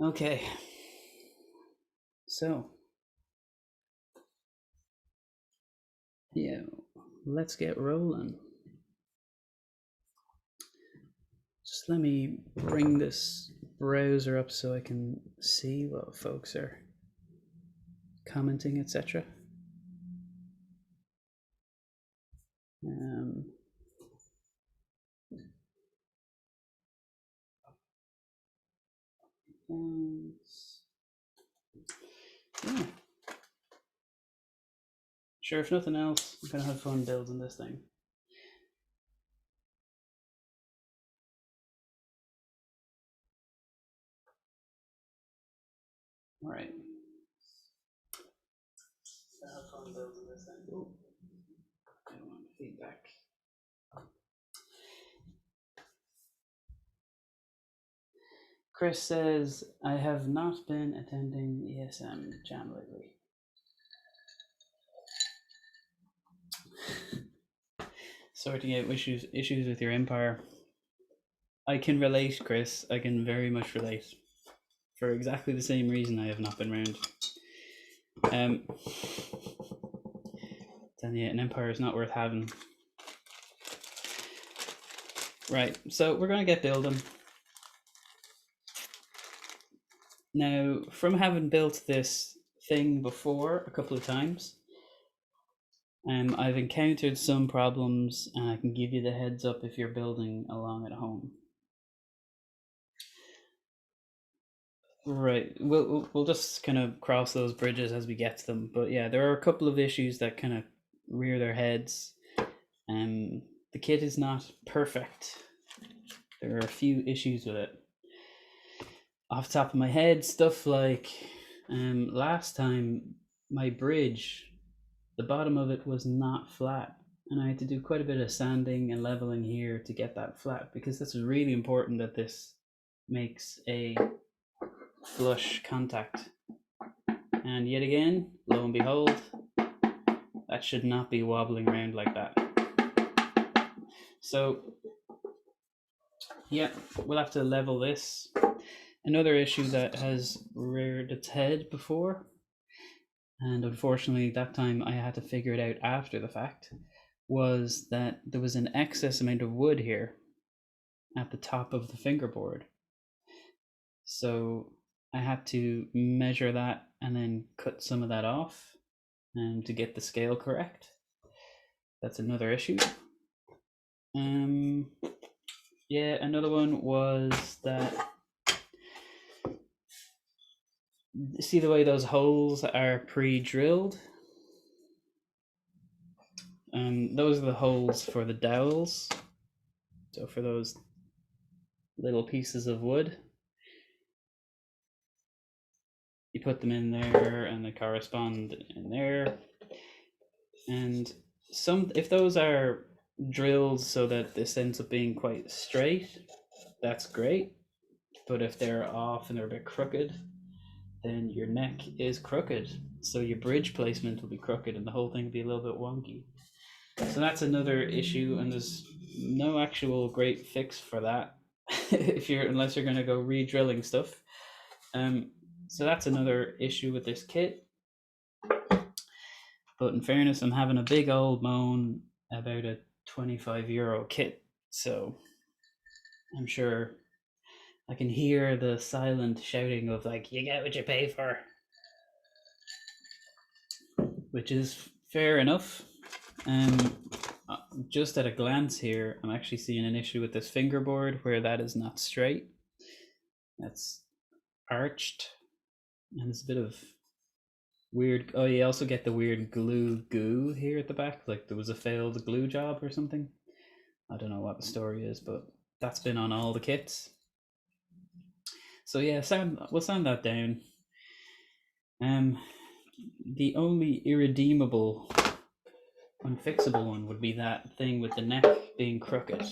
Okay, so yeah, let's get rolling. Just let me bring this browser up so I can see what folks are commenting, etc. Um, yeah. Sure, if nothing else, I'm gonna have fun building this thing. All right. Have fun building this thing. Ooh, I don't want feedback. Chris says, I have not been attending ESM Jam lately. Sorting out issues with your empire. I can relate, Chris. I can very much relate. For exactly the same reason I have not been around. Then yeah, an empire is not worth having. Right, so we're going to get building. Now, from having built this thing before a couple of times, I've encountered some problems, and I can give you the heads up if you're building along at home. Right, we'll just kind of cross those bridges as we get to them. But yeah, there are a couple of issues that kind of rear their heads. The kit is not perfect. There are a few issues with it. Off the top of my head, stuff like last time my bridge, the bottom of it was not flat, and I had to do quite a bit of sanding and leveling here to get that flat, because this is really important that this makes a flush contact. And yet again, lo and behold, that should not be wobbling around like that. So yeah, we'll have to level this. Another issue that has reared its head before, and unfortunately that time I had to figure it out after the fact, was that there was an excess amount of wood here at the top of the fingerboard. So I had to measure that and then cut some of that off to get the scale correct. That's another issue. Yeah, another one was that, see the way those holes are pre-drilled? Those are the holes for the dowels. So for those little pieces of wood, you put them in there and they correspond in there. And some, if those are drilled so that this ends up being quite straight, that's great. But if they're off and they're a bit crooked, then your neck is crooked. So your bridge placement will be crooked and the whole thing will be a little bit wonky. So that's another issue, and there's no actual great fix for that if you're unless you're going to go re-drilling stuff. So that's another issue with this kit. But in fairness, I'm having a big old moan about a €25 kit, so I'm sure I can hear the silent shouting of like, "You get what you pay for," which is fair enough. Just at a glance here, I'm actually seeing an issue with this fingerboard where that is not straight. That's arched, and there's a bit of weird. Oh, you also get the weird glue goo here at the back, like there was a failed glue job or something. I don't know what the story is, but that's been on all the kits. So yeah, we'll sand that down. The only irredeemable, unfixable one would be that thing with the neck being crooked.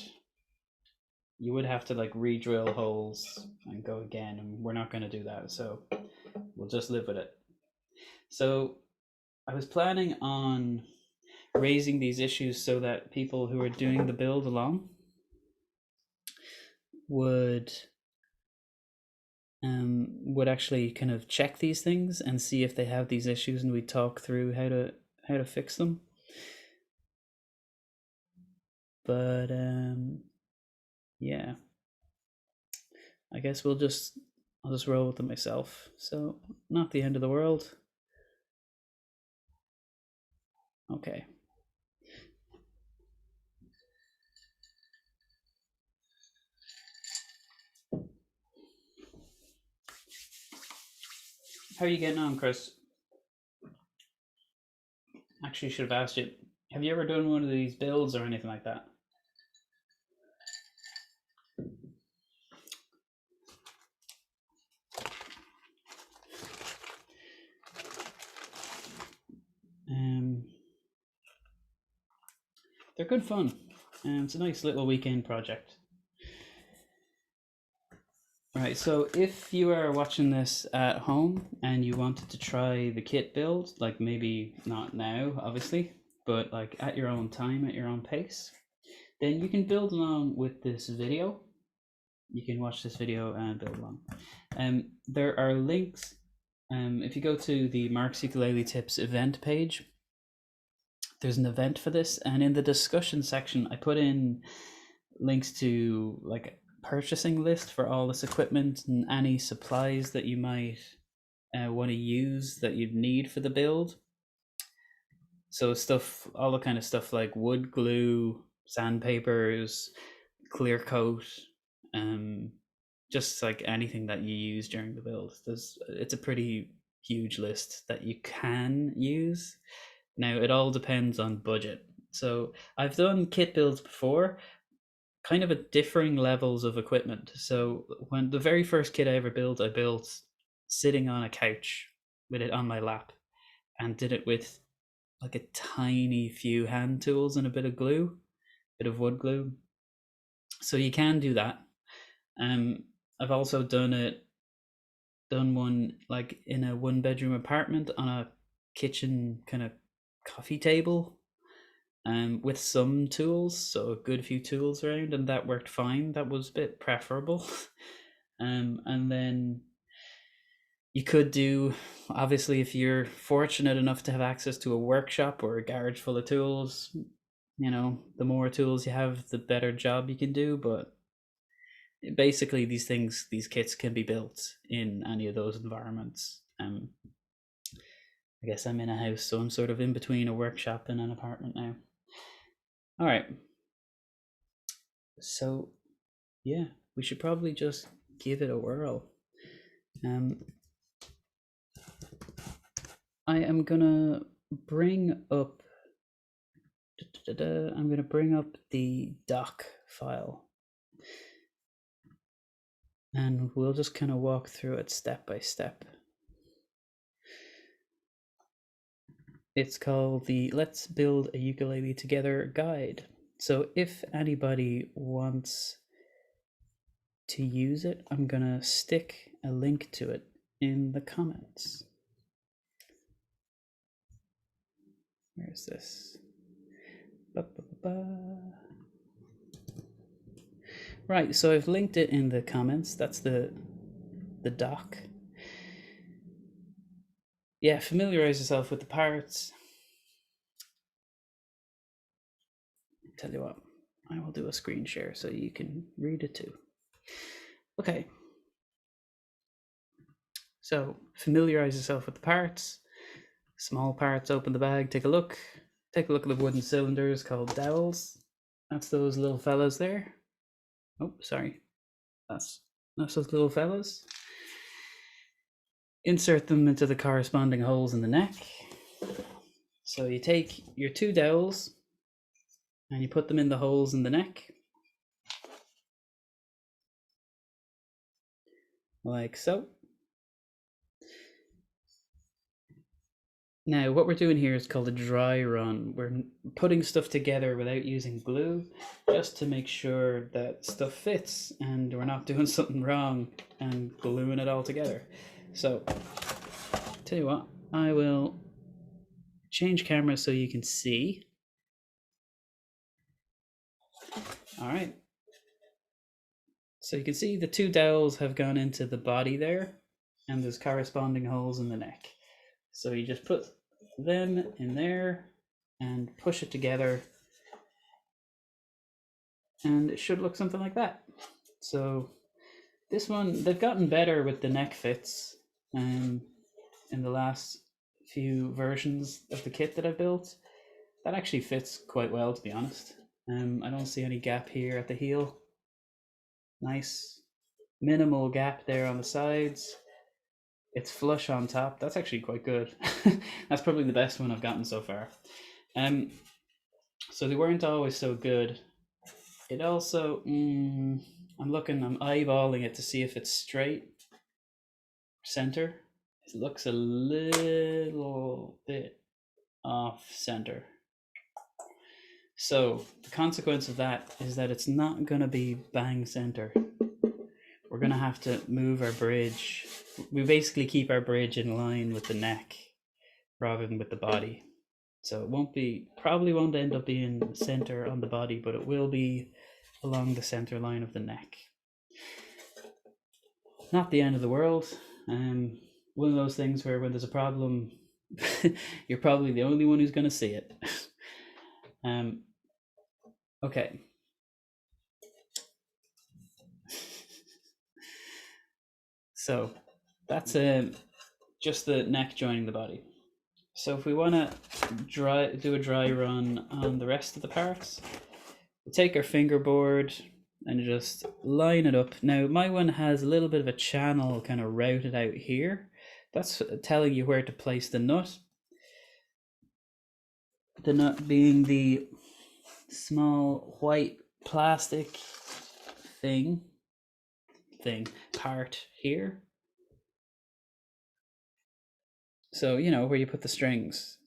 You would have to like re-drill holes and go again, and we're not going to do that, so we'll just live with it. So I was planning on raising these issues so that people who are doing the build along would would actually kind of check these things and see if they have these issues, and we talk through how to fix them. But yeah, I guess I'll just roll with them myself. So not the end of the world. Okay. How are you getting on, Chris? Actually, should have asked you. Have you ever done one of these builds or anything like that? They're good fun. It's a nice little weekend project. Right, so if you are watching this at home and you wanted to try the kit build, like maybe not now, obviously, but like at your own time, at your own pace, then you can build along with this video. You can watch this video and build along. There are links. If you go to the MarksUkuleleTips event page, there's an event for this, and in the discussion section, I put in links to like purchasing list for all this equipment and any supplies that you might want to use that you'd need for the build. So stuff, all the kind of stuff like wood glue, sandpapers, clear coat, just like anything that you use during the build. It's a pretty huge list that you can use. Now it all depends on budget. So I've done kit builds before, kind of at differing levels of equipment. So when the very first kit I ever built, I built sitting on a couch with it on my lap, and did it with like a tiny few hand tools and a bit of glue, bit of wood glue. So you can do that. I've also done one like in a 1-bedroom apartment on a kitchen kind of coffee table, with some tools, so a good few tools around, and that worked fine. That was a bit preferable. And then you could do, obviously, if you're fortunate enough to have access to a workshop or a garage full of tools, the more tools you have, the better job you can do. But basically, these kits can be built in any of those environments. I guess I'm in a house, so I'm sort of in between a workshop and an apartment now. All right. So, yeah, we should probably just give it a whirl. I am gonna bring up. I'm gonna bring up the doc file, and we'll just kind of walk through it step by step. It's called the Let's Build a Ukulele Together guide. So if anybody wants to use it, I'm gonna stick a link to it in the comments. Where's this? Right, so I've linked it in the comments. That's the doc. Yeah, familiarize yourself with the parts. Tell you what, I will do a screen share so you can read it too. Okay. So familiarize yourself with the parts. Small parts, open the bag, take a look. Take a look at the wooden cylinders called dowels. That's those little fellas there. Oh, sorry. That's those little fellas. Insert them into the corresponding holes in the neck. So you take your 2 dowels and you put them in the holes in the neck, like so. Now, what we're doing here is called a dry run. We're putting stuff together without using glue, just to make sure that stuff fits and we're not doing something wrong and gluing it all together. So, tell you what, I will change camera so you can see. All right. So you can see the two dowels have gone into the body there, and there's corresponding holes in the neck. So you just put them in there and push it together, and it should look something like that. So this one, they've gotten better with the neck fits in the last few versions of the kit that I've built. That actually fits quite well, to be honest. I don't see any gap here at the heel. Nice minimal gap there on the sides. It's flush on top. That's actually quite good. That's probably the best one I've gotten so far. So they weren't always so good. It also, I'm eyeballing it to see if it's straight, center. It looks a little bit off center. So the consequence of that is that it's not going to be bang center. We're going to have to move our bridge. We basically keep our bridge in line with the neck rather than with the body. So it probably won't end up being center on the body, but it will be along the center line of the neck. Not the end of the world. One of those things where when there's a problem, you're probably the only one who's going to see it. Okay. So that's just the neck joining the body. So if we want to do a dry run on the rest of the parts, we take our fingerboard and just line it up. Now my one has a little bit of a channel kind of routed out here. That's telling you where to place the nut. The nut being the small white plastic part here. So, you know, where you put the strings,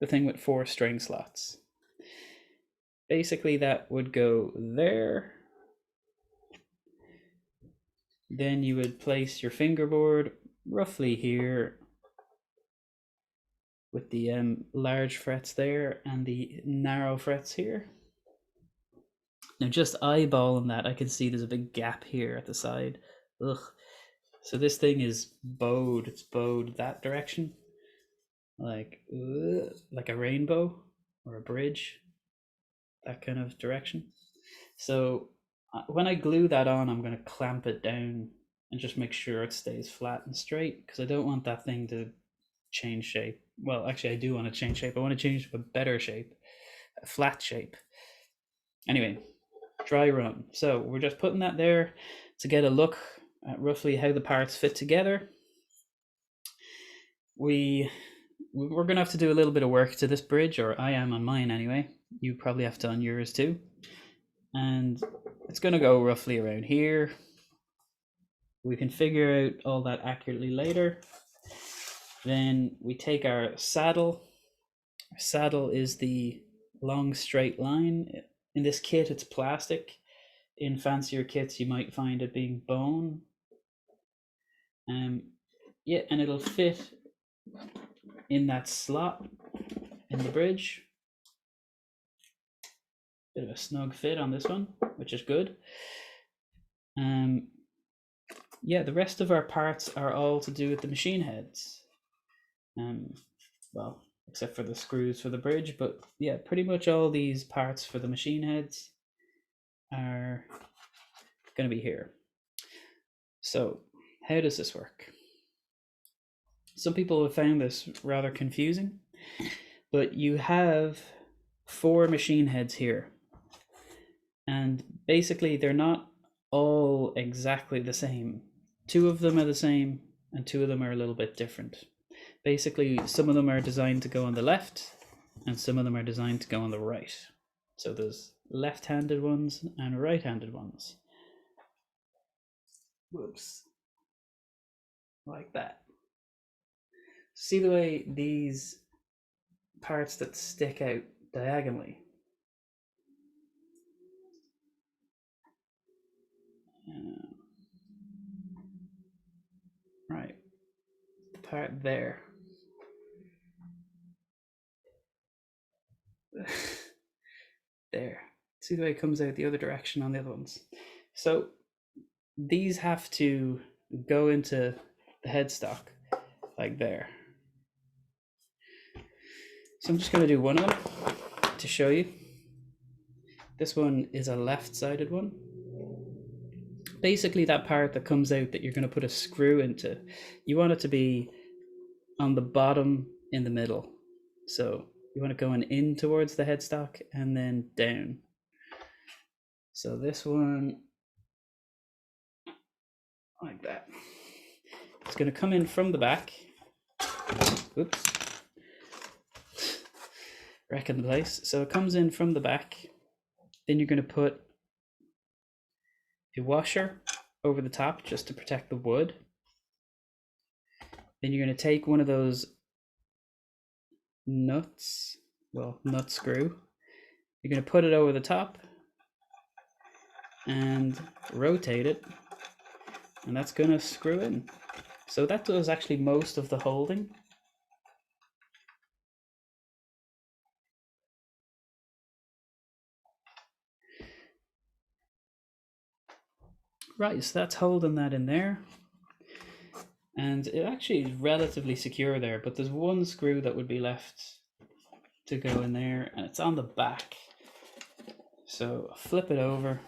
the thing with 4 string slots. Basically that would go there. Then you would place your fingerboard roughly here with the large frets there and the narrow frets here. Now just eyeballing that, I can see there's a big gap here at the side. Ugh. So this thing is bowed. It's bowed that direction, like a rainbow or a bridge, that kind of direction. So when I glue that on, I'm going to clamp it down and just make sure it stays flat and straight, because I don't want that thing to change shape. Well, actually, I do want to change shape. I want to change to a better shape, a flat shape. Anyway, dry run. So we're just putting that there to get a look at roughly how the parts fit together. We're going to have to do a little bit of work to this bridge, or I am on mine anyway. You probably have to on yours too. And it's going to go roughly around here. We can figure out all that accurately later. Then we take our saddle. Our saddle is the long straight line. In this kit, it's plastic. In fancier kits, you might find it being bone. Yeah, and it'll fit in that slot in the bridge. Bit of a snug fit on this one, which is good. Yeah, the rest of our parts are all to do with the machine heads. Well, except for the screws for the bridge, but yeah, pretty much all these parts for the machine heads are going to be here. So how does this work? Some people have found this rather confusing, but you have 4 machine heads here, and basically they're not all exactly the same. 2 of them are the same and 2 of them are a little bit different. Basically, some of them are designed to go on the left and some of them are designed to go on the right. So there's left-handed ones and right-handed ones. Whoops. Like that. See the way these parts that stick out diagonally? Right. The part there. There. See the way it comes out the other direction on the other ones? So these have to go into the headstock like there. So I'm just going to do one of them to show you. This one is a left-sided one. Basically that part that comes out that you're going to put a screw into, you want it to be on the bottom in the middle. So you want it going in towards the headstock and then down. So this one, like that. It's going to come in from the back. Oops. Wrecking the place. So it comes in from the back. Then you're going to put a washer over the top just to protect the wood. Then you're going to take one of those nuts, well, nut screw. You're going to put it over the top and rotate it, and that's going to screw in. So that does actually most of the holding. Right, so that's holding that in there. And it actually is relatively secure there, but there's one screw that would be left to go in there, and it's on the back. So flip it over,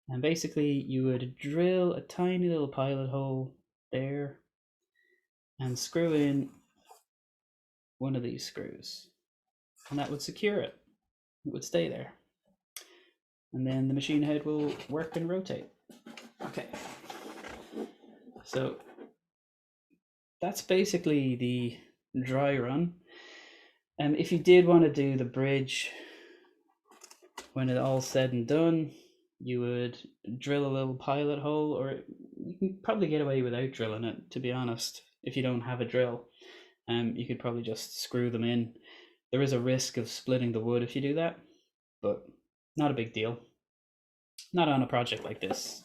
and basically you would drill a tiny little pilot hole there and screw in one of these screws, and that would secure it. It would stay there, and then the machine head will work and rotate. Okay, so that's basically the dry run. If you did want to do the bridge, when it all said and done, you would drill a little pilot hole, or you can probably get away without drilling it, to be honest. If you don't have a drill, you could probably just screw them in. There is a risk of splitting the wood if you do that, but not a big deal. Not on a project like this.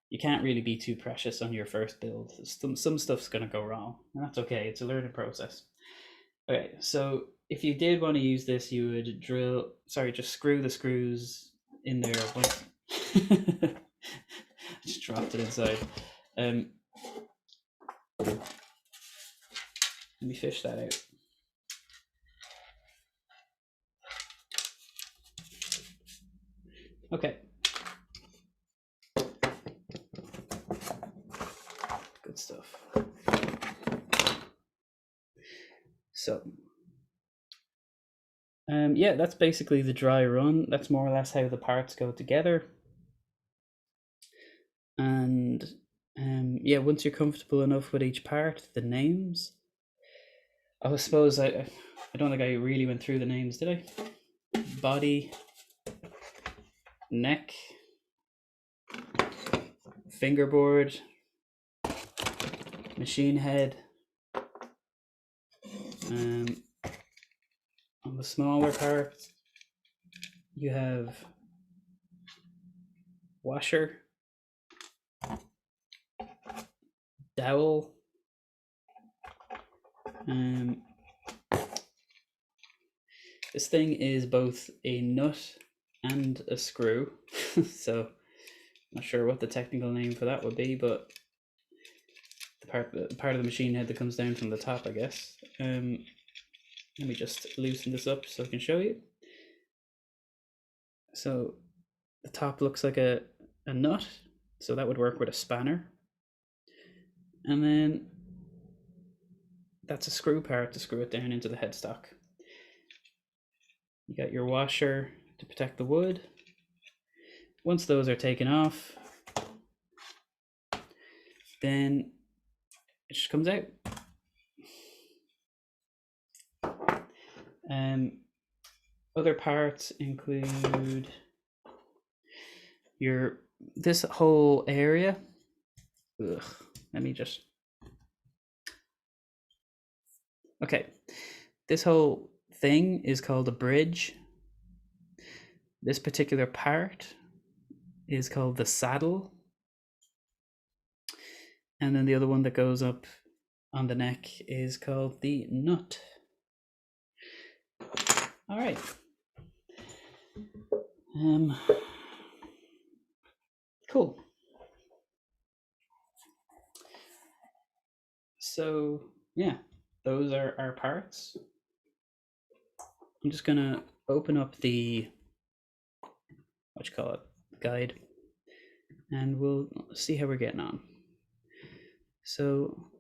You can't really be too precious on your first build. Some stuff's going to go wrong, and that's okay. It's a learning process. Okay, so if you did want to use this, you would just screw the screws in there. I just dropped it inside. Let me fish that out. Okay. Good stuff. So, yeah, that's basically the dry run. That's more or less how the parts go together. And yeah, once you're comfortable enough with each part, the names. I suppose I don't think I really went through the names, did I? Body, neck, fingerboard, machine head. On the smaller parts, you have washer, dowel, this thing is both a nut and a screw. So I'm not sure what the technical name for that would be, but the part of the machine head that comes down from the top, I guess. Let me just loosen this up so I can show you. So the top looks like a nut, so that would work with a spanner. And then that's a screw part to screw it down into the headstock. You got your washer to protect the wood. Once those are taken off, then it just comes out. Other parts include this whole area. Let me just. Okay, this whole thing is called a bridge. This particular part is called the saddle. And then the other one that goes up on the neck is called the nut. All right. Cool. So yeah, those are our parts. I'm just gonna open up the guide, and we'll see how we're getting on. So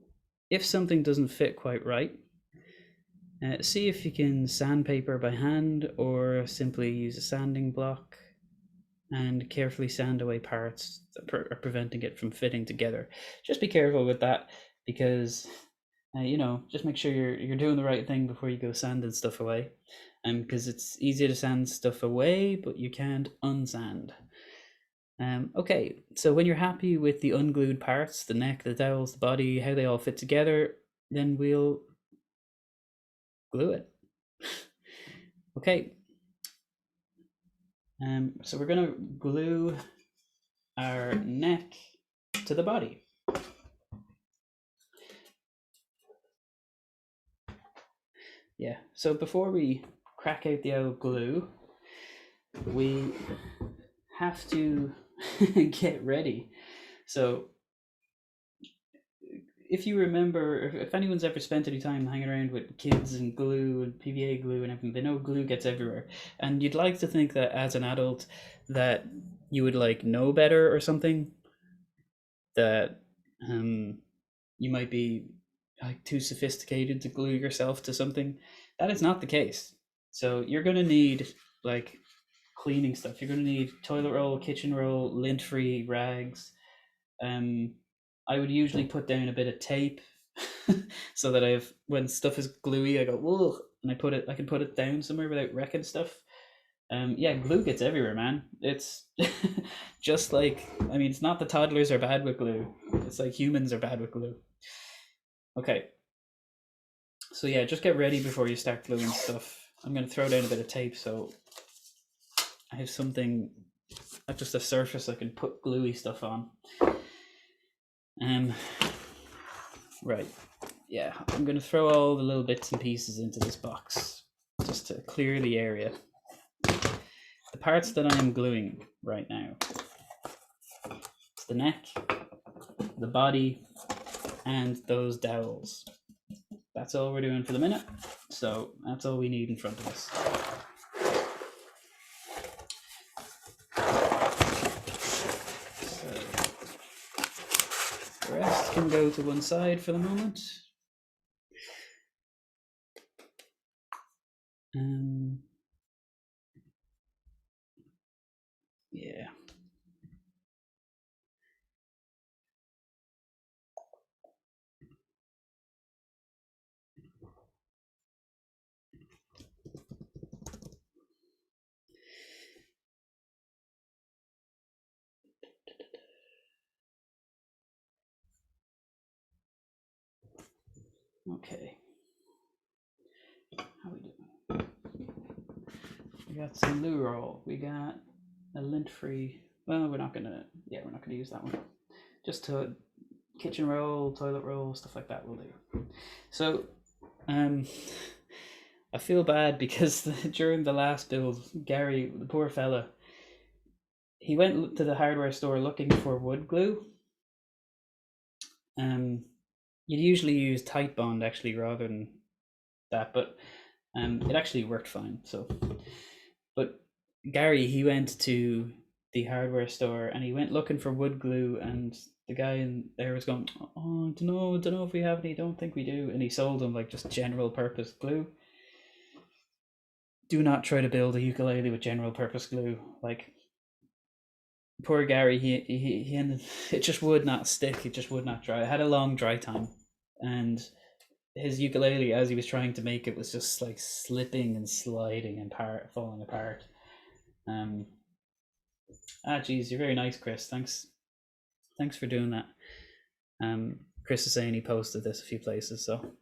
if something doesn't fit quite right, see if you can sandpaper by hand or simply use a sanding block, and carefully sand away parts that are preventing it from fitting together. Just be careful with that, because just make sure you're doing the right thing before you go sanding stuff away, because it's easy to sand stuff away, but you can't unsand. Okay, so when you're happy with the unglued parts, the neck, the dowels, the body, how they all fit together, then we'll glue it. Okay, so we're gonna glue our neck to the body. Yeah, so before we crack out the old glue, we have to get ready. So if you remember, if anyone's ever spent any time hanging around with kids and glue and PVA glue and everything, they know glue gets everywhere. And you'd like to think that as an adult that you would like know better or something, that you might be like too sophisticated to glue yourself to something. That is not the case. So you're going to need like cleaning stuff. You're going to need toilet roll, kitchen roll, lint-free rags. I would usually put down a bit of tape so that when stuff is gluey, I go, whoa, and I can put it down somewhere without wrecking stuff. Yeah, glue gets everywhere, man. It's just like, I mean, it's not that toddlers are bad with glue. It's like humans are bad with glue. Okay. So yeah, just get ready before you start gluing stuff. I'm going to throw down a bit of tape so I have something, not just a surface I can put gluey stuff on. Right. Yeah, I'm going to throw all the little bits and pieces into this box just to clear the area. The parts that I am gluing right now, it's the neck, the body, and those dowels. That's all we're doing for the minute. So that's all we need in front of us. So the rest can go to one side for the moment. Yeah. Okay. How we doing? We got some loo roll. We got a lint-free. Well, we're not gonna use that one. Just to kitchen roll, toilet roll, stuff like that will do. So, I feel bad because during the last build, Gary, the poor fella, he went to the hardware store looking for wood glue. You'd usually use Tight Bond actually rather than that, but it actually worked fine. So, but Gary, he went to the hardware store and he went looking for wood glue, and the guy in there was going, "Oh, I don't know if we have any. Don't think we do." And he sold him like just general purpose glue. Do not try to build a ukulele with general purpose glue. Like poor Gary, he ended, it just would not stick. It just would not dry. It had a long dry time, and his ukulele, as he was trying to make it, was just like slipping and sliding and falling apart. Geez, you're very nice, Chris. Thanks for doing that. Chris is saying he posted this a few places, so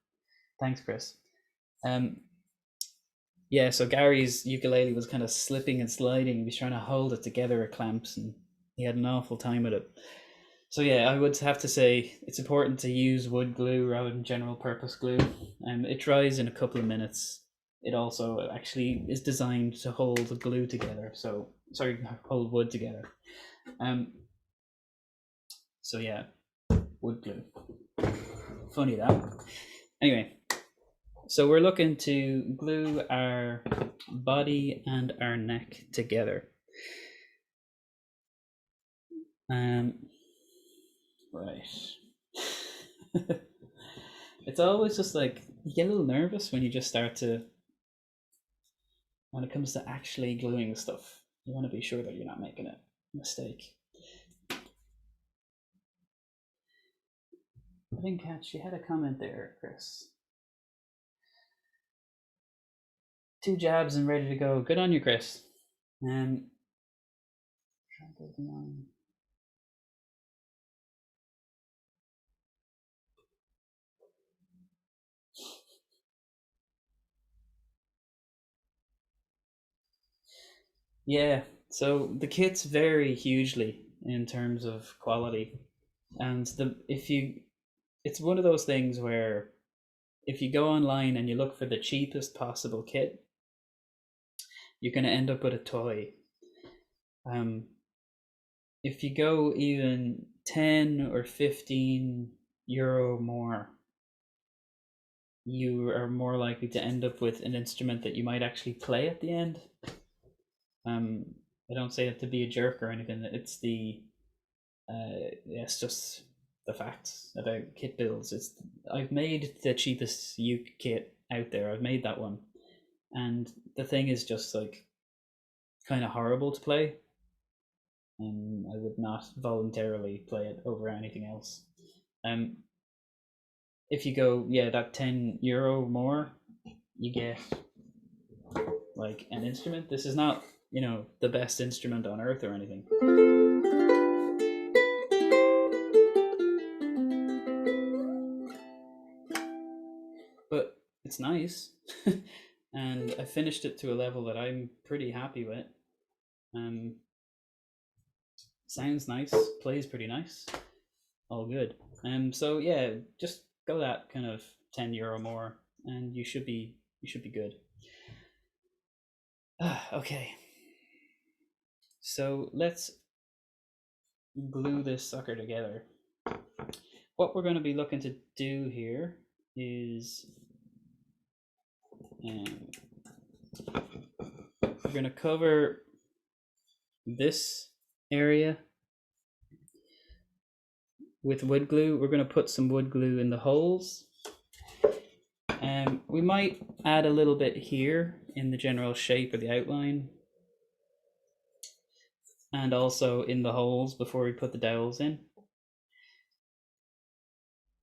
thanks, Chris. Yeah, so Gary's ukulele was kind of slipping and sliding. He was trying to hold it together with clamps, and he had an awful time with it. So yeah, I would have to say it's important to use wood glue rather than general purpose glue. It dries in a couple of minutes. It also actually is designed to hold the glue together. So sorry, hold wood together. So yeah, wood glue. Funny that. Anyway, so we're looking to glue our body and our neck together. Right. It's always just like you get a little nervous when you just start to, when it comes to actually gluing stuff. You want to be sure that you're not making a mistake. I didn't catch, you had a comment there, Chris. 2 jabs and ready to go. Good on you, Chris. Yeah, so the kits vary hugely in terms of quality, and it's one of those things where if you go online and you look for the cheapest possible kit, you're going to end up with a toy. If you go even 10 or 15 euro more, you are more likely to end up with an instrument that you might actually play at the end. I don't say it to be a jerk or anything. It's it's just the facts about kit builds. I've made the cheapest uke kit out there. I've made that one, and the thing is just like kind of horrible to play. I would not voluntarily play it over anything else. If you go, that 10 euro more, you get like an instrument. This is not, the best instrument on earth or anything. But it's nice. And I finished it to a level that I'm pretty happy with. Sounds nice, plays pretty nice, all good. So yeah, just go that kind of 10 euro more, and you should be good. Okay, so let's glue this sucker together. What we're going to be looking to do here is we're going to cover this area with wood glue. We're going to put some wood glue in the holes. We might add a little bit here in the general shape of the outline, and also in the holes before we put the dowels in.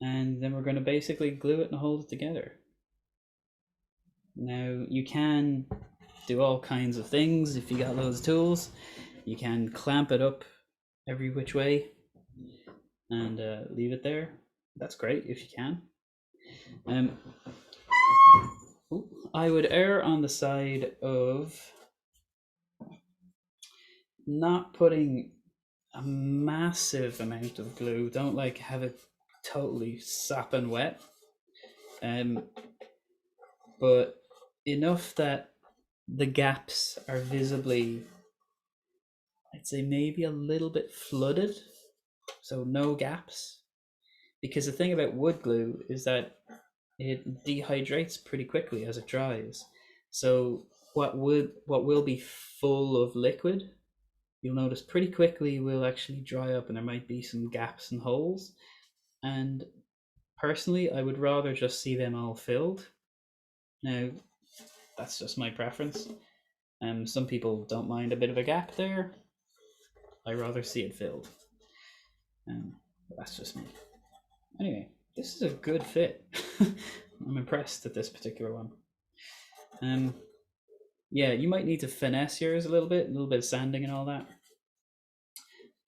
And then we're going to basically glue it and hold it together. Now you can do all kinds of things if you got loads of tools. You can clamp it up every which way and leave it there. That's great if you can. I would err on the side of not putting a massive amount of glue. Don't like have it totally sopping wet. But enough that the gaps are visibly, I'd say maybe a little bit flooded, so no gaps. Because the thing about wood glue is that it dehydrates pretty quickly as it dries. So what will be full of liquid, you'll notice pretty quickly will actually dry up, and there might be some gaps and holes. And personally, I would rather just see them all filled. Now, that's just my preference. Some people don't mind a bit of a gap there. I rather see it filled. That's just me. Anyway, this is a good fit. I'm impressed at this particular one. Yeah, you might need to finesse yours a little bit of sanding and all that.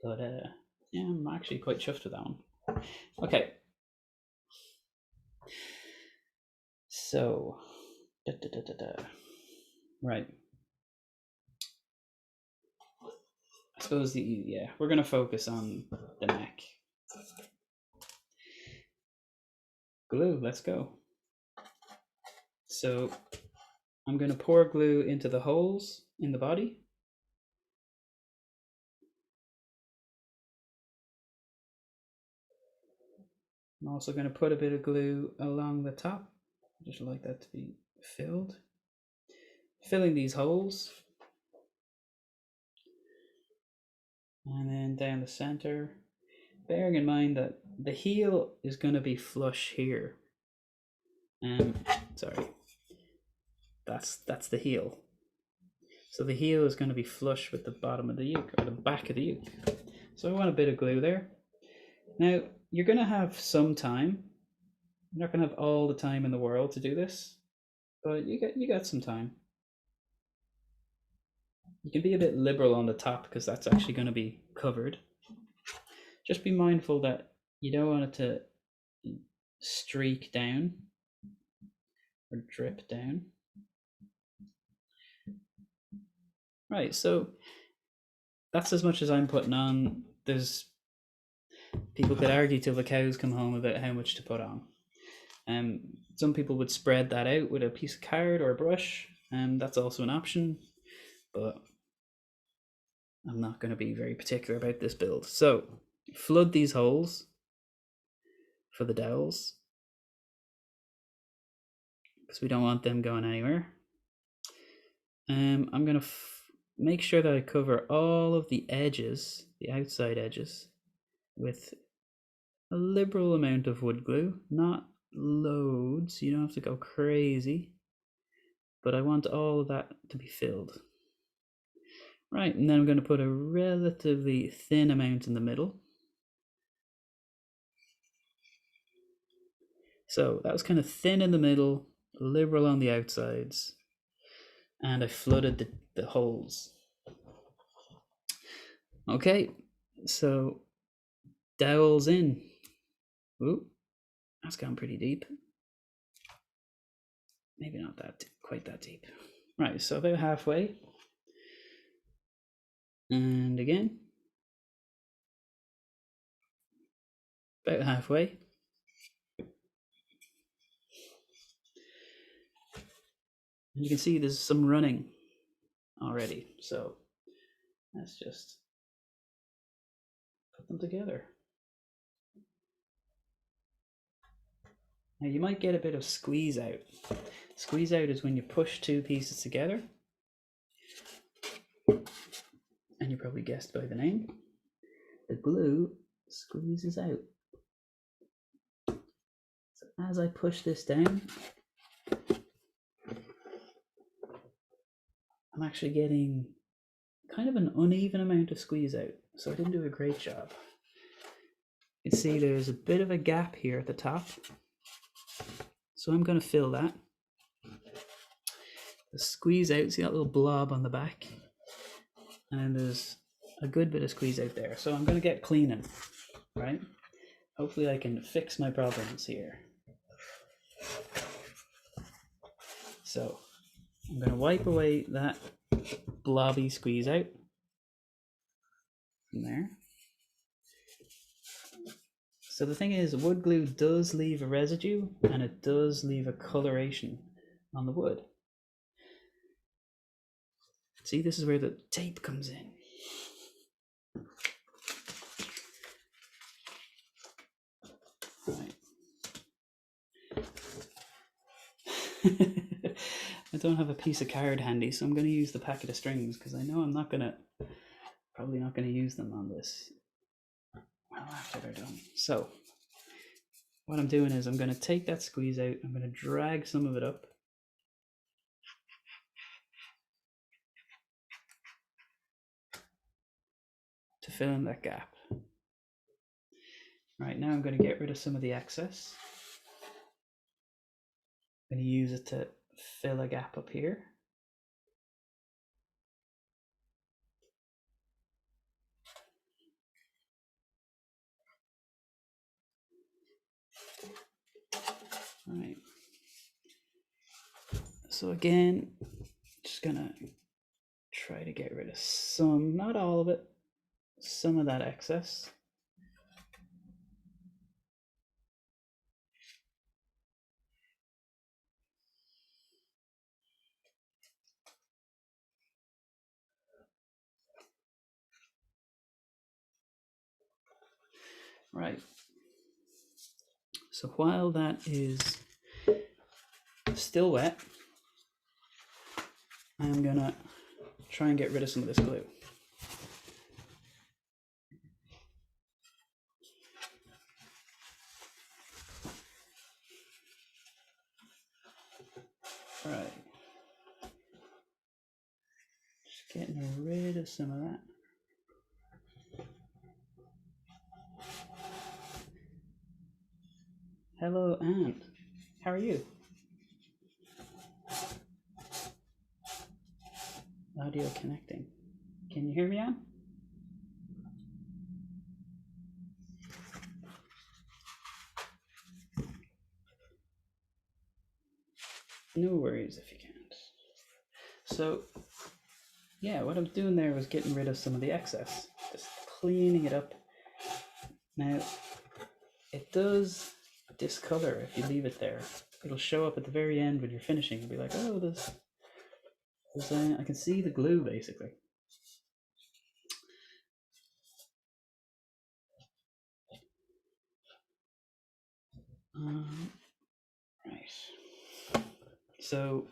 But yeah, I'm actually quite chuffed with that one. Okay. So, right. I suppose we're gonna focus on the neck. Glue, let's go. So I'm gonna pour glue into the holes in the body. I'm also going to put a bit of glue along the top. I just like that to be filled. Filling these holes. And then down the center. Bearing in mind that the heel is going to be flush here. Sorry. That's the heel. So the heel is going to be flush with the bottom of the uke, or the back of the uke. So I want a bit of glue there. Now, you're going to have some time. You're not going to have all the time in the world to do this, but you got some time. You can be a bit liberal on the top because that's actually going to be covered. Just be mindful that you don't want it to streak down or drip down. Right, so that's as much as I'm putting on. There's people could argue till the cows come home about how much to put on. Some people would spread that out with a piece of card or a brush, and that's also an option, but I'm not going to be very particular about this build. So flood these holes for the dowels because we don't want them going anywhere. I'm going to make sure that I cover all of the edges, the outside edges, with a liberal amount of wood glue, not loads. You don't have to go crazy, but I want all of that to be filled. Right, and then I'm going to put a relatively thin amount in the middle. So that was kind of thin in the middle, liberal on the outsides, and I flooded the holes. Okay, so dowels in. Ooh, that's gone pretty deep. Maybe not that quite that deep. Right, so about halfway. And again. About halfway. And you can see there's some running already. So let's just put them together. Now you might get a bit of squeeze out. Squeeze out is when you push two pieces together. And you probably guessed by the name. The glue squeezes out. So as I push this down, I'm actually getting kind of an uneven amount of squeeze out. So I didn't do a great job. You can see there's a bit of a gap here at the top. So I'm going to fill that. The squeeze out, see that little blob on the back? And there's a good bit of squeeze out there. So I'm going to get cleaning, right? Hopefully I can fix my problems here. So I'm going to wipe away that blobby squeeze out from there. So the thing is, wood glue does leave a residue and it does leave a coloration on the wood. See, this is where the tape comes in. Right. I don't have a piece of card handy, so I'm going to use the packet of strings because I know I'm probably not going to use them on this. Well, after they're done. So what I'm doing is I'm going to take that squeeze out, I'm going to drag some of it up. To fill in that gap. Right, now I'm going to get rid of some of the excess. I'm going to use it to fill a gap up here. Right. So again, just gonna try to get rid of some, not all of it, some of that excess. Right. So while that is still wet, I'm gonna try and get rid of some of this glue. All right, just getting rid of some of that. Hello, Anne. How are you? Audio connecting. Can you hear me, Anne? No worries if you can't. So, yeah, what I'm doing there was getting rid of some of the excess, just cleaning it up. Now, it does discolor if you leave it there. It'll show up at the very end when you're finishing. You'll be like, oh, this I can see the glue basically. Right. So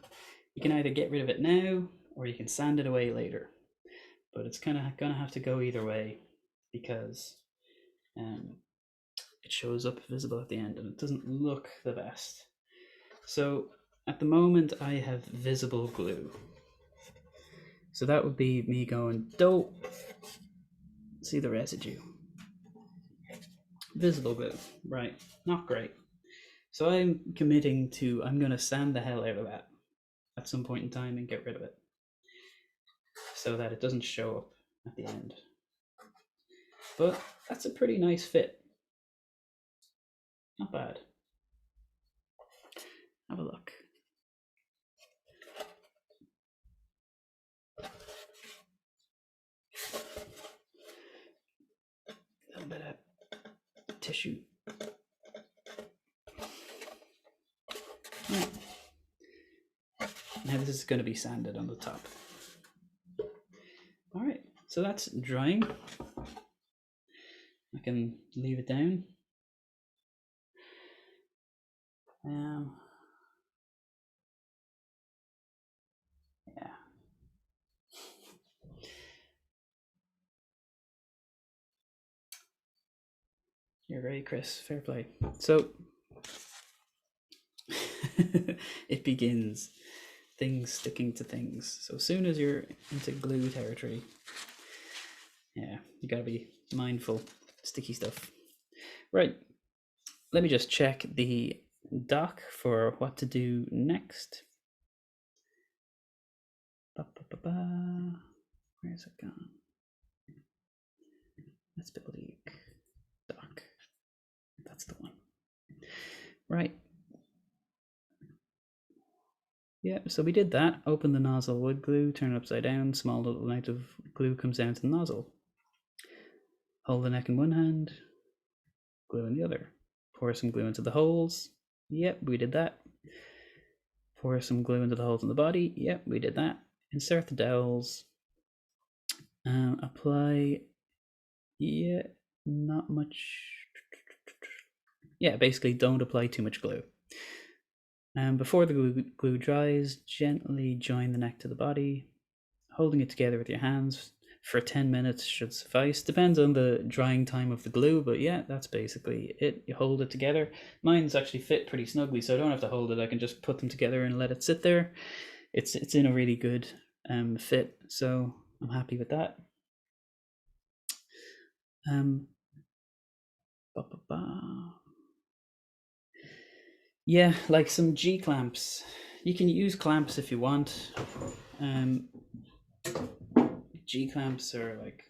you can either get rid of it now or you can sand it away later. But it's kind of gonna have to go either way because it shows up visible at the end and it doesn't look the best. So at the moment I have visible glue. So that would be me going, don't see the residue. Visible glue, right, not great. So I'm committing to, I'm going to sand the hell out of that at some point in time and get rid of it so that it doesn't show up at the end. But that's a pretty nice fit. Not bad. Have a look. A little bit of tissue. Right. Now this is going to be sanded on the top. All right, so that's drying. I can leave it down. Yeah. You're very Chris. Fair play. So it begins. Things sticking to things. So as soon as you're into glue territory, yeah, you gotta be mindful. Sticky stuff. Right. Let me just check the doc for what to do next. Where's it gone? Let's build a doc. That's the one. Right. Yeah, so we did that. Open the nozzle wood glue, turn it upside down, small little amount of glue comes down to the nozzle. Hold the neck in one hand, glue in the other. Pour some glue into the holes. Yep, we did that. Pour some glue into the holes in the body. Yep, we did that. Insert the dowels. Apply. Yeah, not much. Yeah, basically don't apply too much glue. Before the glue dries, gently join the neck to the body, holding it together with your hands for 10 minutes should suffice. Depends on the drying time of the glue, but yeah, that's basically it. You hold it together. Mine's actually fit pretty snugly, so I don't have to hold it. I can just put them together and let it sit there. It's in a really good fit, so I'm happy with that. Yeah, like some G clamps. You can use clamps if you want. G clamps are like,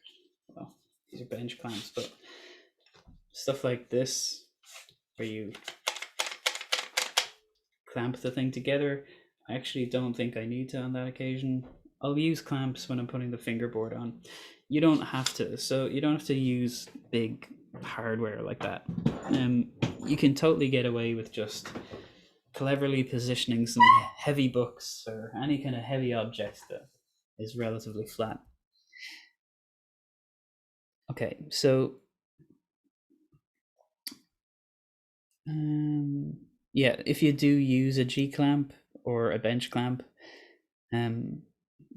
well, these are bench clamps, but stuff like this, where you clamp the thing together, I actually don't think I need to on that occasion. I'll use clamps when I'm putting the fingerboard on. You don't have to, so you don't have to use big hardware like that. You can totally get away with just cleverly positioning some heavy books or any kind of heavy object that is relatively flat. Okay, so Yeah, if you do use a G clamp or a bench clamp, um,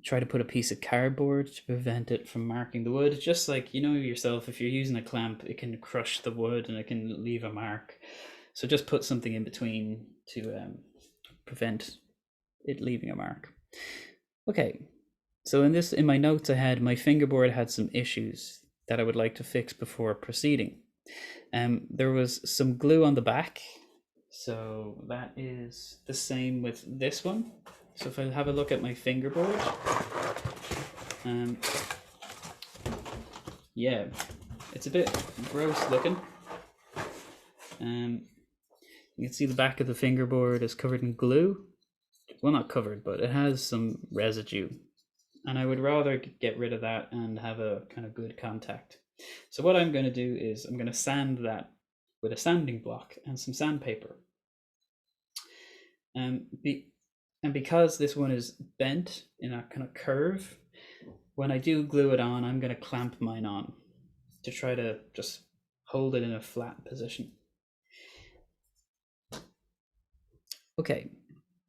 try to put a piece of cardboard to prevent it from marking the wood. Just like you know yourself, if you're using a clamp, it can crush the wood and it can leave a mark. So just put something in between to prevent it leaving a mark. Okay, so in my notes I had my fingerboard had some issues that I would like to fix before proceeding. There was some glue on the back, so that is the same with this one. So if I have a look at my fingerboard, yeah, it's a bit gross looking. You can see the back of the fingerboard is covered in glue. Well, not covered, but it has some residue. And I would rather get rid of that and have a kind of good contact. So what I'm going to do is I'm going to sand that with a sanding block and some sandpaper. And because this one is bent in a kind of curve, when I do glue it on, I'm going to clamp mine on to try to just hold it in a flat position. Okay.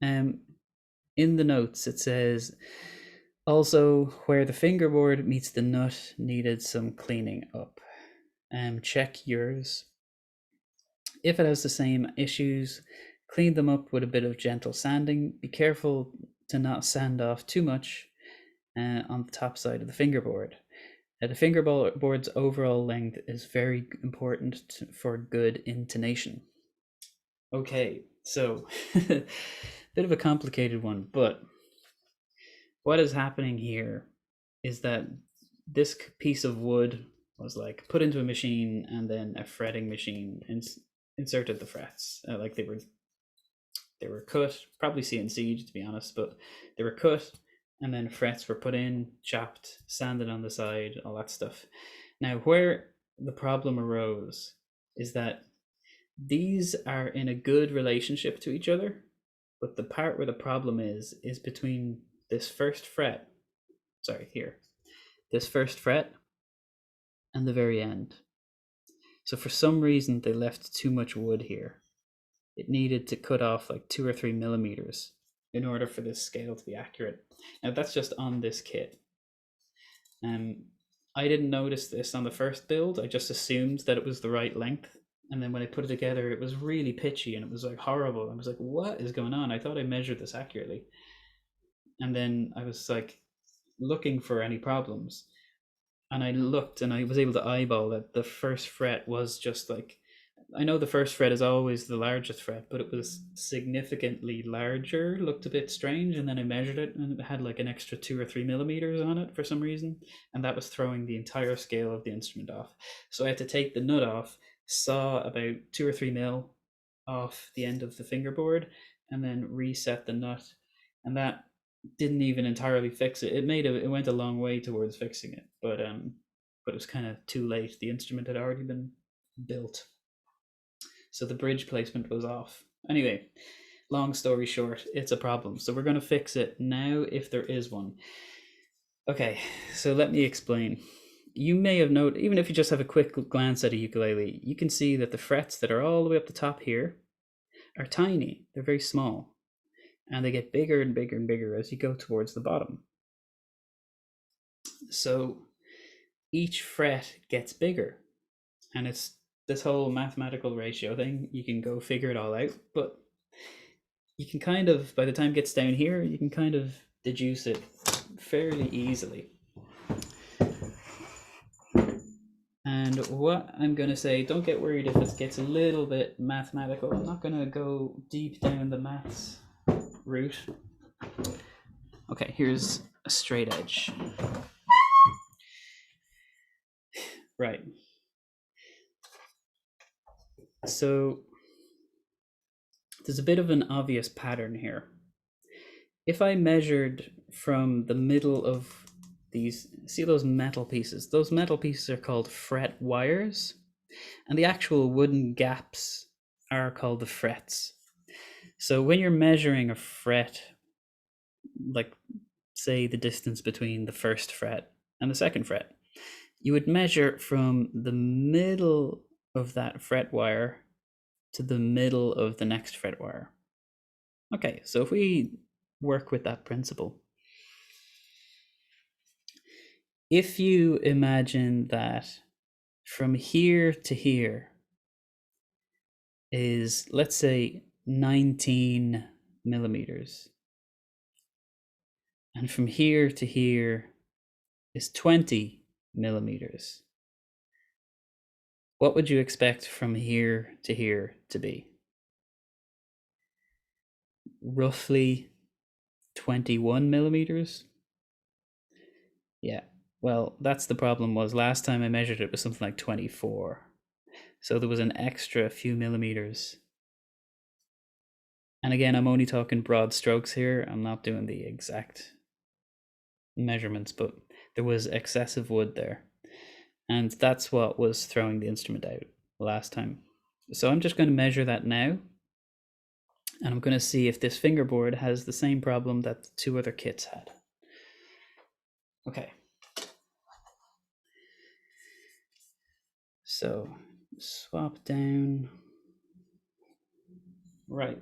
In the notes it says also where the fingerboard meets the nut needed some cleaning up. Check yours. If it has the same issues, clean them up with a bit of gentle sanding. Be careful to not sand off too much on the top side of the fingerboard. The fingerboard's overall length is very important for good intonation. Okay, so bit of a complicated one, but what is happening here is that this piece of wood was like put into a machine and then a fretting machine inserted the frets. Like they were cut, probably CNC'd to be honest, but they were cut and then frets were put in, chopped, sanded on the side, all that stuff. Now, where the problem arose is that these are in a good relationship to each other, but the part where the problem is between this first fret, this first fret and the very end. So for some reason they left too much wood here. It needed to cut off like 2 or 3 millimeters in order for this scale to be accurate. Now that's just on this kit. I didn't notice this on the first build. I just assumed that it was the right length. And then when I put it together, it was really pitchy and it was like horrible. I was like, what is going on? I thought I measured this accurately. And then I was like looking for any problems. And I looked and I was able to eyeball that the first fret was just like, I know the first fret is always the largest fret, but it was significantly larger, looked a bit strange. And then I measured it and it had like an extra 2 or 3 millimeters on it for some reason. And that was throwing the entire scale of the instrument off. So I had to take the nut off, saw about 2 or 3 mil off the end of the fingerboard, and then reset the nut. And that didn't even entirely fix it. It went a long way towards fixing it, but it was kind of too late. The instrument had already been built. So the bridge placement was off. Anyway, long story short, it's a problem. So we're going to fix it now if there is one. Okay, so let me explain. You may have noted, even if you just have a quick glance at a ukulele, you can see that the frets that are all the way up the top here are tiny. They're very small. And they get bigger and bigger and bigger as you go towards the bottom. So each fret gets bigger. And it's this whole mathematical ratio thing. You can go figure it all out, but you can kind of, by the time it gets down here, you can kind of deduce it fairly easily. And what I'm going to say, don't get worried if it gets a little bit mathematical. I'm not going to go deep down the maths route. Okay, here's a straight edge. Right. So there's a bit of an obvious pattern here. If I measured from the middle of these, see those metal pieces? Those metal pieces are called fret wires, and the actual wooden gaps are called the frets. So when you're measuring a fret, like say the distance between the first fret and the second fret, you would measure from the middle of that fret wire to the middle of the next fret wire. Okay, so if we work with that principle, if you imagine that from here to here is, let's say, 19 millimeters, and from here to here is 20 millimeters, what would you expect from here to here to be? Roughly 21 millimeters? Yeah, well, that's the problem. Was last time I measured it was something like 24. So there was an extra few millimeters. And again, I'm only talking broad strokes here. I'm not doing the exact measurements, but there was excessive wood there. And that's what was throwing the instrument out last time. So I'm just going to measure that now. And I'm going to see if this fingerboard has the same problem that the two other kits had. Okay. So swap down. Right.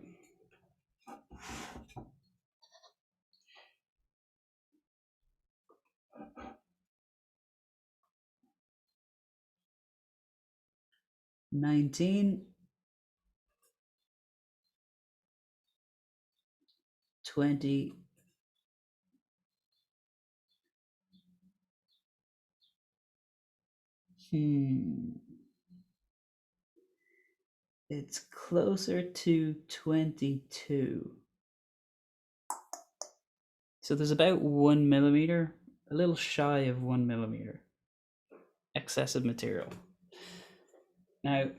$19, $20, it's closer to 22. So there's about 1 millimeter, a little shy of 1 millimeter, excessive material. Now,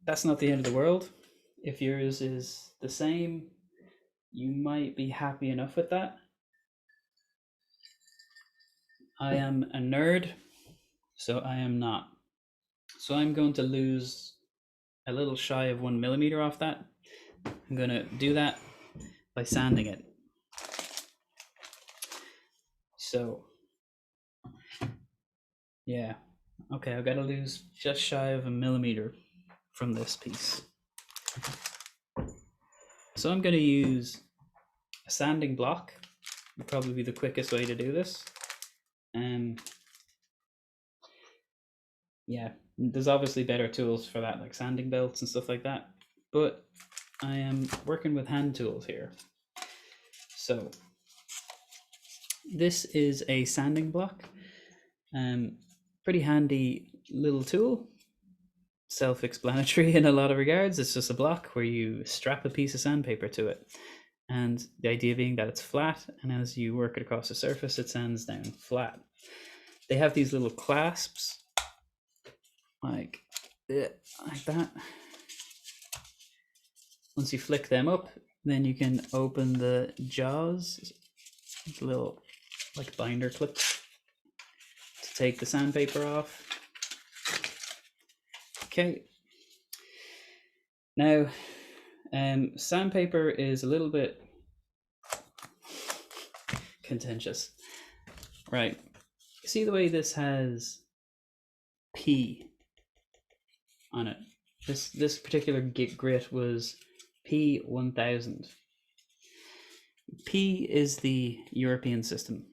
that's not the end of the world. If yours is the same, you might be happy enough with that. I am a nerd, so I am not. So I'm going to lose a little shy of 1 millimeter off that. I'm going to do that by sanding it. So, yeah. Okay, I've got to lose just shy of a millimeter from this piece. So I'm going to use a sanding block. Would probably be the quickest way to do this. Yeah, there's obviously better tools for that, like sanding belts and stuff like that. But I am working with hand tools here. So this is a sanding block. Pretty handy little tool. Self-explanatory in a lot of regards. It's just a block where you strap a piece of sandpaper to it. And the idea being that it's flat, and as you work it across the surface, it sands down flat. They have these little clasps, like that. Once you flick them up, then you can open the jaws, little like binder clips, to take the sandpaper off. Okay. Now, sandpaper is a little bit contentious. Right. See the way this has P on it? This particular grit was P1000. P is the European system,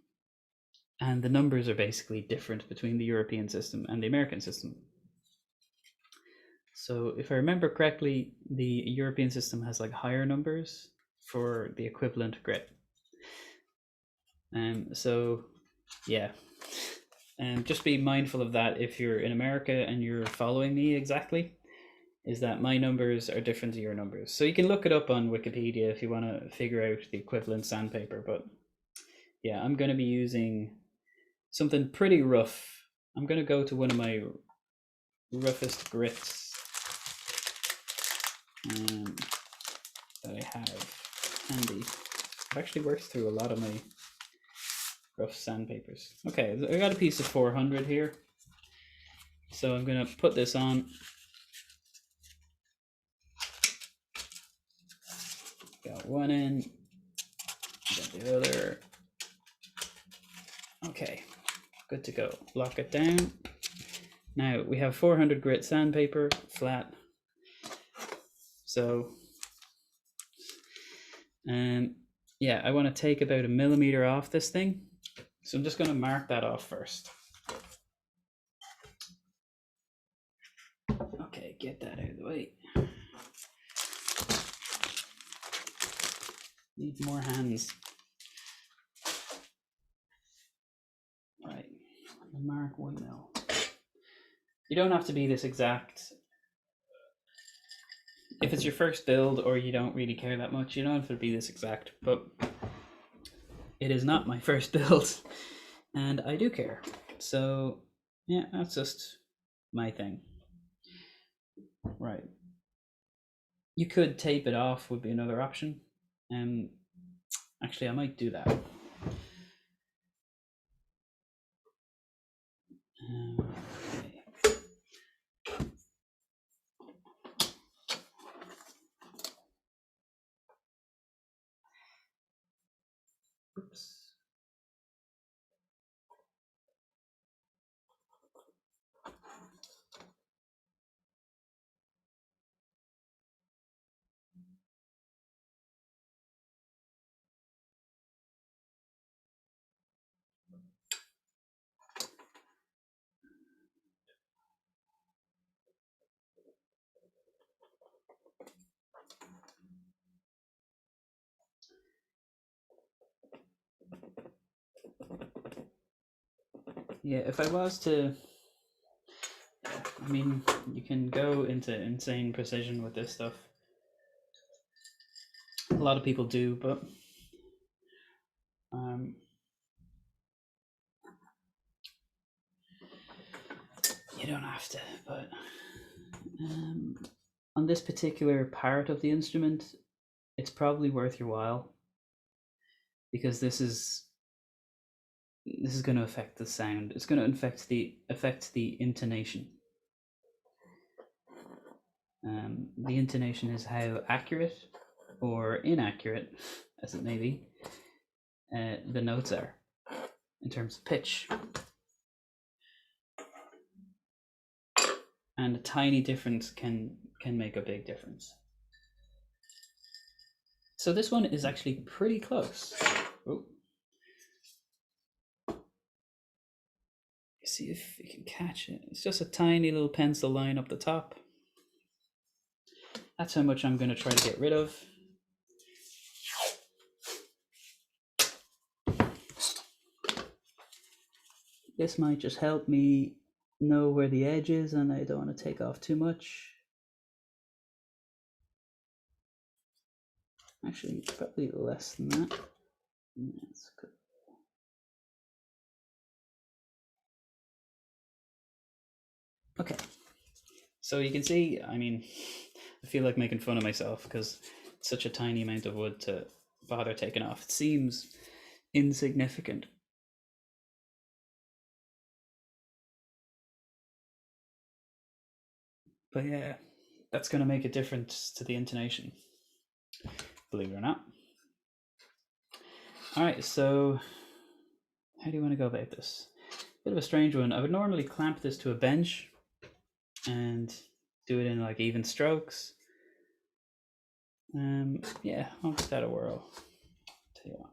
and the numbers are basically different between the European system and the American system. So if I remember correctly, the European system has like higher numbers for the equivalent grit. So yeah, and just be mindful of that if you're in America and you're following me exactly, is that my numbers are different to your numbers. So you can look it up on Wikipedia if you want to figure out the equivalent sandpaper. But yeah, I'm going to be using something pretty rough. I'm going to go to one of my roughest grits that I have handy. I've actually worked through a lot of my rough sandpapers. Okay, I got a piece of 400 here. So I'm going to put this on. Got one end, got the other. Okay, good to go. Lock it down. Now we have 400 grit sandpaper, flat. So yeah, I want to take about 1 millimeter off this thing. So I'm just going to mark that off first. Okay, get that out of the way. Need more hands. Right, mark 1 mil. You don't have to be this exact. If it's your first build or you don't really care that much, you don't have to be this exact, but it is not my first build and I do care. So yeah, that's just my thing. Right. You could tape it off would be another option. Actually, I might do that. Okay. Oops. Yeah, if I was to, I mean, you can go into insane precision with this stuff. A lot of people do, but you don't have to. But on this particular part of the instrument, it's probably worth your while because this is going to affect the sound. It's going to affect the intonation. The intonation is how accurate or inaccurate, as it may be, the notes are in terms of pitch. And a tiny difference can make a big difference. So this one is actually pretty close. Oh. See if you can catch it. It's just a tiny little pencil line up the top. That's how much I'm going to try to get rid of. This might just help me know where the edge is, and I don't want to take off too much. Actually, probably less than that. That's good. Okay, so you can see, I mean, I feel like making fun of myself because it's such a tiny amount of wood to bother taking off. It seems insignificant. But yeah, that's going to make a difference to the intonation, believe it or not. All right, so how do you want to go about this? Bit of a strange one. I would normally clamp this to a bench and do it in like even strokes. Yeah, I'll give that a whirl. Tell you what.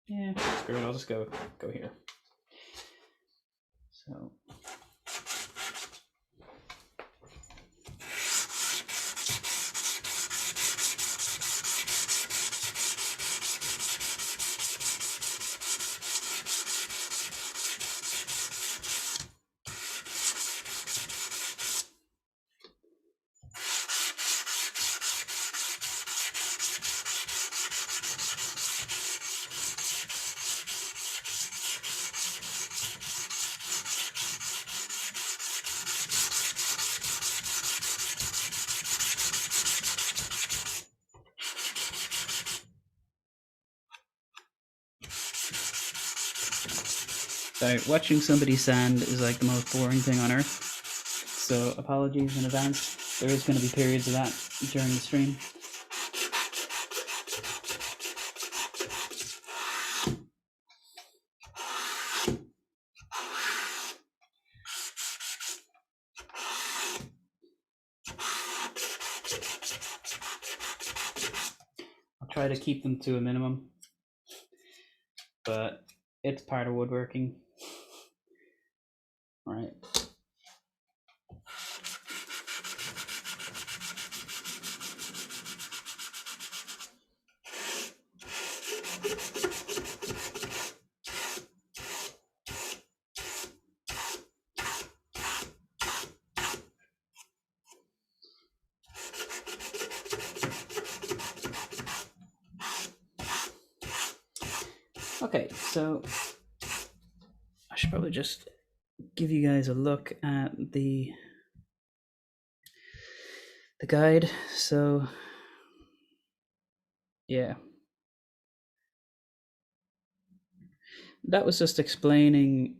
Yeah, screw it. I'll just go here. So. Sorry, watching somebody sand is like the most boring thing on earth. So apologies in advance. There is going to be periods of that during the stream. try to keep them to a minimum, but it's part of woodworking. All right. Okay, so I should probably just give you guys a look at the guide. So yeah, that was just explaining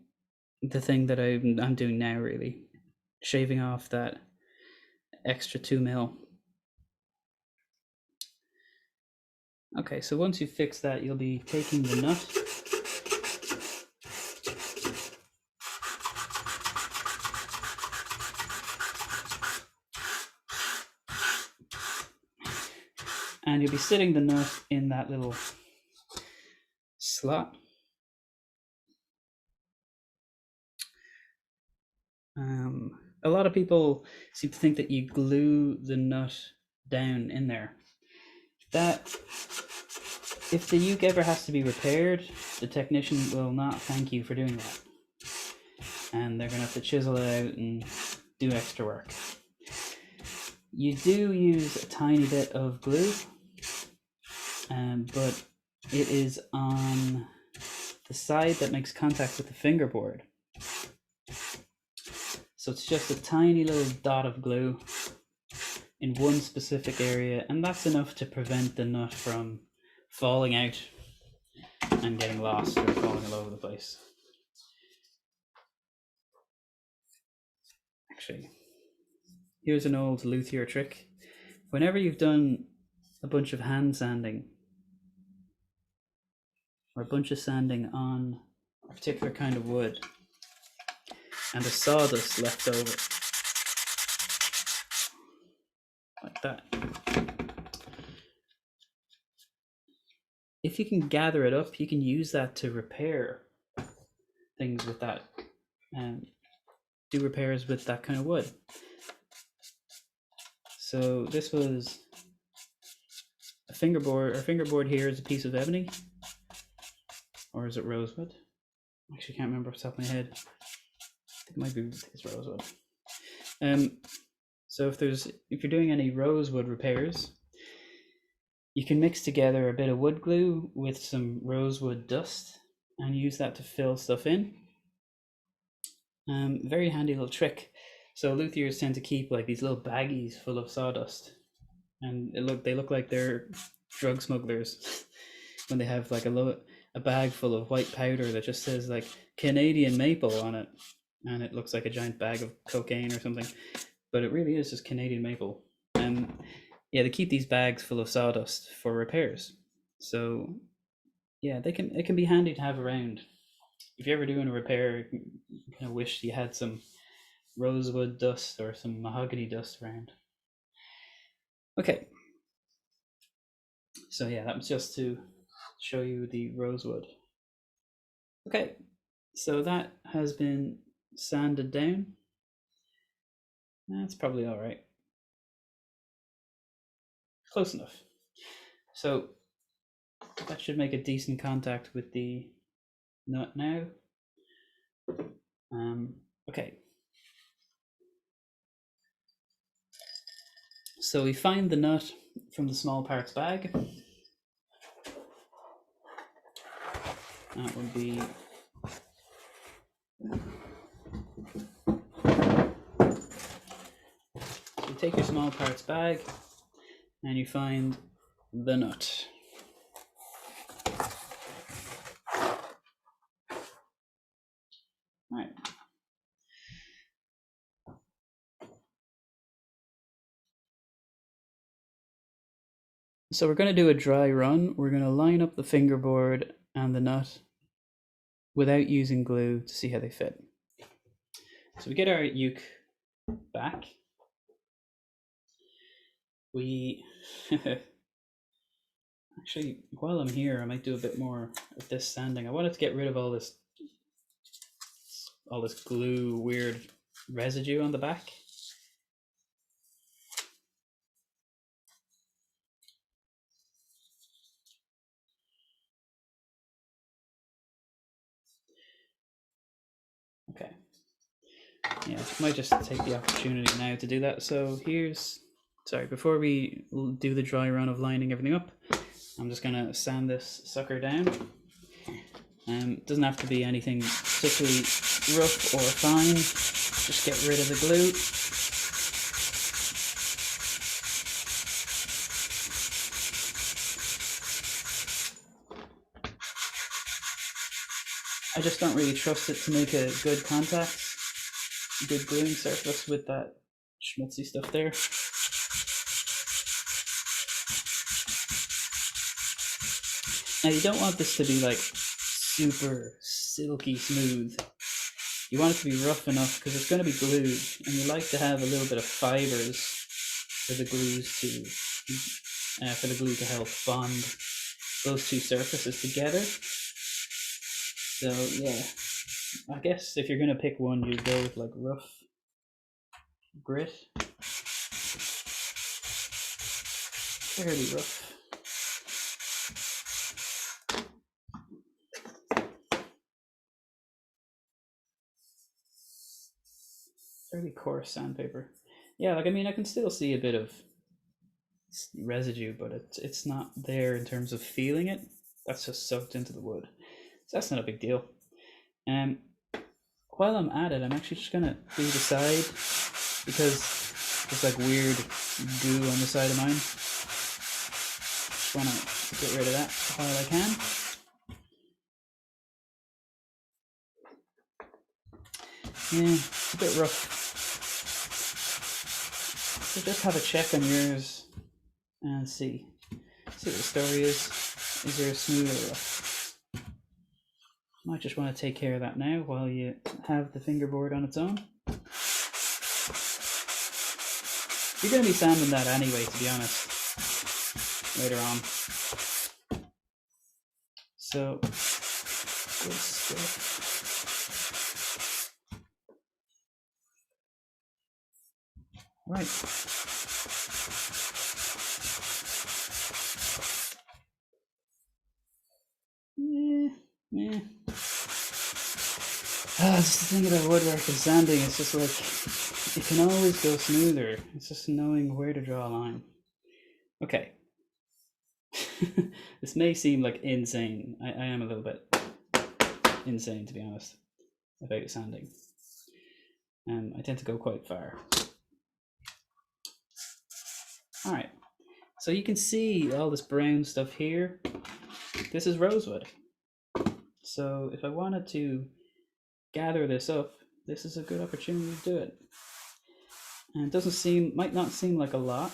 the thing that I'm doing now, really shaving off that extra 2 mil. Okay, so once you fix that, you'll be taking the nut and you'll be sitting the nut in that little slot. A lot of people seem to think that you glue the nut down in there. That, if the uke ever has to be repaired, the technician will not thank you for doing that. And they're going to have to chisel it out and do extra work. You do use a tiny bit of glue, but it is on the side that makes contact with the fingerboard. So it's just a tiny little dot of glue in one specific area, and that's enough to prevent the nut from falling out and getting lost or falling all over the place. Actually, here's an old luthier trick. Whenever you've done a bunch of hand sanding or a bunch of sanding on a particular kind of wood and the sawdust left over, like that, if you can gather it up, you can use that to repair things with that, and do repairs with that kind of wood. So this was a fingerboard. Our fingerboard here is a piece of ebony, or is it rosewood? I actually can't remember off the top of my head. I think it might be, it's rosewood. So if you're doing any rosewood repairs, you can mix together a bit of wood glue with some rosewood dust and use that to fill stuff in. Very handy little trick. So luthiers tend to keep like these little baggies full of sawdust, and they look like they're drug smugglers when they have like a bag full of white powder that just says like Canadian maple on it, and it looks like a giant bag of cocaine or something, but it really is just Canadian maple. Yeah, they keep these bags full of sawdust for repairs. So yeah, it can be handy to have around. If you're ever doing a repair, you kind of wish you had some rosewood dust or some mahogany dust around. Okay, so yeah, that was just to show you the rosewood. Okay, so that has been sanded down. That's probably all right. Close enough. So that should make a decent contact with the nut now. Okay. So we find the nut from the small parts bag. That would be so you take your small parts bag and you find the nut. All right. So we're going to do a dry run. We're going to line up the fingerboard and the nut without using glue to see how they fit. So we get our uke back. We Actually, while I'm here, I might do a bit more of this sanding. I wanted to get rid of all this glue, weird residue on the back. Okay. Yeah, I might just take the opportunity now to do that. So before we do the dry run of lining everything up, I'm just gonna sand this sucker down. It doesn't have to be anything particularly rough or fine. Just get rid of the glue. I just don't really trust it to make a good contact, good gluing surface with that schmutzy stuff there. Now you don't want this to be like super silky smooth. You want it to be rough enough because it's going to be glued, and you like to have a little bit of fibers for the glues to help bond those two surfaces together. So yeah, I guess if you're going to pick one, you go with like rough grit, fairly rough. Fairly coarse sandpaper. Yeah, like I mean, I can still see a bit of residue, but it's not there in terms of feeling it. That's just soaked into the wood, so that's not a big deal. While I'm at it, I'm actually just gonna do the side because there's like weird goo on the side of mine. Just wanna get rid of that while I can. Yeah, it's a bit rough. So just have a check on yours and see what the story is. Is there a smooth or rough? Might just want to take care of that now while you have the fingerboard on its own. You're going to be sanding that anyway, to be honest, later on. So, good stuff. Right. Yeah. That's the thing about woodwork and sanding. It's just like it can always go smoother. It's just knowing where to draw a line. Okay. This may seem like insane. I am a little bit insane, to be honest, about sanding. I tend to go quite far. All right. So you can see all this brown stuff here. This is rosewood. So if I wanted to gather this up, this is a good opportunity to do it. And it might not seem like a lot,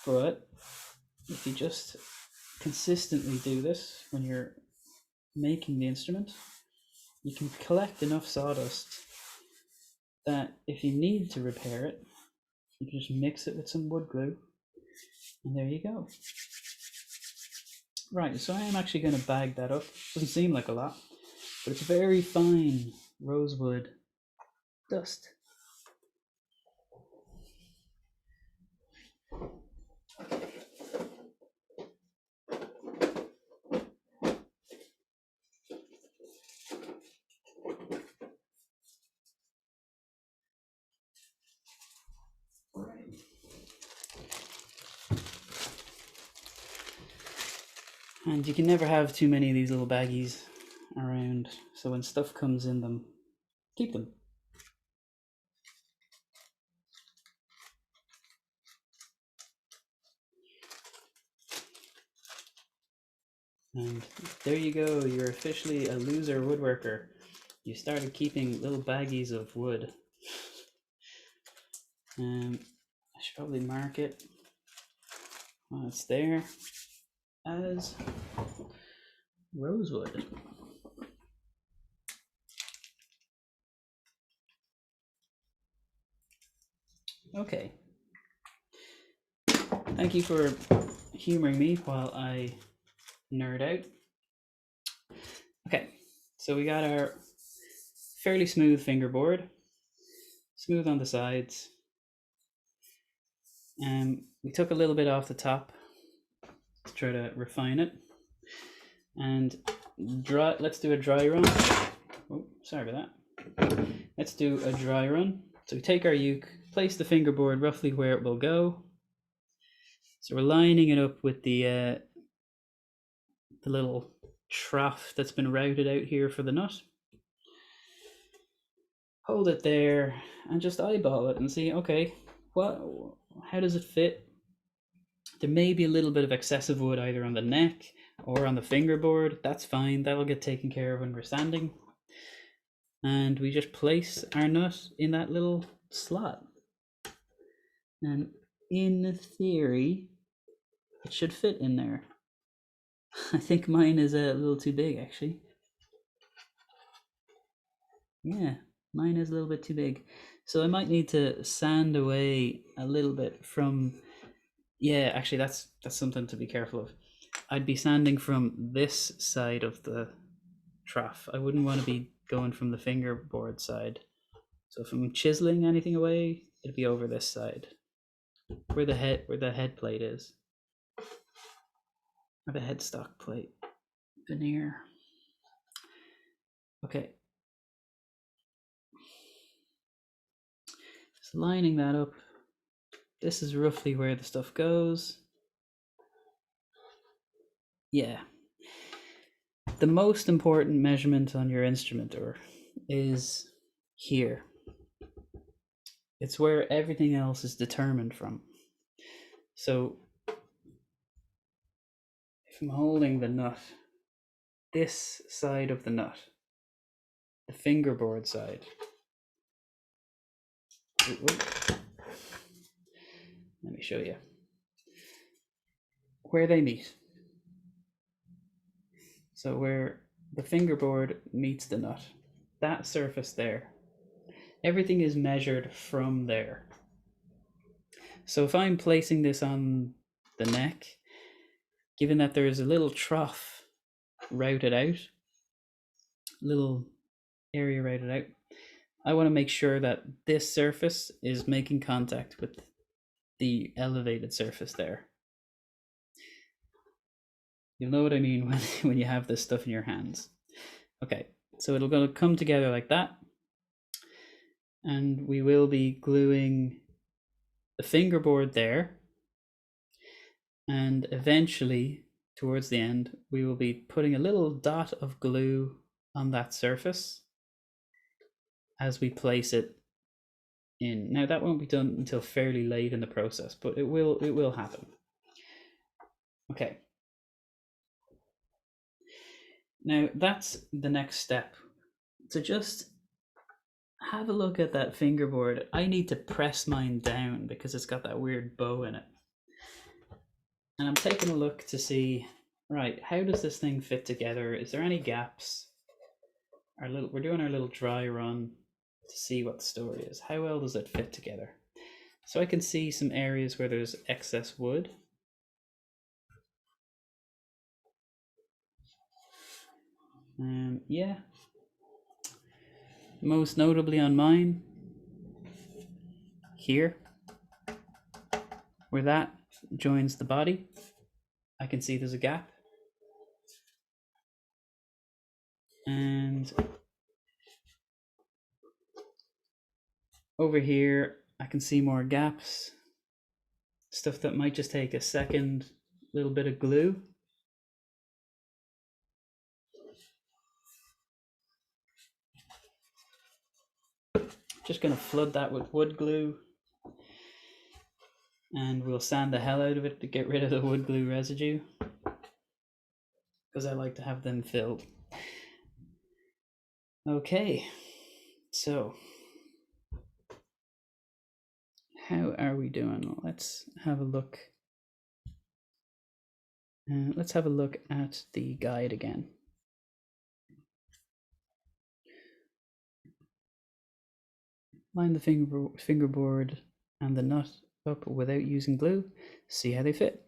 but if you just consistently do this when you're making the instrument, you can collect enough sawdust that if you need to repair it, you can just mix it with some wood glue, and there you go. Right, so I am actually going to bag that up. Doesn't seem like a lot, but it's very fine rosewood dust. And you can never have too many of these little baggies around, so when stuff comes in them, keep them. And there you go, you're officially a loser woodworker. You started keeping little baggies of wood. I should probably mark it while it's there as rosewood. Okay. Thank you for humoring me while I nerd out. Okay, so we got our fairly smooth fingerboard, smooth on the sides. We took a little bit off the top to try to refine it. And let's do a dry run. Oh, sorry about that. Let's do a dry run. So we take our uke, place the fingerboard roughly where it will go. So we're lining it up with the little trough that's been routed out here for the nut. Hold it there and just eyeball it and see, okay, how does it fit? There may be a little bit of excessive wood either on the neck or on the fingerboard. That's fine, that'll get taken care of when we're sanding. And we just place our nut in that little slot. And in theory, it should fit in there. I think mine is a little too big, actually. Yeah, mine is a little bit too big. So I might need to sand away a little bit from... Yeah, actually, that's something to be careful of. I'd be sanding from this side of the trough. I wouldn't want to be going from the fingerboard side. So if I'm chiseling anything away, it'd be over this side, where the head plate is, or the headstock plate veneer. Okay. So lining that up, this is roughly where the stuff goes. Yeah. The most important measurement on your instrument is here. It's where everything else is determined from. So if I'm holding the nut, this side of the nut, the fingerboard side. Let me show you where they meet. So where the fingerboard meets the nut, that surface there, everything is measured from there. So if I'm placing this on the neck, given that there's a little trough routed out, little area routed out, I want to make sure that this surface is making contact with the elevated surface there. You'll know what I mean when you have this stuff in your hands. Okay, so it'll going to come together like that. And we will be gluing the fingerboard there. And eventually, towards the end, we will be putting a little dot of glue on that surface as we place it in. Now that won't be done until fairly late in the process, but it will happen. Okay. Now that's the next step. So just have a look at that fingerboard. I need to press mine down because it's got that weird bow in it. And I'm taking a look to see, right, how does this thing fit together? Is there any gaps? We're doing our little dry run to see what the story is. How well does it fit together? So I can see some areas where there's excess wood. Yeah. Most notably on mine, here, where that joins the body, I can see there's a gap. And over here, I can see more gaps. Stuff that might just take a second, little bit of glue. Just going to flood that with wood glue. And we'll sand the hell out of it to get rid of the wood glue residue, because I like to have them filled. Okay, so how are we doing? Let's have a look. Let's have a look at the guide again. Line the fingerboard and the nut up without using glue. See how they fit.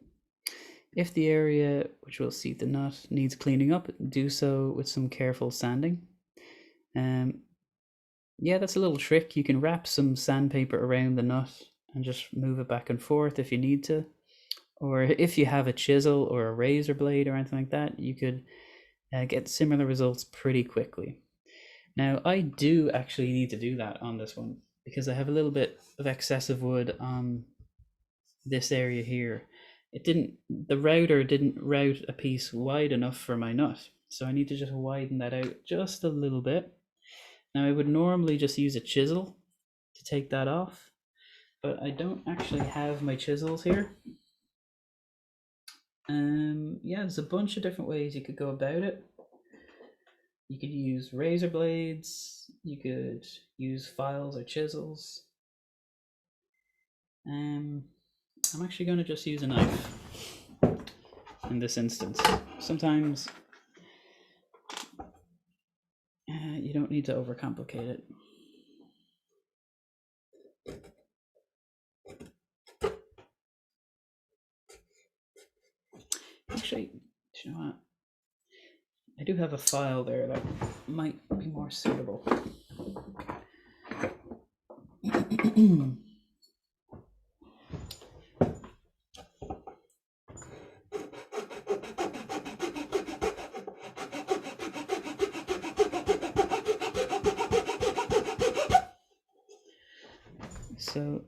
If the area which will seat the nut needs cleaning up, do so with some careful sanding. Yeah, that's a little trick. You can wrap some sandpaper around the nut and just move it back and forth if you need to. Or if you have a chisel or a razor blade or anything like that, you could get similar results pretty quickly. Now, I do actually need to do that on this one because I have a little bit of excessive wood on this area here. The router didn't route a piece wide enough for my nut, so I need to just widen that out just a little bit. Now, I would normally just use a chisel to take that off, but I don't actually have my chisels here. Yeah, there's a bunch of different ways you could go about it. You could use razor blades, you could use files or chisels. I'm actually going to just use a knife in this instance. Sometimes you don't need to overcomplicate it. Actually, do you know what? I do have a file there that might be more suitable. So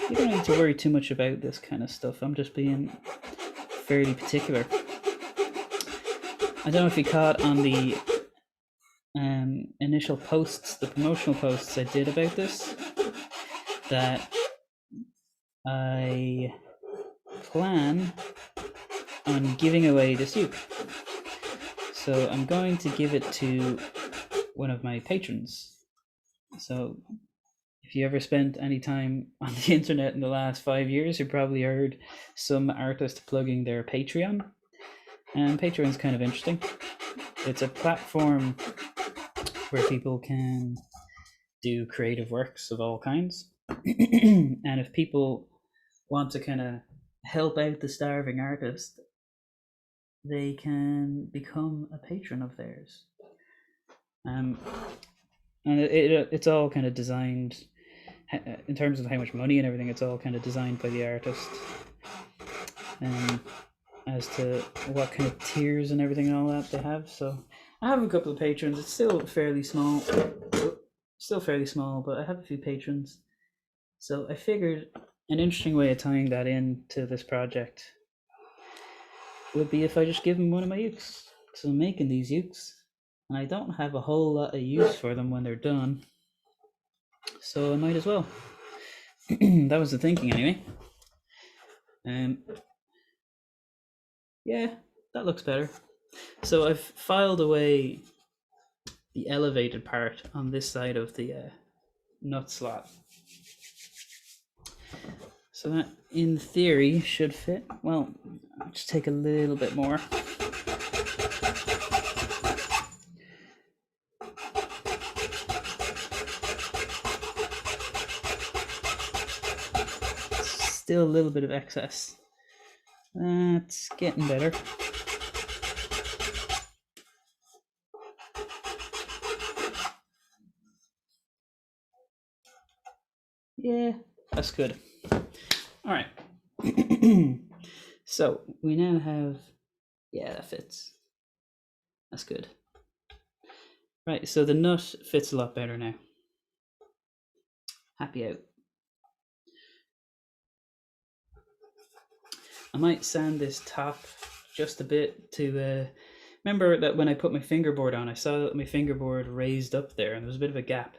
you don't need to worry too much about this kind of stuff. I'm just being fairly particular. I don't know if you caught on the initial posts, the promotional posts I did about this, that I plan on giving away this uke. So I'm going to give it to one of my patrons. So if you ever spent any time on the internet in the last 5 years, you probably heard some artist plugging their Patreon. And Patreon's kind of interesting. It's a platform where people can do creative works of all kinds. And if people want to kind of help out the starving artist, they can become a patron of theirs. And it's all kind of designed in terms of how much money and everything. It's all kind of designed by the artist, as to what kind of tiers and everything and all that they have. So I have a couple of patrons. It's still fairly small, but I have a few patrons. So I figured an interesting way of tying that into this project would be if I just give them one of my ukes. So I'm making these ukes, and I don't have a whole lot of use for them when they're done, so I might as well. That was the thinking anyway. Yeah, that looks better. So I've filed away the elevated part on this side of the nut slot. So that, in theory, should fit. Well, I'll just take a little bit more. Still a little bit of excess. That's getting better. Yeah, that's good. All right. So we now have, yeah, that fits. That's good. Right, so the nut fits a lot better now. Happy out. I might sand this top just a bit to remember that when I put my fingerboard on, I saw that my fingerboard raised up there and there was a bit of a gap.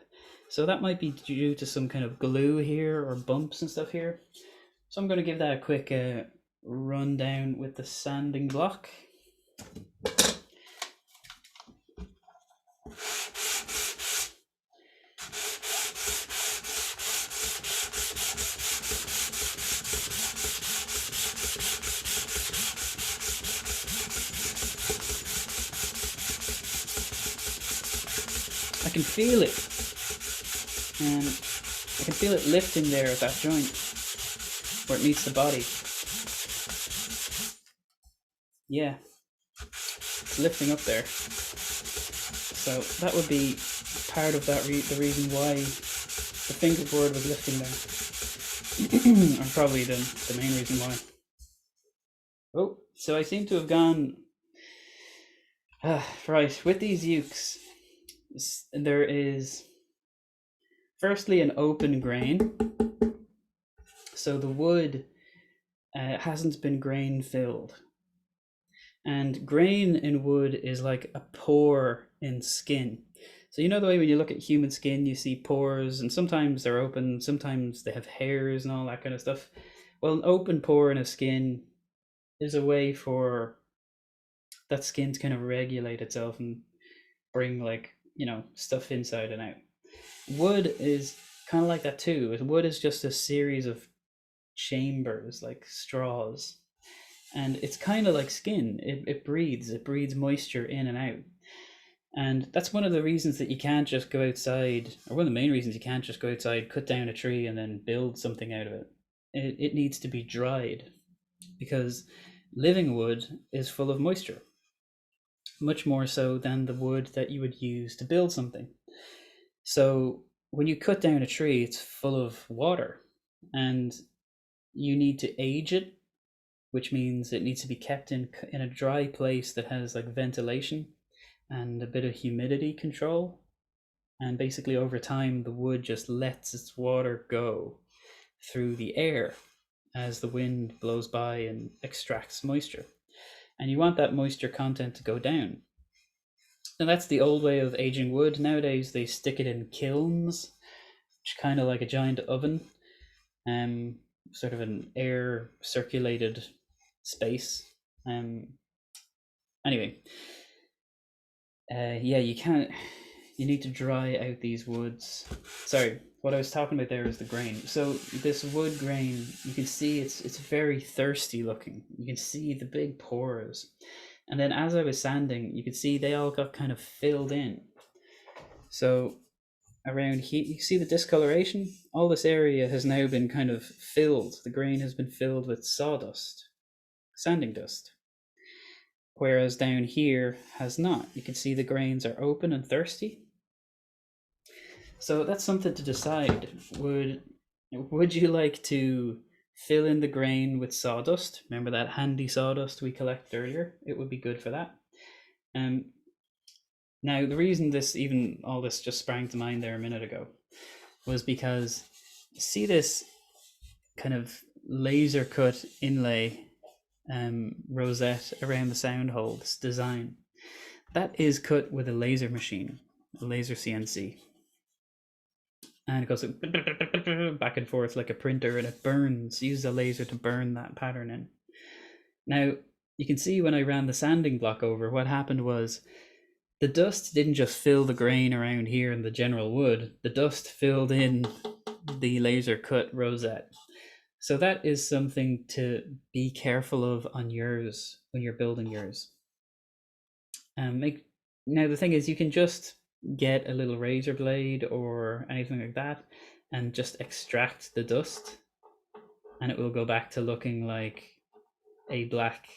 So that might be due to some kind of glue here or bumps and stuff here. So I'm going to give that a quick run down with the sanding block. I can feel it. I can feel it lifting there at that joint. where it meets the body. Yeah, it's lifting up there. So that would be part of that the reason why the fingerboard was lifting there. Or probably the main reason why. Oh, so I seem to have gone... right, with these ukes, there is firstly an open grain. So the wood hasn't been grain filled. And grain in wood is like a pore in skin. So you know the way when you look at human skin, you see pores, and sometimes they're open, sometimes they have hairs and all that kind of stuff. Well, an open pore in a skin is a way for that skin to kind of regulate itself and bring, like, you know, stuff inside and out. Wood is kind of like that too. Wood is just a series of chambers, like straws. And it's kind of like skin. It breathes moisture in and out. And that's one of the reasons that you can't just go outside, or one of the main reasons you can't just go outside, cut down a tree, and then build something out of it. It needs to be dried, because living wood is full of moisture, much more so than the wood that you would use to build something. So when you cut down a tree, it's full of water, and you need to age it, which means it needs to be kept in a dry place that has like ventilation and a bit of humidity control. And basically over time, the wood just lets its water go through the air as the wind blows by and extracts moisture. And you want that moisture content to go down. And that's the old way of aging wood. Nowadays, they stick it in kilns, which is kind of like a giant oven, sort of an air circulated space. Anyway, yeah, you need to dry out these woods. Sorry, what I was talking about there is the grain. So this wood grain, you can see it's very thirsty looking. You can see the big pores. And then as I was sanding, you could see they all got kind of filled in. So around here, you see the discoloration? All this area has now been kind of filled. The grain has been filled with sawdust, sanding dust. Whereas down here has not. You can see the grains are open and thirsty. So that's something to decide. Would you like to fill in the grain with sawdust? Remember that handy sawdust we collected earlier? It would be good for that. Now, the reason all this just sprang to mind there a minute ago was because see this kind of laser cut inlay rosette around the sound hole, this design. That is cut with a laser machine, a laser CNC. And it goes back and forth like a printer, and it uses a laser to burn that pattern in. Now, you can see when I ran the sanding block over, what happened was the dust didn't just fill the grain around here in the general wood, the dust filled in the laser cut rosette. So that is something to be careful of on yours when you're building yours. Now the thing is, you can just get a little razor blade or anything like that and just extract the dust, and it will go back to looking like a black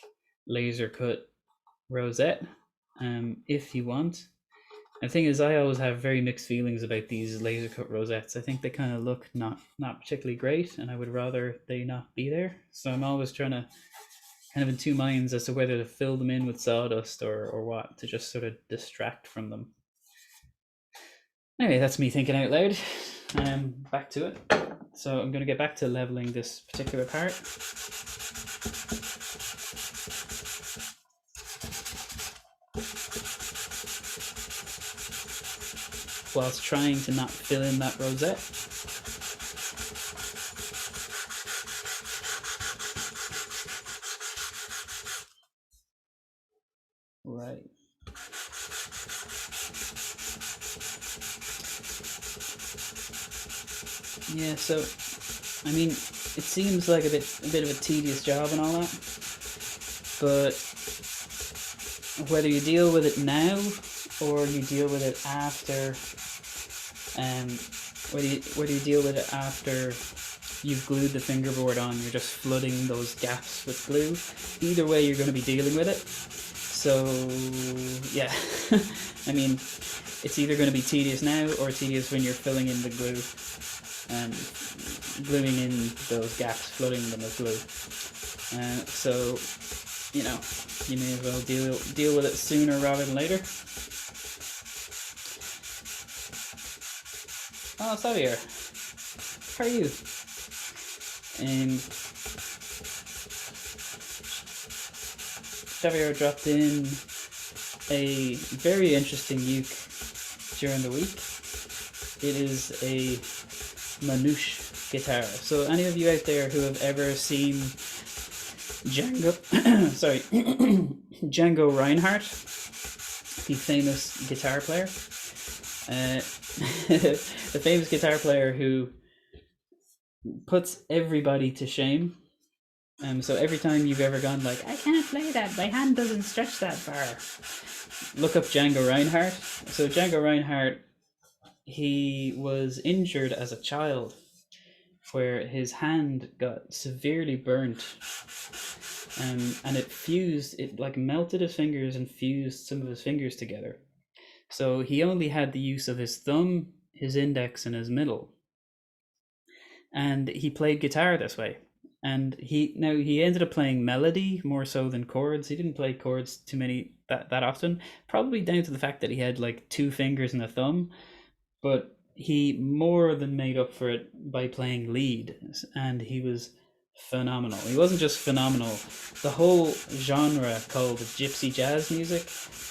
laser cut rosette, if you want. And the thing is, I always have very mixed feelings about these laser cut rosettes. I think they kind of look not particularly great, and I would rather they not be there. So I'm always trying to kind of in two minds as to whether to fill them in with sawdust or what, to just sort of distract from them. Anyway, that's me thinking out loud. Back to it. So I'm going to get back to leveling this particular part. Whilst trying to not fill in that rosette. Right. Yeah, so I mean, it seems like a bit of a tedious job and all that, but whether you deal with it now or you deal with it after, whether you deal with it after if you've glued the fingerboard on, you're just flooding those gaps with glue. Either way, you're going to be dealing with it. So yeah, I mean, it's either going to be tedious now or tedious when you're filling in the glue and gluing in those gaps, flooding them with glue. So, you know, you may as well deal with it sooner rather than later. Oh, Xavier, how are you? Xavier dropped in a very interesting uke during the week. It is a manouche guitar. So any of you out there who have ever seen Django, sorry, Django Reinhardt, the famous guitar player, the famous guitar player who puts everybody to shame. So every time you've ever gone like, I can't play that, my hand doesn't stretch that far, look up Django Reinhardt. So Django Reinhardt, he was injured as a child where his hand got severely burnt, and it like melted his fingers and fused some of his fingers together. So he only had the use of his thumb, his index, and his middle. And he played guitar this way. And he ended up playing melody more so than chords. He didn't play chords too many that often, probably down to the fact that he had like 2 fingers and a thumb. But he more than made up for it by playing lead, and he was phenomenal. He wasn't just phenomenal. The whole genre called gypsy jazz music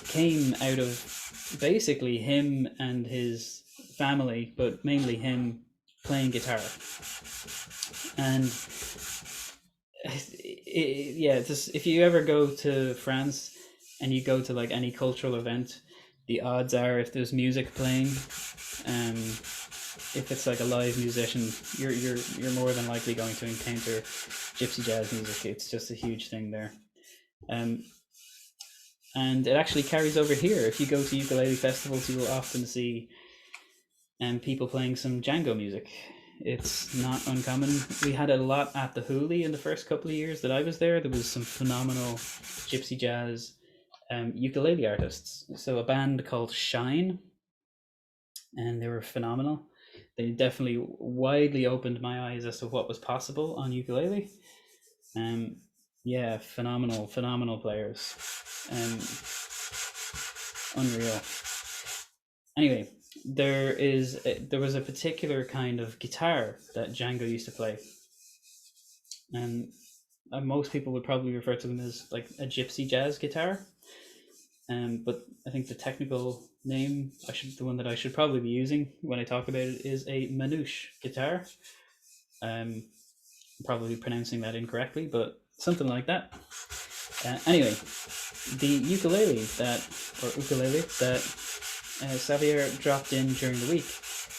came out of basically him and his family, but mainly him playing guitar. And if you ever go to France and you go to like any cultural event, the odds are if there's music playing, if it's like a live musician, you're more than likely going to encounter gypsy jazz music. It's just a huge thing there. And it actually carries over here. If you go to ukulele festivals, you will often see people playing some Django music. It's not uncommon. We had it a lot at the Hooli in the first couple of years that I was there. There was some phenomenal gypsy jazz ukulele artists. So a band called Shine, and they were phenomenal. They definitely widely opened my eyes as to what was possible on ukulele. Phenomenal players. Unreal. Anyway, there was a particular kind of guitar that Django used to play, and most people would probably refer to them as like a gypsy jazz guitar. But I think the technical name, the one that I should probably be using when I talk about it, is a manouche guitar. I'm probably pronouncing that incorrectly, but something like that. Anyway, the ukulele that Xavier dropped in during the week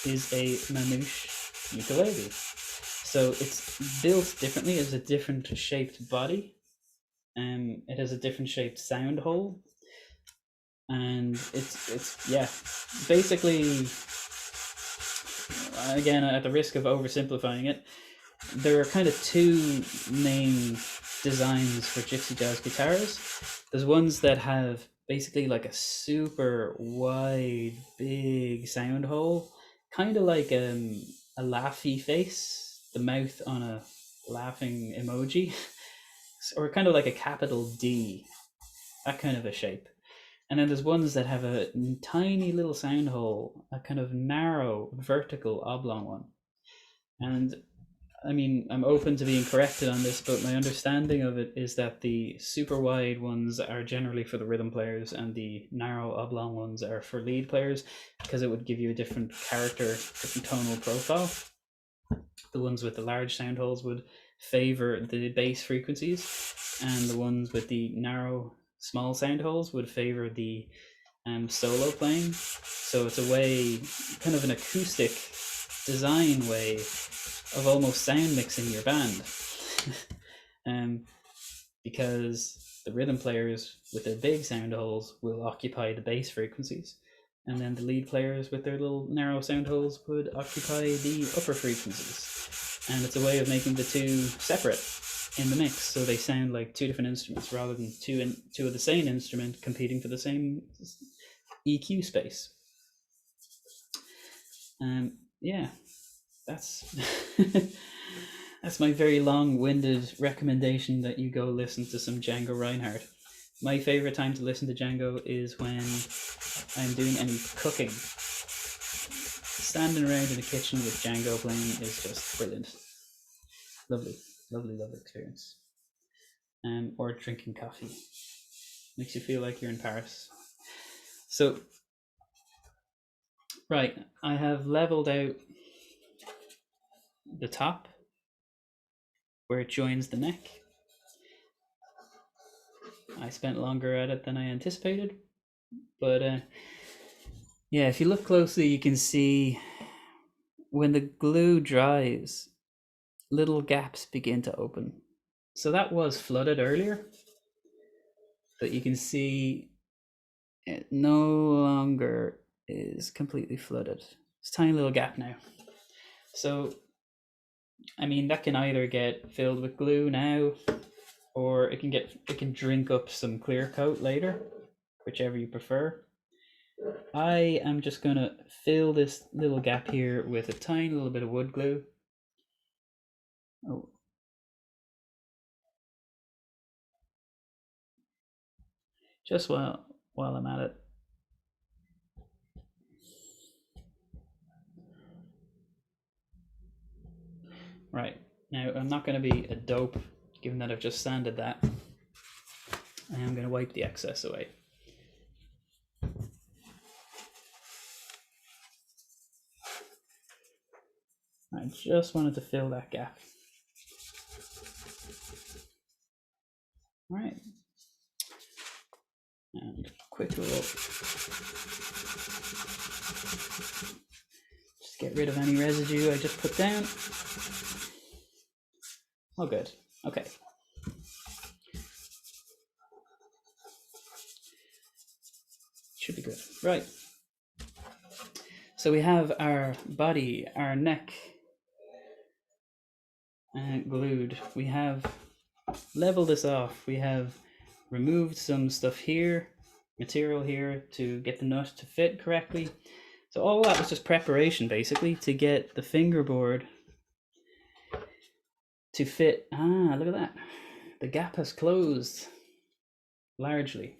is a manouche ukulele. So it's built differently. It has a different shaped body. It has a different shaped sound hole. And it's basically, again, at the risk of oversimplifying it, there are kind of 2 main designs for gypsy jazz guitars. There's ones that have basically like a super wide, big sound hole, kind of like a laughy face, the mouth on a laughing emoji, or kind of like a capital D, that kind of a shape. And then there's ones that have a tiny little sound hole, a kind of narrow, vertical, oblong one. And I mean, I'm open to being corrected on this, but my understanding of it is that the super wide ones are generally for the rhythm players and the narrow oblong ones are for lead players, because it would give you a different character, different tonal profile. The ones with the large sound holes would favor the bass frequencies, and the ones with the narrow, small sound holes would favor the solo playing. So it's a way, kind of an acoustic design way of almost sound mixing your band. Because the rhythm players with their big sound holes will occupy the bass frequencies, and then the lead players with their little narrow sound holes would occupy the upper frequencies. and it's a way of making the two separate in the mix, so they sound like two different instruments rather than two of the same instrument competing for the same EQ space. Yeah, that's that's my very long-winded recommendation that you go listen to some Django Reinhardt. My favorite time to listen to Django is when I'm doing any cooking. Standing around in the kitchen with Django playing is just brilliant. Lovely, lovely, lovely experience. Or drinking coffee. Makes you feel like you're in Paris. So, right, I have leveled out the top where it joins the neck. I spent longer at it than I anticipated, but yeah, if you look closely, you can see when the glue dries, little gaps begin to open. So that was flooded earlier, but you can see it no longer is completely flooded. It's a tiny little gap now. So, I mean, that can either get filled with glue now, or it can drink up some clear coat later, whichever you prefer. I am just gonna fill this little gap here with a tiny little bit of wood glue. Oh. Just while I'm at it. Right, now I'm not going to be a dope, given that I've just sanded that. I am going to wipe the excess away. I just wanted to fill that gap. All right. And quick roll. Just get rid of any residue I just put down. Oh, good. Okay. Should be good. Right. So we have our body, our neck glued. We have leveled this off. We have removed some stuff here, material here to get the nut to fit correctly. So all that was just preparation basically to get the fingerboard to fit. Ah, look at that. The gap has closed largely.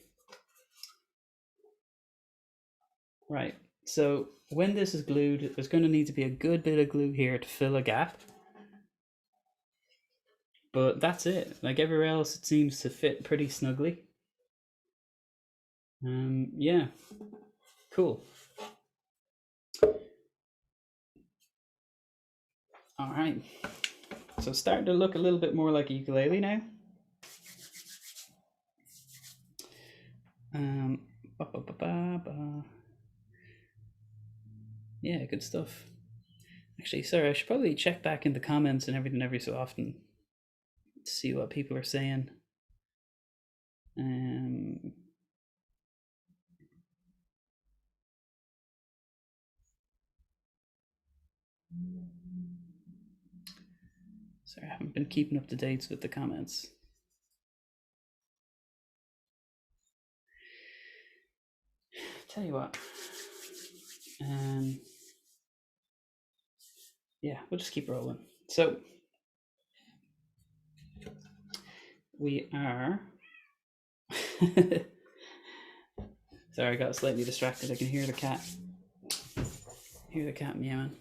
Right. So when this is glued, there's going to need to be a good bit of glue here to fill a gap. But that's it. Like everywhere else, it seems to fit pretty snugly. Yeah. Cool. All right. So it's starting to look a little bit more like a ukulele now. Yeah, good stuff. Actually, sorry, I should probably check back in the comments and everything every so often to see what people are saying. Sorry, I haven't been keeping up to dates with the comments. Tell you what. Yeah, we'll just keep rolling. So we are. Sorry, I got slightly distracted. I can hear the cat. Hear the cat meowing.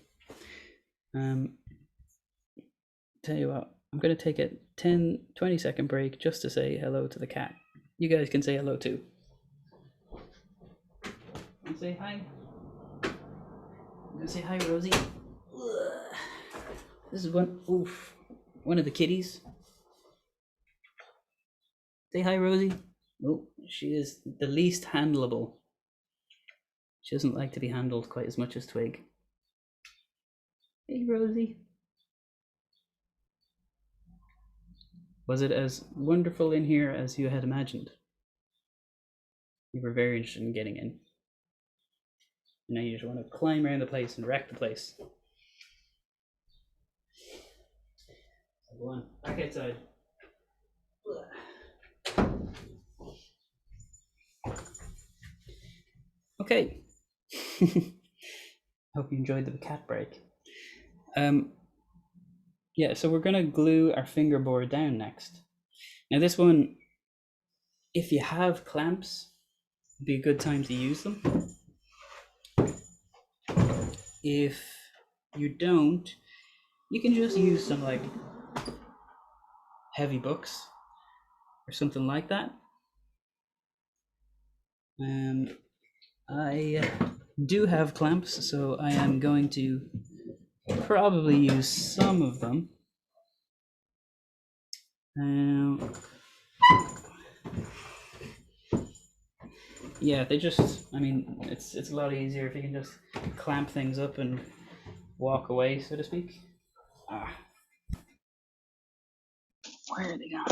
Tell you what, I'm going to take a 10-20 second break just to say hello to the cat. You guys can say hello too. Say hi. I'm going to say hi, Rosie. This is one of the kitties. Say hi, Rosie. Oh, she is the least handleable. She doesn't like to be handled quite as much as Twig. Hey, Rosie. Was it as wonderful in here as you had imagined? You were very interested in getting in. Now you just want to climb around the place and wreck the place. Go on, back outside. Okay. Hope you enjoyed the cat break. Yeah, so we're gonna glue our fingerboard down next. Now this one, if you have clamps, it'd be a good time to use them. If you don't, you can just use some like heavy books or something like that. I do have clamps, so I am going to probably use some of them. Yeah, they just, I mean, it's a lot easier if you can just clamp things up and walk away, so to speak. Where are they gone?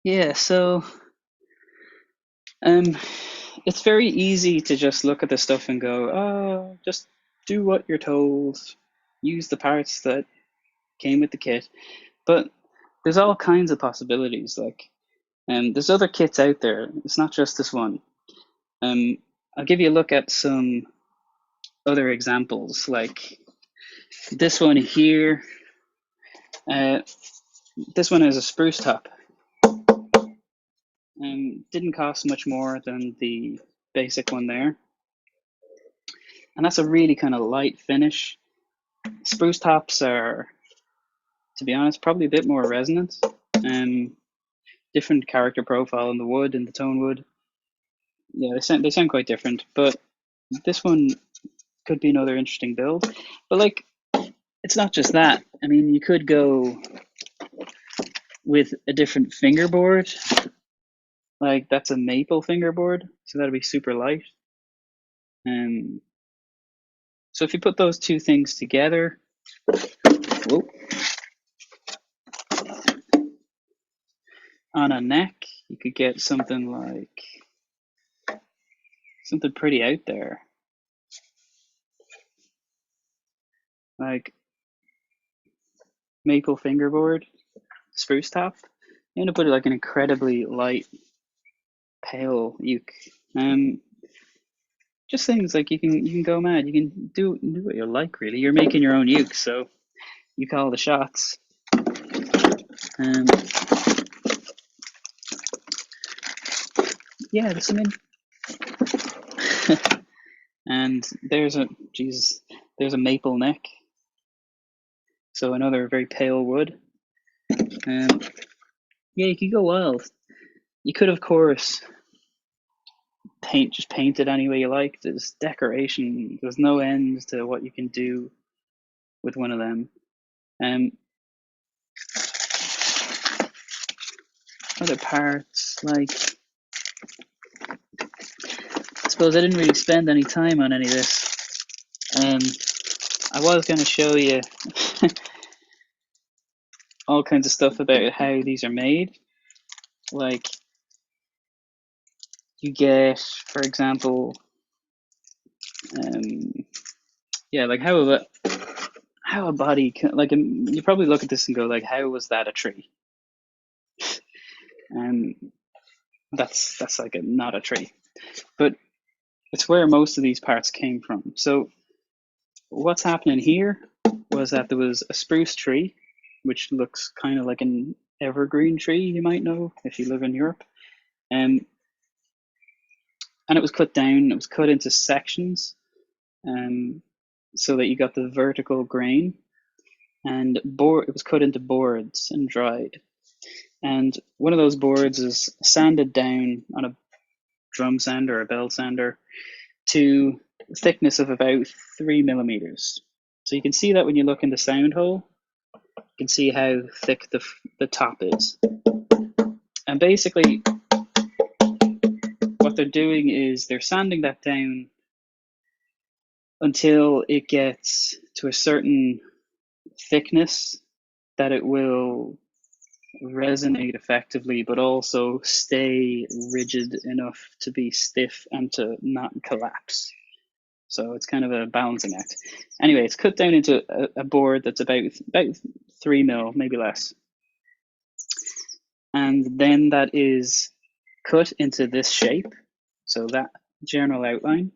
Yeah, so it's very easy to just look at the stuff and go, oh, just do what you're told, use the parts that came with the kit. But there's all kinds of possibilities. Like, there's other kits out there. It's not just this one. I'll give you a look at some other examples. Like this one here. This one is a spruce top. Didn't cost much more than the basic one there. And that's a really kind of light finish. Spruce tops are, to be honest, probably a bit more resonant. Different character profile in the wood and the tone wood. Yeah, they sound quite different. But this one could be another interesting build. But like, it's not just that. I mean, you could go with a different fingerboard. Like that's a maple fingerboard, so that'll be super light. So if you put those two things together, whoa, on a neck, you could get something like something pretty out there. Like maple fingerboard, spruce top. I'm gonna put it like an incredibly light, pale uke. Just things like you can go mad. You can do what you like. Really, you're making your own uke, so you call the shots. Yeah, I mean, and there's a maple neck. So another very pale wood. Yeah, you could go wild. You could, of course, paint it any way you like. There's decoration. There's no end to what you can do with one of them. Other parts, like, I suppose I didn't really spend any time on any of this. I was going to show you all kinds of stuff about how these are made. Like, you get, for example, like how a body can, like, you probably look at this and go like, how was that a tree? And that's like not a tree, but it's where most of these parts came from. So what's happening here was that there was a spruce tree, which looks kind of like an evergreen tree, you might know if you live in Europe. And it was cut down, it was cut into sections, so that you got the vertical grain. And it was cut into boards and dried. And one of those boards is sanded down on a drum sander or a bell sander to a thickness of about 3 millimeters. So you can see that when you look in the sound hole, you can see how thick the top is. And basically, what they're doing is they're sanding that down until it gets to a certain thickness that it will resonate effectively, but also stay rigid enough to be stiff and to not collapse. So it's kind of a balancing act. Anyway, it's cut down into a board that's about 3 mil, maybe less. And then that is cut into this shape. So that general outline.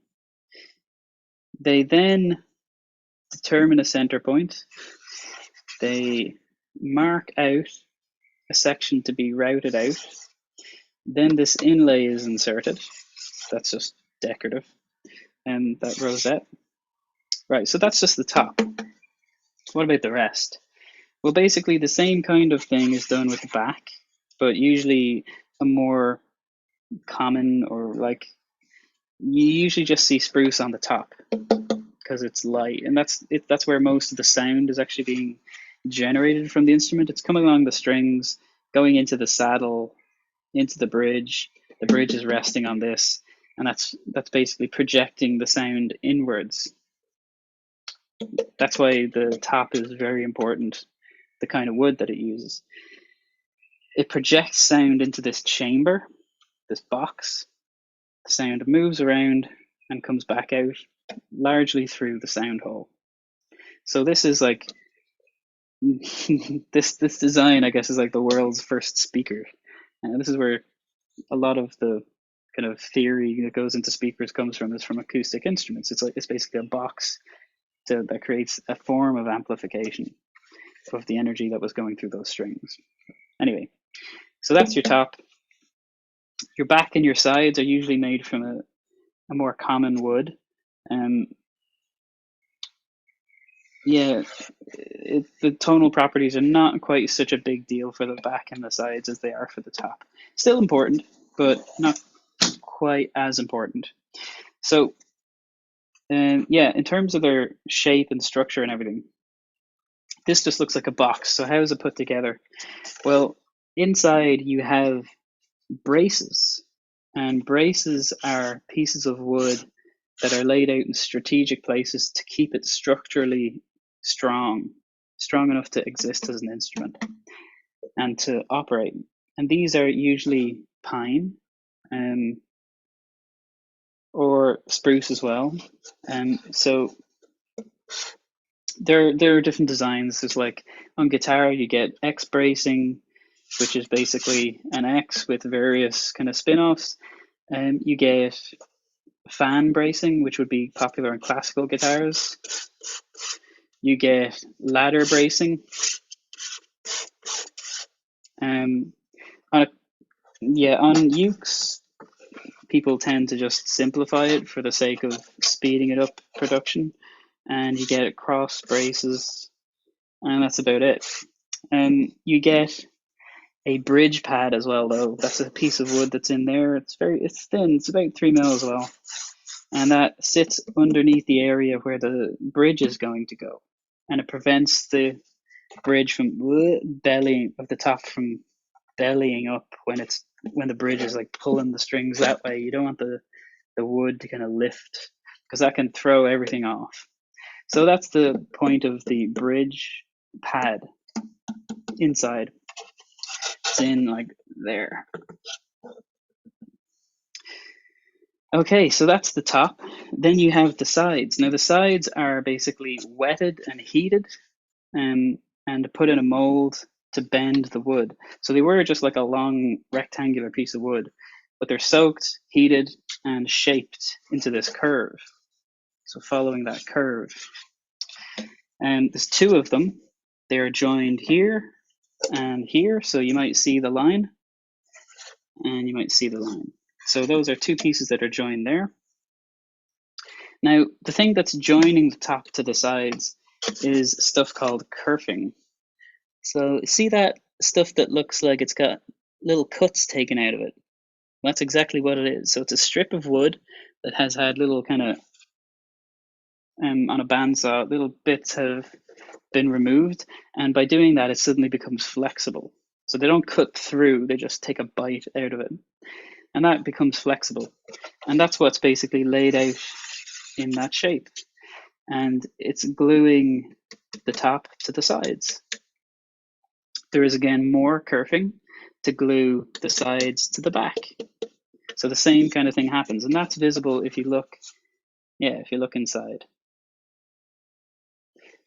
They then determine a center point. They mark out a section to be routed out. Then this inlay is inserted. That's just decorative. And that rosette. Right, so that's just the top. What about the rest? Well, basically the same kind of thing is done with the back, but usually a more common, or like, you usually just see spruce on the top because it's light, and that's where most of the sound is actually being generated from the instrument. It's coming along the strings, going into the saddle, into the bridge. The bridge is resting on this, and that's basically projecting the sound inwards. That's why the top is very important, the kind of wood that it uses. It projects sound into this chamber, this box. The sound moves around and comes back out largely through the sound hole. So this is like this design, I guess, is like the world's first speaker. And this is where a lot of the kind of theory that goes into speakers comes from, is from acoustic instruments. It's basically a box that creates a form of amplification of the energy that was going through those strings. Anyway, so that's your top. Your back and your sides are usually made from a more common wood. The tonal properties are not quite such a big deal for the back and the sides as they are for the top. Still important, but not quite as important. So, in terms of their shape and structure and everything, this just looks like a box. So how is it put together? Well, inside you have braces, and braces are pieces of wood that are laid out in strategic places to keep it structurally strong enough to exist as an instrument and to operate. And these are usually pine or spruce as well. So there are different designs. There's like on guitar you get X bracing, which is basically an X with various kind of spin-offs. You get fan bracing, which would be popular in classical guitars. You get ladder bracing. On ukes, people tend to just simplify it for the sake of speeding it up production, and you get cross braces, and that's about it. You get a bridge pad as well, though. That's a piece of wood that's in there. It's thin. It's about 3 mil as well, and that sits underneath the area where the bridge is going to go, and it prevents the bridge from bellying of the top from bellying up when the bridge is like pulling the strings that way. You don't want the wood to kind of lift, because that can throw everything off. So that's the point of the bridge pad inside. It's in like there. Okay, so that's the top. Then you have the sides. Now the sides are basically wetted and heated and put in a mold to bend the wood. So they were just like a long rectangular piece of wood, but they're soaked, heated, and shaped into this curve. So following that curve. And there's two of them. They're joined here and here, so you might see the line, and you might see the line. So those are two pieces that are joined there. Now, the thing that's joining the top to the sides is stuff called kerfing. So see that stuff that looks like it's got little cuts taken out of it? That's exactly what it is. So it's a strip of wood that has had little kind of, on a bandsaw, little bits have been removed. And by doing that, it suddenly becomes flexible. So they don't cut through, they just take a bite out of it. And that becomes flexible. And that's what's basically laid out in that shape. And it's gluing the top to the sides. There is again more kerfing to glue the sides to the back. So the same kind of thing happens, and that's visible if you look Yeah, if you look inside.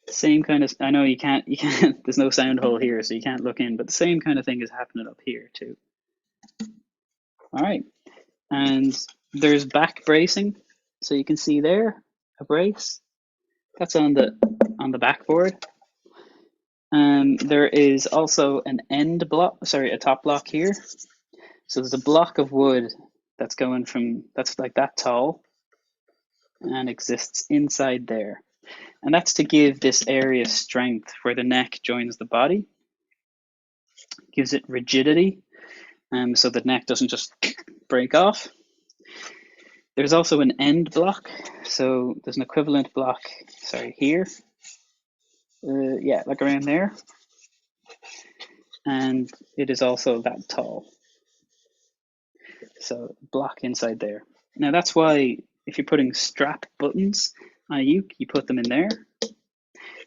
Same kind of, I know you can't, there's no sound hole here, so you can't look in, but the same kind of thing is happening up here too. All right, and there's back bracing, so you can see there a brace that's on the backboard. There is also an end block, sorry, a top block here. So there's a block of wood that's going from, that's like that tall and exists inside there. And that's to give this area strength where the neck joins the body. Gives it rigidity, so the neck doesn't just break off. There's also an end block, so there's an equivalent block, sorry, here. Yeah, like around there. And it is also that tall. So block inside there. Now that's why if you're putting strap buttons on a uke, you put them in there.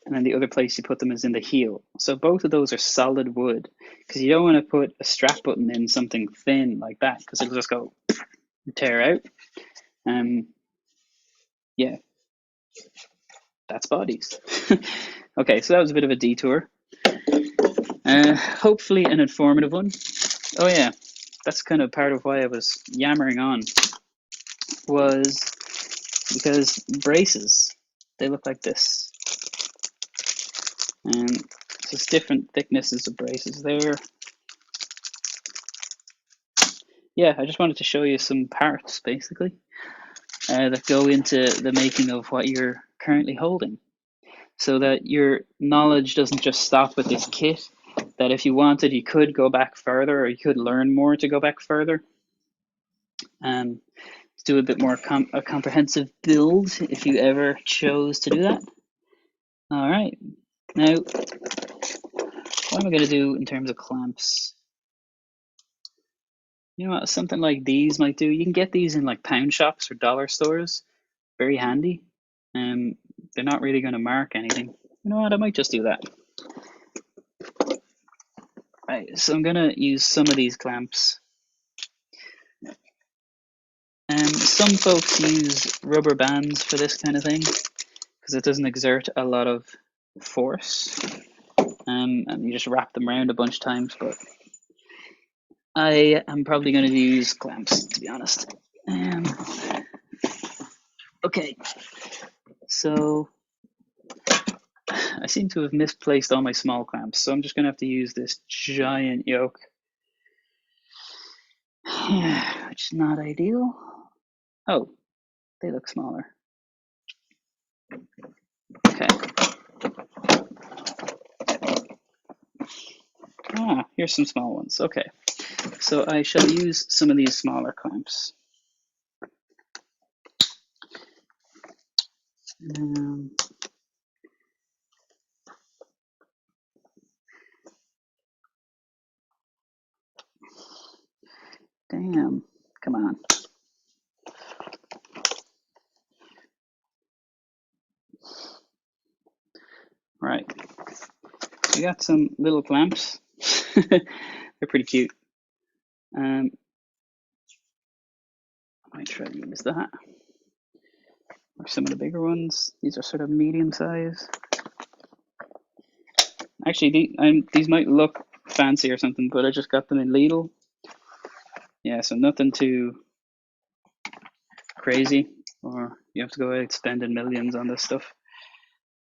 And then the other place you put them is in the heel. So both of those are solid wood, because you don't want to put a strap button in something thin like that, because it'll just go tear out. Yeah, that's bodies. Okay, so that was a bit of a detour. Hopefully an informative one. Oh yeah, that's kind of part of why I was yammering on, was because braces, they look like this. And there's different thicknesses of braces there. Yeah, I just wanted to show you some parts, basically, that go into the making of what you're currently holding, so that your knowledge doesn't just stop with this kit, that if you wanted, you could go back further, or you could learn more to go back further. Let's do a bit more a comprehensive build if you ever chose to do that. All right, now, what am I going to do in terms of clamps? You know what, something like these might do. You can get these in like pound shops or dollar stores. Very handy. They're not really going to mark anything. You know what, I might just do that. Right, so I'm going to use some of these clamps. Some folks use rubber bands for this kind of thing, because it doesn't exert a lot of force. And you just wrap them around a bunch of times, but I am probably going to use clamps, to be honest. Okay, so I seem to have misplaced all my small clamps, so I'm just going to have to use this giant yoke, which is not ideal. Oh, they look smaller. Okay. Ah, here's some small ones. Okay, so I shall use some of these smaller clamps. Damn, come on. Right, we got some little clamps. They're pretty cute. I might try to use that. Or some of the bigger ones. These are sort of medium size. Actually, these might look fancy or something, but I just got them in Lidl. Yeah, so nothing too crazy, or you have to go out spending millions on this stuff.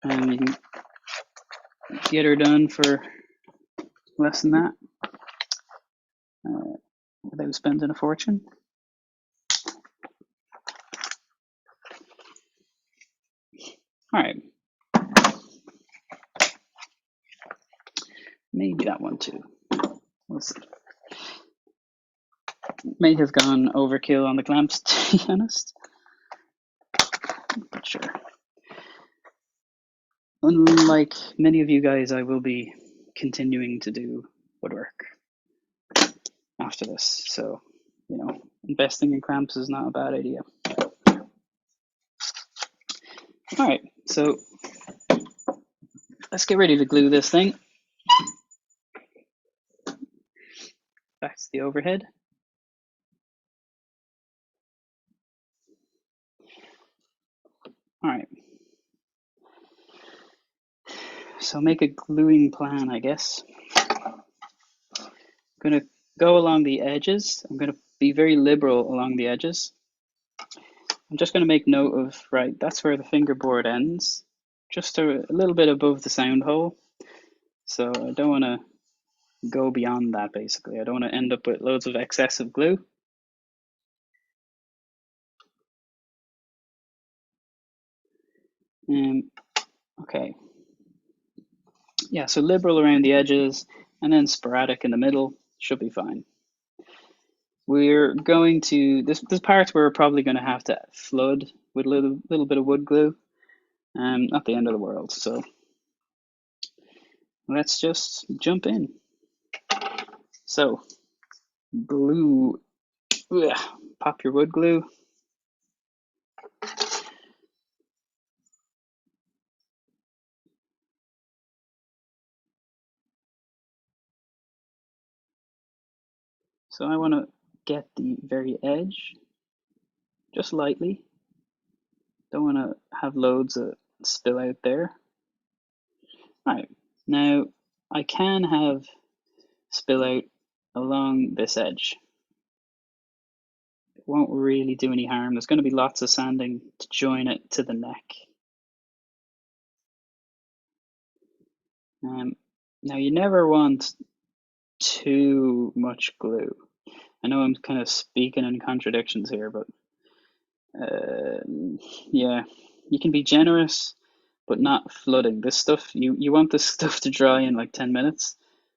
And you can get her done for less than that without spending a fortune. All right. Maybe that one too. May have gone overkill on the clamps, to be honest. But sure. Unlike many of you guys, I will be continuing to do woodwork after this. So, you know, investing in clamps is not a bad idea. All right, so let's get ready to glue this thing. Back to the overhead. All right. So make a gluing plan, I guess. I'm going to go along the edges. I'm going to be very liberal along the edges. I'm just going to make note of, right, that's where the fingerboard ends, just a little bit above the sound hole. So I don't want to go beyond that, basically. I don't want to end up with loads of excessive glue. Okay. Yeah, so liberal around the edges and then sporadic in the middle should be fine. We're going to, this part we're probably going to have to flood with a little bit of wood glue. Not the end of the world, so let's just jump in. So, glue, pop your wood glue. So I want to get the very edge, just lightly. Don't want to have loads of spill out there. Right, now I can have spill out along this edge. It won't really do any harm. There's going to be lots of sanding to join it to the neck. Now you never want too much glue. I know I'm kind of speaking in contradictions here, but yeah, you can be generous, but not flooding. This stuff, you want this stuff to dry in like 10 minutes,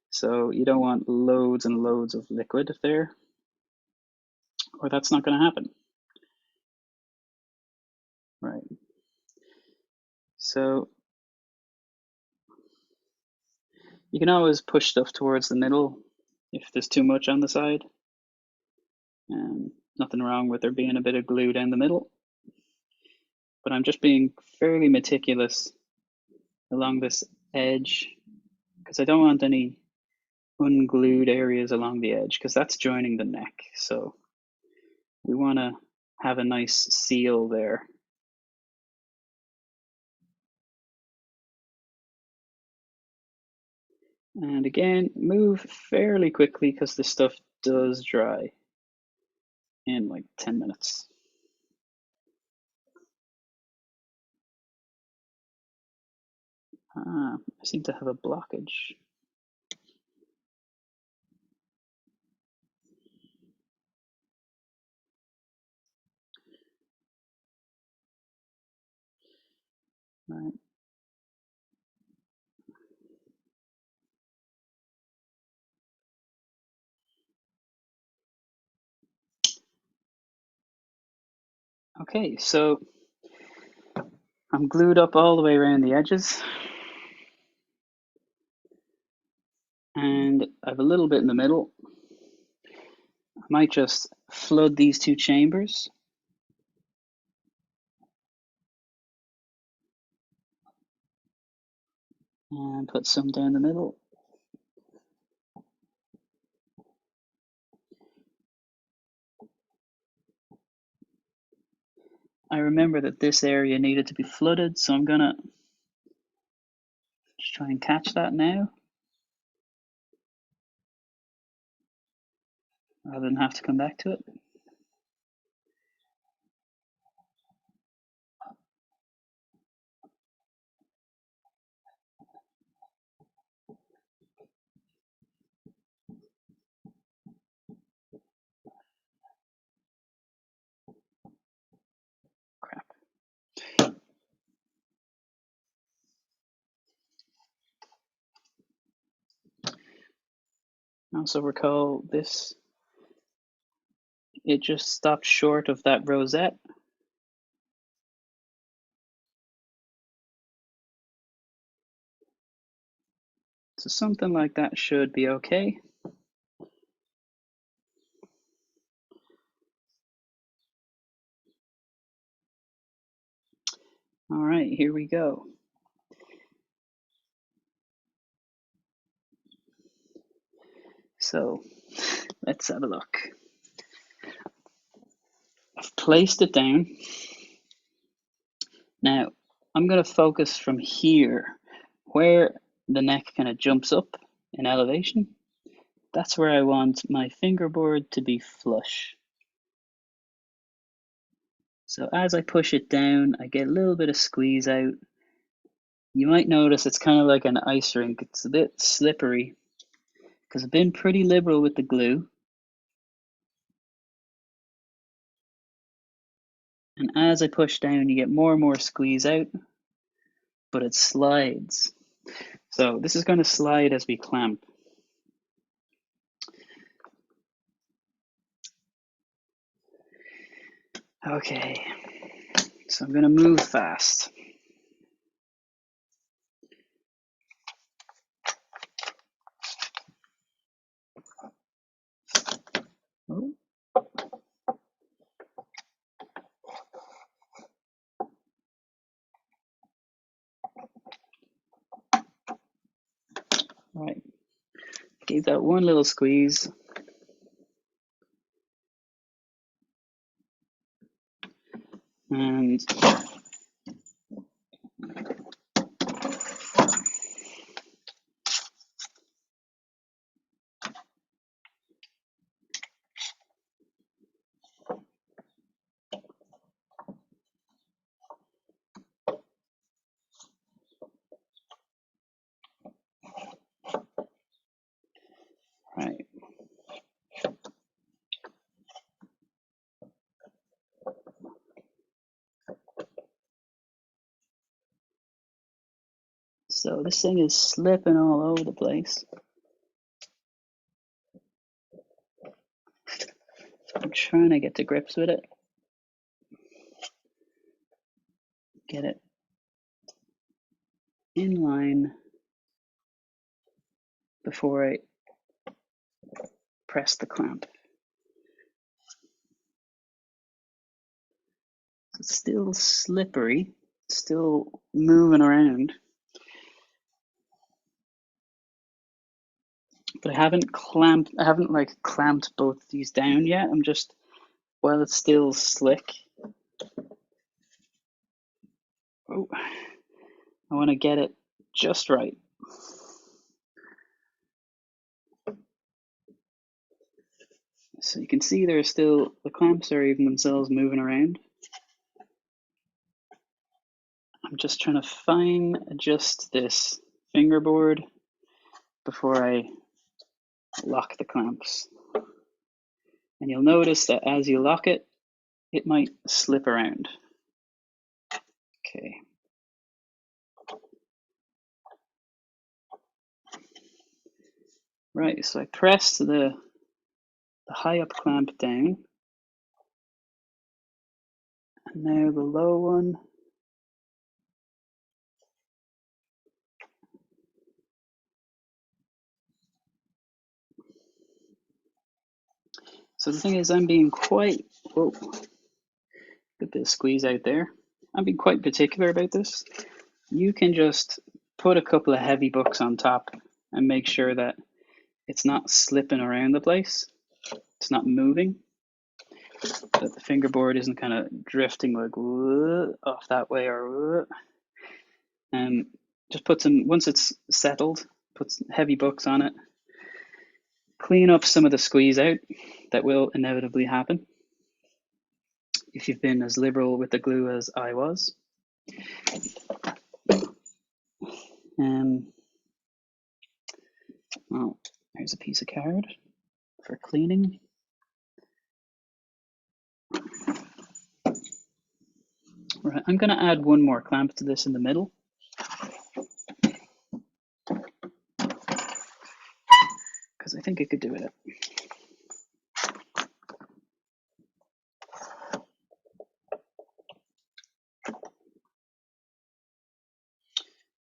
so you don't want loads and loads of liquid there, or that's not going to happen. Right. So you can always push stuff towards the middle if there's too much on the side. Nothing wrong with there being a bit of glue down the middle, but I'm just being fairly meticulous along this edge because I don't want any unglued areas along the edge because that's joining the neck. So we want to have a nice seal there. And again, move fairly quickly because this stuff does dry in like 10 minutes. I seem to have a blockage. Right. Okay, so I'm glued up all the way around the edges. And I have a little bit in the middle. I might just flood these two chambers. And put some down the middle. I remember that this area needed to be flooded, so I'm gonna just try and catch that now, rather than have to come back to it. Crap. Also recall this, it just stopped short of that rosette. So something like that should be okay. All right, here we go. So let's have a look. I've placed it down. Now, I'm going to focus from here, where the neck kind of jumps up in elevation. That's where I want my fingerboard to be flush. So as I push it down, I get a little bit of squeeze out. You might notice it's kind of like an ice rink. It's a bit slippery because I've been pretty liberal with the glue. And as I push down, you get more and more squeeze out, but it slides. So this is going to slide as we clamp. Okay, so I'm going to move fast. Oh. All right, gave that one little squeeze. And right. So this thing is slipping all over the place. I'm trying to get to grips with it. Get it in line before I press the clamp. It's still slippery, still moving around. But I haven't clamped both these down yet. I'm just, while it's still slick. Oh, I want to get it just right. So you can see there's still, the clamps are even themselves moving around. I'm just trying to fine adjust this fingerboard before I lock the clamps. And you'll notice that as you lock it, it might slip around. Okay. Right, so I pressed the high up clamp down. And now the low one. So the thing is, I'm being quite, whoa, get the squeeze out there. I'm being quite particular about this. You can just put a couple of heavy books on top and make sure that it's not slipping around the place. It's not moving. That the fingerboard isn't kind of drifting like off that way or just put some, once it's settled, put some heavy books on it. Clean up some of the squeeze out that will inevitably happen if you've been as liberal with the glue as I was. Well, here's a piece of card for cleaning. Right, I'm going to add one more clamp to this in the middle. Because I think I could do it.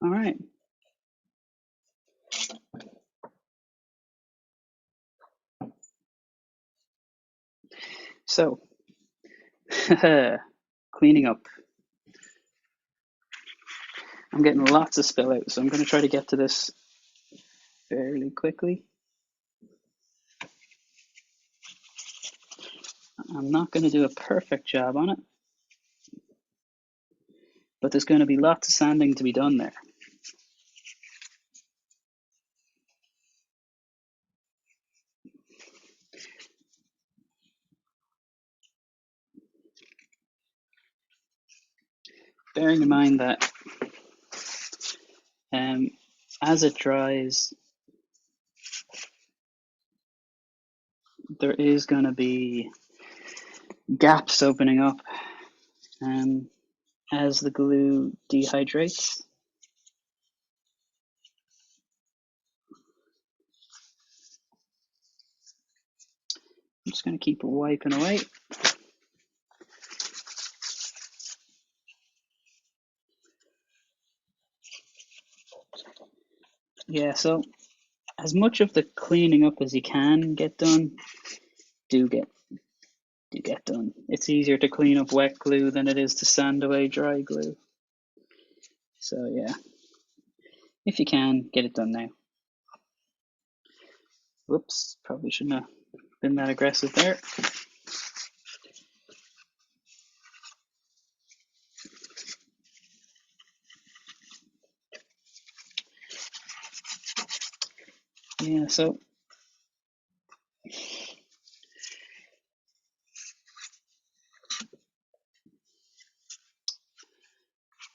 All right. So, cleaning up. I'm getting lots of spill out, so I'm going to try to get to this fairly quickly. I'm not going to do a perfect job on it. but there's going to be lots of sanding to be done there. Bearing in mind that as it dries, there is going to be gaps opening up as the glue dehydrates. I'm just going to keep wiping away. Yeah, so as much of the cleaning up as you can get done, do get done. It's easier to clean up wet glue than it is to sand away dry glue. So yeah, if you can, get it done now. Whoops, probably shouldn't have been that aggressive there. Yeah, so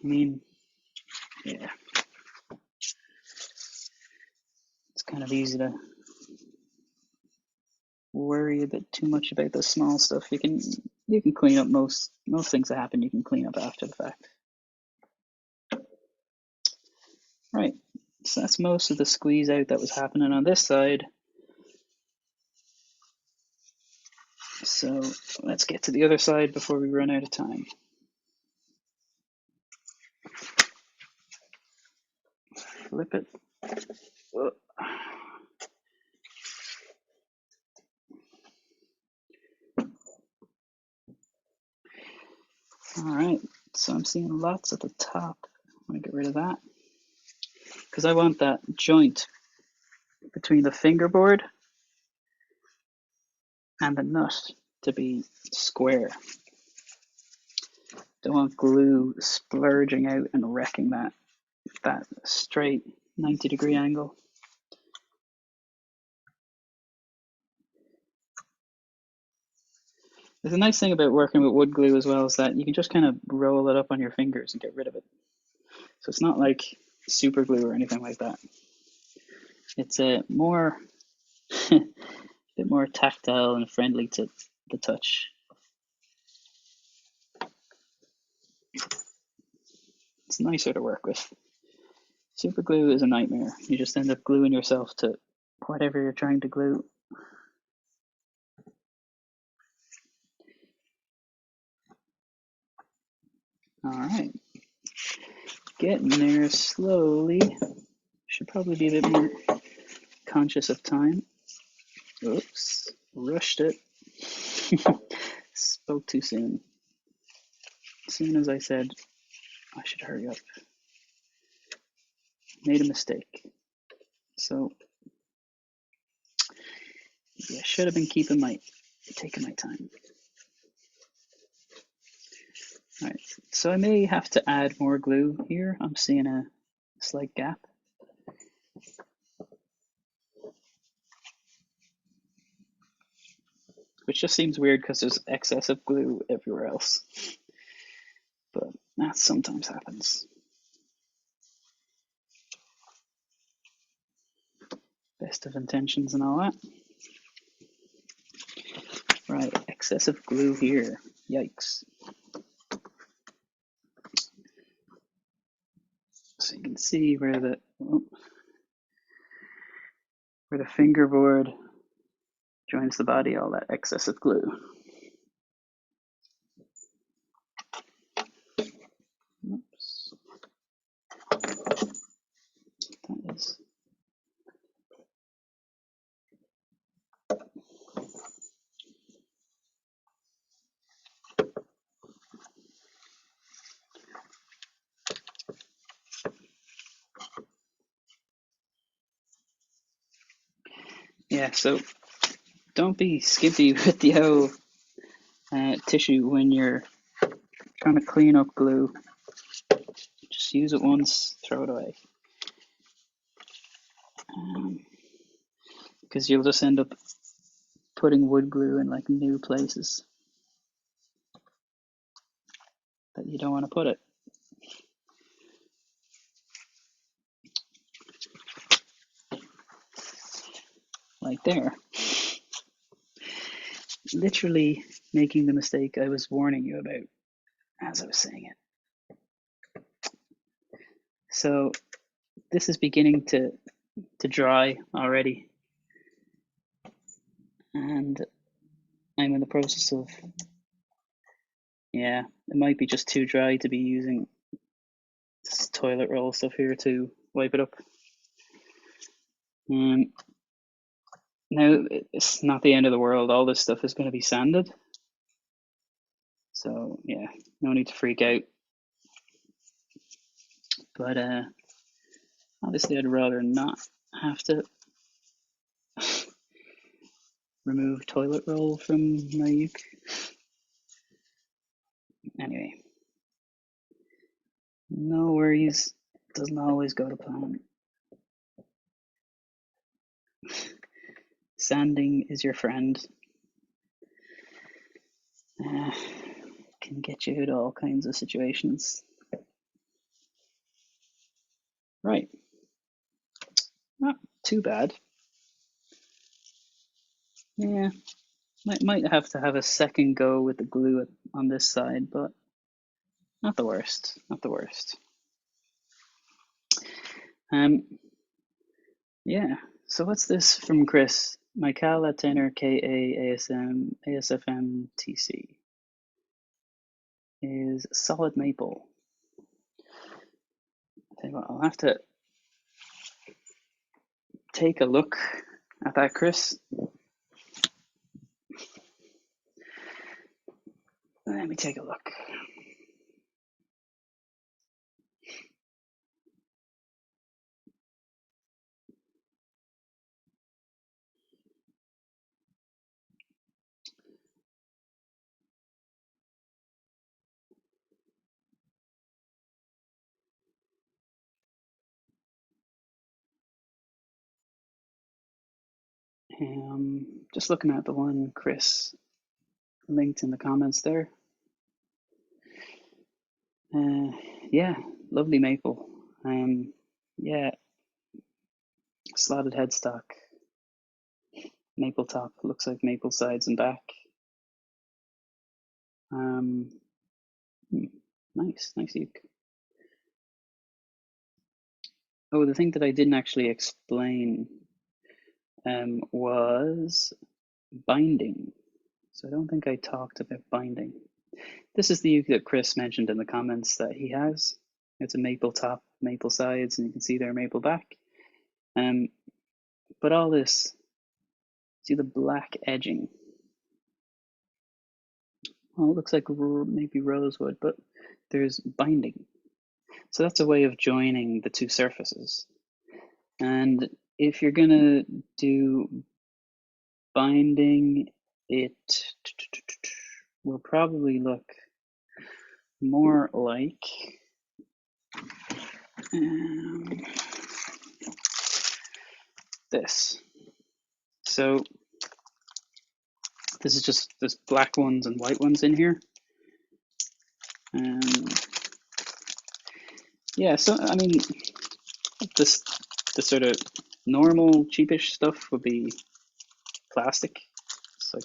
I mean, yeah, it's kind of easy to worry a bit too much about the small stuff. You can clean up most things that happen. You can clean up after the fact. Right, so that's most of the squeeze out that was happening on this side. So let's get to the other side before we run out of time. Flip it. Whoa. All right, so I'm seeing lots at the top. I'm gonna get rid of that because I want that joint between the fingerboard and the nut to be square. Don't want glue splurging out and wrecking that straight 90-degree angle. There's a nice thing about working with wood glue as well is that you can just kind of roll it up on your fingers and get rid of it. So it's not like super glue or anything like that. It's a bit more tactile and friendly to the touch. It's nicer to work with. Super glue is a nightmare. You just end up gluing yourself to whatever you're trying to glue. All right, getting there slowly. Should probably be a bit more conscious of time. Oops, rushed it. Spoke too soon. As soon as I said I should hurry up, made a mistake. So yeah, should have been taking my time. All right, so I may have to add more glue here. I'm seeing a slight gap. Which just seems weird because there's excessive glue everywhere else. But that sometimes happens. Best of intentions and all that. Right, excessive glue here. Yikes. So you can see where the fingerboard joins the body, all that excessive glue. Oops. That is. Yeah, so don't be skimpy with the whole tissue when you're trying to clean up glue. Just use it once, throw it away. Because you'll just end up putting wood glue in like new places that you don't want to put it. Like there. Literally making the mistake I was warning you about as I was saying it. So this is beginning to dry already. And I'm in the process of, yeah, it might be just too dry to be using this toilet roll stuff here to wipe it up. Now, it's not the end of the world. All this stuff is going to be sanded. So, yeah, no need to freak out. But obviously, I'd rather not have to remove toilet roll from my uke. Anyway, no worries. Doesn't always go to plan. Sanding is your friend. Can get you out of all kinds of situations. Right. Not too bad. Yeah. Might have to have a second go with the glue on this side, but not the worst. Not the worst. Yeah. So what's this from Chris? Mycala tenor KA ASM ASFM TC is solid maple. Tell you what, I'll have to take a look at that, Chris. Let me take a look. Just looking at the one Chris linked in the comments there. Yeah, lovely maple. Yeah, slotted headstock, maple top, looks like maple sides and back. Nice uke. Oh, the thing that I didn't actually explain was binding. So I don't think I talked about binding. This is the uke that Chris mentioned in the comments that he has. It's a maple top, maple sides, and you can see there maple back. But all this, see the black edging? Well, it looks like maybe rosewood, but there's binding. So that's a way of joining the two surfaces. And if you're gonna do binding, it will probably look more like this. So this is just there's black ones and white ones in here. Yeah, so I mean, the sort of normal cheapish stuff would be plastic. It's like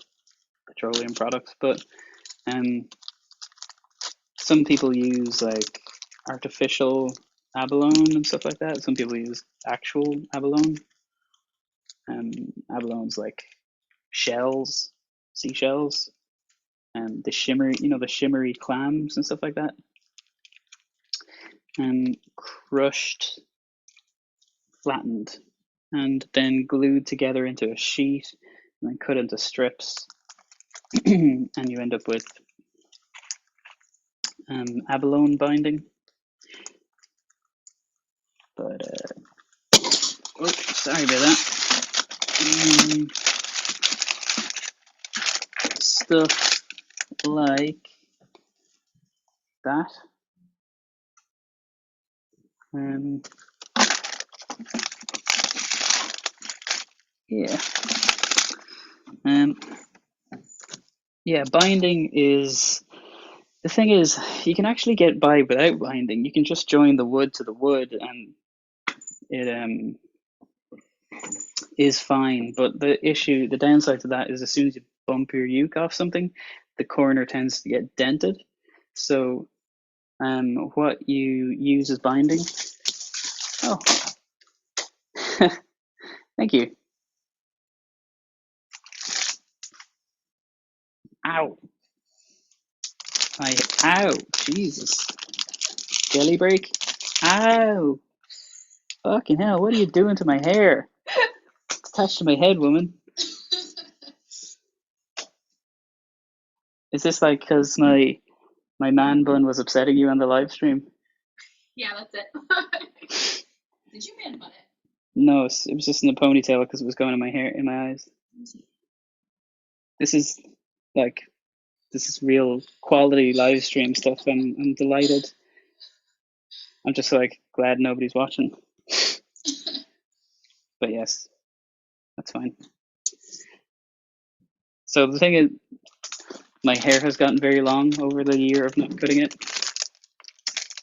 petroleum products, but some people use like artificial abalone and stuff like that. Some people use actual abalone. Abalone's like shells, seashells, and the shimmery clams and stuff like that. And crushed, flattened, and then glued together into a sheet, and then cut into strips, and you end up with abalone binding. But oh, sorry about that. Stuff like that Um, yeah. Yeah, binding is the thing is you can actually get by without binding. You can just join the wood to the wood and it is fine. But the downside to that is as soon as you bump your uke off something, the corner tends to get dented. So what you use as binding. Oh, thank you. Ow. Ow, Jesus. Jelly break. Ow. Fucking hell, what are you doing to my hair? It's attached to my head, woman. Is this like because my man bun was upsetting you on the live stream? Yeah, that's it. Did you man bun it? No, it was just in a ponytail because it was going in my hair, in my eyes. This is real quality live stream stuff. I'm delighted. I'm just like glad nobody's watching. But yes, that's fine. So the thing is, my hair has gotten very long over the year of not cutting it.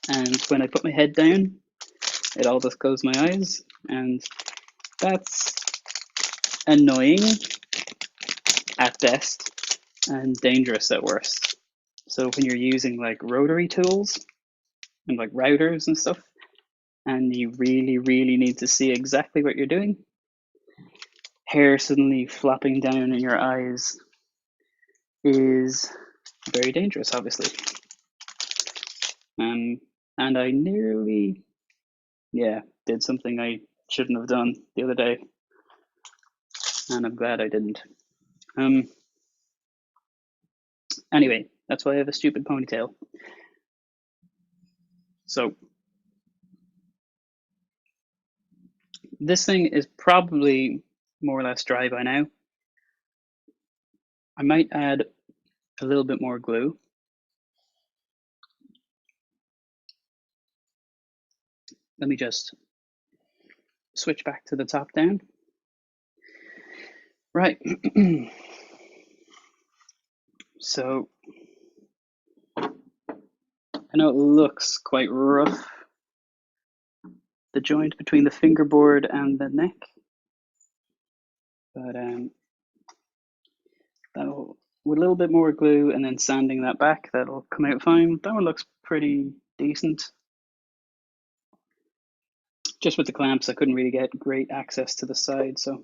And when I put my head down, it all just goes my eyes. And that's annoying at best and dangerous at worst. So when you're using like rotary tools and like routers and stuff, and you really, really need to see exactly what you're doing, hair suddenly flopping down in your eyes is very dangerous, obviously. And I nearly, did something I shouldn't have done the other day, and I'm glad I didn't. Anyway, that's why I have a stupid ponytail. So this thing is probably more or less dry by now. I might add a little bit more glue. Let me just switch back to the top down. Right. So I know it looks quite rough, the joint between the fingerboard and the neck, but that'll, with a little bit more glue and then sanding that back, that'll come out fine. That one looks pretty decent. Just with the clamps, I couldn't really get great access to the side, so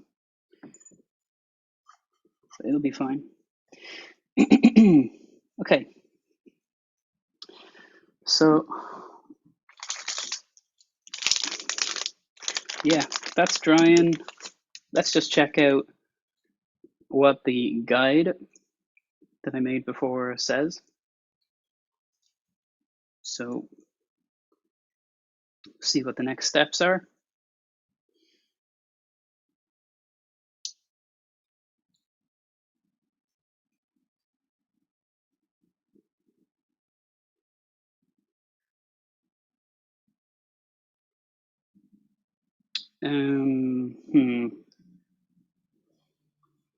it'll be fine. Okay, so yeah, that's drying. Let's just check out what the guide that I made before says. So see what the next steps are.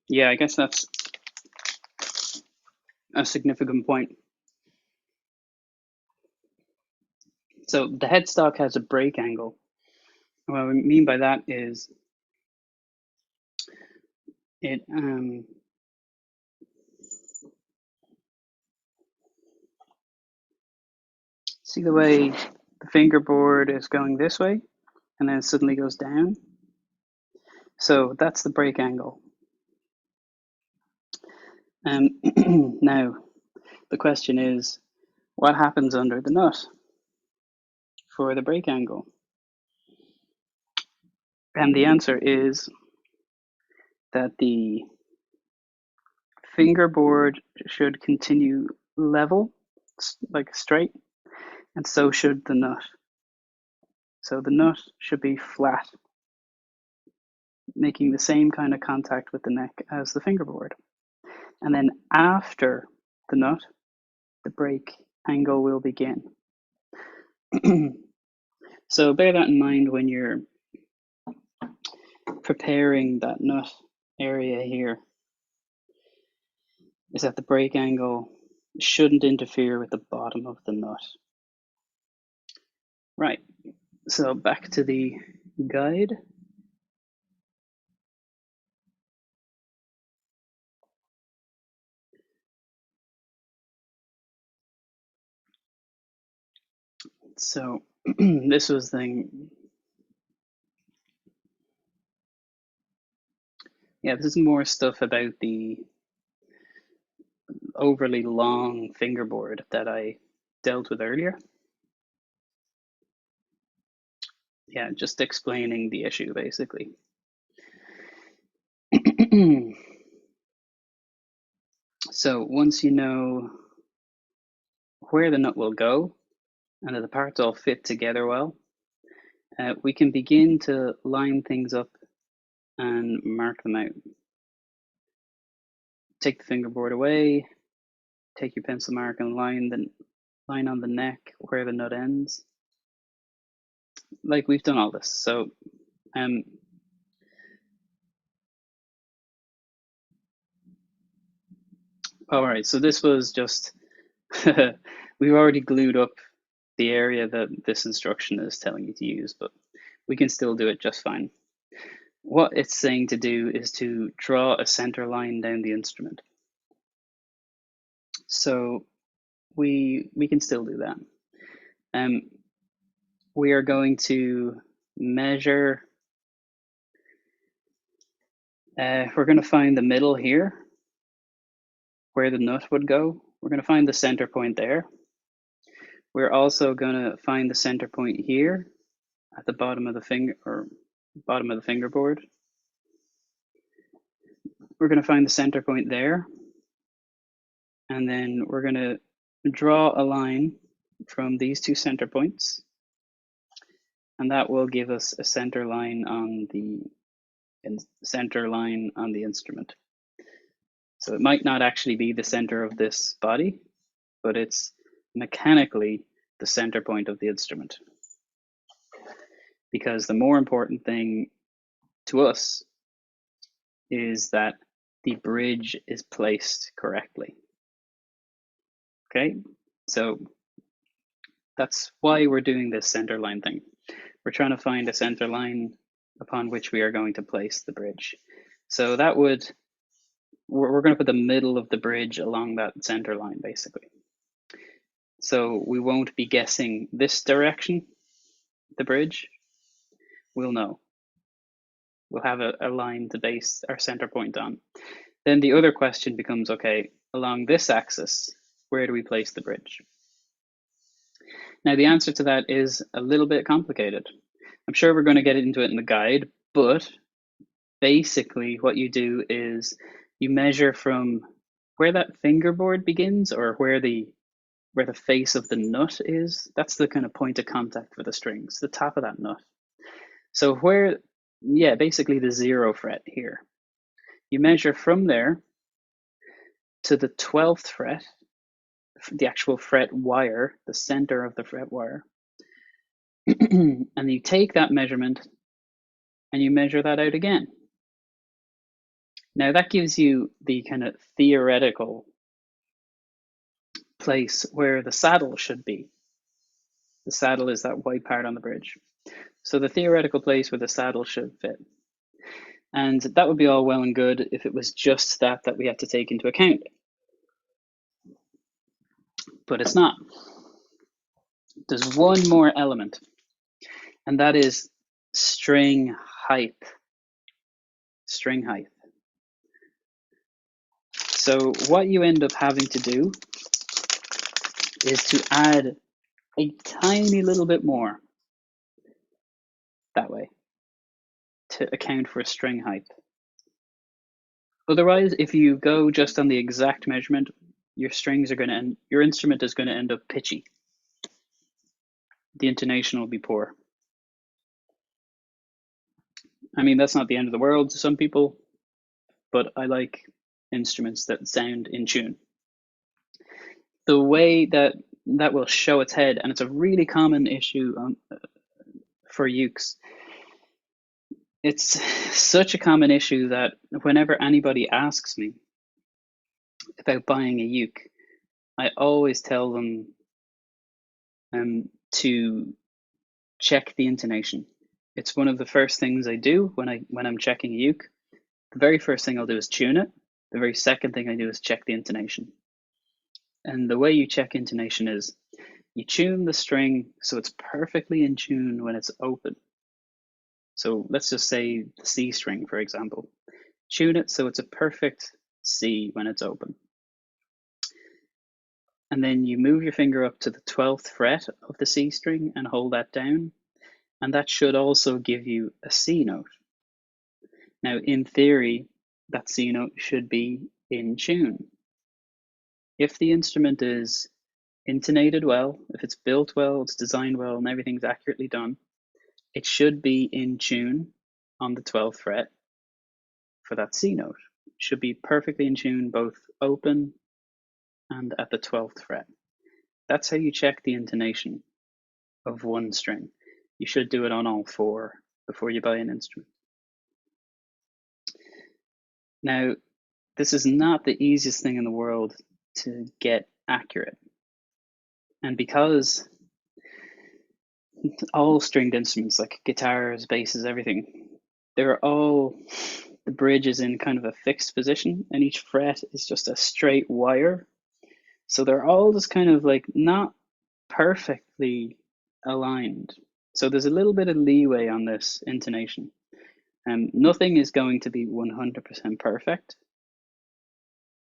Yeah, I guess that's a significant point. So the headstock has a break angle. What I mean by that is it see the way the fingerboard is going this way and then it suddenly goes down. So that's the break angle. Now the question is, what happens under the nut for the break angle? And the answer is that the fingerboard should continue level, like straight, and so should the nut. So the nut should be flat, making the same kind of contact with the neck as the fingerboard. And then after the nut, the break angle will begin. So bear that in mind when you're preparing that nut area here, is that the break angle shouldn't interfere with the bottom of the nut. Right, so back to the guide. So this was the, yeah, this is more stuff about the overly long fingerboard that I dealt with earlier. Yeah, just explaining the issue basically. So once you know where the nut will go and that the parts all fit together well, we can begin to line things up and mark them out. Take the fingerboard away, take your pencil mark and line on the neck where the nut ends. Like we've done all this. So all right, so this was just, we've already glued up the area that this instruction is telling you to use, but we can still do it just fine. What it's saying to do is to draw a center line down the instrument. So we can still do that. We are going to measure, we're going to find the middle here, where the nut would go. We're going to find the center point there. We're also going to find the center point here at the bottom of the finger, or bottom of the fingerboard. We're going to find the center point there. And then we're going to draw a line from these two center points. And that will give us a center line on the instrument. So it might not actually be the center of this body, but it's mechanically the center point of the instrument. Because the more important thing to us is that the bridge is placed correctly. Okay, so that's why we're doing this center line thing. We're trying to find a center line upon which we are going to place the bridge. So that would, we're going to put the middle of the bridge along that center line, basically. So we won't be guessing this direction, the bridge. We'll know. We'll have a line to base our center point on. Then the other question becomes, okay, along this axis, where do we place the bridge? Now, the answer to that is a little bit complicated. I'm sure we're going to get into it in the guide, but basically what you do is you measure from where that fingerboard begins, or where the face of the nut is. That's the kind of point of contact for the strings, the top of that nut. So where, yeah, basically the 0 fret here. You measure from there to the 12th fret, the actual fret wire, the center of the fret wire. And you take that measurement and you measure that out again. Now that gives you the kind of theoretical place where the saddle should be. The saddle is that white part on the bridge. So the theoretical place where the saddle should fit. And that would be all well and good if it was just that we had to take into account. But it's not. There's one more element, and that is string height. String height. So what you end up having to do is to add a tiny little bit more that way to account for string height. Otherwise, if you go just on the exact measurement, your strings are going to end, your instrument is going to end up pitchy. The intonation will be poor. I mean, that's not the end of the world to some people, but I like instruments that sound in tune. The way that will show its head, and it's a really common issue for ukes. It's such a common issue that whenever anybody asks me about buying a uke, I always tell them to check the intonation. It's one of the first things I do when I'm checking a uke. The very first thing I'll do is tune it. The very second thing I do is check the intonation. And the way you check intonation is you tune the string so it's perfectly in tune when it's open. So let's just say the C string, for example. Tune it so it's a perfect C when it's open. And then you move your finger up to the 12th fret of the C string and hold that down. And that should also give you a C note. Now, in theory, that C note should be in tune. If the instrument is intonated well, if it's built well, it's designed well, and everything's accurately done, it should be in tune on the 12th fret for that C note. It should be perfectly in tune, both open and at the 12th fret. That's how you check the intonation of one string. You should do it on all four before you buy an instrument. Now, this is not the easiest thing in the world to get accurate. And because all stringed instruments like guitars, basses, everything, they're all, the bridge is in kind of a fixed position and each fret is just a straight wire. So they're all just kind of like not perfectly aligned. So there's a little bit of leeway on this intonation. Nothing is going to be 100% perfect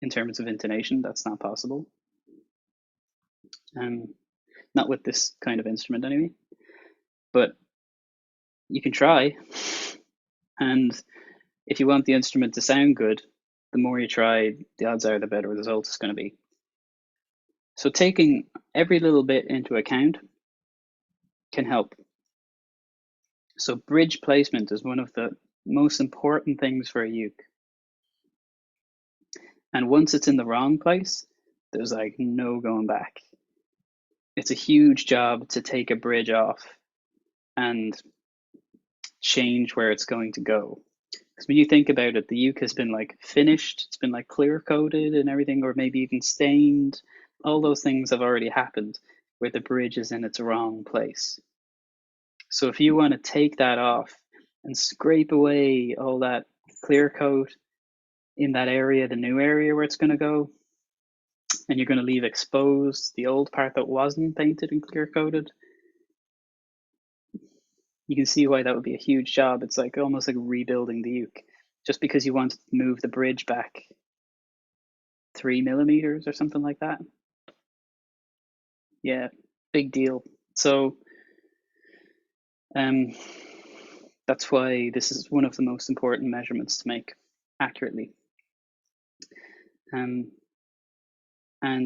in terms of intonation. That's not possible. Not with this kind of instrument anyway. But you can try. And if you want the instrument to sound good, the more you try, the odds are the better the result is going to be. So taking every little bit into account can help. So bridge placement is one of the most important things for a uke. And once it's in the wrong place, there's like no going back. It's a huge job to take a bridge off and change where it's going to go. Because when you think about it, the uke has been like finished, it's been like clear coated and everything, or maybe even stained. All those things have already happened where the bridge is in its wrong place. So if you want to take that off and scrape away all that clear coat in that area, the new area where it's going to go, and you're going to leave exposed the old part that wasn't painted and clear coated, you can see why that would be a huge job. It's like almost like rebuilding the uke. Just because you want to move the bridge back 3 millimeters or something like that. Yeah, big deal. So that's why this is one of the most important measurements to make accurately. And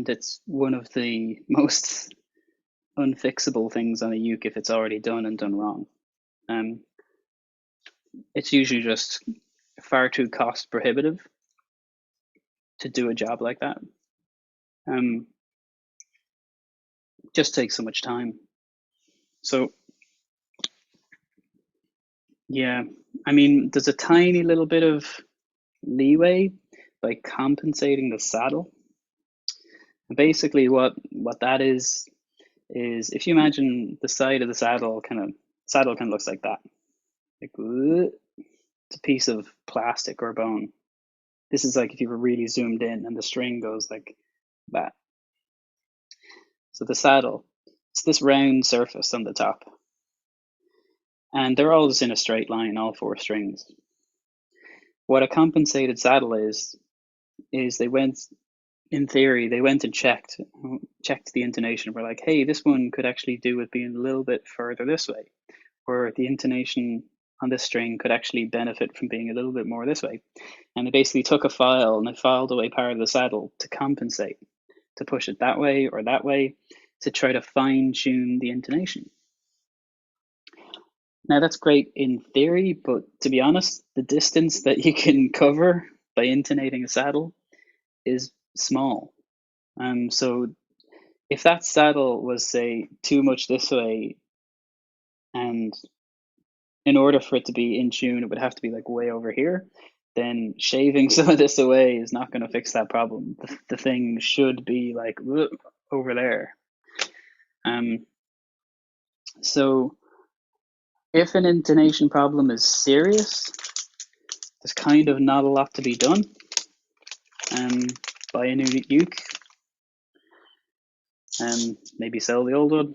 it's one of the most unfixable things on a uke if it's already done and done wrong. It's usually just far too cost prohibitive to do a job like that. Just takes so much time. So yeah, I mean, there's a tiny little bit of leeway by compensating the saddle. Basically, what that is if you imagine the side of the saddle kind of looks like that. Like, it's a piece of plastic or bone. This is like if you were really zoomed in and the string goes like that. So the saddle, it's this round surface on the top. And they're all just in a straight line, all four strings. What a compensated saddle is they went, in theory, they went and checked the intonation. We're like, hey, this one could actually do with being a little bit further this way. Or the intonation on this string could actually benefit from being a little bit more this way. And they basically took a file and they filed away part of the saddle to compensate, to push it that way or that way, to try to fine tune the intonation. Now that's great in theory, but to be honest, the distance that you can cover by intonating a saddle is small. So if that saddle was, say, too much this way and in order for it to be in tune, it would have to be like way over here. Then shaving some of this away is not going to fix that problem. The thing should be like over there. So if an intonation problem is serious, there's kind of not a lot to be done. Buy a new uke, maybe sell the old one,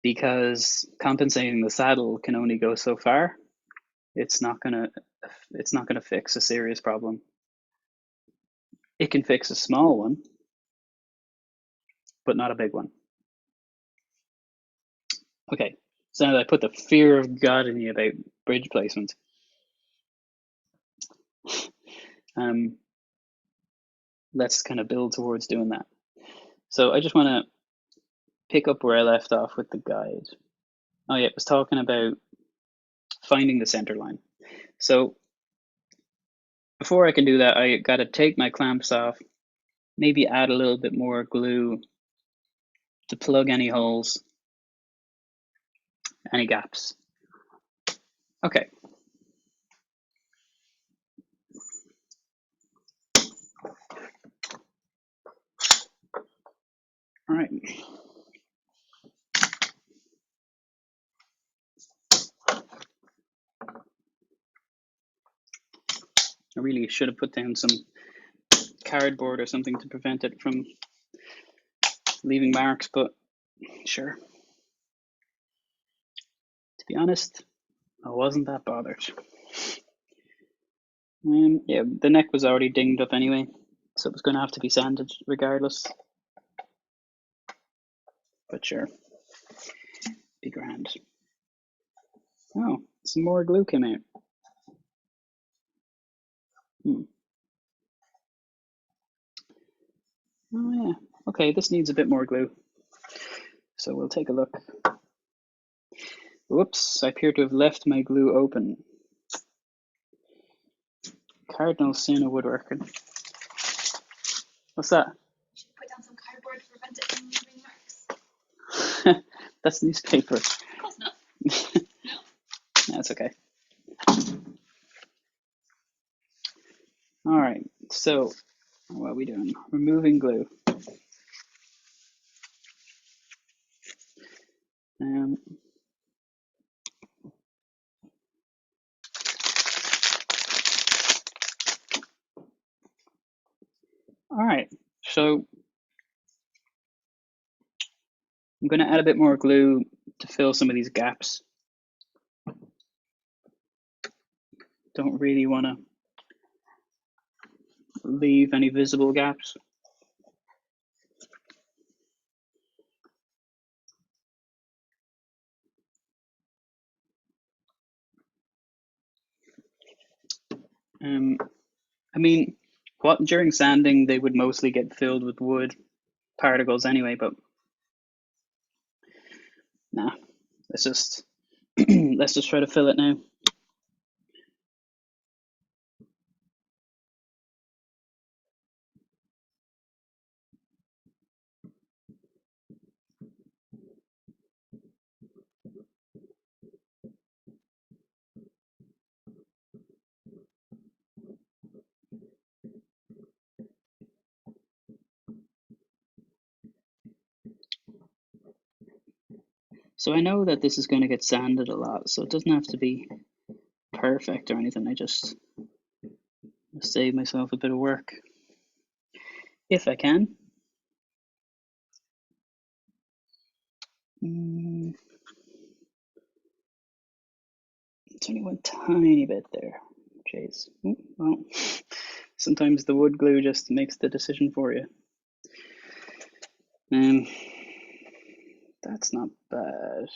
because compensating the saddle can only go so far. It's not gonna fix a serious problem. It can fix a small one, but not a big one. Okay, so now that I put the fear of God in you about bridge placement, let's kind of build towards doing that. So I just want to pick up where I left off with the guide. Oh yeah, it was talking about finding the center line. So before I can do that, I got to take my clamps off, maybe add a little bit more glue to plug any holes, any gaps. Okay. All right. I really should have put down some cardboard or something to prevent it from leaving marks, but sure. To be honest, I wasn't that bothered. Yeah, the neck was already dinged up anyway, so it was going to have to be sanded regardless. But sure, be grand. Oh, some more glue came out. Oh yeah, okay, this needs a bit more glue. So we'll take a look. Whoops, I appear to have left my glue open. Cardinal sin of woodworking. What's that? You should put down some cardboard to prevent it from leaving marks. That's newspaper. Close enough. No? That's okay. All right, so what are we doing? Removing glue. All right, so I'm going to add a bit more glue to fill some of these gaps. Don't really want to leave any visible gaps. I mean, during sanding they would mostly get filled with wood particles anyway, but nah, let's just let's just try to fill it now. So I know that this is going to get sanded a lot, so it doesn't have to be perfect or anything. I just save myself a bit of work if I can. It's only one tiny bit there. Jeez. Well, sometimes the wood glue just makes the decision for you. That's not bad.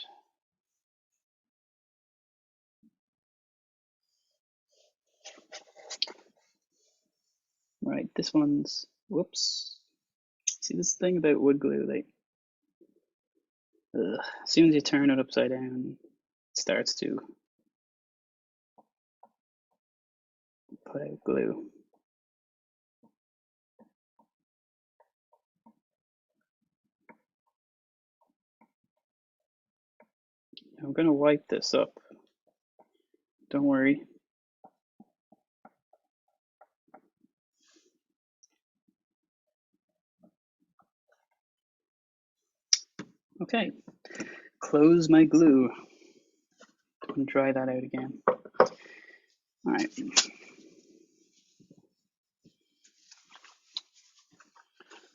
Right, this one's, whoops. See, this thing about wood glue, like, as soon as you turn it upside down, it starts to put out glue. I'm going to wipe this up. Don't worry. Okay, close my glue. And dry that out again. All right.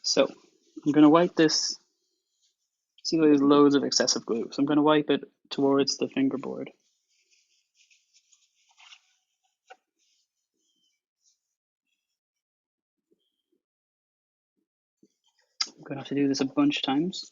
So I'm going to wipe this. See, there's loads of excessive glue. So I'm going to wipe it towards the fingerboard. I'm going to have to do this a bunch of times.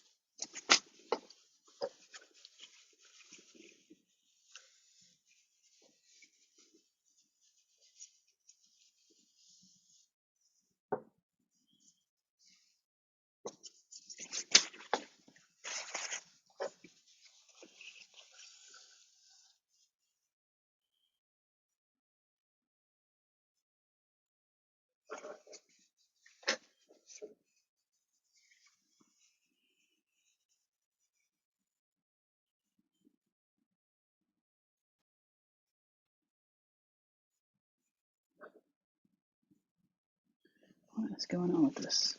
What is going on with this?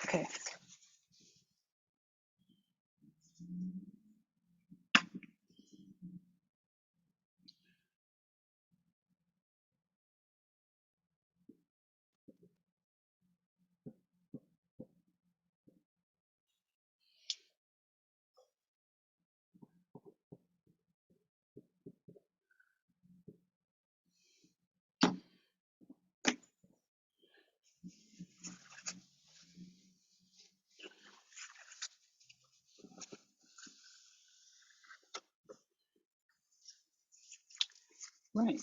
Okay. Right.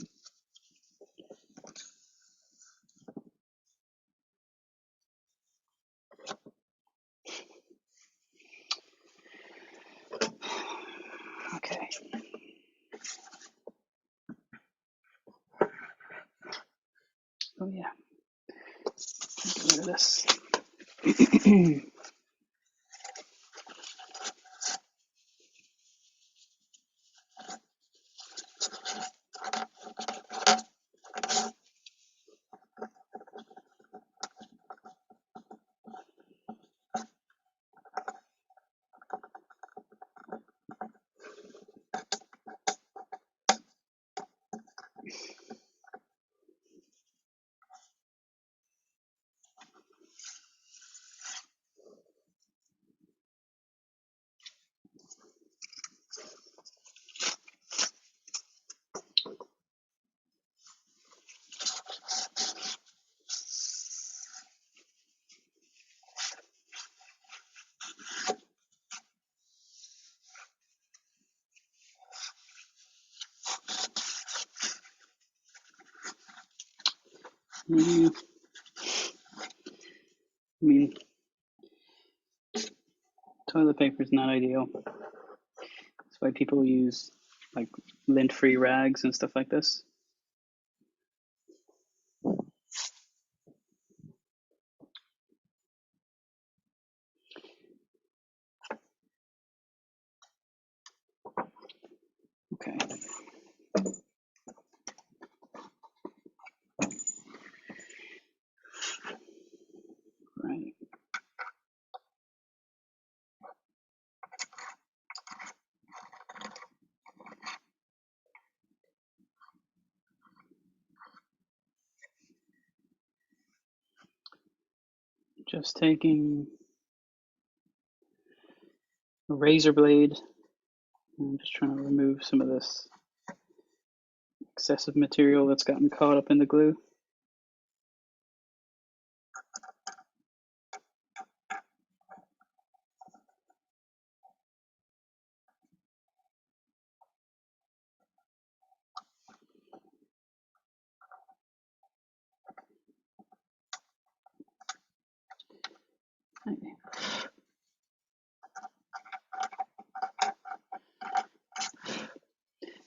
Okay. Oh yeah. Get rid of this. I mean, toilet paper is not ideal. That's why people use like lint-free rags and stuff like this. Okay. Right. Just taking a razor blade. I'm just trying to remove some of this excessive material that's gotten caught up in the glue.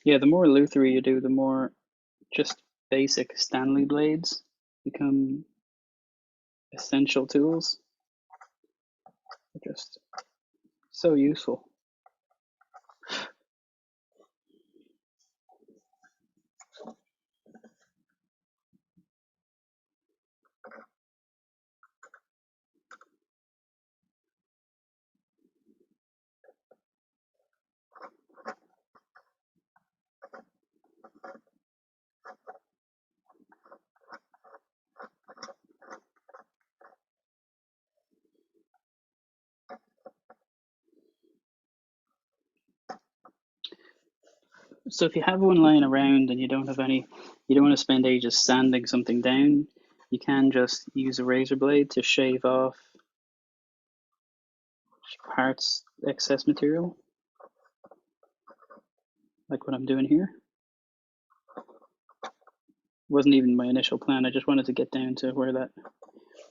Yeah, the more luthery you do, the more just basic Stanley blades become essential tools. They're just so useful. So if you have one lying around and you don't have any, you don't want to spend ages sanding something down, you can just use a razor blade to shave off parts, excess material, like what I'm doing here. Wasn't even my initial plan. I just wanted to get down to where that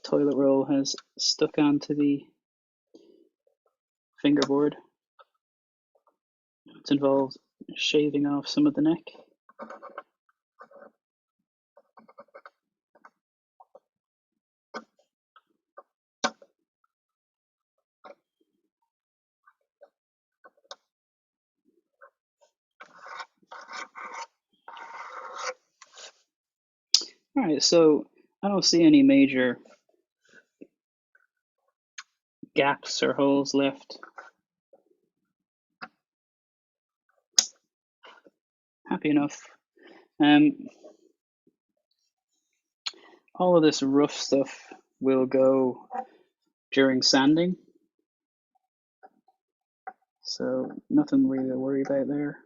toilet roll has stuck onto the fingerboard. It's involved shaving off some of the neck. All right, so I don't see any major gaps or holes left. Happy enough. All of this rough stuff will go during sanding, so nothing really to worry about there.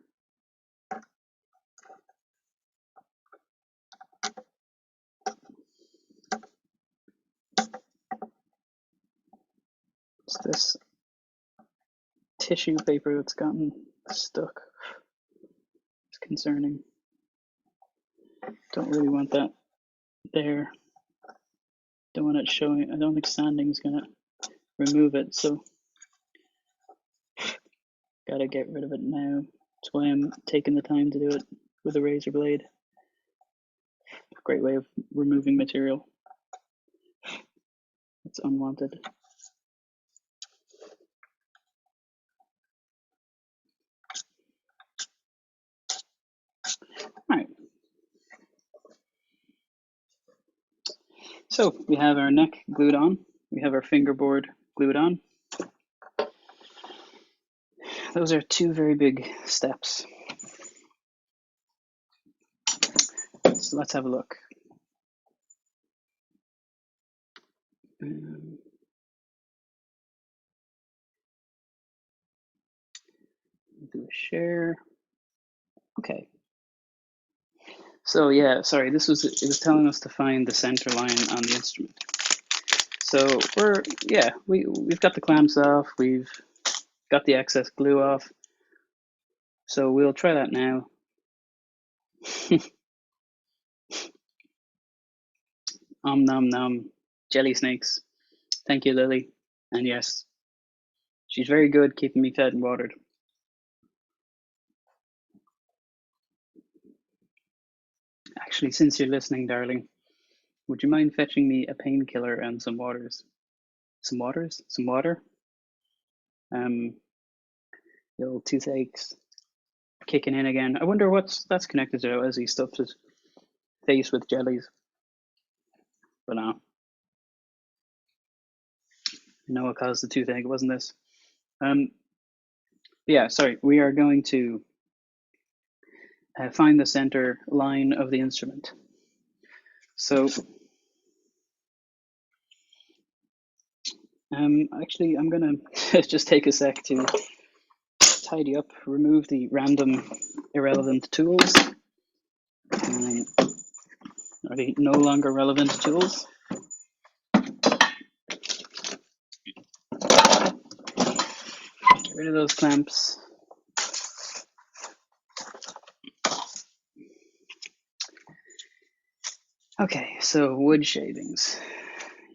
It's this tissue paper that's gotten stuck. It's concerning. Don't really want that there. Don't want it showing. I don't think sanding is gonna remove it, so gotta get rid of it now. That's why I'm taking the time to do it with a razor blade. Great way of removing material that's unwanted. All right. So we have our neck glued on. We have our fingerboard glued on. Those are two very big steps. So let's have a look. Do a share. Okay. So yeah, sorry, it was telling us to find the center line on the instrument. So we've got the clamps off, we've got the excess glue off. So we'll try that now. Nom nom, jelly snakes. Thank you, Lily. And yes, she's very good keeping me fed and watered. Actually, since you're listening, darling, would you mind fetching me a painkiller and some waters? Some waters? Some water? The old toothaches kicking in again. I wonder what's that's connected to as he stuffs his face with jellies. But no. I know what caused the toothache, it wasn't this. Yeah, sorry, we are going to find the center line of the instrument. So, actually, I'm gonna just take a sec to tidy up, remove the random irrelevant tools, or the no longer relevant tools. Get rid of those clamps. Okay, so wood shavings.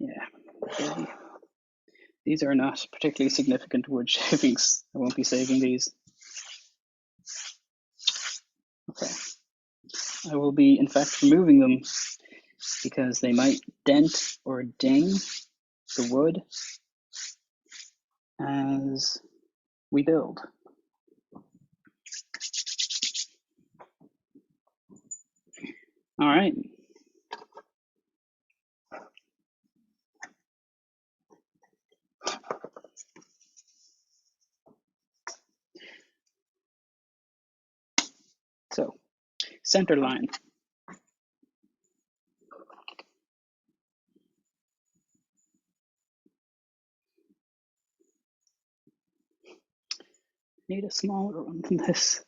Yeah, these are not particularly significant wood shavings. I won't be saving these. I will be, in fact, removing them because they might dent or ding the wood as we build. All right. So, center line. Need a smaller one than this.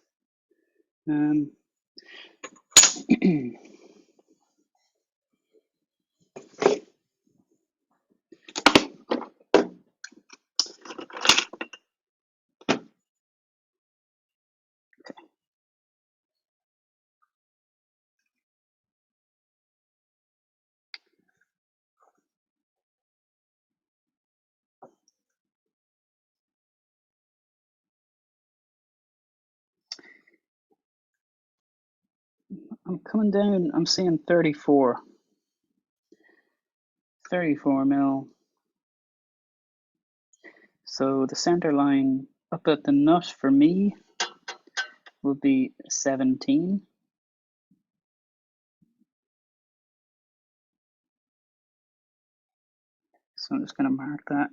I'm coming down, I'm seeing 34 mil. So the center line up at the nut for me will be 17. So I'm just going to mark that.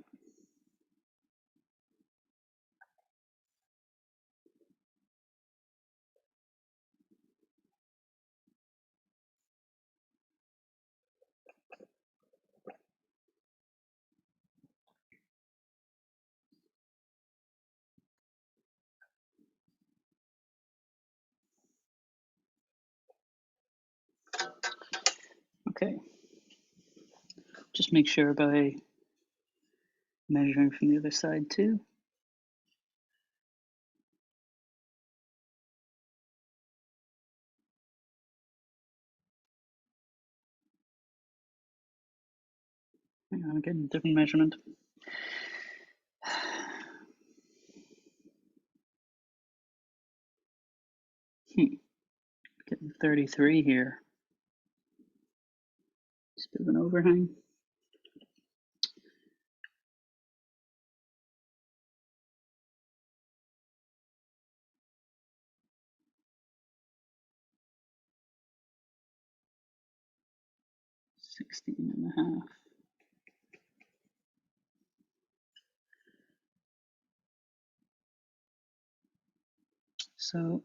Okay. Just make sure by measuring from the other side too. Hang on, I'm getting a different measurement. Getting 33 here. Just a bit of an overhang. Sixteen and a half. So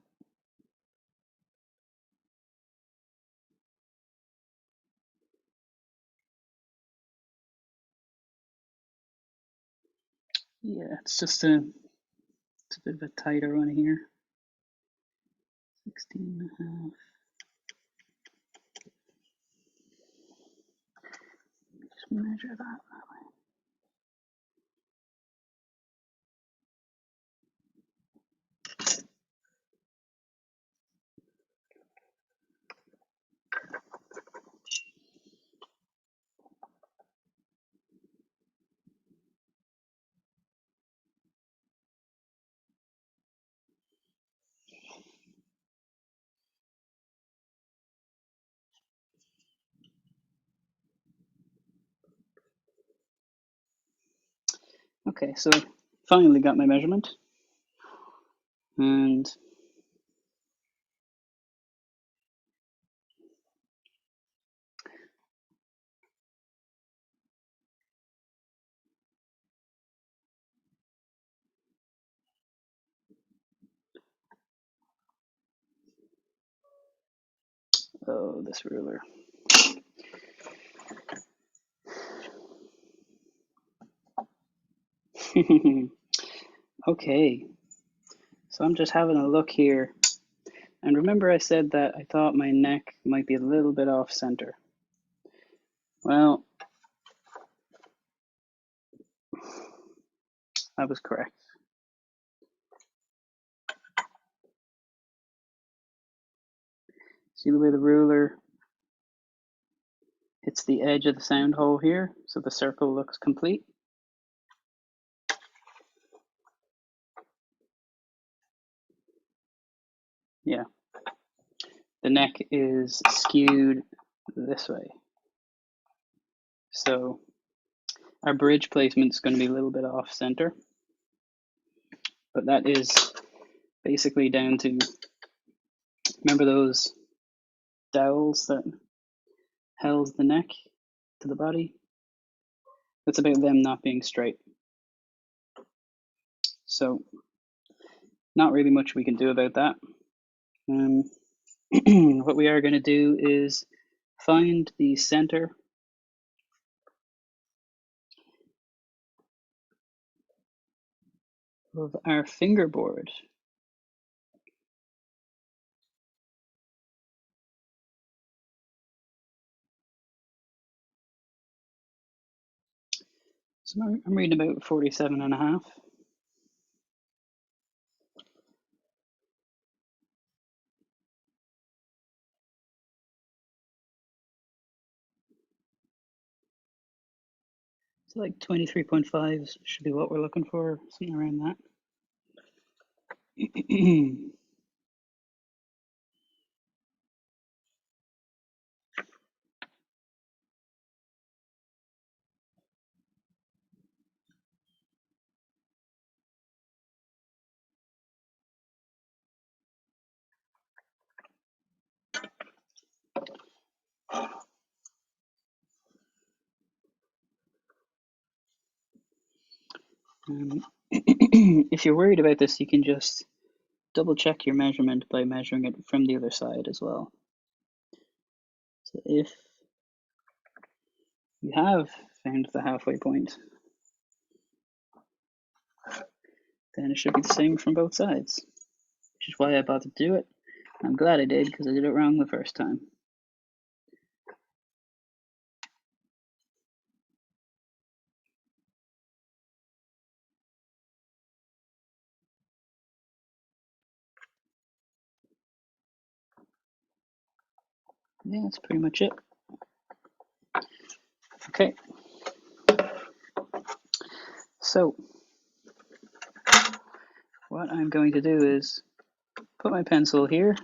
yeah, it's just a bit of a tighter one here. 16 and a half. Just measure that way. Okay, so finally got my measurement. And oh, this ruler. Okay, so I'm just having a look here. And remember I said that I thought my neck might be a little bit off center. Well, I was correct. See the way the ruler hits the edge of the sound hole here, so the circle looks complete. Yeah. the neck is skewed this way. So our bridge placement is going to be a little bit off center, but that is basically down to, remember those dowels that held the neck to the body? That's about them not being straight. So not really much we can do about that. What we are going to do is find the center of our fingerboard. So I'm reading about 47.5. So like 23.5 should be what we're looking for, something around that. If you're worried about this, you can just double check your measurement by measuring it from the other side as well. So if you have found the halfway point, then it should be the same from both sides, which is why I bothered to do it. I'm glad I did, because I did it wrong the first time. Yeah, that's pretty much it. Okay. So what I'm going to do is put my pencil here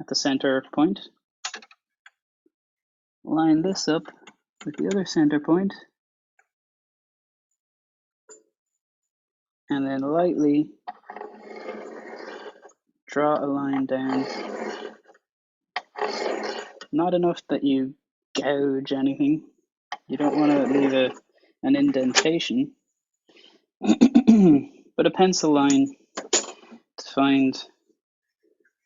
at the center point, line this up with the other center point, and then lightly draw a line down. Not enough that you gouge anything. You don't want to leave an indentation, but a pencil line to find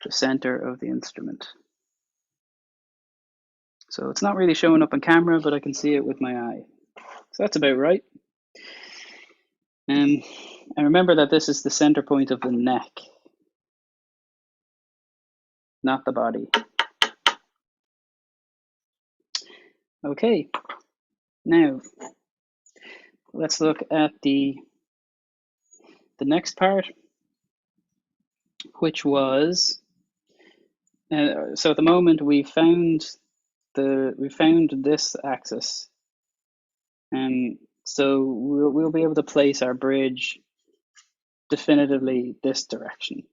the center of the instrument. So it's not really showing up on camera, but I can see it with my eye. So that's about right. And remember that this is the center point of the neck, not the body. Okay, now let's look at the next part, which was, so at the moment we found this axis, and so we'll be able to place our bridge definitively this direction.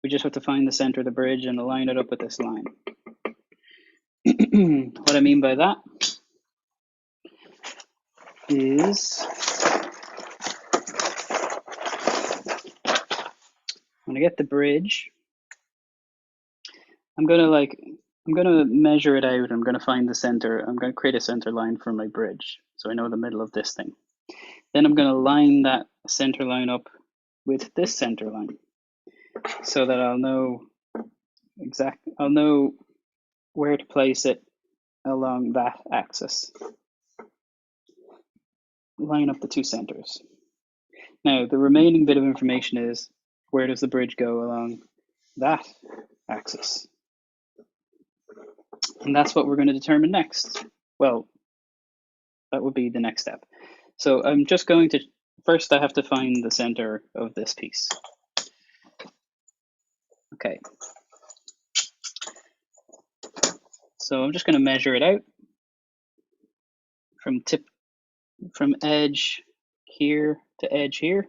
We just have to find the center of the bridge and align it up with this line. What I mean by that is, when I get the bridge, I'm gonna measure it out. I'm gonna find the center. I'm gonna create a center line for my bridge, so I know the middle of this thing. Then I'm gonna line that center line up with this center line, so that I'll know where to place it along that axis. Line up the two centers. Now, the remaining bit of information is, where does the bridge go along that axis? And that's what we're going to determine next. Well, that would be the next step. So I'm just going to, first I have to find the center of this piece. Okay. So I'm just going to measure it out from edge here to edge here.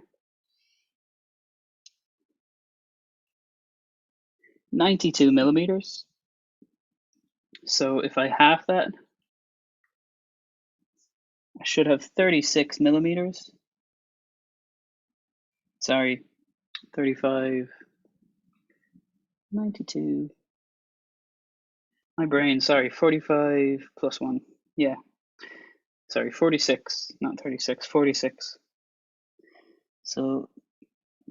92 millimeters. So if I half that, I should have 36 millimeters. Sorry, 35, 92. My brain, sorry, 45 plus 1. Yeah, sorry, 46, not 36, 46. So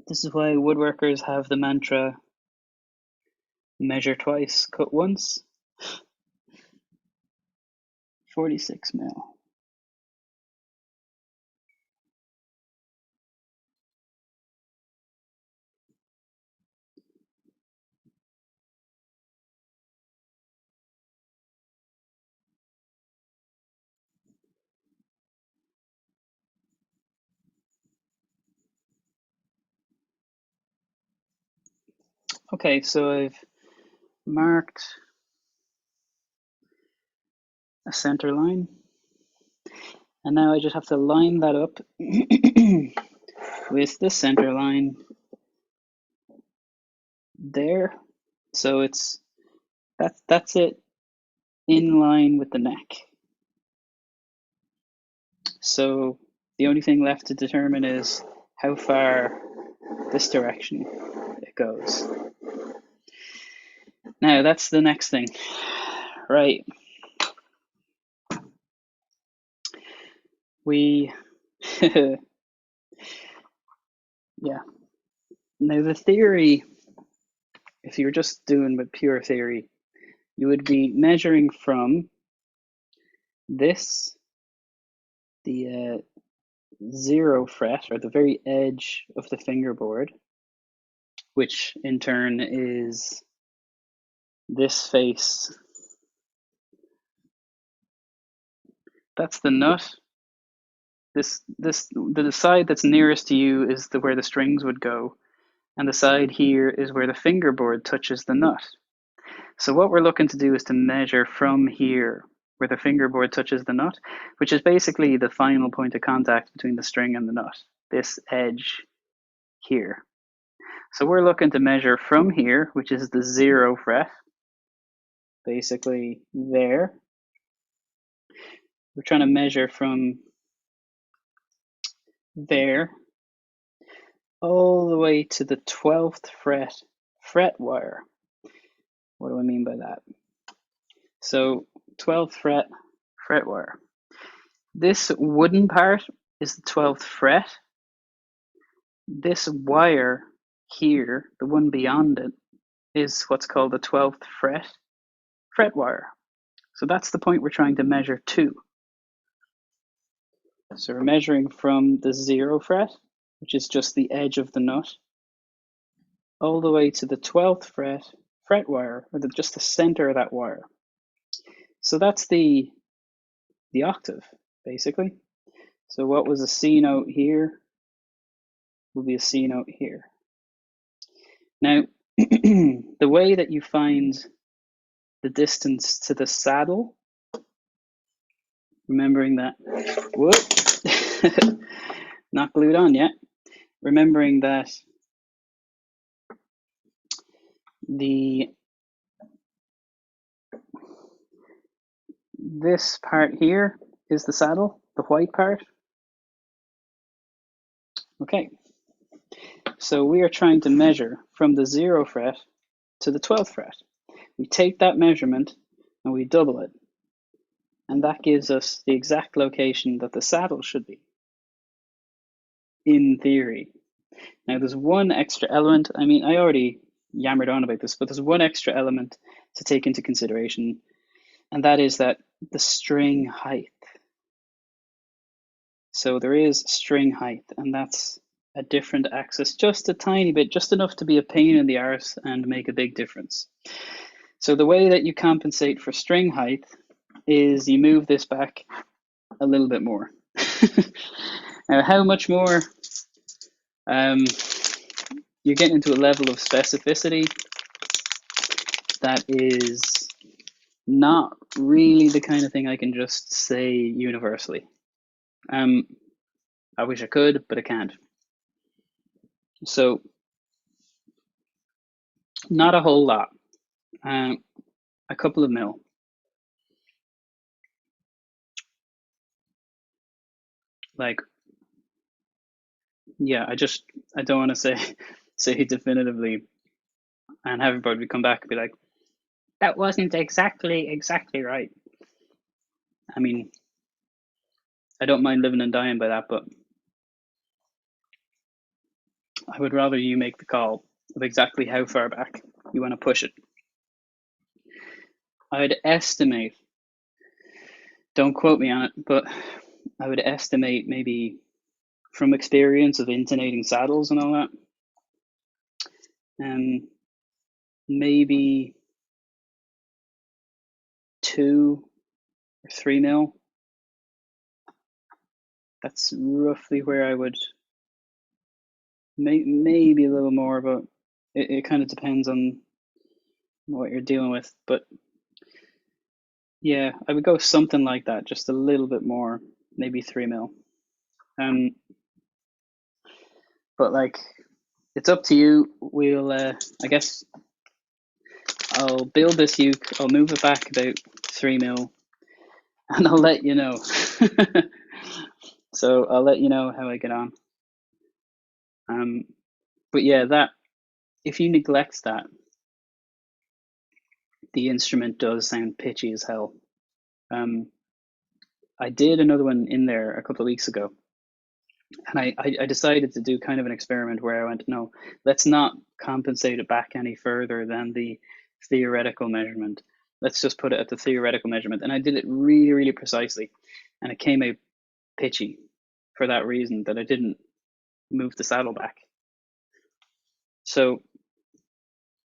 this is why woodworkers have the mantra, measure twice, cut once. 46 mil. Okay, so I've marked a center line, and now I just have to line that up with the center line there. So it's that's it, in line with the neck. So the only thing left to determine is how far this direction it goes. Now that's the next thing, right? We, yeah. Now the theory, if you're just doing with pure theory, you would be measuring from this, the 0 fret, or the very edge of the fingerboard, which in turn is this face. That's the nut. The side that's nearest to you is where the strings would go, and the side here is where the fingerboard touches the nut. So what we're looking to do is to measure from here, where the fingerboard touches the nut, which is basically the final point of contact between the string and the nut, this edge here. So we're looking to measure from here, which is the 0 fret, basically there. We're trying to measure from there all the way to the 12th fret wire. What do I mean by that? So 12th fret wire. This wooden part is the 12th fret. This wire here, the one beyond it, is what's called the 12th fret wire. So that's the point we're trying to measure to. So we're measuring from the 0 fret, which is just the edge of the nut, all the way to the 12th fret wire, or just the center of that wire. So that's the octave, basically. So what was a C note here will be a C note here. Now, the way that you find the distance to the saddle, remembering that, whoop, not glued on yet, remembering that this part here is the saddle, the white part. Okay, so we are trying to measure from the 0 fret to the 12th fret. We take that measurement and we double it, and that gives us the exact location that the saddle should be, in theory. Now there's one extra element. I mean, I already yammered on about this, but there's one extra element to take into consideration, and that is that the string height. So there is string height, and that's a different axis, just a tiny bit, just enough to be a pain in the arse and make a big difference. So the way that you compensate for string height is you move this back a little bit more. Now, how much more? You're getting into a level of specificity that is not really the kind of thing I can just say universally. I wish I could, but I can't. So Not a whole lot. A couple of mil. Like, yeah, I don't want to say definitively and have everybody come back and be like, that wasn't exactly right. I mean, I don't mind living and dying by that, but I would rather you make the call of exactly how far back you want to push it. I'd estimate, don't quote me on it, but I would estimate maybe from experience of intonating saddles and all that, maybe 2 or 3 mil. That's roughly where I would, maybe a little more, but it kind of depends on what you're dealing with. But yeah, I would go something like that, just a little bit more, maybe 3 mil. But like, it's up to you. We'll, I guess, I'll build this uke. I'll move it back about 3 mil, and I'll let you know. So I'll let you know how I get on. But yeah, that if you neglect that, the instrument does sound pitchy as hell. I did another one in there a couple of weeks ago, and I decided to do kind of an experiment where I went, no, let's not compensate it back any further than the theoretical measurement. Let's just put it at the theoretical measurement. And I did it really, really precisely, and it came out pitchy for that reason, that I didn't move the saddle back. So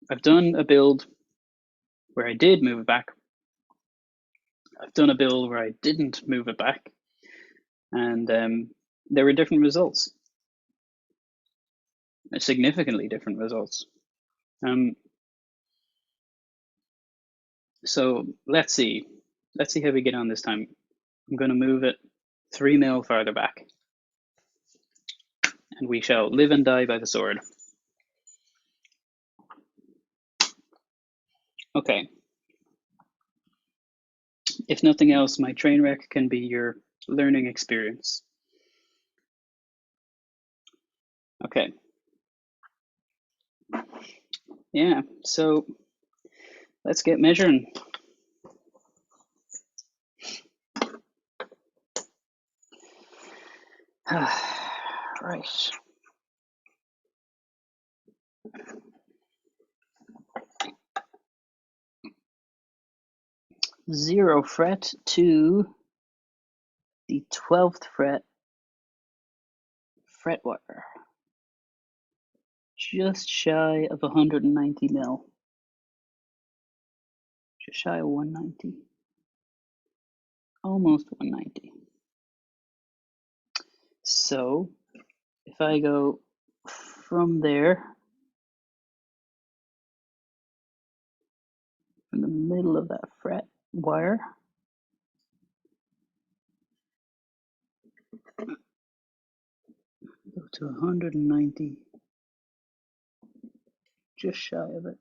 I've done a build where I did move it back. I've done a build where I didn't move it back, and there were different results, significantly different results. So let's see how we get on this time. I'm going to move it 3 mil farther back, and we shall live and die by the sword. Okay. If nothing else, my train wreck can be your learning experience. Okay. Yeah, so let's get measuring. Right. Zero fret to the 12th fret wire. Just shy of 190 mil. Just shy of 190. Almost 190. So if I go from there, from the middle of that fret wire, go to 190, just shy of it.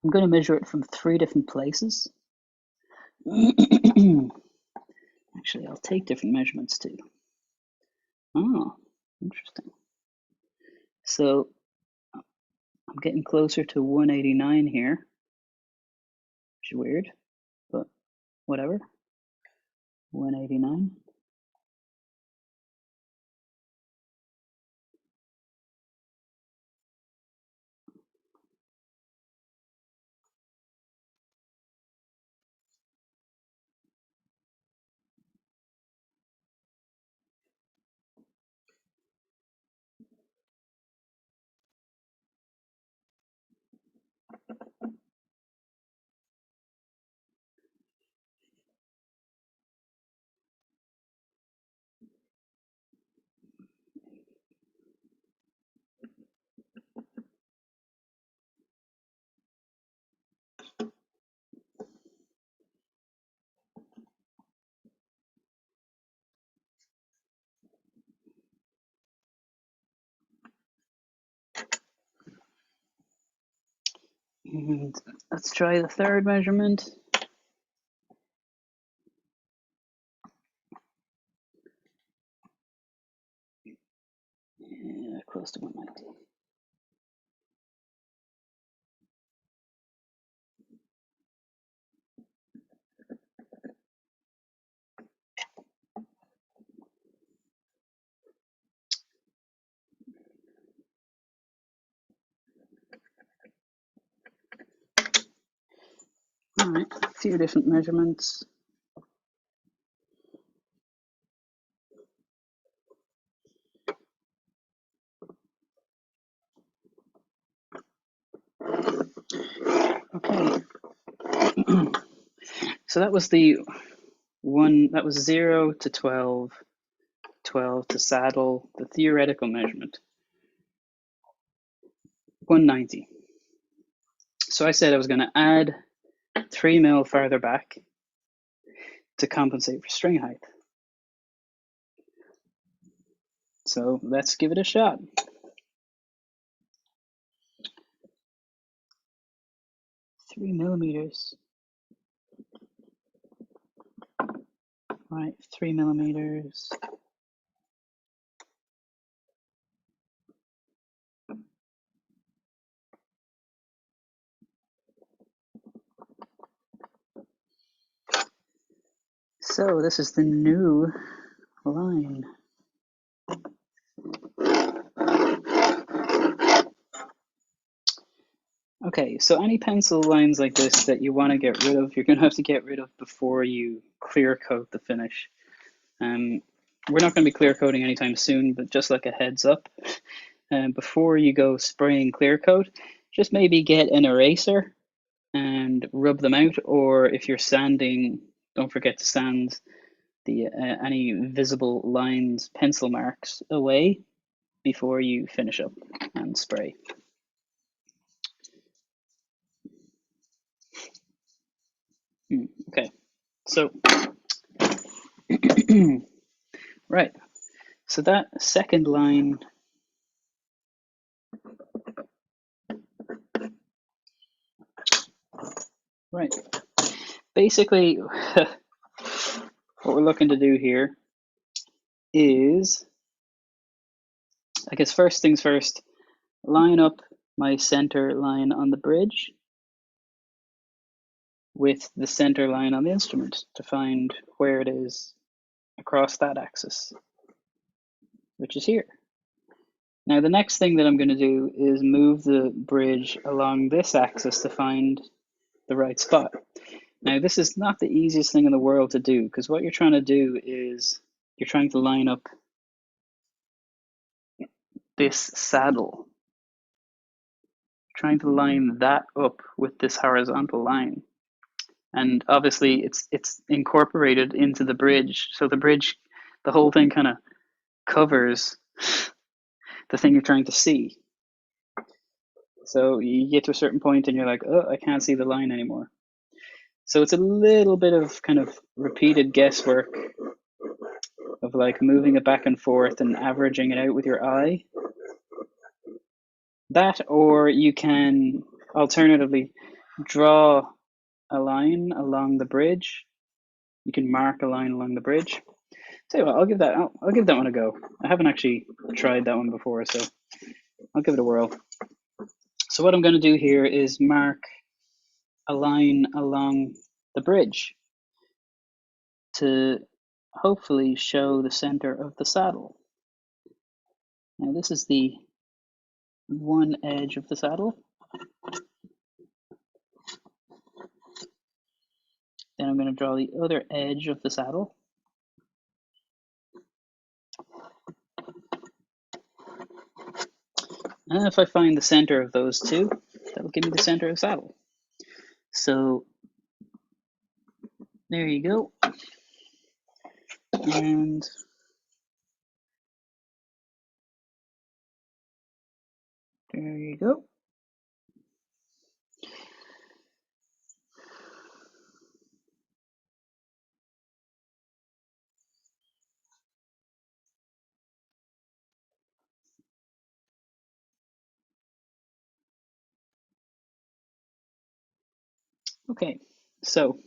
I'm going to measure it from 3 different places. Actually, I'll take different measurements too. Oh, interesting. So I'm getting closer to 189 here, which is weird, but whatever. 189. And let's try the third measurement. Yeah, close to 190. All right, a few different measurements. Okay. So that was the one, that was 0 to 12, 12 to saddle, the theoretical measurement, 190. So I said I was going to add 3 mil farther back to compensate for string height. So let's give it a shot. Three millimeters. Right, 3 millimeters. So this is the new line. Okay, so any pencil lines like this that you want to get rid of, you're going to have to get rid of before you clear coat the finish. We're not going to be clear coating anytime soon, but just like a heads up, before you go spraying clear coat, just maybe get an eraser and rub them out, or if you're sanding, don't forget to sand the any visible lines, pencil marks away before you finish up and spray. Okay, so right, so that second line, right, basically what we're looking to do here is, I guess first things first, line up my center line on the bridge with the center line on the instrument to find where it is across that axis, which is here. Now the next thing that I'm going to do is move the bridge along this axis to find the right spot. Now this is not the easiest thing in the world to do, because what you're trying to do is you're trying to line up this saddle, trying to line that up with this horizontal line. And obviously it's incorporated into the bridge, so the bridge, the whole thing kind of covers the thing you're trying to see. So you get to a certain point and you're like, oh, I can't see the line anymore. So it's a little bit of kind of repeated guesswork of like moving it back and forth and averaging it out with your eye. That, or you can alternatively draw a line along the bridge. You can mark a line along the bridge. Tell you what, I'll give that one a go. I haven't actually tried that one before, so I'll give it a whirl. So what I'm going to do here is mark a line along the bridge to hopefully show the center of the saddle. Now this is the one edge of the saddle. Then I'm going to draw the other edge of the saddle. And if I find the center of those two, that'll give me the center of the saddle. So there you go. And there you go. Okay, so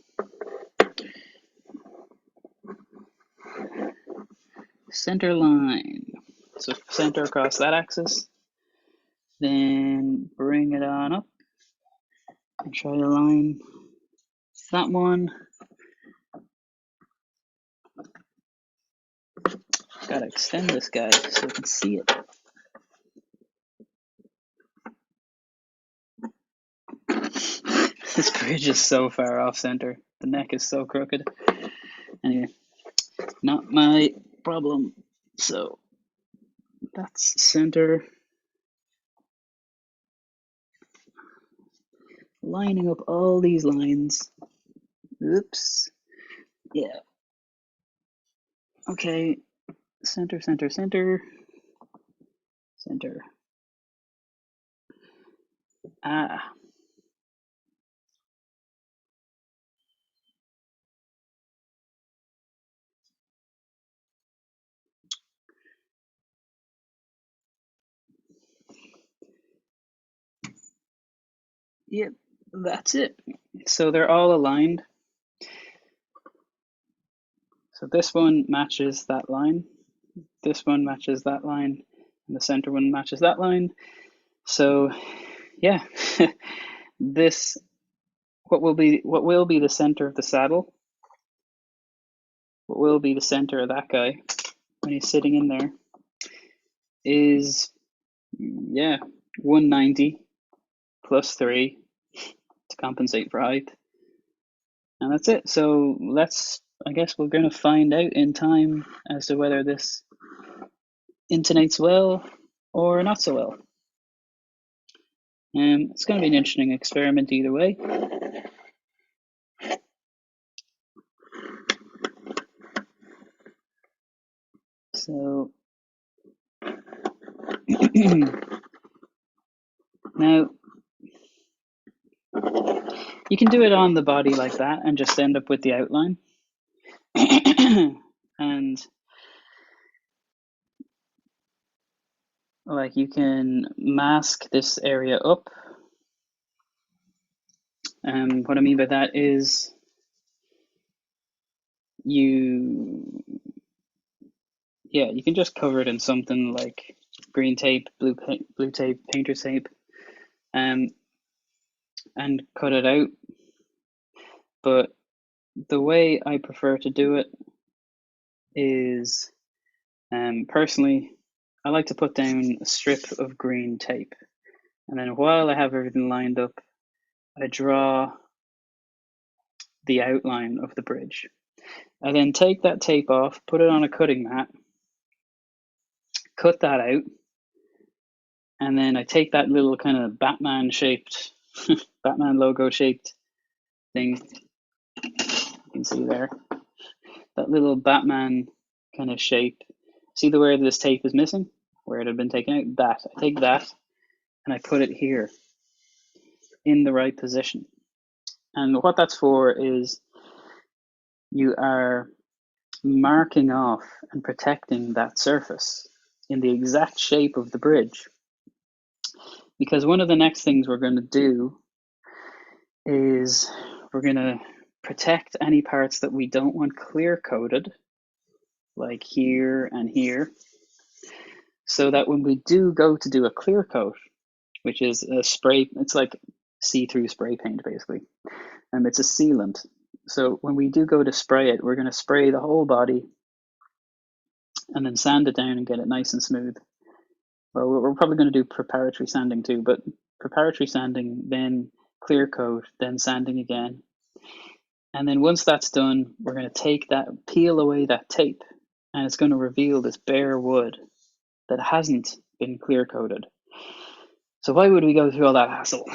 center line. So center across that axis. Then bring it on up and try to line that one. Gotta extend this guy so we can see it. This bridge is so far off center. The neck is so crooked. Anyway, not my problem. So that's center. Lining up all these lines. Oops. Yeah. Okay. Center, center, center. Center. Ah. Yep, that's it. So they're all aligned. So this one matches that line. This one matches that line. And the center one matches that line. So yeah, this what will be the center of the saddle, what will be the center of that guy when he's sitting in there is 190 plus 3 to compensate for height. And that's it. So I guess we're going to find out in time as to whether this intonates well or not so well. It's going to be an interesting experiment either way. So now you can do it on the body like that and just end up with the outline. And like you can mask this area up. What I mean by that is you can just cover it in something like green tape, blue tape, painter tape, and cut it out. But the way I prefer to do it is, personally, I like to put down a strip of green tape, and then while I have everything lined up, I draw the outline of the bridge. I then take that tape off, put it on a cutting mat, cut that out, and then I take that little kind of Batman logo shaped thing, you can see there, that little Batman kind of shape. See where this tape is missing? Where it had been taken out? I take that and I put it here in the right position. And what that's for is you are marking off and protecting that surface in the exact shape of the bridge. Because one of the next things we're going to do is we're going to protect any parts that we don't want clear coated, like here and here, so that when we do go to do a clear coat, which is a spray, it's like see-through spray paint basically, and it's a sealant. So when we do go to spray it, we're going to spray the whole body and then sand it down and get it nice and smooth. Well, we're probably going to do preparatory sanding too, but preparatory sanding, then clear coat, then sanding again. And then once that's done, we're going to peel away that tape, and it's going to reveal this bare wood that hasn't been clear coated. So why would we go through all that hassle?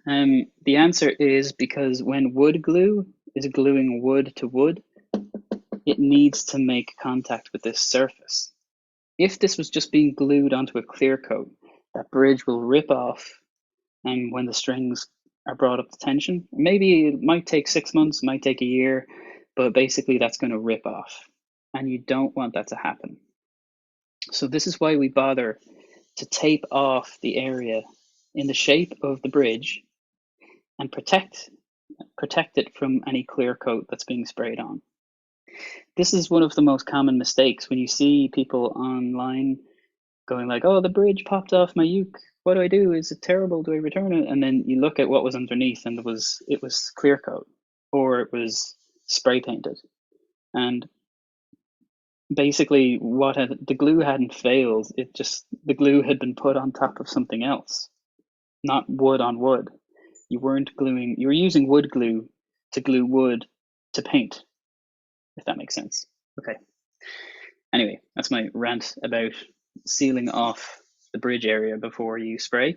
The answer is because when wood glue is gluing wood to wood, it needs to make contact with this surface. If this was just being glued onto a clear coat, that bridge will rip off, and when the strings are brought up to tension, maybe it might take 6 months, might take a year, but basically that's going to rip off, and you don't want that to happen. So this is why we bother to tape off the area in the shape of the bridge and protect protect it from any clear coat that's being sprayed on. This is one of the most common mistakes when you see people online going like, oh, the bridge popped off my uke. What do I do? Is it terrible? Do I return it? And then you look at what was underneath and it was clear coat or it was spray painted. And basically the glue hadn't failed. The glue had been put on top of something else, not wood on wood. You were using wood glue to glue wood to paint, if that makes sense. Okay. Anyway, that's my rant about sealing off the bridge area before you spray.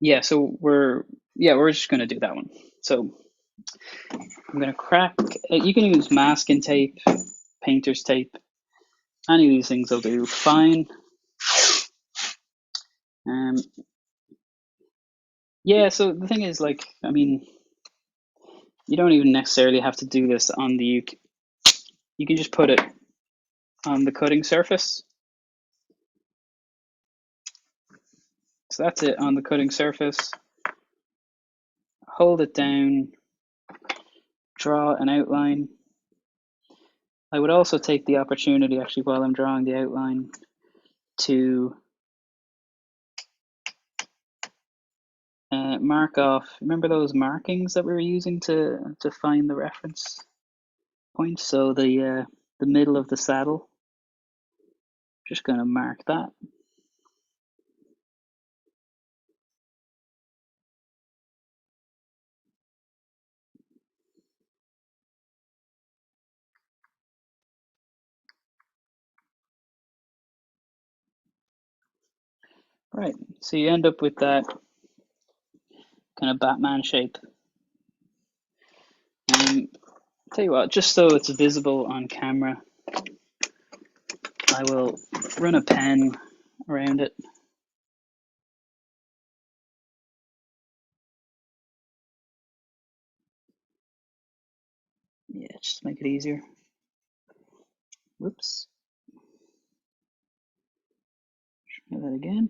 Yeah, so we're just going to do that one. So I'm going to crack. You can use masking tape, painter's tape. Any of these things will do fine. Yeah, so the thing is, like, I mean, you don't even necessarily have to do this on the uke. You can just put it on the cutting surface. So that's it on the cutting surface. Hold it down, draw an outline. I would also take the opportunity, actually, while I'm drawing the outline, to mark off. Remember those markings that we were using to find the reference point? So the middle of the saddle. Just going to mark that. Right, so you end up with that kind of Batman shape. Tell you what, just so it's visible on camera, I will run a pen around it. Yeah, just to make it easier. Whoops. Try that again.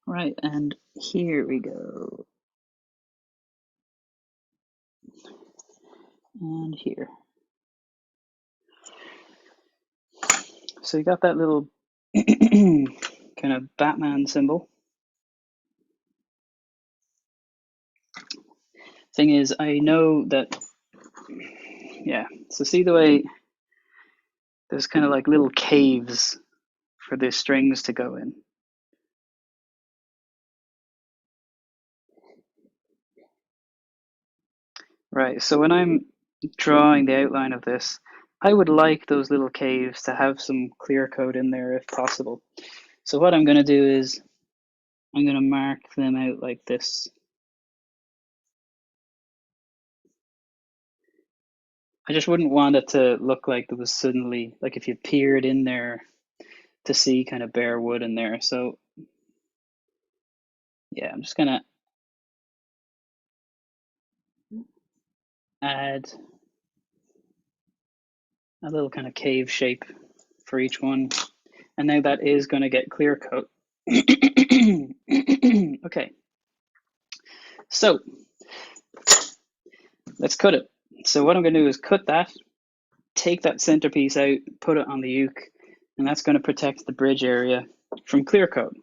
Right, and here we go. And here. So you got that little kind of Batman symbol. Thing is, I know that, yeah, so see the way there's kind of like little caves for the strings to go in. Right, so when I'm drawing the outline of this, I would like those little caves to have some clear coat in there if possible. So what I'm going to do is I'm going to mark them out like this. I just wouldn't want it to look like there was suddenly, like if you peered in there to see kind of bare wood in there. So yeah, I'm just going to add a little kind of cave shape for each one. And now that is going to get clear coat. Okay. So let's cut it. So what I'm going to do is cut that, take that centerpiece out, put it on the uke, and that's going to protect the bridge area from clear coat.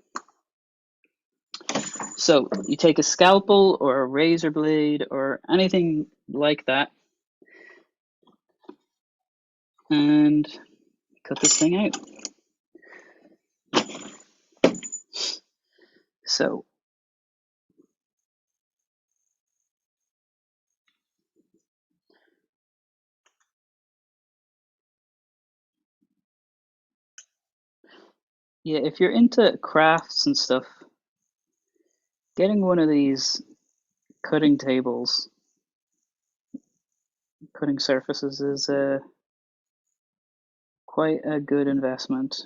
So you take a scalpel or a razor blade or anything like that and cut this thing out. So yeah, if you're into crafts and stuff, getting one of these cutting tables, cutting surfaces is quite a good investment.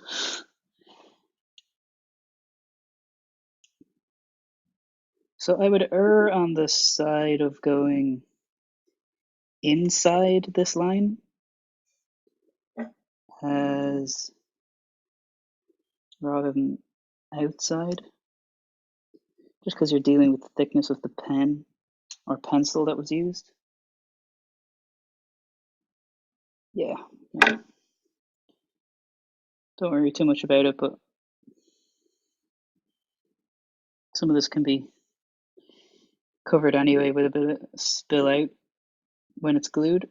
So I would err on the side of going inside this line as rather than outside, just because you're dealing with the thickness of the pen or pencil that was used. Yeah. Don't worry too much about it, but some of this can be covered anyway with a bit of spill out when it's glued.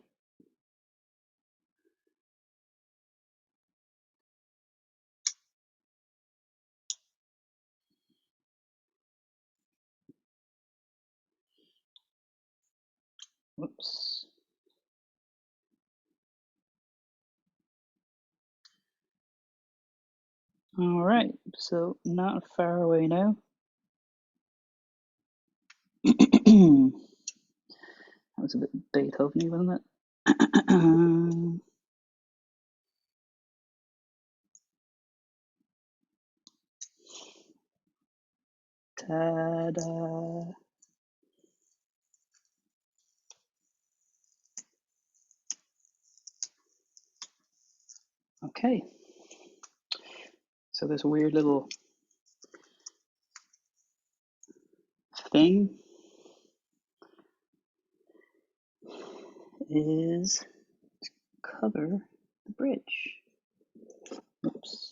Whoops. All right, so not far away now. That was a bit Beethoven-y, wasn't it? Ta-da! Okay, so this weird little thing is cover the bridge. Oops.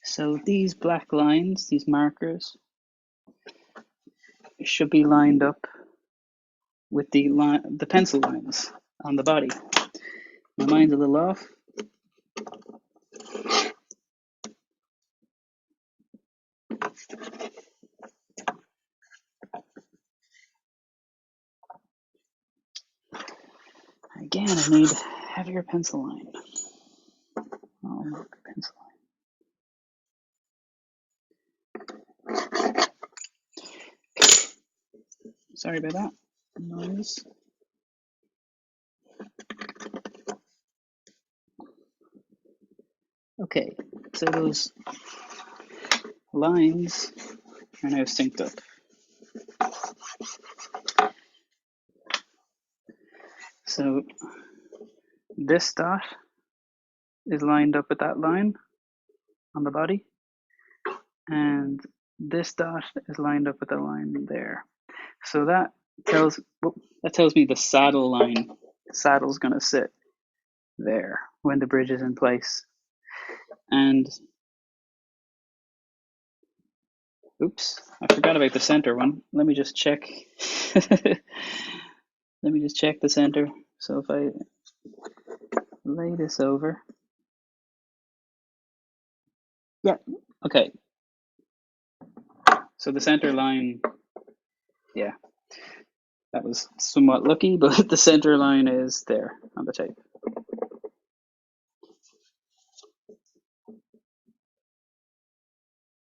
So these black lines, these markers, should be lined up with the pencil lines on the body. My mind's a little off. Again, I need heavier pencil line. Oh, marker pencil line. Sorry about that noise. Okay, so those lines are now synced up. So this dot is lined up with that line on the body, and this dot is lined up with the line there. So that tells me the saddle line. The saddle's going to sit there when the bridge is in place. And oops, I forgot about the center one. Let me just check. Let me just check the center. So if I lay this over. Yeah, okay. So the center line, yeah, that was somewhat lucky, but the center line is there on the tape.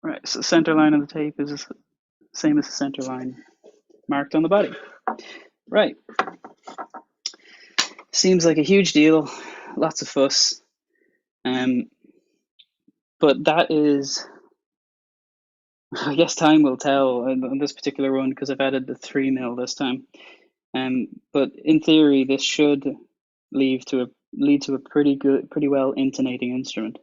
Right, so the center line on the tape is the same as the center line marked on the body. Right. Seems like a huge deal, lots of fuss. But that is, I guess time will tell on this particular one because I've added the 3mm this time. But in theory, this should lead to a pretty well intonating instrument.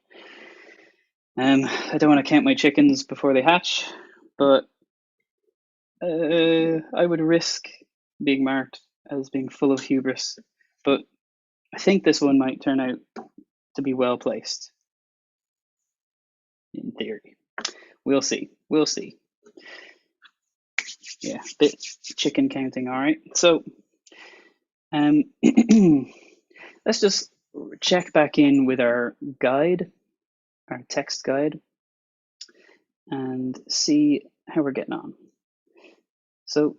I don't want to count my chickens before they hatch, but I would risk being marked as being full of hubris. But I think this one might turn out to be well placed. In theory, we'll see. We'll see. Yeah, bit chicken counting. All right. So, let's just check back in with our guide, our text guide, and see how we're getting on. So,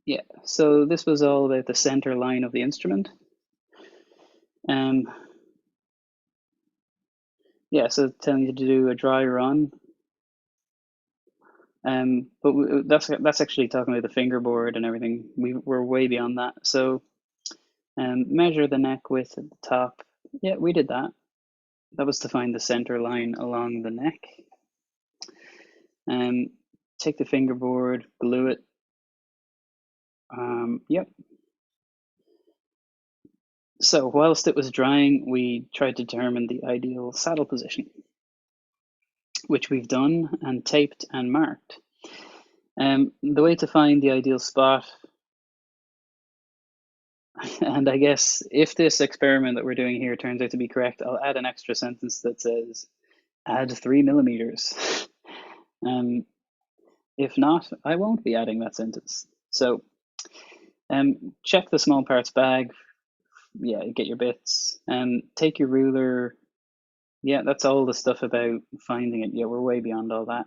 yeah, so this was all about the center line of the instrument. Yeah, yeah, so telling you to do a dry run. But that's actually talking about the fingerboard and everything. We're way beyond that. So measure the neck width at the top. Yeah, we did that. That was to find the center line along the neck. Take the fingerboard, glue it. Yep. So whilst it was drying, we tried to determine the ideal saddle position, which we've done and taped and marked. The way to find the ideal spot, and I guess if this experiment that we're doing here turns out to be correct, I'll add an extra sentence that says, add 3 millimeters. If not, I won't be adding that sentence. So check the small parts bag. Yeah, get your bits. Take your ruler. Yeah, that's all the stuff about finding it. Yeah, we're way beyond all that.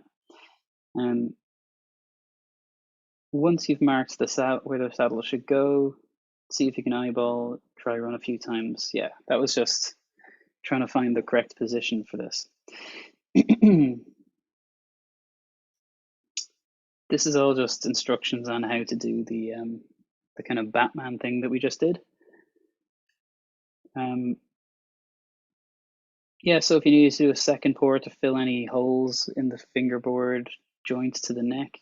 Once you've marked where the saddle should go, see if you can eyeball, try run a few times. Yeah, that was just trying to find the correct position for this. This is all just instructions on how to do the kind of Batman thing that we just did. Yeah, so if you need to do a second pour to fill any holes in the fingerboard joints to the neck,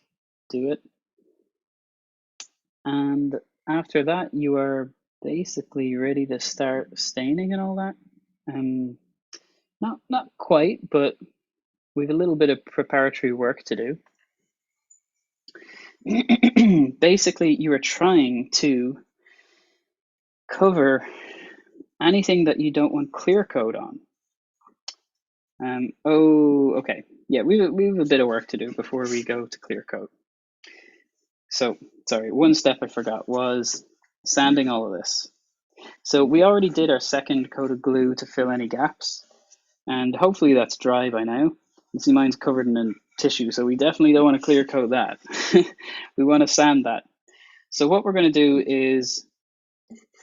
do it. And after that, you are basically ready to start staining and all that. Not quite, but we've a little bit of preparatory work to do. Basically, you are trying to cover anything that you don't want clear coat on. Oh, okay. Yeah, we have a bit of work to do before we go to clear coat. So, sorry, one step I forgot was sanding all of this. So we already did our second coat of glue to fill any gaps, and hopefully that's dry by now. You see mine's covered in a tissue, so we definitely don't want to clear coat that. We want to sand that. So what we're going to do is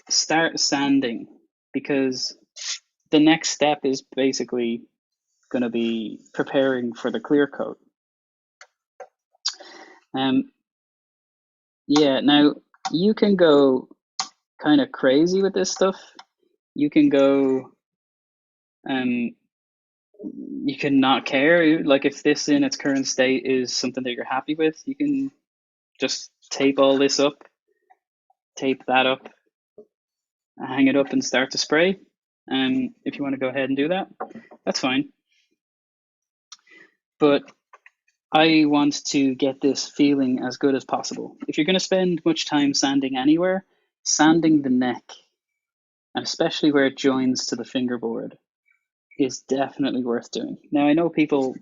start sanding, because the next step is basically going to be preparing for the clear coat. Yeah, now you can go kind of crazy with this stuff. You can go, you can not care. Like if this in its current state is something that you're happy with, you can just tape all this up, tape that up, hang it up and start to spray. If you want to go ahead and do that, that's fine. But I want to get this feeling as good as possible. If you're going to spend much time sanding anywhere, sanding the neck, and especially where it joins to the fingerboard, is definitely worth doing. Now I know people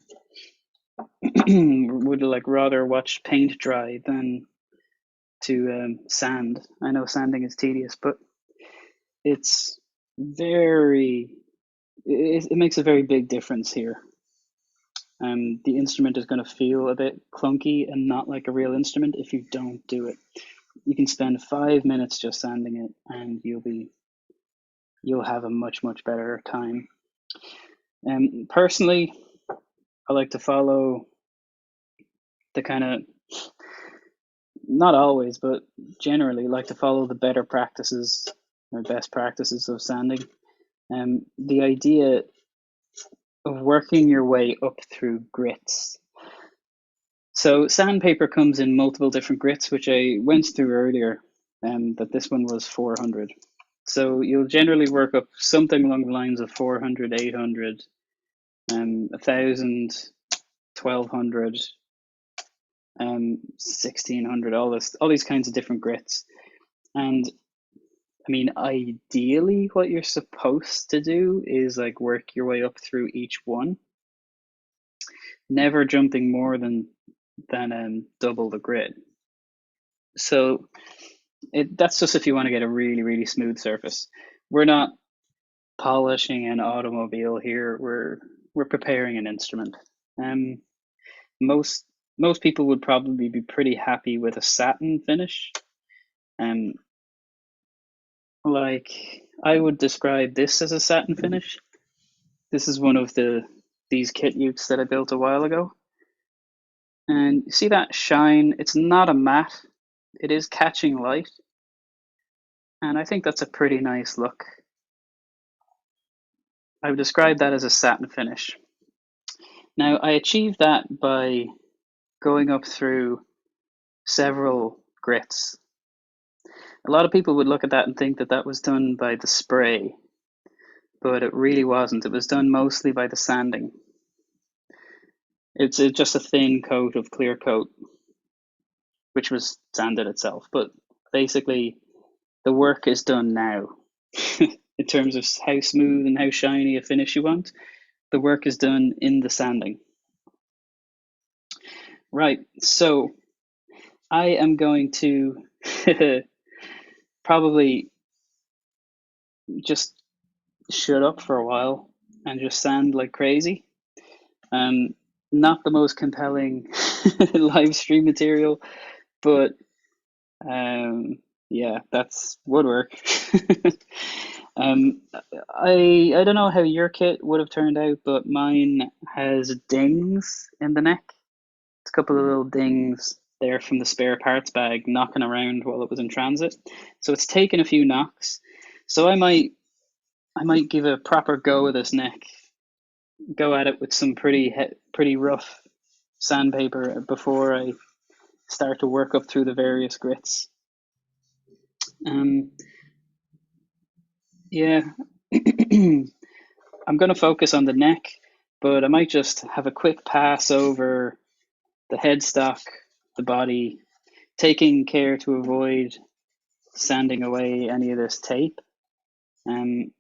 would like rather watch paint dry than to sand. I know sanding is tedious, but it's it makes a very big difference here. The instrument is going to feel a bit clunky and not like a real instrument if you don't do it. You can spend 5 minutes just sanding it, and you'll have a much better time. Personally, I like to follow the kind of, not always, but generally like to follow the better practices or best practices of sanding. The idea of working your way up through grits. So sandpaper comes in multiple different grits, which I went through earlier, that this one was 400. So you'll generally work up something along the lines of 400, 800, 1,000, 1,200, 1,600, all these kinds of different grits. And I mean, ideally, what you're supposed to do is like work your way up through each one, never jumping more than double the grid. So that's just if you want to get a really smooth surface. We're not polishing an automobile here. We're preparing an instrument. Most people would probably be pretty happy with a satin finish. Like I would describe this as a satin finish. This is one of these kit utes that I built a while ago. And you see that shine? It's not a matte. It is catching light. And I think that's a pretty nice look. I would describe that as a satin finish. Now, I achieved that by going up through several grits. A lot of people would look at that and think that that was done by the spray, but it really wasn't. It was done mostly by the sanding. It's just a thin coat of clear coat, which was sanded itself. But basically, the work is done now. In terms of how smooth and how shiny a finish you want, the work is done in the sanding. Right, so I am going to probably just shut up for a while and just sand like crazy. Not the most compelling live stream material, but yeah, that's would work. I don't know how your kit would have turned out, but mine has dings in the neck. It's a couple of little dings there from the spare parts bag knocking around while it was in transit. So it's taken a few knocks. So I might give a proper go of this neck. Go at it with some pretty rough sandpaper before I start to work up through the various grits. Yeah, I'm going to focus on the neck, but I might just have a quick pass over the headstock, the body, taking care to avoid sanding away any of this tape. I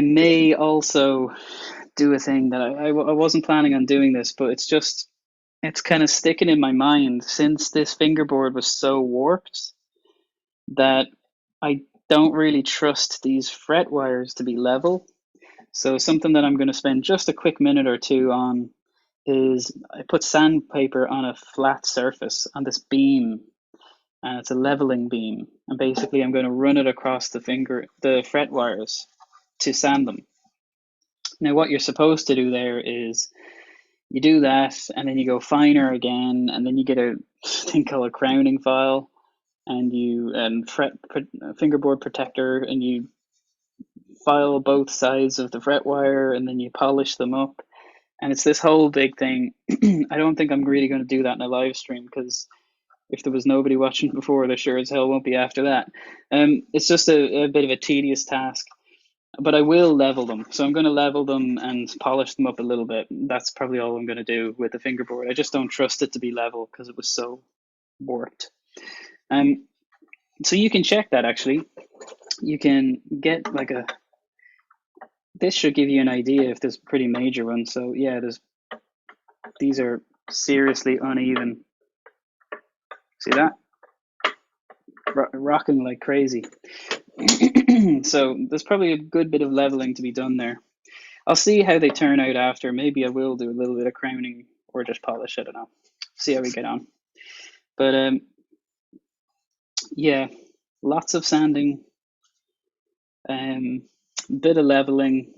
may also do a thing that I wasn't planning on doing this, but it's kind of sticking in my mind since this fingerboard was so warped that I don't really trust these fret wires to be level. So something that I'm going to spend just a quick minute or two on is I put sandpaper on a flat surface on this beam, and it's a leveling beam. And basically I'm going to run it across the fret wires to sand them. Now what you're supposed to do there is you do that and then you go finer again, and then you get a thing called a crowning file, and you fingerboard protector, and you file both sides of the fret wire, and then you polish them up, and it's this whole big thing. I don't think I'm really going to do that in a live stream, because if there was nobody watching before, there sure as hell won't be after that. It's just a bit of a tedious task, but I will level them. So I'm going to level them and polish them up a little bit. That's probably all I'm going to do with the fingerboard. I just don't trust it to be level because it was so warped. So you can check that actually. You can get like this should give you an idea if there's pretty major ones. So yeah, these are seriously uneven. See that? Rocking like crazy. So there's probably a good bit of leveling to be done there. I'll see how they turn out after. Maybe I will do a little bit of crowning or just polish. I don't know. See how we get on. But yeah, lots of sanding, bit of leveling,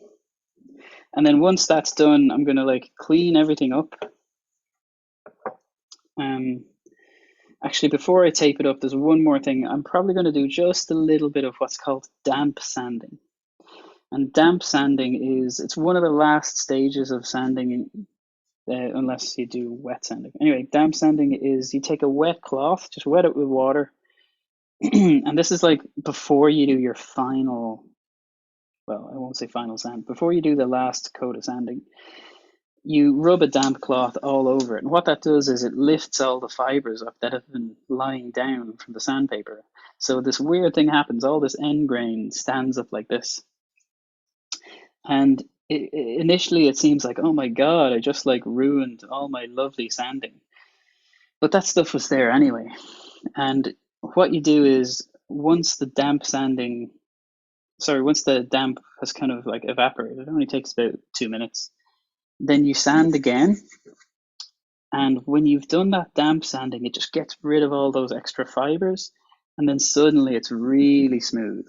and then once that's done, I'm gonna like clean everything up. Actually, before I tape it up, there's one more thing. I'm probably going to do just a little bit of what's called damp sanding. And damp sanding it's one of the last stages of sanding, unless you do wet sanding. Anyway, damp sanding is you take a wet cloth, just wet it with water, and this is like before you do your final, well, I won't say final sand, before you do the last coat of sanding, you rub a damp cloth all over it. And what that does is it lifts all the fibers up that have been lying down from the sandpaper. So this weird thing happens, all this end grain stands up like this. And initially it seems like, oh my God, I just like ruined all my lovely sanding. But that stuff was there anyway. And what you do is once the damp has kind of like evaporated, it only takes about 2 minutes, then you sand again. And when you've done that damp sanding, it just gets rid of all those extra fibers, and then suddenly it's really smooth.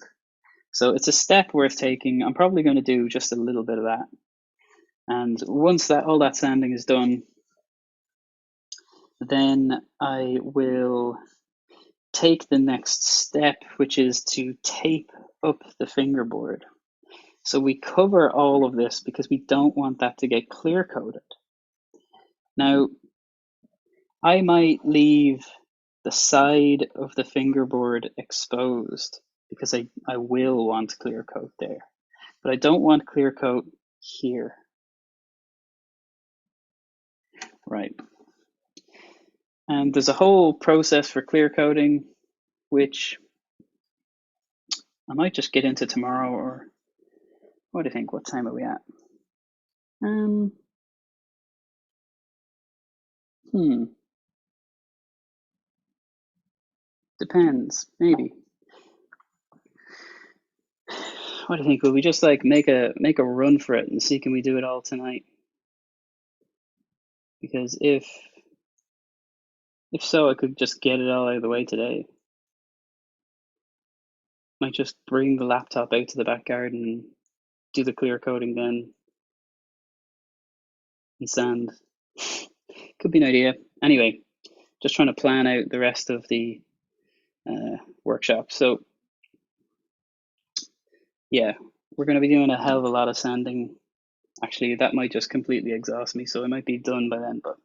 So it's a step worth taking. I'm probably going to do just a little bit of that. And once that all that sanding is done, then I will take the next step, which is to tape up the fingerboard. So we cover all of this because we don't want that to get clear coated. Now, I might leave the side of the fingerboard exposed because I will want clear coat there, but I don't want clear coat here. Right. And there's a whole process for clear coating, which I might just get into tomorrow, or what do you think? What time are we at? Depends, maybe. What do you think? Will we just like make a run for it and see can we do it all tonight? Because if so, I could just get it all out of the way today. Might just bring the laptop out to the back garden and do the clear coating then and sand. Could be an idea. Anyway, just trying to plan out the rest of the workshop. So yeah, we're going to be doing a hell of a lot of sanding. Actually, that might just completely exhaust me, so I might be done by then. But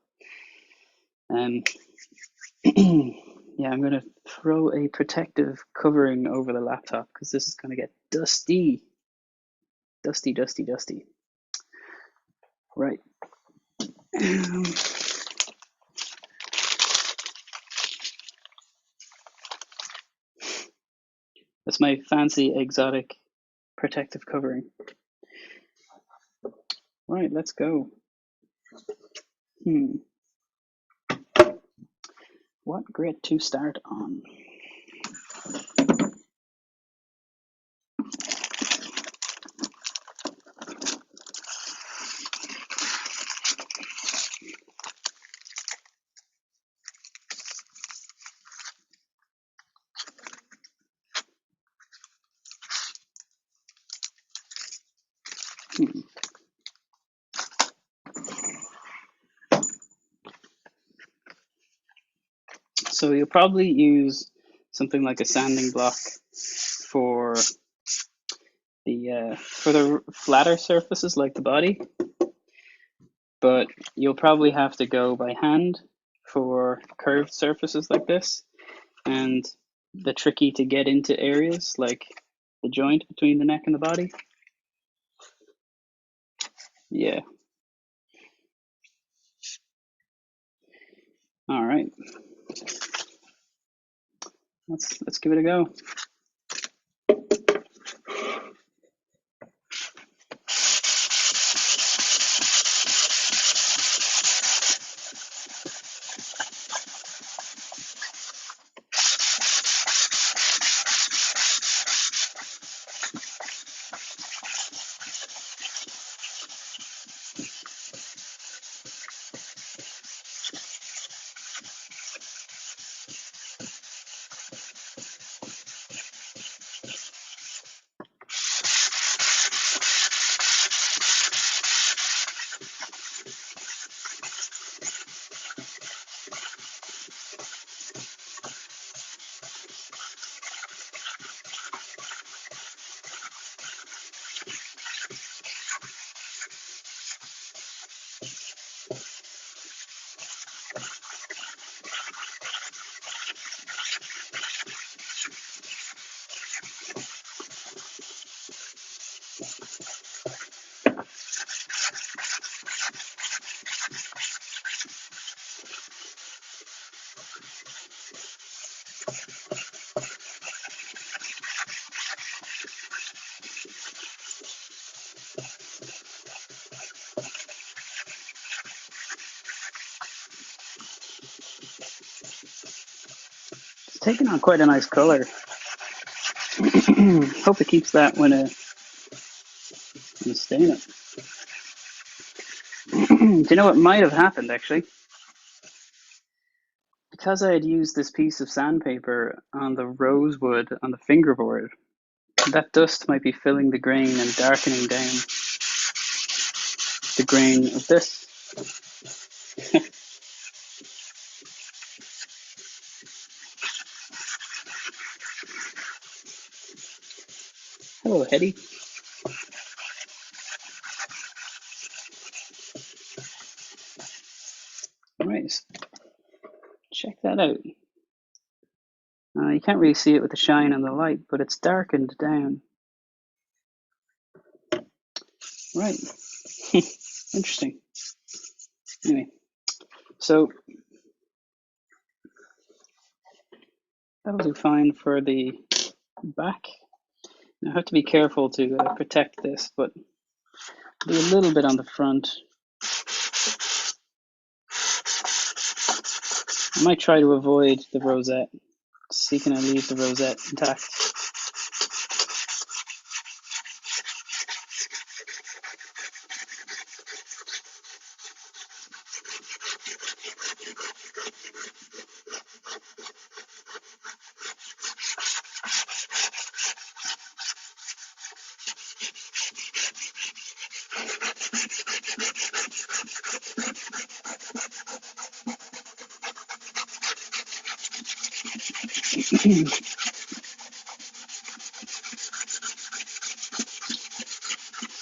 yeah, I'm going to throw a protective covering over the laptop because this is going to get dusty. Dusty, dusty, dusty. Right. That's my fancy exotic protective covering. Right, let's go. What grit to start on? So you'll probably use something like a sanding block for the flatter surfaces like the body, but you'll probably have to go by hand for curved surfaces like this, and the tricky to get into areas like the joint between the neck and the body. Yeah. All right. Let's give it a go. It's taking on quite a nice color. Hope it keeps that when I stain it. Do you know what might have happened actually? Because I had used this piece of sandpaper on the rosewood on the fingerboard, That dust might be filling the grain and darkening down the grain of this. Hello, Hetty. Right, check that out. You can't really see it with the shine and the light, but it's darkened down. Right. Interesting. Anyway, so that'll do fine for the back. Now, I have to be careful to protect this, but do a little bit on the front. I might try to avoid the rosette. See, can I leave the rosette intact?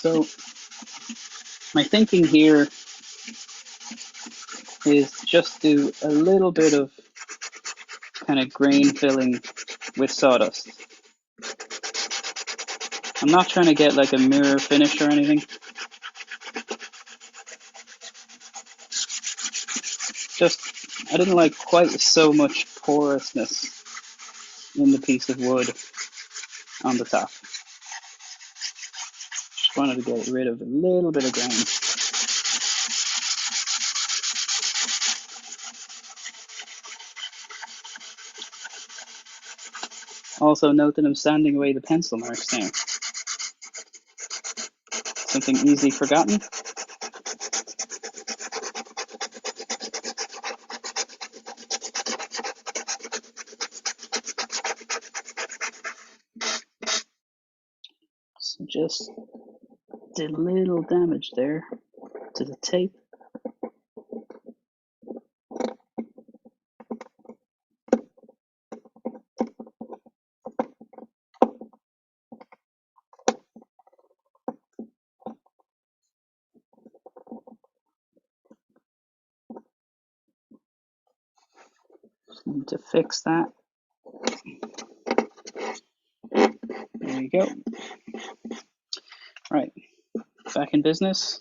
So my thinking here is just do a little bit of kind of grain filling with sawdust. I'm not trying to get like a mirror finish or anything. Just, I didn't like quite so much porousness in the piece of wood on the top. Just wanted to get rid of a little bit of grain. Also note that I'm sanding away the pencil marks now. Something easily forgotten. So just did a little damage there to the tape. Need to fix that. There we go. Right, back in business.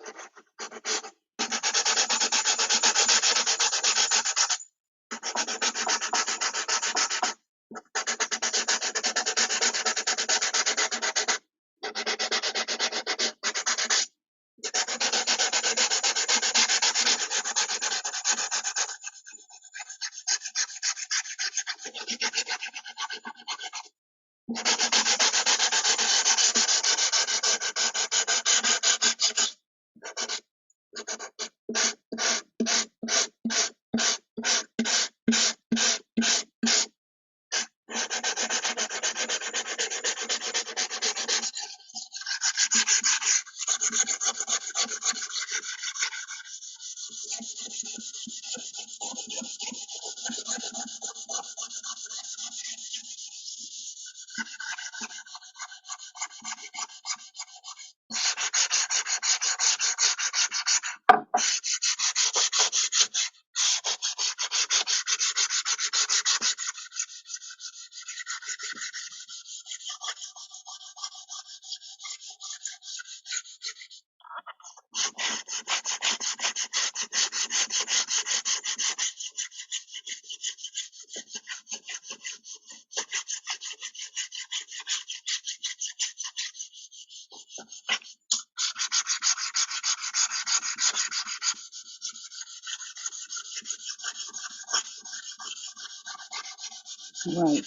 Right.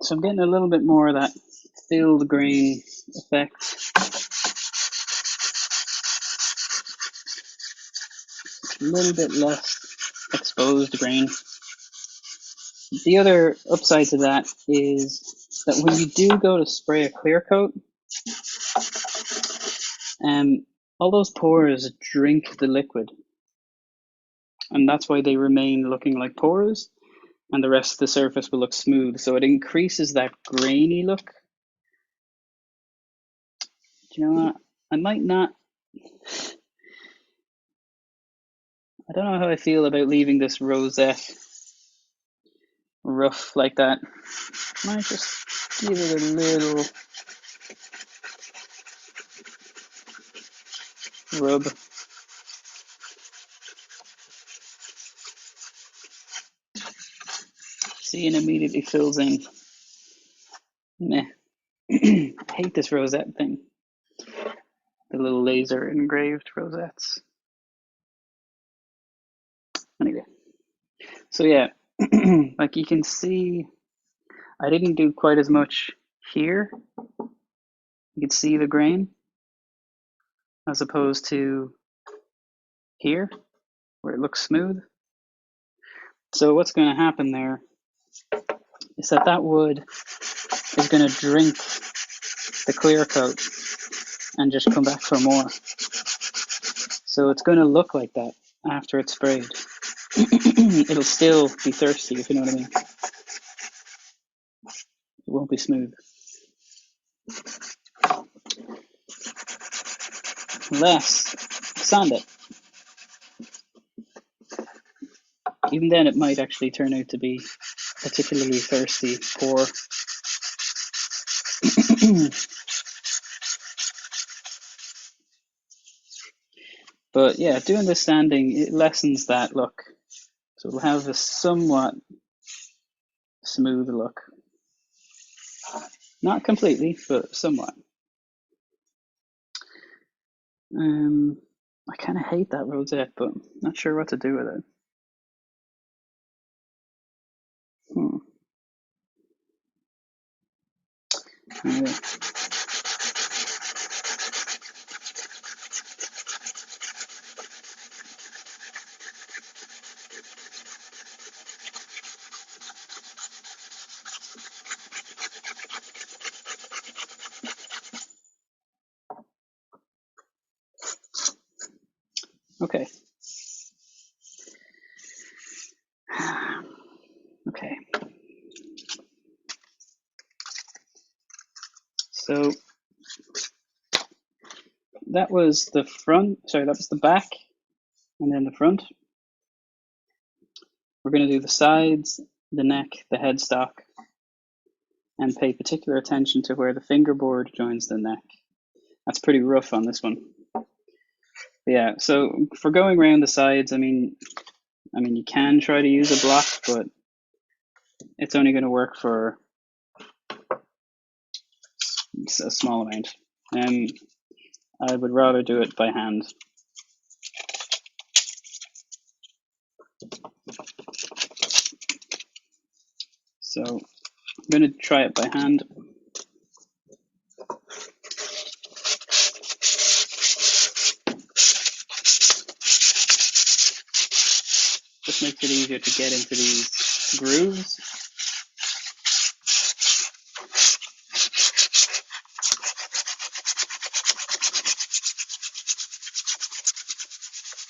So I'm getting a little bit more of that filled grain effect. A little bit less exposed grain. The other upside to that is that when you do go to spray a clear coat, all those pores drink the liquid, and that's why they remain looking like pores, and the rest of the surface will look smooth. So it increases that grainy look. Do you know what? I might not. I don't know how I feel about leaving this rosette rough like that. I might just give it a little rub. See, and immediately fills in. Meh. I hate this rosette thing. The little laser engraved rosettes. Anyway. So yeah, like you can see, I didn't do quite as much here. You can see the grain as opposed to here where it looks smooth. So what's going to happen there is that wood is going to drink the clear coat and just come back for more. So it's going to look like that after it's sprayed. It'll still be thirsty, if you know what I mean. It won't be smooth. Unless sand it. Even then, it might actually turn out to be particularly thirsty pour. But yeah, doing the sanding, it lessens that look. So it'll have a somewhat smooth look. Not completely, but somewhat. I kind of hate that rosette, but not sure what to do with it. Anyway. Okay. Okay. So that was the front, sorry, that was the back, and then the front. We're going to do the sides, the neck, the headstock, and pay particular attention to where the fingerboard joins the neck. That's pretty rough on this one. Yeah, so for going around the sides, I mean, you can try to use a block, but it's only going to work for a small amount. I would rather do it by hand. So I'm going to try it by hand. Just makes it easier to get into these grooves.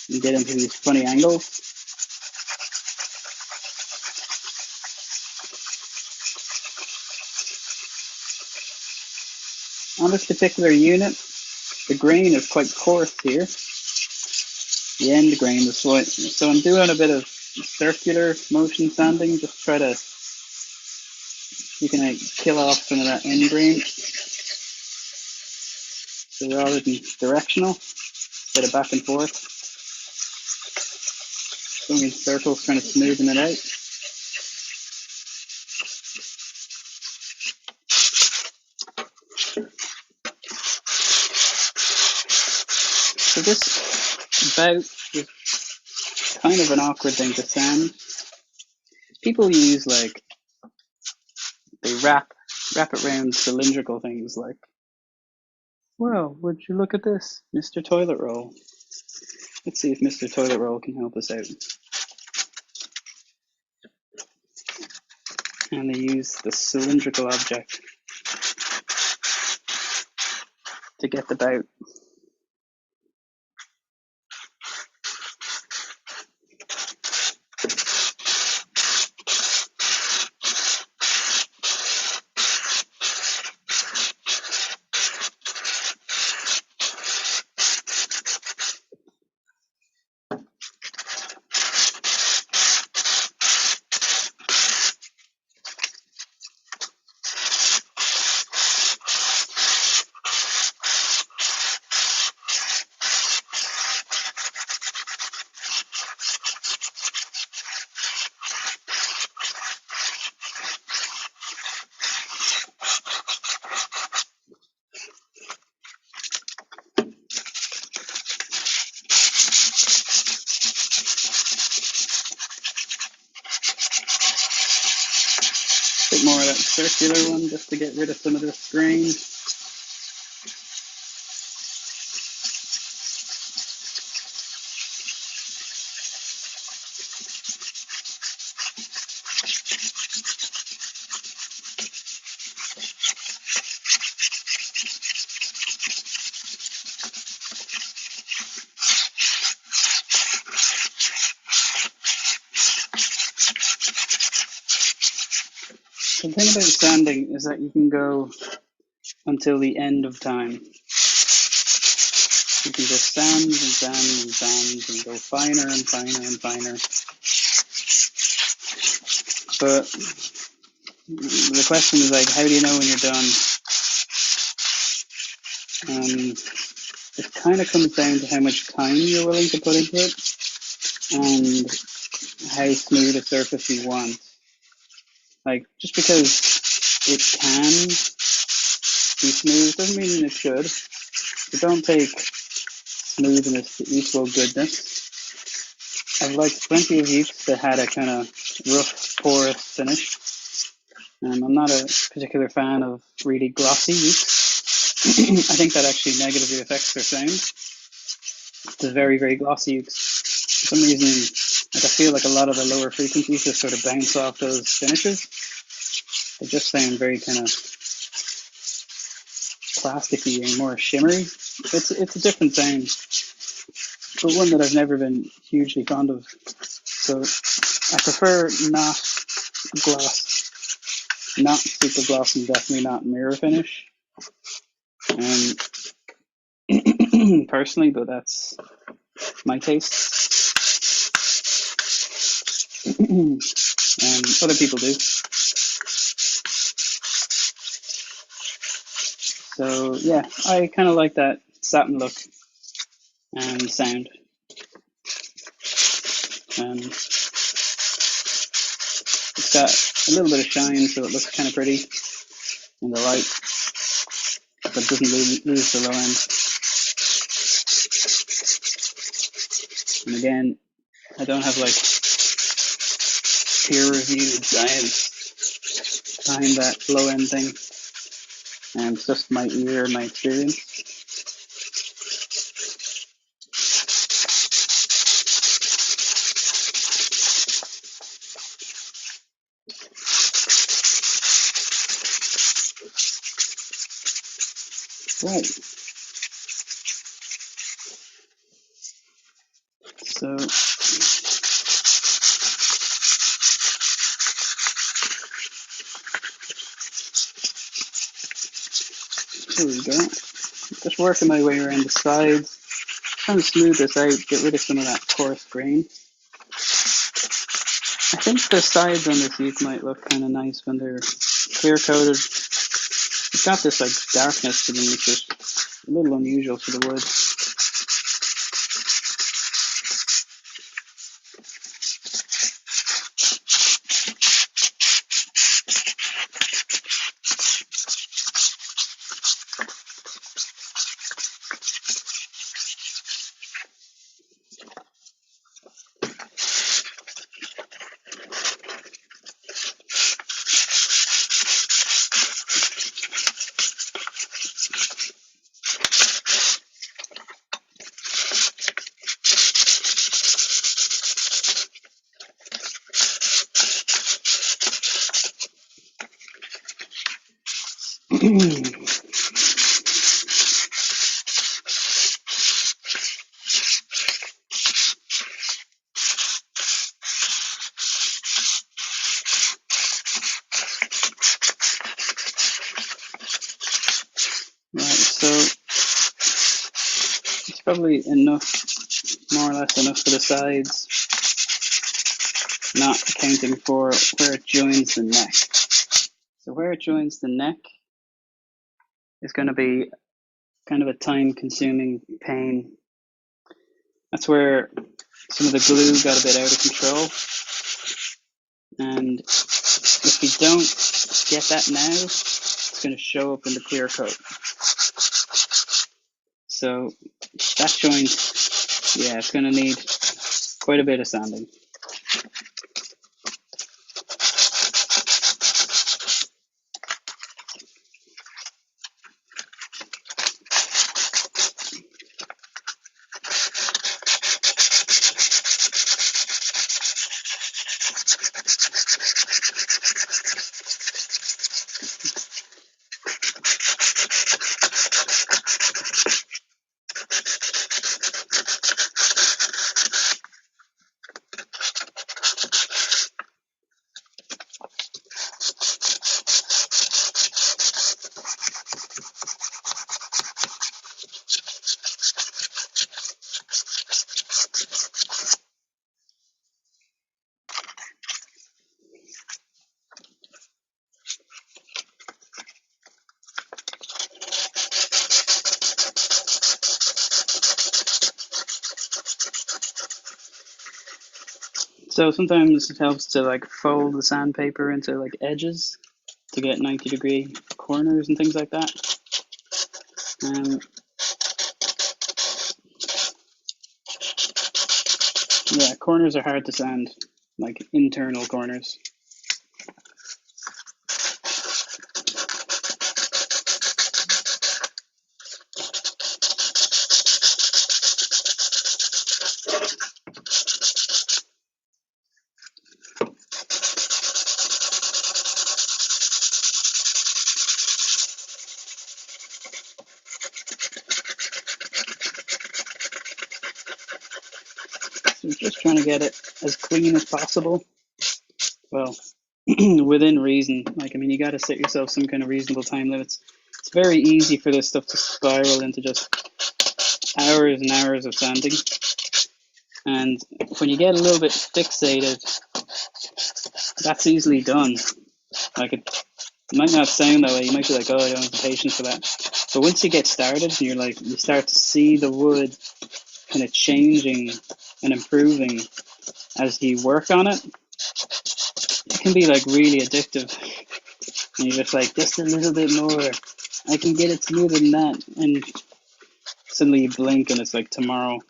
And get into these funny angles. On this particular unit, the grain is quite coarse here. The end grain is slight, so I'm doing a bit of circular motion sanding, just try to, you can kill off some of that end grain. So rather than directional, instead of back and forth. Going in circles, trying to smoothen it out. So this bout is kind of an awkward thing to sand. People use they wrap it around cylindrical things like, well, would you look at this, Mr. Toilet Roll? Let's see if Mr. Toilet Roll can help us out. And they use the cylindrical object to get the bout. Bit more of that circular one just to get rid of some of this grain. The thing about sanding is that you can go until the end of time. You can just sand and sand and sand and go finer and finer and finer. But the question is like, how do you know when you're done? It kind of comes down to how much time you're willing to put into it and how smooth a surface you want. Like, just because it can be smooth doesn't mean it should. So don't take smoothness to equal goodness. I've liked plenty of ukes that had a kind of rough, porous finish. I'm not a particular fan of really glossy ukes. I think that actually negatively affects their sound. The very, very glossy ukes. For some reason, like I feel like a lot of the lower frequencies just sort of bounce off those finishes. They just sound very kind of plasticky and more shimmery. It's a different sound, but one that I've never been hugely fond of. So I prefer not gloss, not super gloss, and definitely not mirror finish. Personally, but that's my taste. Other people do. So yeah, I kind of like that satin look and sound. It's got a little bit of shine, so it looks kind of pretty in the light, but it doesn't lose the low end. And again, I don't have like peer-reviewed science behind that low end thing. And it's just my ear and my experience. Right. So here we go. Just working my way around the sides, trying to smooth this out, get rid of some of that coarse grain. I think the sides on this uke might look kind of nice when they're clear coated. It's got this like darkness to them, which is a little unusual for the wood. probably enough, more or less enough for the sides, not accounting for where it joins the neck. So where it joins the neck is going to be kind of a time-consuming pain. That's where some of the glue got a bit out of control. And if you don't get that now, it's going to show up in the clear coat. So that joint, yeah, it's going to need quite a bit of sanding. So sometimes it helps to like fold the sandpaper into like edges to get 90-degree corners and things like that. Yeah, corners are hard to sand, like internal corners. So just trying to get it as clean as possible. Well, within reason. Like, I mean, you got to set yourself some kind of reasonable time limits. It's very easy for this stuff to spiral into just hours and hours of sanding. And when you get a little bit fixated, that's easily done. Like, it might not sound that way. You might be like, oh, I don't have the patience for that. But once you get started, and you're like, you start to see the wood kind of changing and improving as you work on it, it can be like really addictive. And you're just like, just a little bit more. I can get it smoother than that. And suddenly you blink and it's like tomorrow.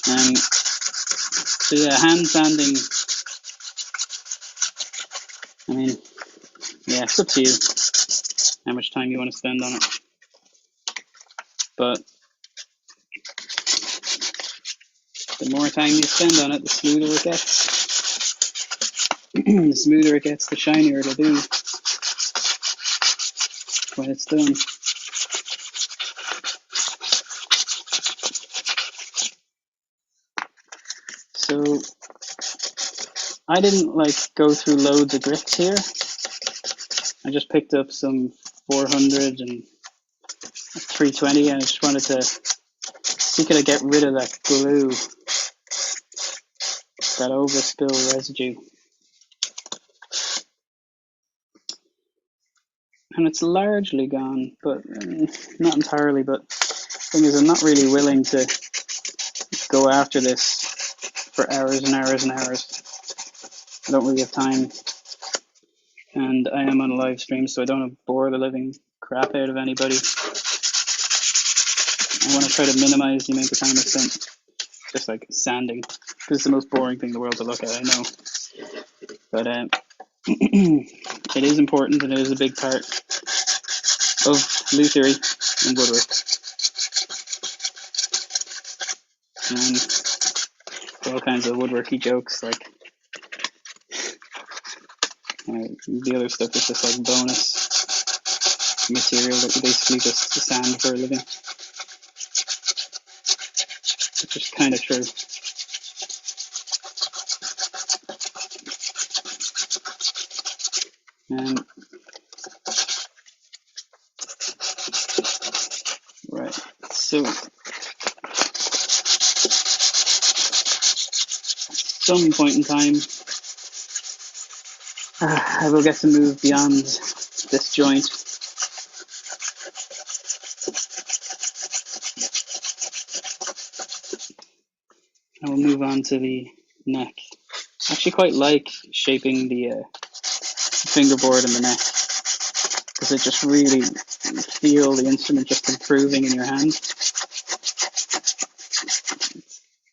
So yeah, hand sanding, I mean, yeah, it's up to you how much time you want to spend on it. But the more time you spend on it, the smoother it gets. The smoother it gets, the shinier it'll be when it's done. So I didn't like go through loads of grits here. I just picked up some 400 and 320, and I just wanted to see could I get rid of that glue, that overspill residue. And it's largely gone, but not entirely. But the thing is, I'm not really willing to go after this for hours and hours and hours. I don't really have time, and I am on a live stream, so I don't want to bore the living crap out of anybody. I want to try to minimize the amount of time I spent just like sanding, because it's the most boring thing in the world to look at, I know. But it is important, and it is a big part of blue theory and woodwork. And all kinds of woodworky jokes, like the other stuff is just like bonus material that you basically just sand for a living, which is kind of true. Right, so some point in time, I will get to move beyond this joint. I will move on to the neck. I actually quite like shaping the fingerboard and the neck, because it just really feel the instrument just improving in your hand.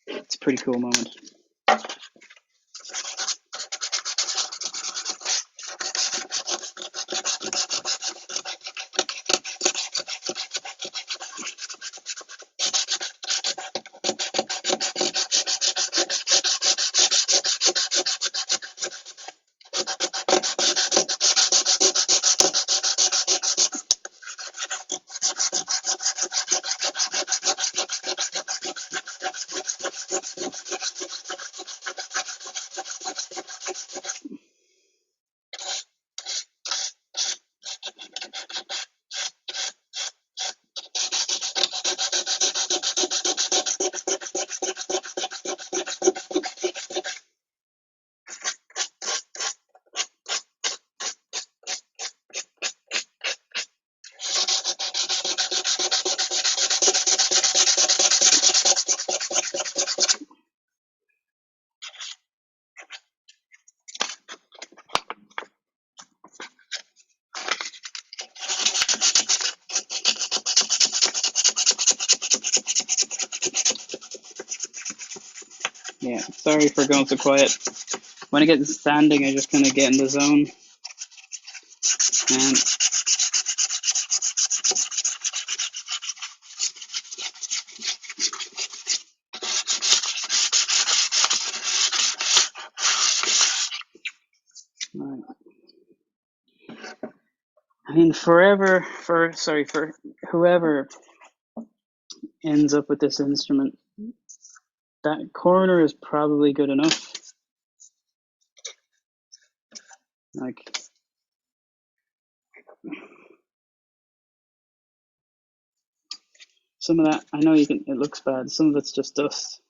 It's a pretty cool moment. Yeah, sorry for going so quiet. When I get standing, I just kind of get in the zone. And I mean, for whoever ends up with this instrument, that corner is probably good enough. Like, some of that, I know it looks bad, some of it's just dust.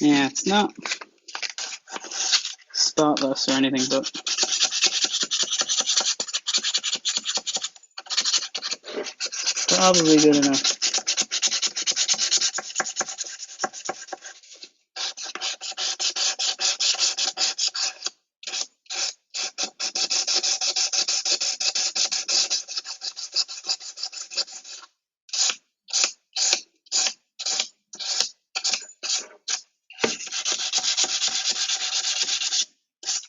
Yeah, it's not spotless or anything, but probably good enough.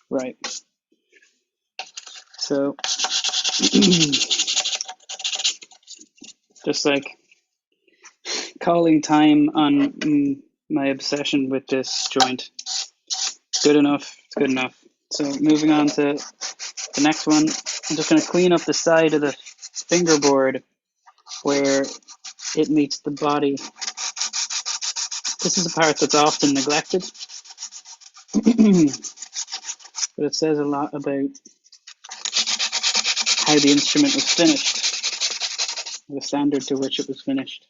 Right. So, just like calling time on my obsession with this joint. Good enough, it's good enough. So moving on to the next one, I'm just going to clean up the side of the fingerboard where it meets the body. This is a part that's often neglected, but it says a lot about how the instrument was finished, the standard to which it was finished.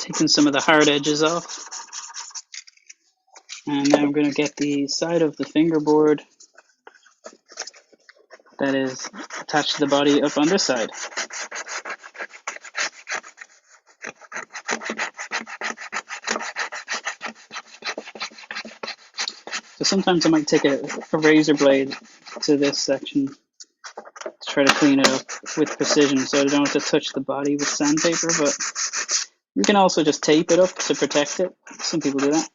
Taking some of the hard edges off. And now I'm going to get the side of the fingerboard that is attached to the body up on this side. So sometimes I might take a razor blade to this section to try to clean it up with precision so I don't have to touch the body with sandpaper, but You can also just tape it up to protect it. Some people do that.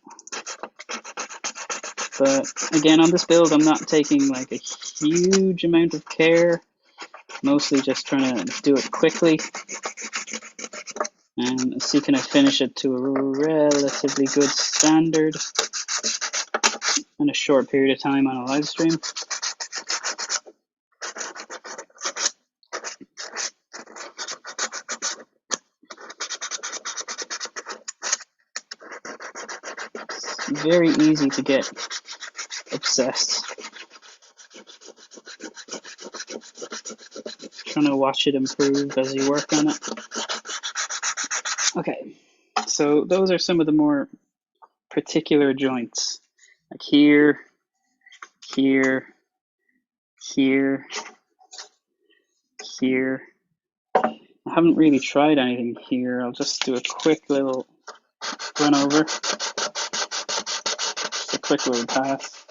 But again, on this build, I'm not taking like a huge amount of care. Mostly just trying to do it quickly. And see, can I finish it to a relatively good standard in a short period of time on a live stream. It's very easy to get obsessed. Trying to watch it improve as you work on it. Okay, so those are some of the more particular joints, like here, here, here, here. I haven't really tried anything here. I'll just do a quick little run over, just a quick little pass.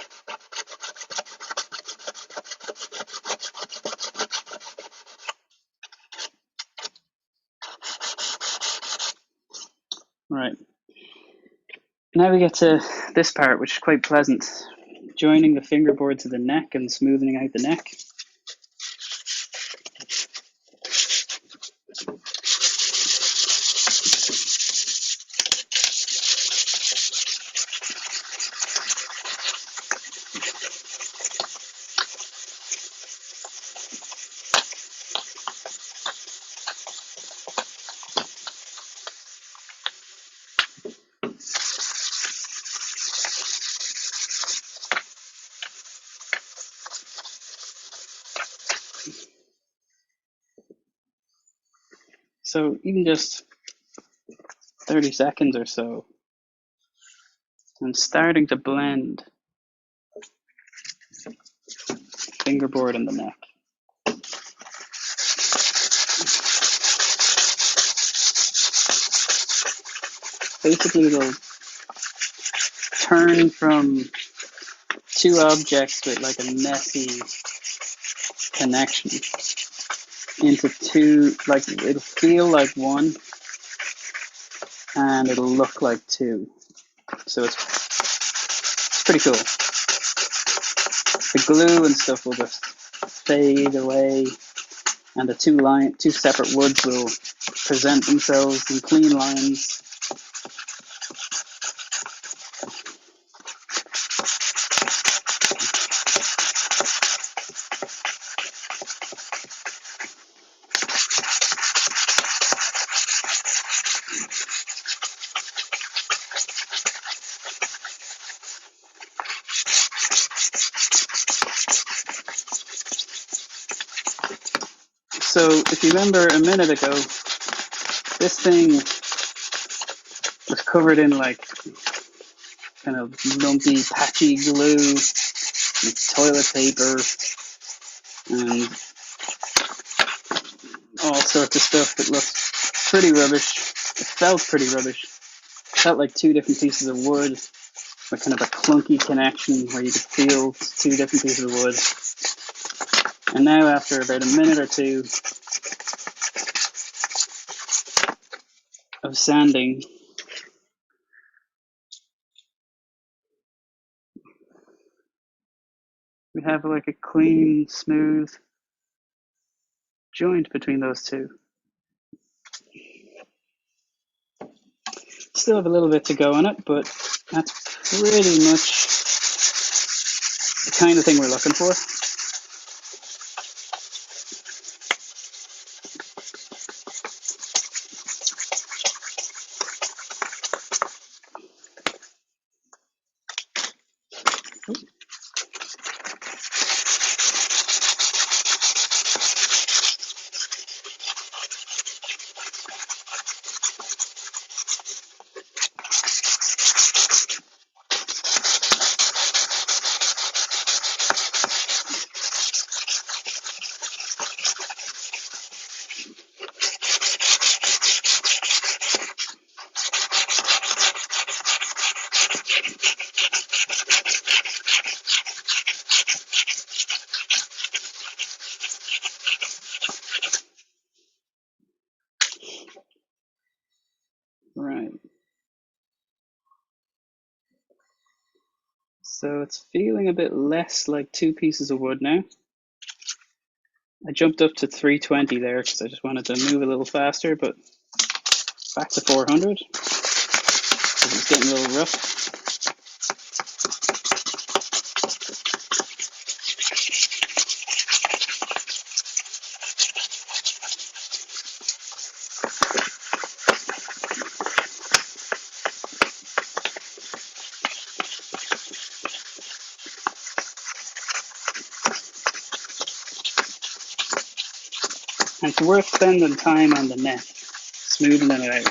Right. Now we get to this part, which is quite pleasant. Joining the fingerboard to the neck and smoothing out the neck. So even just 30 seconds or so, I'm starting to blend fingerboard and the neck. Basically, they'll turn from two objects with like a messy connection into two, like it'll feel like one and it'll look like two. So it's pretty cool. The glue and stuff will just fade away and the two separate woods will present themselves in clean lines. So if you remember a minute ago, this thing was covered in like kind of lumpy, patchy glue and toilet paper and all sorts of stuff that looked pretty rubbish. It felt pretty rubbish. It felt like two different pieces of wood with kind of a clunky connection where you could feel two different pieces of wood. And now after about a minute or two of sanding, we have like a clean, smooth joint between those two. Still have a little bit to go on it, but that's pretty much the kind of thing we're looking for. So it's feeling a bit less like 2 pieces of wood now. I jumped up to 320 there because I just wanted to move a little faster, but back to 400 because it's getting a little rough. And it's worth spending time on the net, smoothing it out.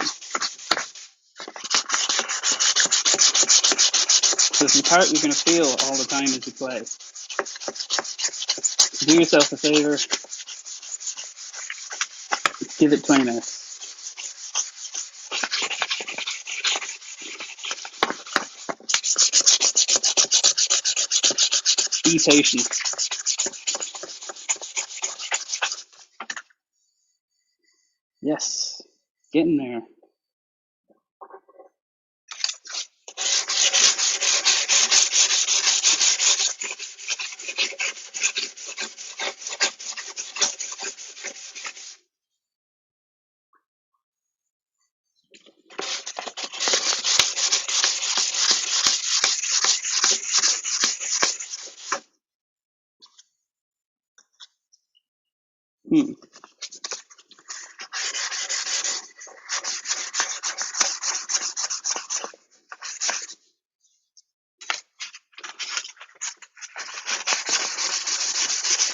Because the part you're going to feel all the time as you play. So do yourself a favor, give it 20 minutes. Be patient. Yes, getting there.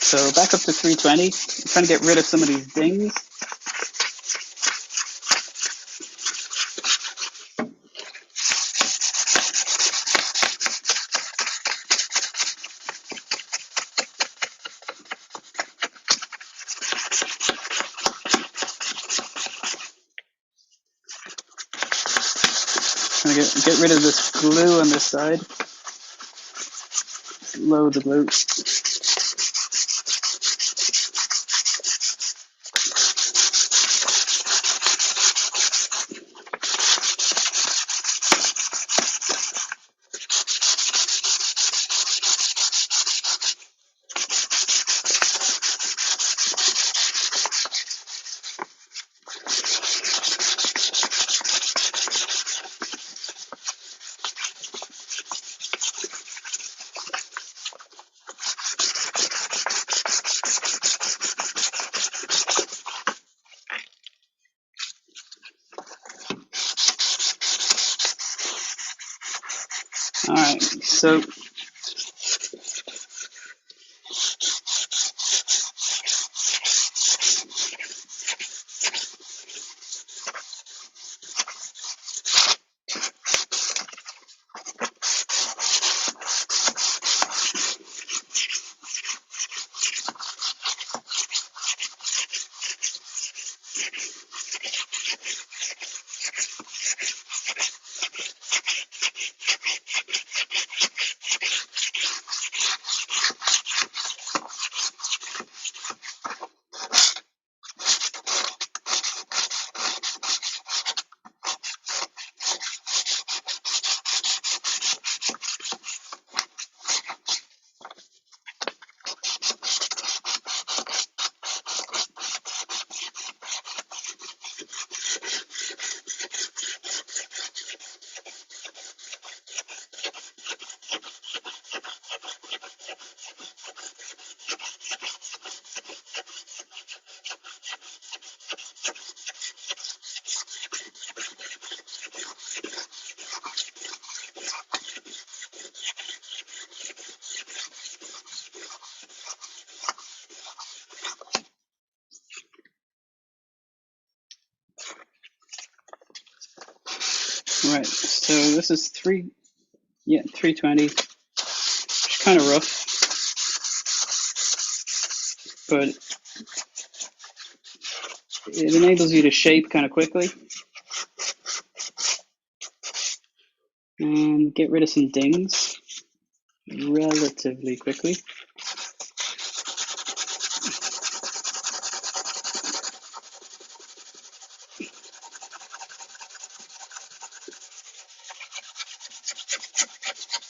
So back up to 320. I'm trying to get rid of some of these dings. Trying to get rid of this glue on this side. Loads of glue. All right, so right, so this is 320. It's kind of rough, but it enables you to shape kind of quickly and get rid of some dings relatively quickly.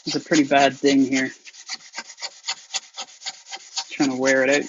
It's a pretty bad ding here. Trying to wear it out.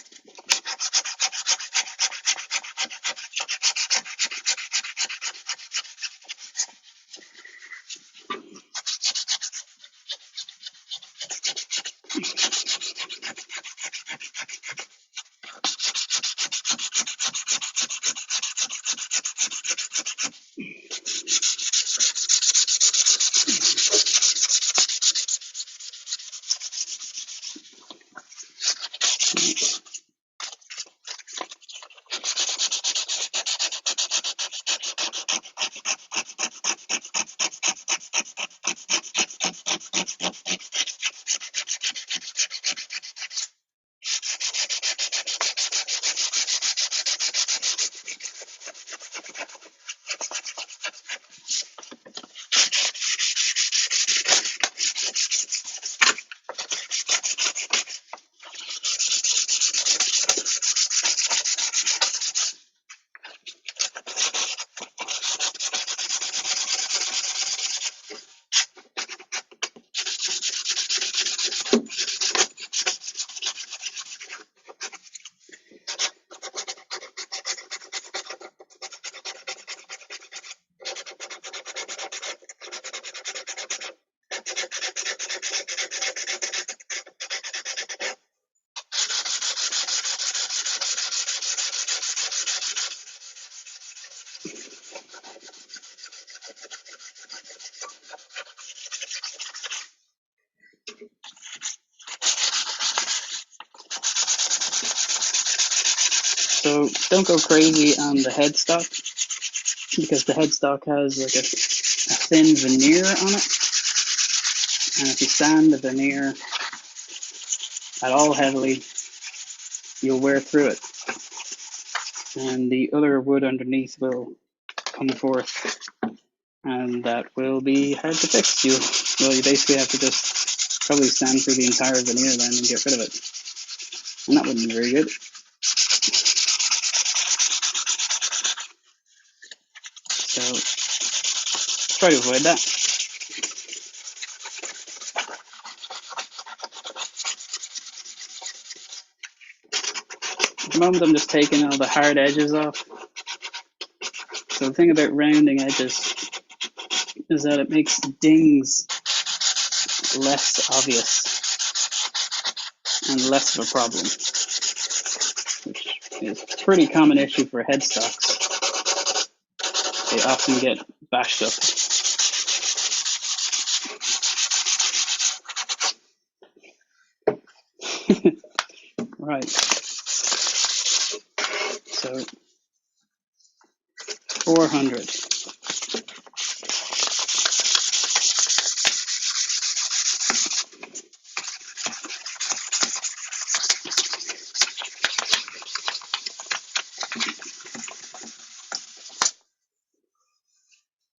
So don't go crazy on the headstock, because the headstock has like a thin veneer on it, and if you sand the veneer at all heavily, you'll wear through it, and the other wood underneath will come forth, and that will be hard to fix. You basically have to just probably sand through the entire veneer then and get rid of it, and that wouldn't be very good. So try to avoid that. At the moment I'm just taking all the hard edges off. So the thing about rounding edges is that it makes dings less obvious and less of a problem, which is a pretty common issue for headstocks. They often get bashed up. Right. So 400.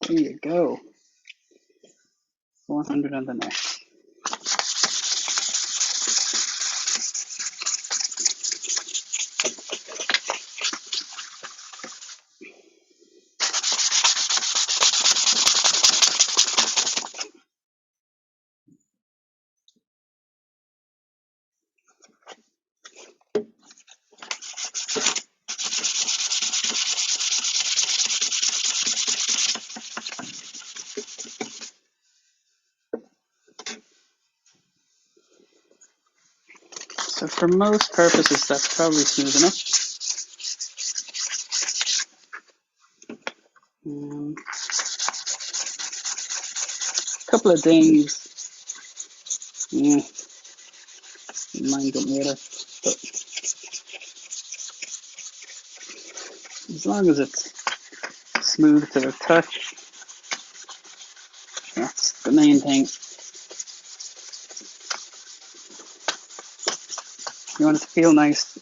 There you go. 400 on the neck. So for most purposes, that's probably smooth enough. A couple of dings. Mine got rid of, but as long as it's smooth to the touch, that's the main thing. You want it to feel nice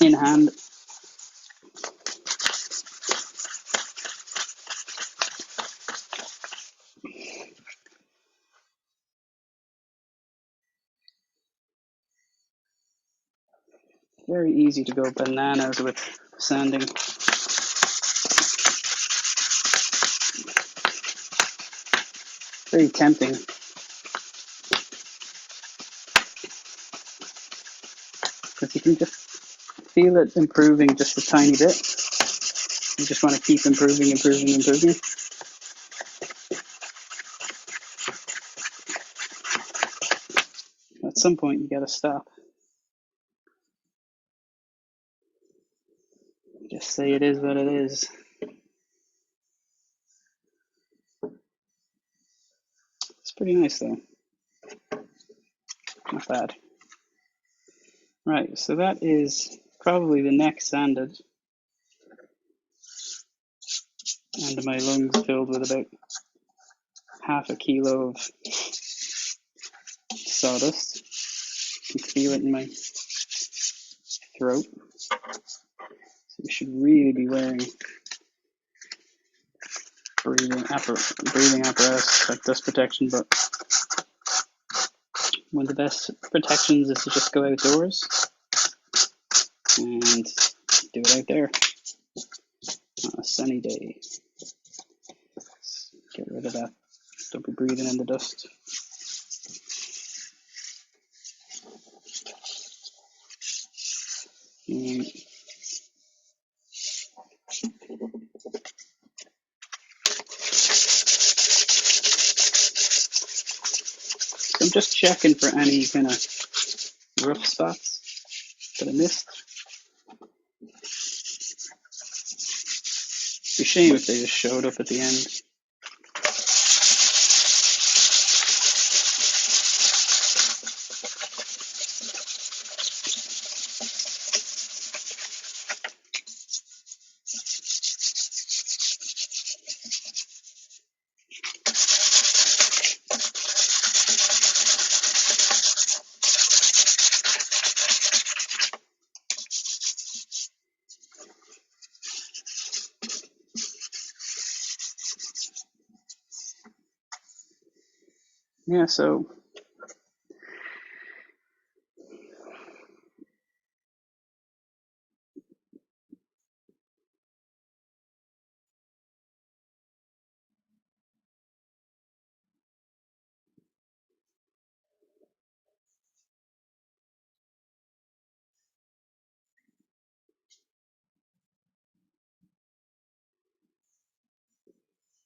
in hand. Very easy to go bananas with sanding. Very tempting. because you can just feel it improving just a tiny bit. You just want to keep improving. At some point, you got to stop. Just say it is what it is. It's pretty nice though. Not bad. Right, so that is probably the neck sanded. And my lungs filled with about half a kilo of sawdust. You can feel it in my throat. So you should really be wearing breathing apparatus like dust protection, but one of the best protections is to just go outdoors and do it out there on a sunny day. Get rid of that. Don't be breathing in the dust. So I'm just checking for any kind of rough spots that I missed. It'd be a shame if they just showed up at the end. Yeah, so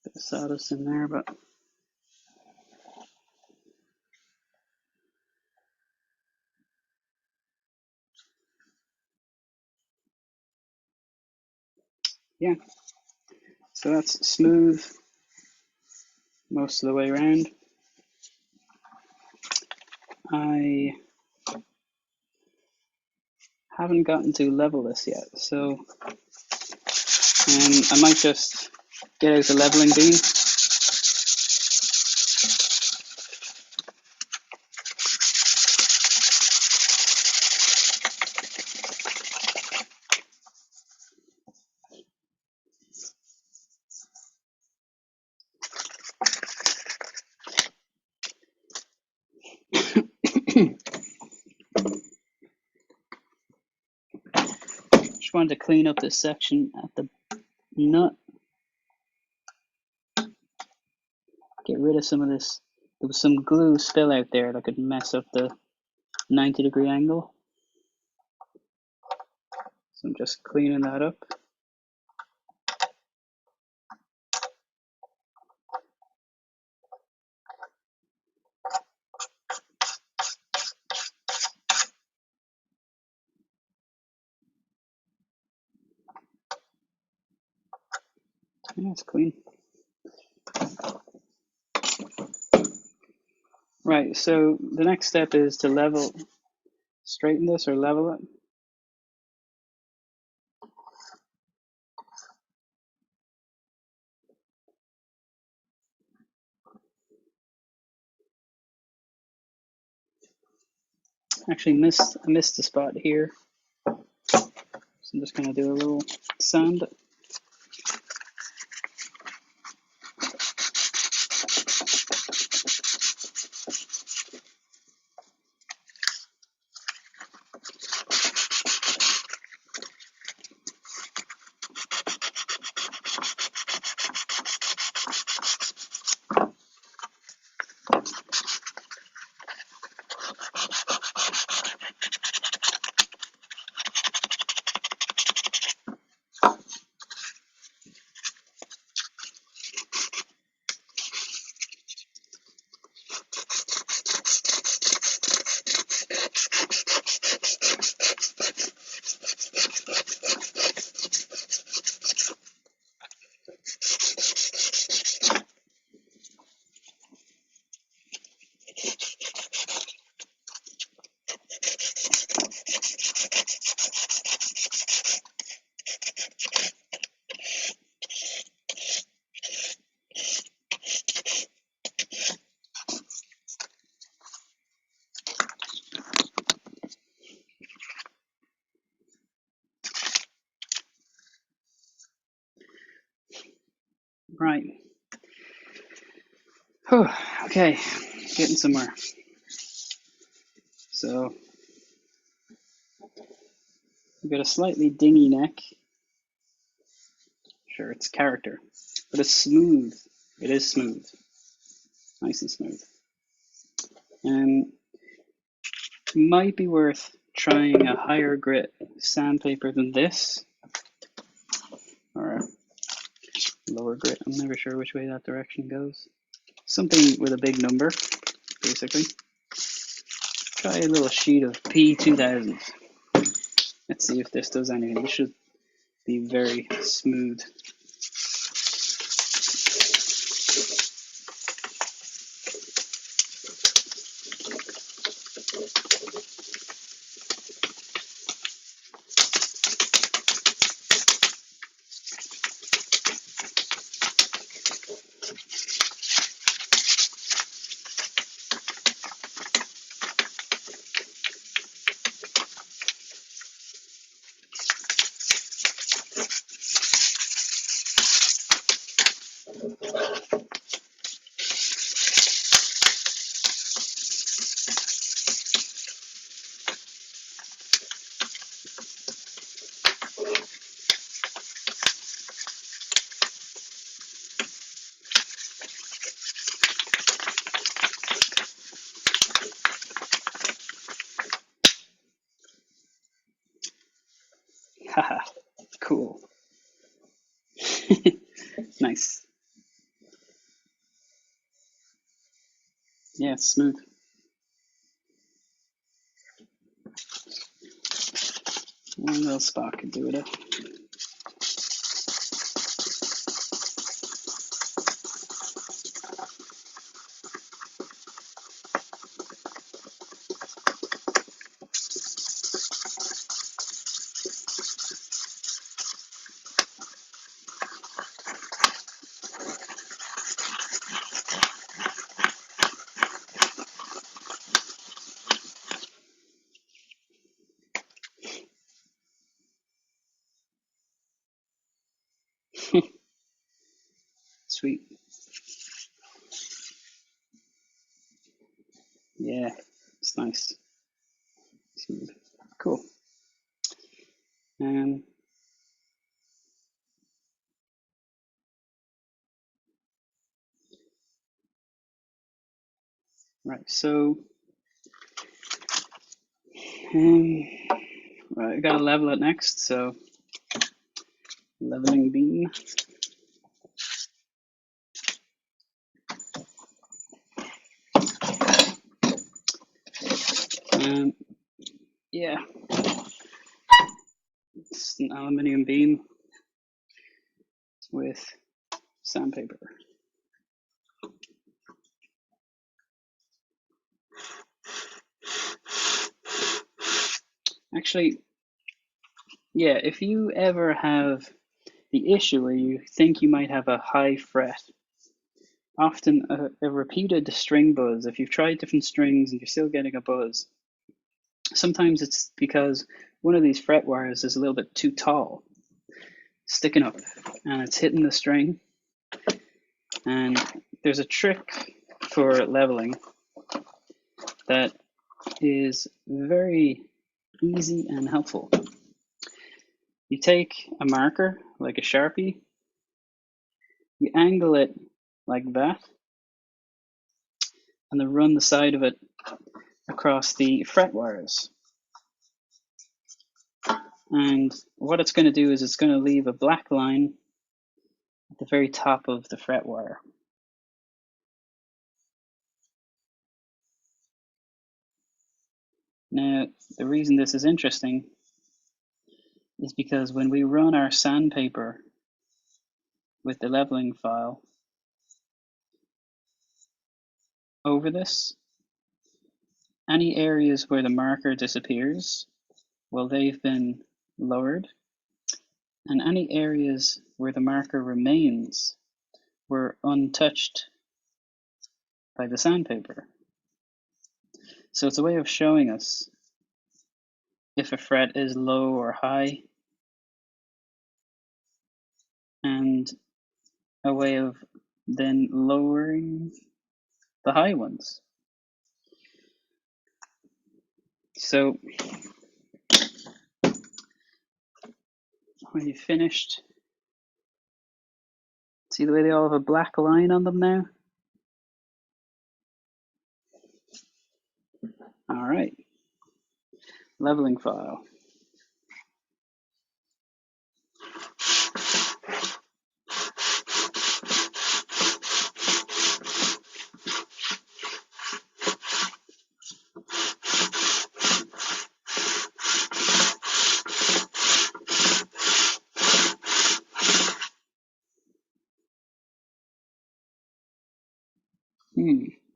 bit of sawdust in there, but yeah. So that's smooth most of the way around. I haven't gotten to level this yet, so I might just get out the leveling beam. Just wanted to clean up this section at the nut. Get rid of some of this. There was some glue spill out there that could mess up the 90-degree angle. So I'm just cleaning that up. Yeah, it's clean. Right, so the next step is to straighten this or level it. Actually I missed a spot here. So I'm just gonna do a little sand. Whew, okay, getting somewhere. So we've got a slightly dingy neck. Sure, it's character, but it's smooth. It is smooth, nice and smooth. Might be worth trying a higher grit sandpaper than this, or a lower grit. I'm never sure which way that direction goes. Something with a big number, basically. Try a little sheet of P2000. Let's see if this does anything. This should be very smooth. Haha, cool. Nice. Yeah, it's smooth. One little spot could do it. Sweet. Yeah, it's nice. Smooth. Cool. Right, so I gotta level it next, so leveling beam. Yeah, it's an aluminium beam with sandpaper. Actually, yeah, if you ever have the issue where you think you might have a high fret, often a repeated string buzz, if you've tried different strings and you're still getting a buzz, sometimes it's because one of these fret wires is a little bit too tall, sticking up, and it's hitting the string. And there's a trick for leveling that is very easy and helpful. You take a marker, like a Sharpie, you angle it like that, and then run the side of it across the fret wires. And what it's going to do is it's going to leave a black line at the very top of the fret wire. Now, the reason this is interesting is because when we run our sandpaper with the leveling file over this, any areas where the marker disappears, well, they've been lowered, and any areas where the marker remains were untouched by the sandpaper. So it's a way of showing us if a fret is low or high, and a way of then lowering the high ones. So when you've finished, see the way they all have a black line on them now? All right, leveling file.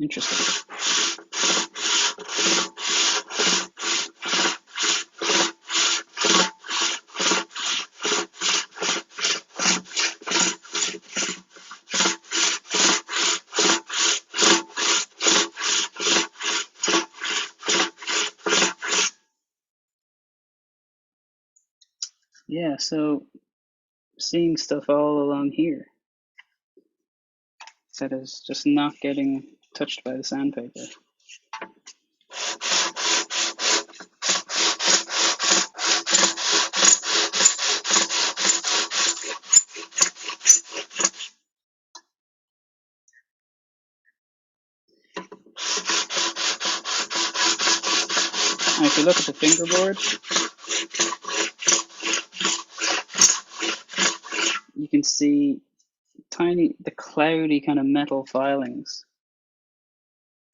Interesting. Yeah, so seeing stuff all along here that is just not getting touched by the sandpaper. And if you look at the fingerboard, you can see the cloudy kind of metal filings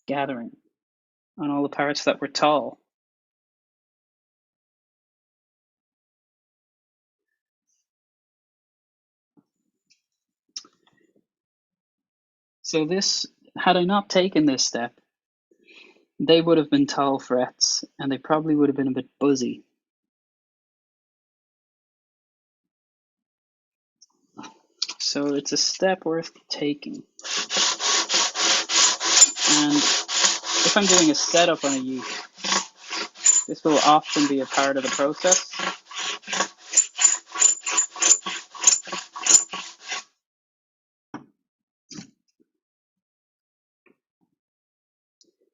gathering on all the parts that were tall. So this, had I not taken this step, they would have been tall frets and they probably would have been a bit buzzy. So it's a step worth taking. And if I'm doing a setup on a uke, this will often be a part of the process.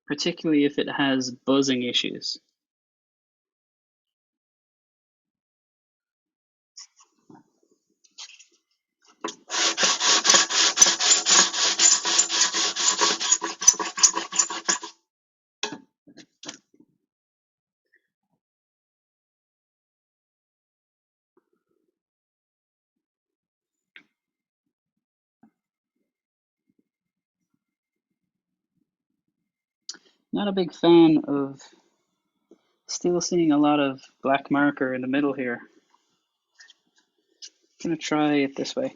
Particularly if it has buzzing issues. Not a big fan of still seeing a lot of black marker in the middle here. I'm going to try it this way.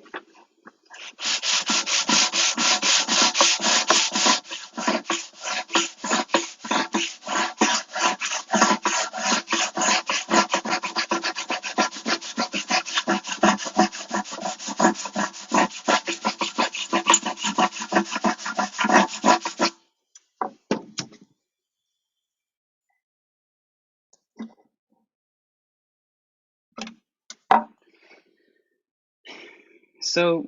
So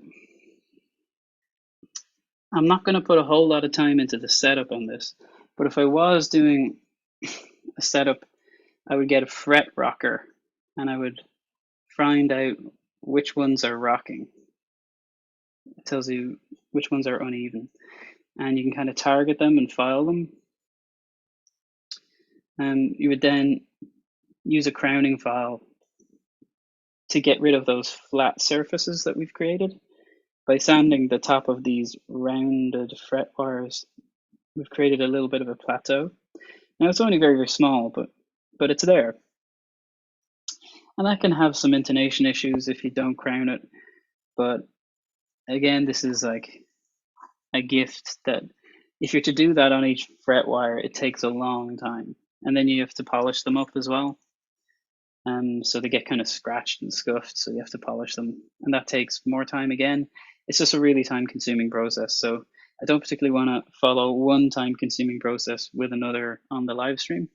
I'm not going to put a whole lot of time into the setup on this, but if I was doing a setup, I would get a fret rocker and I would find out which ones are rocking. It tells you which ones are uneven, and you can kind of target them and file them. And you would then use a crowning file to get rid of those flat surfaces that we've created. By sanding the top of these rounded fret wires, we've created a little bit of a plateau. Now it's only very, very small, but it's there. And that can have some intonation issues if you don't crown it. But again, this is like a gift that if you're to do that on each fret wire, it takes a long time. And then you have to polish them up as well. So they get kind of scratched and scuffed, so you have to polish them. And that takes more time again. It's just a really time-consuming process. So I don't particularly want to follow one time-consuming process with another on the live stream.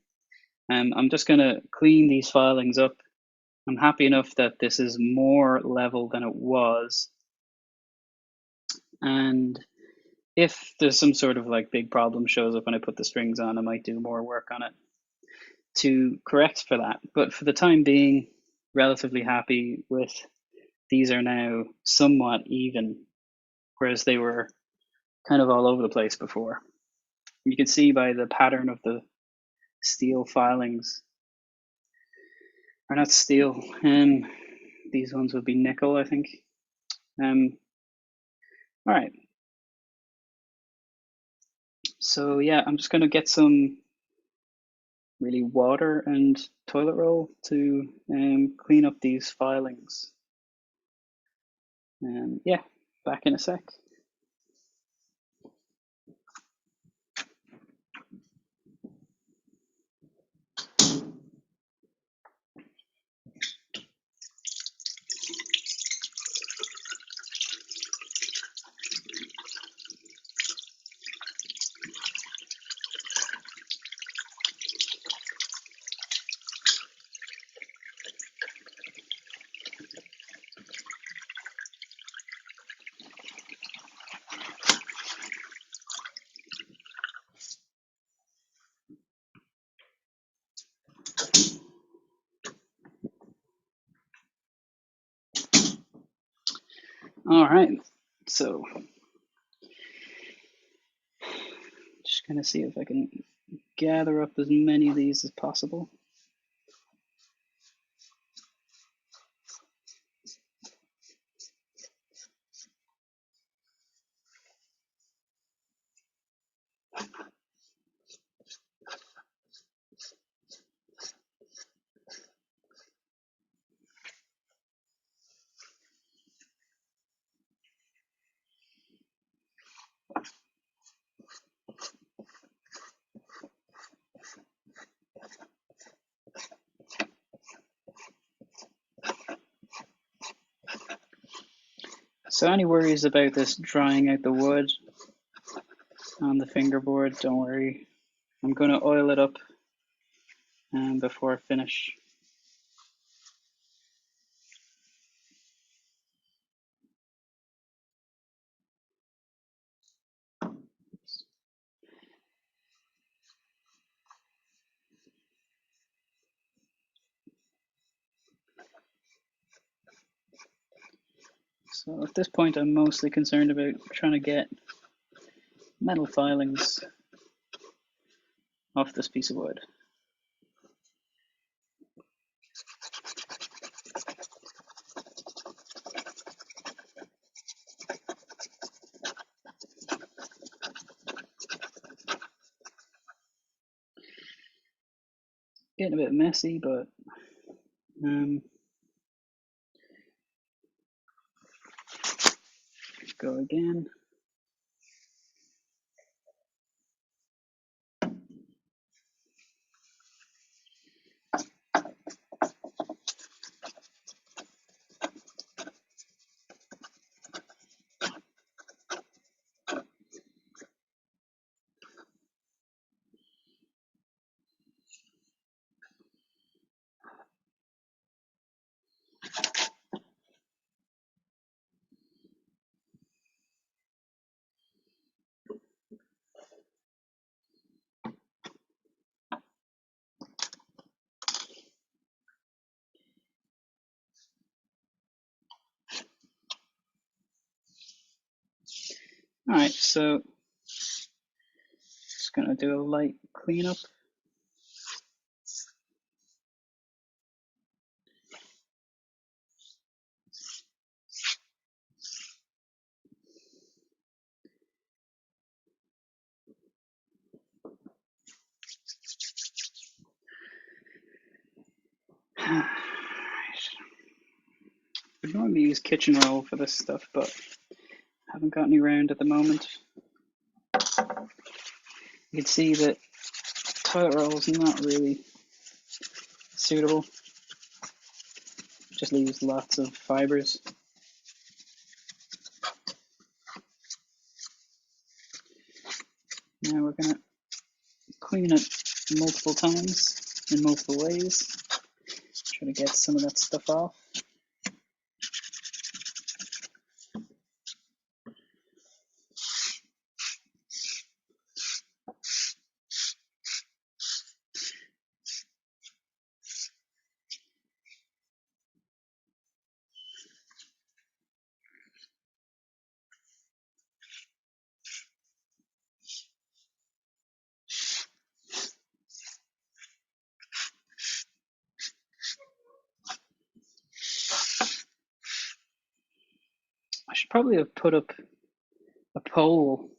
I'm just going to clean these filings up. I'm happy enough that this is more level than it was. And if there's some sort of like big problem shows up when I put the strings on, I might do more work on it to correct for that. But for the time being, relatively happy with these are now somewhat even, whereas they were kind of all over the place before. You can see by the pattern of the steel filings, or not steel, these ones would be nickel, I think. All right. So yeah, I'm just gonna get some really water and toilet roll to clean up these filings. And yeah, back in a sec. All right, so just gonna see if I can gather up as many of these as possible. So any worries about this drying out the wood on the fingerboard, don't worry. I'm gonna oil it up before I finish. So at this point, I'm mostly concerned about trying to get metal filings off this piece of wood. Getting a bit messy, but go again. All right, so just gonna do a light cleanup. I'd normally use kitchen roll for this stuff, but haven't got any round at the moment. You can see that toilet roll is not really suitable. Just leaves lots of fibers. Now we're gonna clean it multiple times in multiple ways. Try to get some of that stuff off. should probably have put up a poll.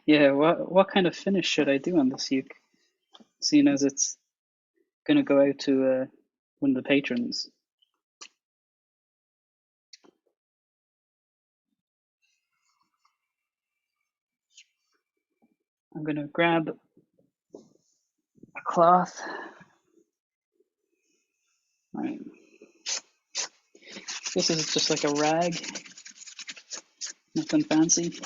Yeah, what kind of finish should I do on this uke, seeing as it's gonna go out to one of the patrons? I'm gonna grab a cloth. Right. This is just like a rag, nothing fancy.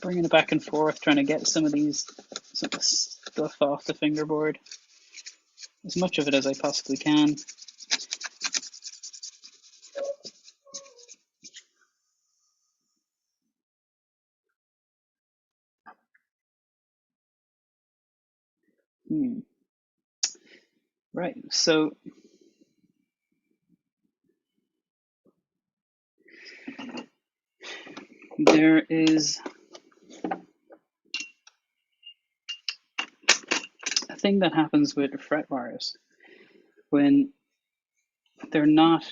Bringing it back and forth, trying to get some of the stuff off the fingerboard. As much of it as I possibly can. Right, so there is a thing that happens with fret wires when they're not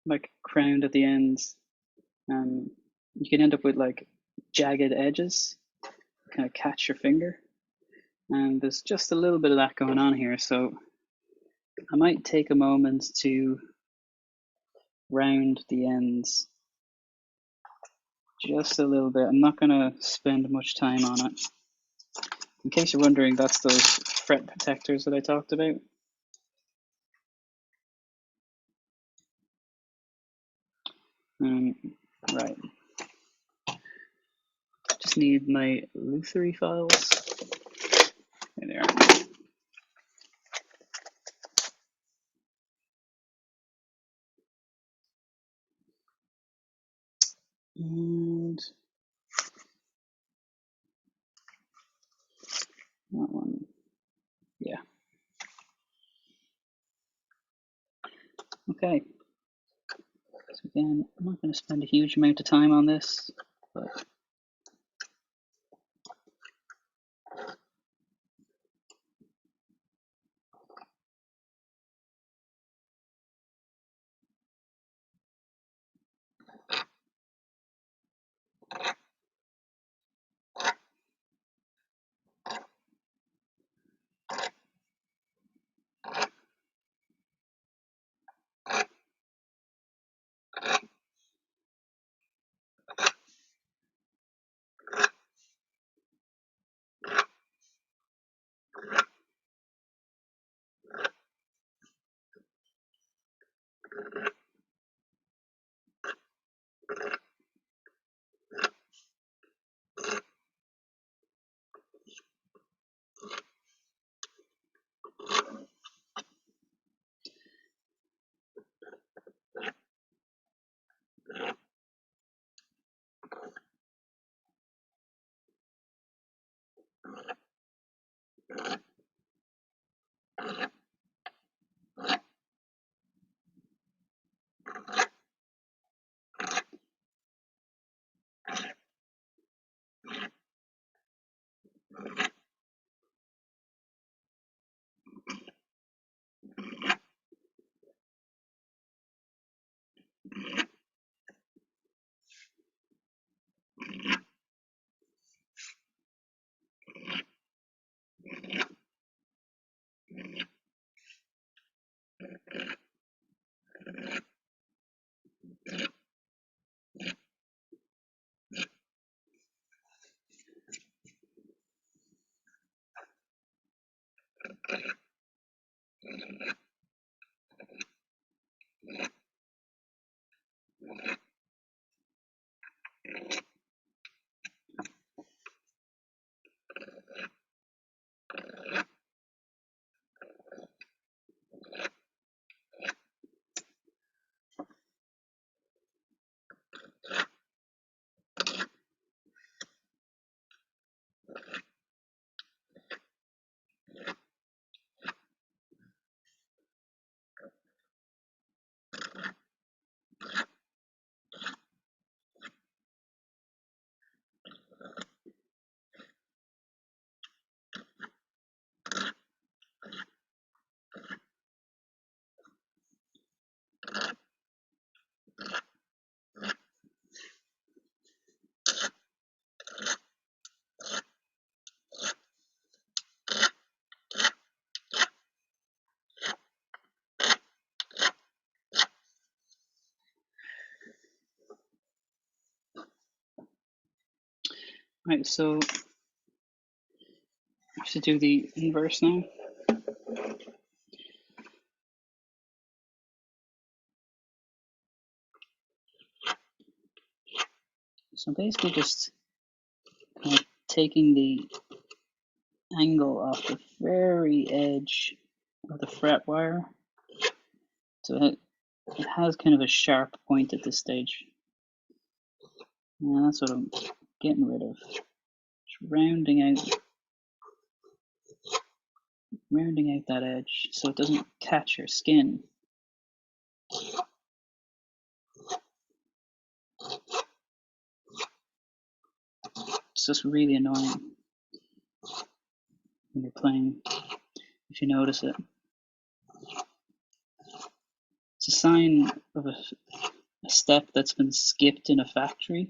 like crowned at the ends. You can end up with like jagged edges, kind of catch your finger. And there's just a little bit of that going on here, so I might take a moment to round the ends just a little bit. I'm not going to spend much time on it. In case you're wondering, that's those fret protectors that I talked about. Right. Just need my Luthery files. There they are. And that one, yeah. Okay. So again, I'm not going to spend a huge amount of time on this, but Right, so I have to do the inverse now. So basically just kind of taking the angle off the very edge of the fret wire. So it has kind of a sharp point at this stage. And that's what I'm getting rid of. Just rounding out that edge so it doesn't catch your skin. It's just really annoying when you're playing, if you notice it. It's a sign of a step that's been skipped in a factory.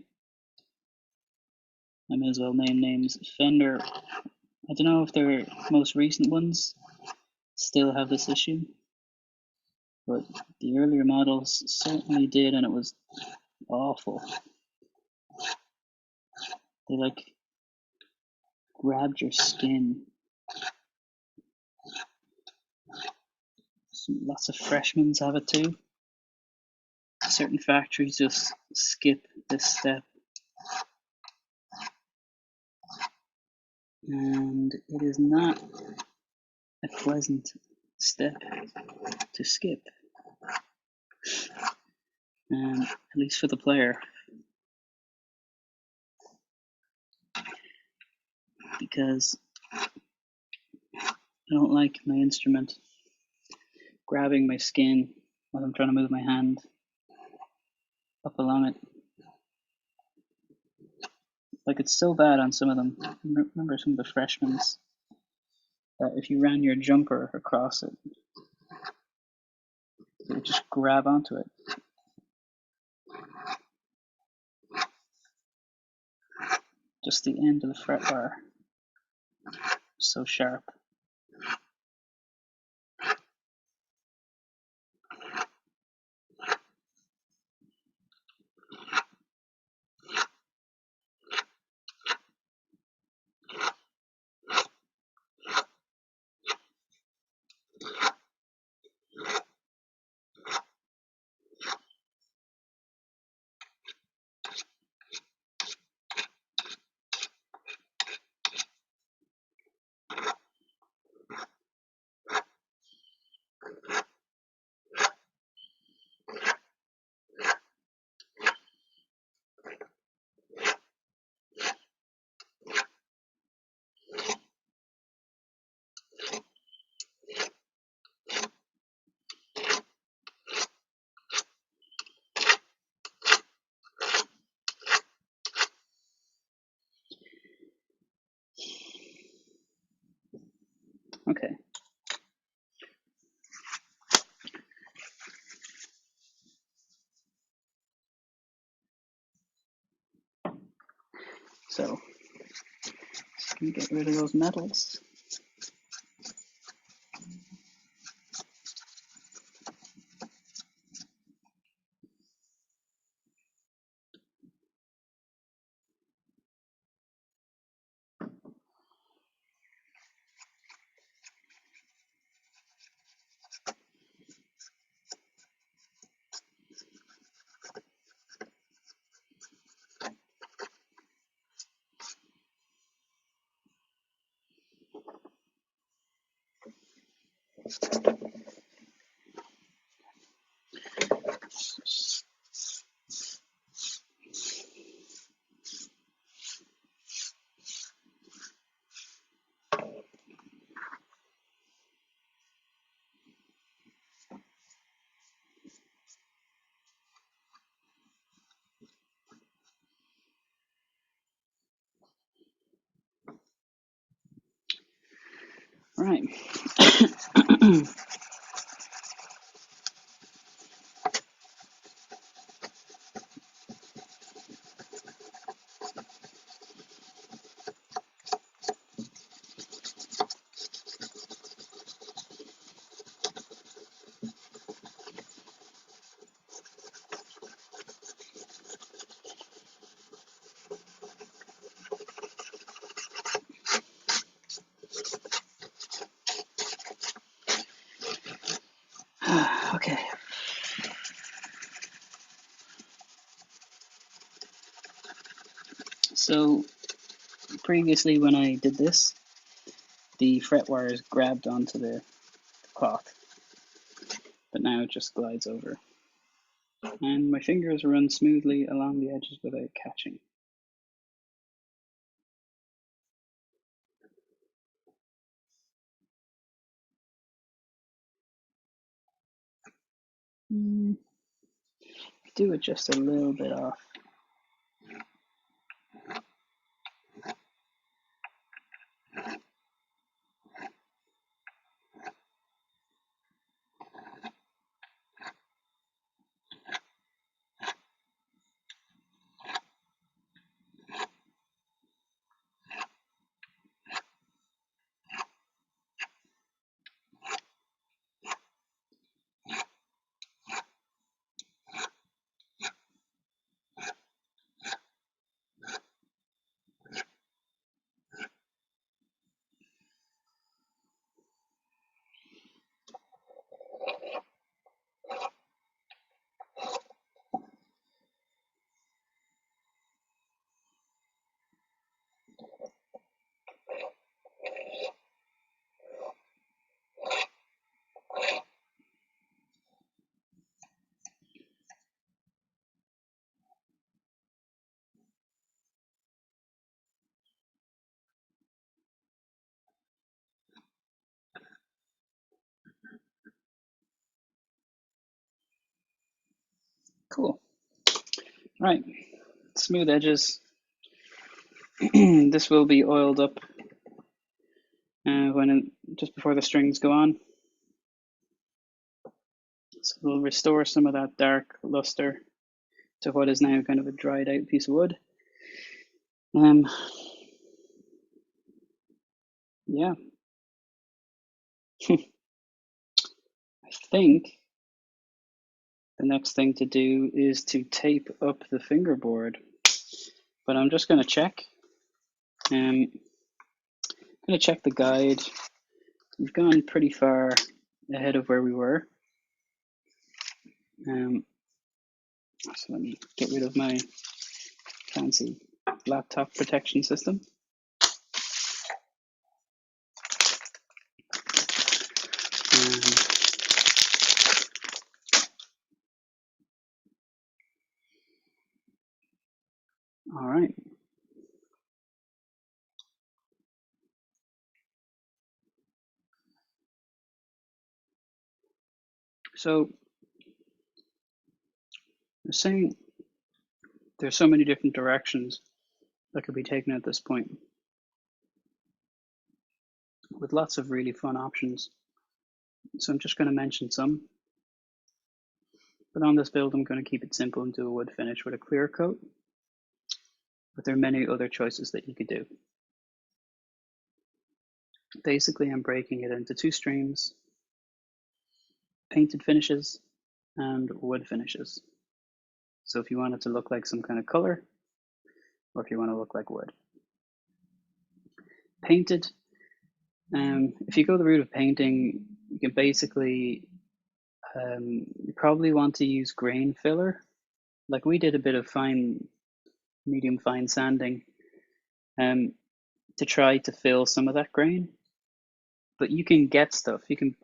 I may as well name names. Fender, I don't know if their most recent ones still have this issue, but the earlier models certainly did, and it was awful. They like grabbed your skin. Lots of freshmen have it too. Certain factories just skip this step, and it is not a pleasant step to skip, at least for the player, because I don't like my instrument grabbing my skin while I'm trying to move my hand up along it. Like, it's so bad on some of them. I remember some of the freshmen's that if you ran your jumper across it, it would just grab onto it. Just the end of the fret bar, so sharp. Okay. So, just gonna get rid of those metals. Right. So previously when I did this, the fret wires grabbed onto the cloth, but now it just glides over. And my fingers run smoothly along the edges without catching. Do it just a little bit off. Cool. Right, smooth edges. This will be oiled up just before the strings go on. So we'll restore some of that dark luster to what is now kind of a dried out piece of wood. Yeah. I think the next thing to do is to tape up the fingerboard, but I'm just going to check. I'm going to check the guide. We've gone pretty far ahead of where we were. So let me get rid of my fancy laptop protection system. All right. So I'm saying there's so many different directions that could be taken at this point, with lots of really fun options. So I'm just going to mention some. But on this build, I'm going to keep it simple and do a wood finish with a clear coat. But there are many other choices that you could do. Basically, I'm breaking it into two streams: painted finishes and wood finishes. So if you want it to look like some kind of color, or if you want to look like wood. Painted, if you go the route of painting, you can basically, you probably want to use grain filler. Like we did a bit of medium fine sanding to try to fill some of that grain. But you can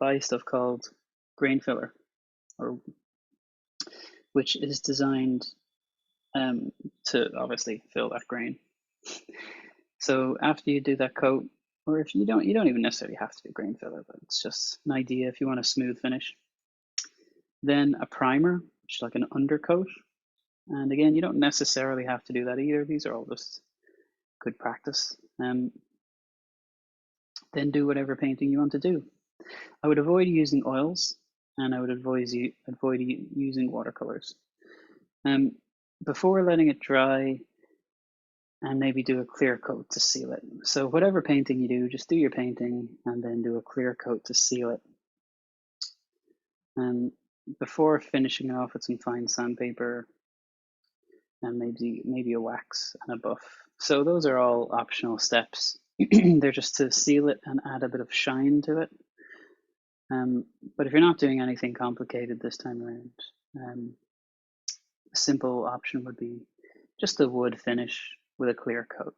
buy stuff called grain filler, which is designed to obviously fill that grain. So after you do that coat, or if you don't even necessarily have to do grain filler, but it's just an idea if you want a smooth finish. Then a primer, which is like an undercoat. And again, you don't necessarily have to do that either. These are all just good practice. Then do whatever painting you want to do. I would avoid using oils, and I would avoid using watercolors. Before letting it dry, and maybe do a clear coat to seal it. So whatever painting you do, just do your painting and then do a clear coat to seal it. And before finishing off with some fine sandpaper and maybe a wax and a buff. So those are all optional steps. They're just to seal it and add a bit of shine to it. But if you're not doing anything complicated this time around, a simple option would be just a wood finish with a clear coat.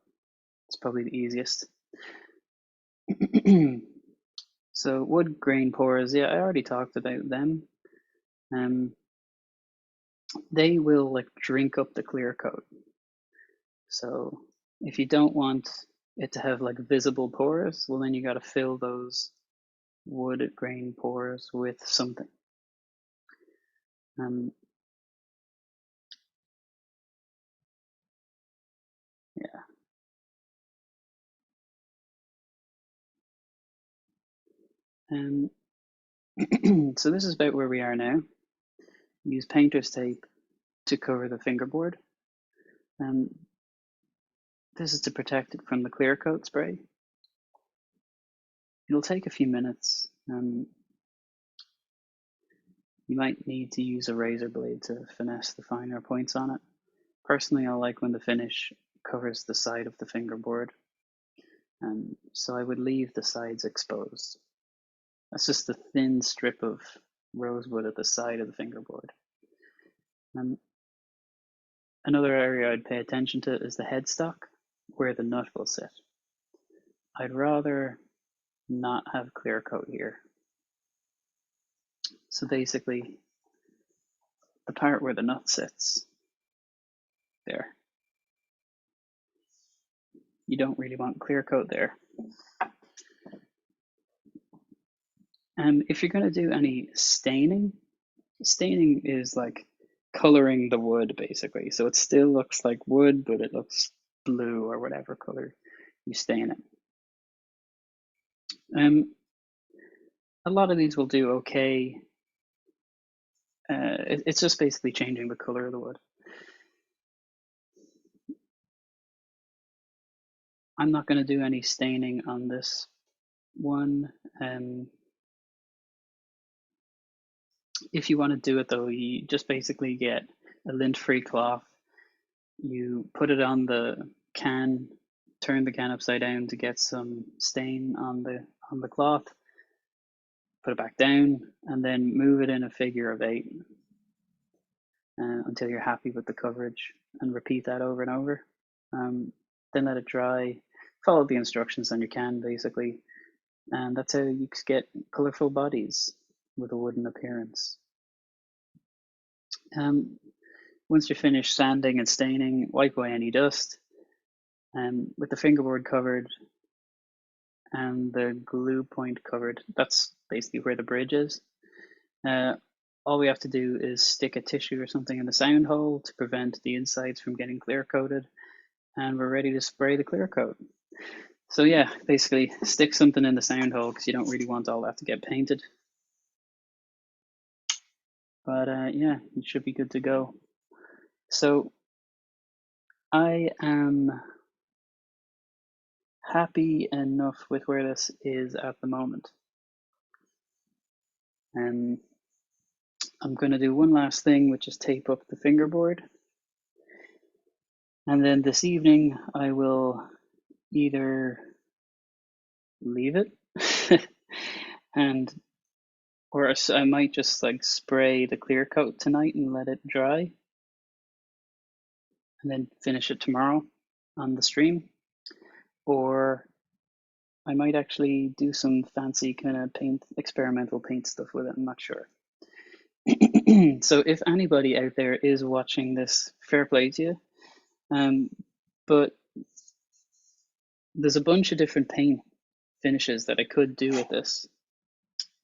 It's probably the easiest. So wood grain pores, yeah, I already talked about them. They will like drink up the clear coat. So if you don't want it to have like visible pores, well then you got to fill those wood grain pores with something. Yeah. So this is about where we are now. Use painter's tape to cover the fingerboard. This is to protect it from the clear coat spray. It'll take a few minutes. You might need to use a razor blade to finesse the finer points on it. Personally, I like when the finish covers the side of the fingerboard, so I would leave the sides exposed. That's just a thin strip of rosewood at the side of the fingerboard. Another area I'd pay attention to is the headstock, where the nut will sit. I'd rather not have clear coat here. So basically, the part where the nut sits, there. You don't really want clear coat there. If you're going to do any staining is like coloring the wood basically. So it still looks like wood, but it looks blue or whatever color you stain it. A lot of these will do okay. It's just basically changing the color of the wood. I'm not going to do any staining on this one. If you want to do it though, you just basically get a lint-free cloth. You put it on the can, turn the can upside down to get some stain on the cloth, put it back down, and then move it in a figure of 8 until you're happy with the coverage, and repeat that over and over. Then let it dry. Follow the instructions on your can basically, and that's how you get colorful bodies with a wooden appearance. Once you're finished sanding and staining, wipe away any dust. With the fingerboard covered and the glue point covered, that's basically where the bridge is. All we have to do is stick a tissue or something in the sound hole to prevent the insides from getting clear coated, and we're ready to spray the clear coat. So yeah, basically stick something in the sound hole because you don't really want all that to get painted. But yeah, you should be good to go. So I am happy enough with where this is at the moment. I'm going to do one last thing, which is tape up the fingerboard. And then this evening, I will either leave it or I might just like spray the clear coat tonight and let it dry, and then finish it tomorrow on the stream. Or I might actually do some fancy kind of experimental paint stuff with it. I'm not sure. So if anybody out there is watching this, fair play to you. But there's a bunch of different paint finishes that I could do with this,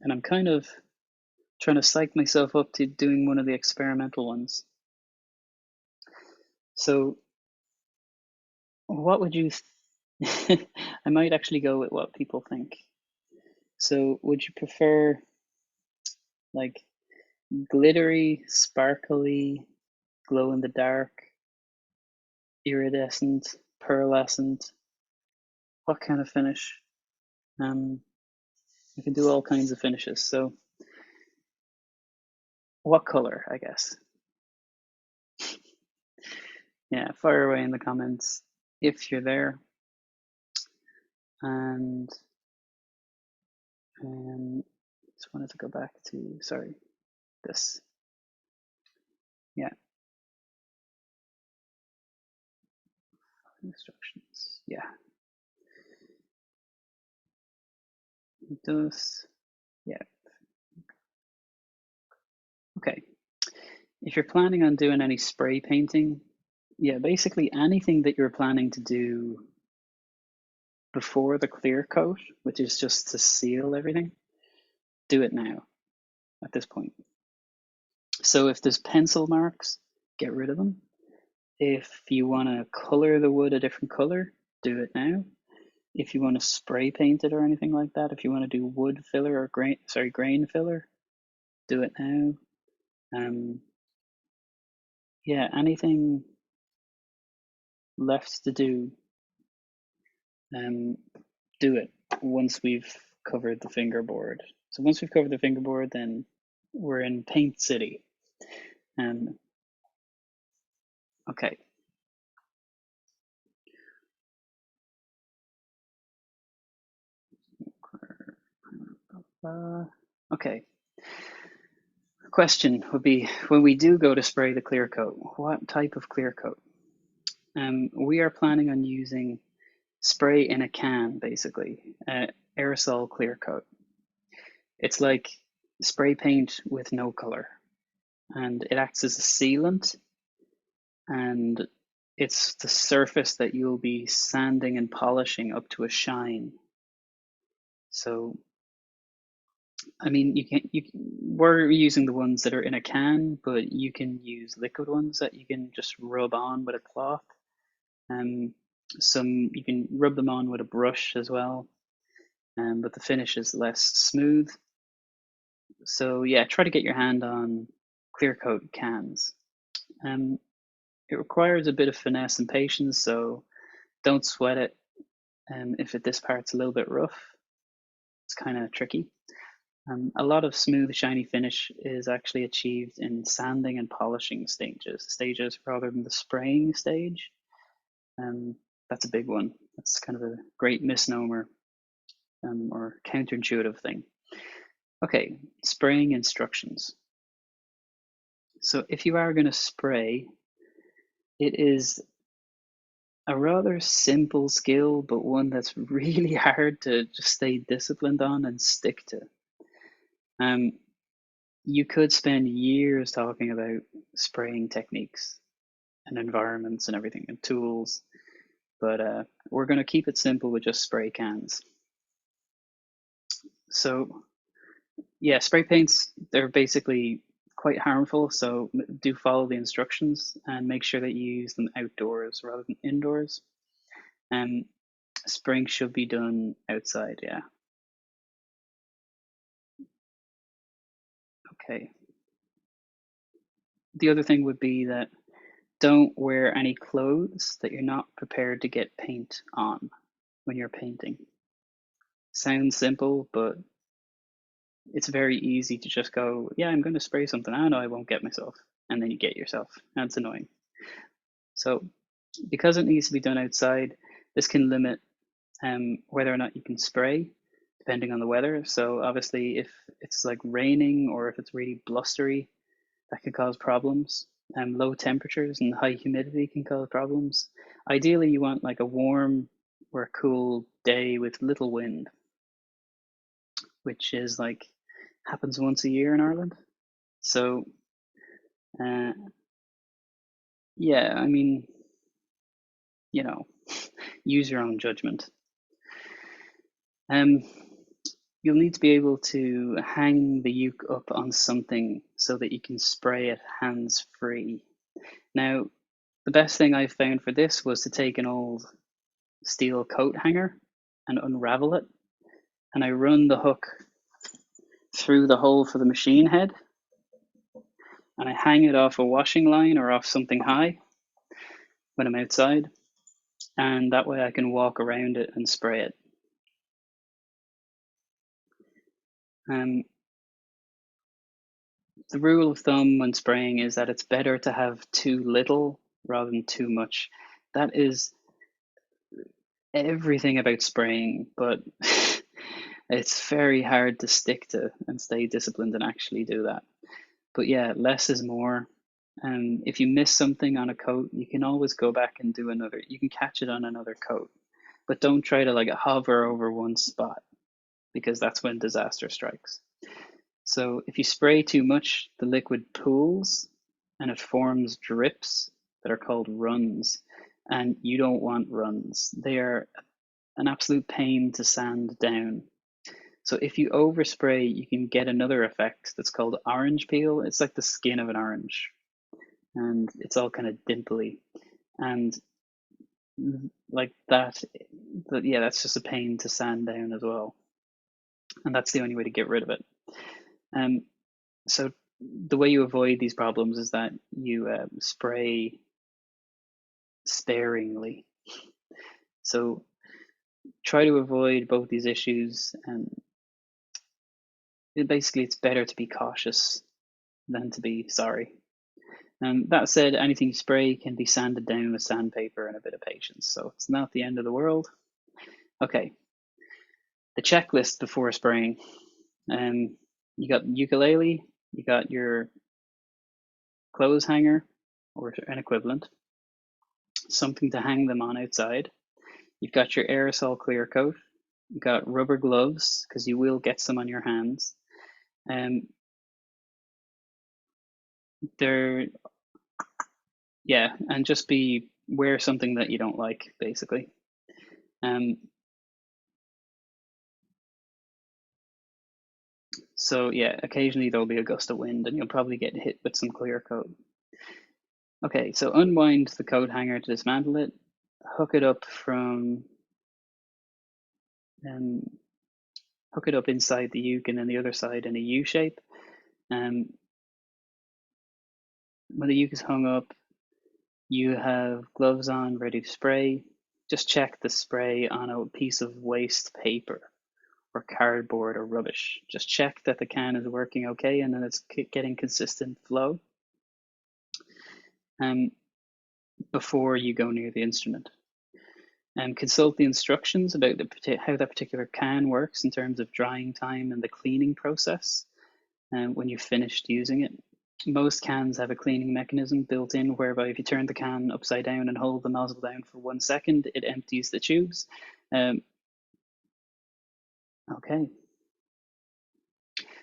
and I'm kind of trying to psych myself up to doing one of the experimental ones. So what would you I might actually go with what people think. So would you prefer like glittery, sparkly, glow in the dark, iridescent, pearlescent? What kind of finish? You can do all kinds of finishes. So what color, I guess? Yeah, fire away in the comments if you're there. And just wanted to go back to, sorry, this. Yeah. instructions. Yeah. It does. Yeah. Okay. If you're planning on doing any spray painting, yeah, basically anything that you're planning to do before the clear coat, which is just to seal everything, do it now at this point. So if there's pencil marks, get rid of them. If you want to color the wood a different color, do it now. If you want to spray paint it or anything like that, if you want to do wood filler or grain filler, do it now. Yeah, anything left to do, do it once we've covered the fingerboard. So once we've covered the fingerboard, then we're in Paint City. Okay. Okay. Question would be, when we do go to spray the clear coat, what type of clear coat? We are planning on using spray in a can, basically, aerosol clear coat. It's like spray paint with no color, and it acts as a sealant, and it's the surface that you'll be sanding and polishing up to a shine. So, I mean, we're using the ones that are in a can, but you can use liquid ones that you can just rub on with a cloth. Some you can rub them on with a brush as well, but the finish is less smooth. So yeah, try to get your hand on clear coat cans. It requires a bit of finesse and patience, so don't sweat it. If this part's a little bit rough, it's kind of tricky. A lot of smooth, shiny finish is actually achieved in sanding and polishing stages rather than the spraying stage. That's a big one. That's kind of a great misnomer or counterintuitive thing. Okay, spraying instructions. So if you are going to spray, it is a rather simple skill, but one that's really hard to just stay disciplined on and stick to. You could spend years talking about spraying techniques and environments and everything and tools, but we're going to keep it simple with just spray cans. So yeah, spray paints, they're basically quite harmful, so do follow the instructions and make sure that you use them outdoors rather than indoors. Spraying should be done outside, yeah. Okay. The other thing would be that don't wear any clothes that you're not prepared to get paint on when you're painting. Sounds simple, but it's very easy to just go, yeah, I'm going to spray something. I know I won't get myself. And then you get yourself. That's annoying. So because it needs to be done outside, this can limit whether or not you can spray, depending on the weather. So obviously, if it's like raining or if it's really blustery, that could cause problems. Low temperatures and high humidity can cause problems. Ideally, you want like a warm or cool day with little wind, which is like happens once a year in Ireland. So, yeah, I mean, use your own judgment. You'll need to be able to hang the uke up on something so that you can spray it hands-free. Now, the best thing I found for this was to take an old steel coat hanger and unravel it, and I run the hook through the hole for the machine head, and I hang it off a washing line or off something high when I'm outside, and that way I can walk around it and spray it. The rule of thumb when spraying is that it's better to have too little rather than too much. That is everything about spraying, but it's very hard to stick to and stay disciplined and actually do that. But yeah, less is more. If you miss something on a coat, you can always go back and do another. You can catch it on another coat, but don't try to like hover over one spot because that's when disaster strikes. So if you spray too much, the liquid pools and it forms drips that are called runs. And you don't want runs. They are an absolute pain to sand down. So if you overspray, you can get another effect that's called orange peel. It's like the skin of an orange, and it's all kind of dimply. And like that, yeah, that's just a pain to sand down as well. And that's the only way to get rid of it. So the way you avoid these problems is that you spray sparingly. So try to avoid both these issues, and basically it's better to be cautious than to be sorry. That said, anything you spray can be sanded down with sandpaper and a bit of patience, so it's not the end of the world. Okay, the checklist before spraying. You got ukulele, you got your clothes hanger or an equivalent, something to hang them on outside. You've got your aerosol clear coat. You've got rubber gloves because you will get some on your hands. They're yeah, and just wear something that you don't like, basically. So yeah, occasionally there'll be a gust of wind and you'll probably get hit with some clear coat. Okay, so unwind the coat hanger to dismantle it. Hook it up inside the uke and then the other side in a U shape. When the uke is hung up, you have gloves on, ready to spray. Just check the spray on a piece of waste paper or cardboard or rubbish. Just check that the can is working okay and that it's getting consistent flow before you go near the instrument. Consult the instructions about how that particular can works in terms of drying time and the cleaning process when you've finished using it. Most cans have a cleaning mechanism built in whereby if you turn the can upside down and hold the nozzle down for 1 second, it empties the tubes. Okay.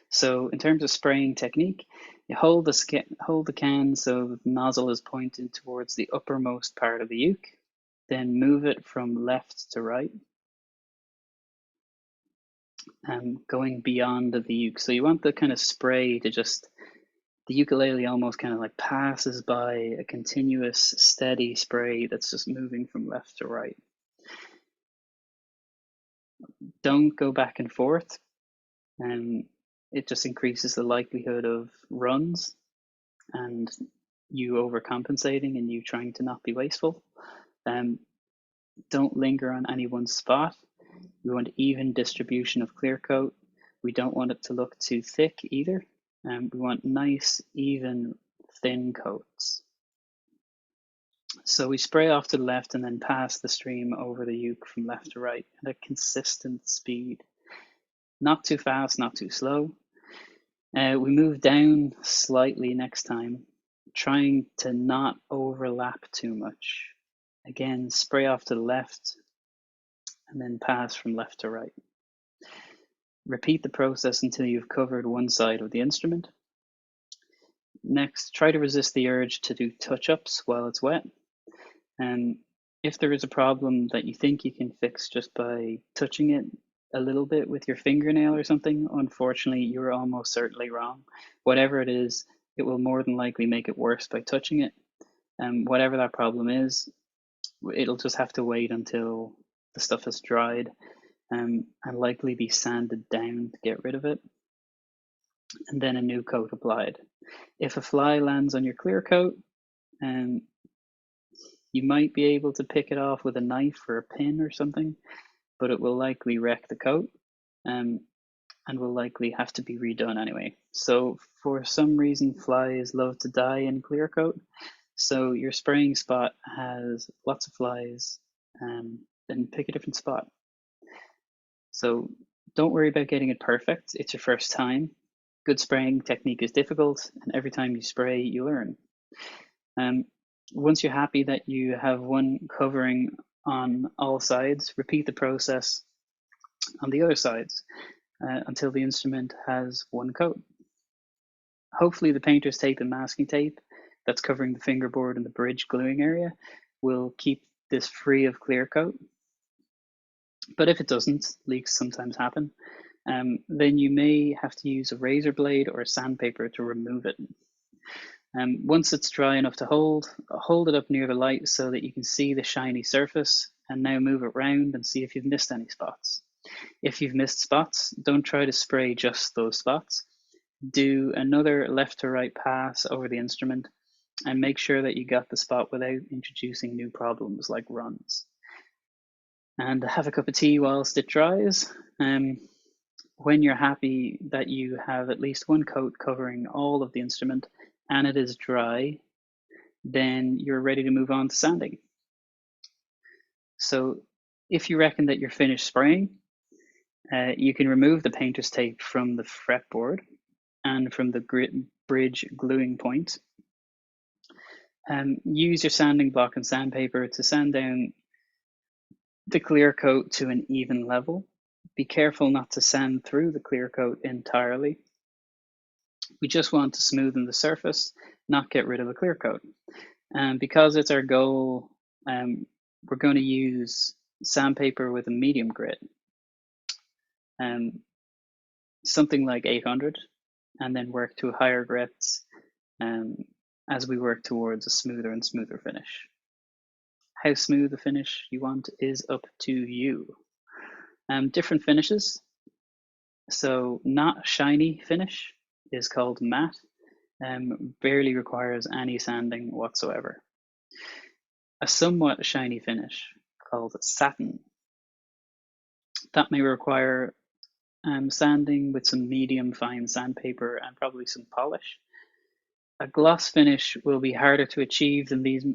So in terms of spraying technique, you hold the can so the nozzle is pointed towards the uppermost part of the uke, then move it from left to right, going beyond the uke. So you want the kind of spray to the ukulele almost kind of like passes by a continuous steady spray that's just moving from left to right. Don't go back and forth. It just increases the likelihood of runs and you overcompensating and you trying to not be wasteful. Don't linger on any one spot. We want even distribution of clear coat. We don't want it to look too thick either. We want nice, even, thin coats. So we spray off to the left and then pass the stream over the uke from left to right at a consistent speed. Not too fast, not too slow. We move down slightly next time, trying to not overlap too much. Again, spray off to the left and then pass from left to right. Repeat the process until you've covered one side of the instrument. Next, try to resist the urge to do touch-ups while it's wet. And if there is a problem that you think you can fix just by touching it a little bit with your fingernail or something, unfortunately, you're almost certainly wrong. Whatever it is, it will more than likely make it worse by touching it. And whatever that problem is, it'll just have to wait until the stuff is dried and likely be sanded down to get rid of it. And then a new coat applied. If a fly lands on your clear coat, you might be able to pick it off with a knife or a pin or something, but it will likely wreck the coat and will likely have to be redone anyway. So for some reason, flies love to die in clear coat. So your spraying spot has lots of flies, then pick a different spot. So don't worry about getting it perfect. It's your first time. Good spraying technique is difficult, and every time you spray, you learn. Once you're happy that you have one covering on all sides, repeat the process on the other sides until the instrument has one coat. Hopefully the painter's tape and masking tape that's covering the fingerboard and the bridge gluing area will keep this free of clear coat. But if it doesn't, leaks sometimes happen, then you may have to use a razor blade or sandpaper to remove it. Once it's dry enough to hold it up near the light so that you can see the shiny surface, and now move it around and see if you've missed any spots. If you've missed spots, don't try to spray just those spots. Do another left to right pass over the instrument and make sure that you got the spot without introducing new problems like runs. And have a cup of tea whilst it dries. When you're happy that you have at least one coat covering all of the instrument and it is dry, then you're ready to move on to sanding. So if you reckon that you're finished spraying, you can remove the painter's tape from the fretboard and from the bridge gluing point. Use your sanding block and sandpaper to sand down the clear coat to an even level. Be careful not to sand through the clear coat entirely. We just want to smoothen the surface, not get rid of the clear coat. And because it's our goal, we're going to use sandpaper with a medium grit, something like 800, and then work to higher grits as we work towards a smoother and smoother finish. How smooth the finish you want is up to you. Different finishes. So not shiny finish is called matte, barely requires any sanding whatsoever. A somewhat shiny finish called satin. That may require sanding with some medium fine sandpaper and probably some polish. A gloss finish will be harder to achieve than these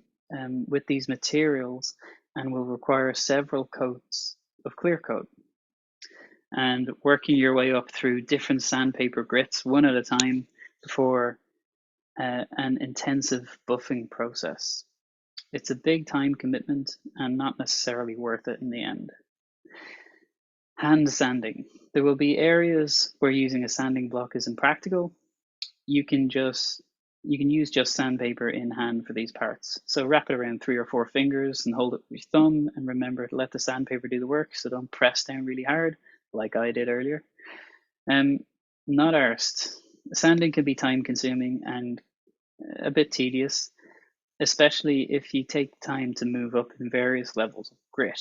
with these materials and will require several coats of clear coat. And working your way up through different sandpaper grits one at a time before an intensive buffing process. It's a big time commitment and not necessarily worth it in the end. Hand sanding. There will be areas where using a sanding block is impractical. You can use just sandpaper in hand for these parts. So wrap it around 3 or 4 fingers and hold it with your thumb, and remember to let the sandpaper do the work, so don't press down really hard like I did earlier. Not arsed. Sanding can be time consuming and a bit tedious, especially if you take time to move up in various levels of grit,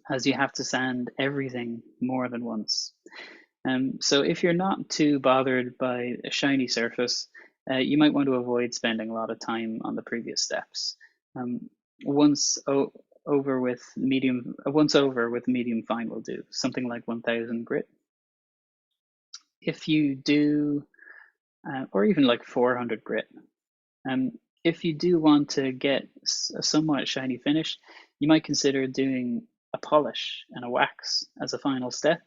as you have to sand everything more than once. So if you're not too bothered by a shiny surface, you might want to avoid spending a lot of time on the previous steps. Once over with medium fine will do, something like 1000 grit. If you do, or even like 400 grit, if you do want to get a somewhat shiny finish, you might consider doing a polish and a wax as a final step.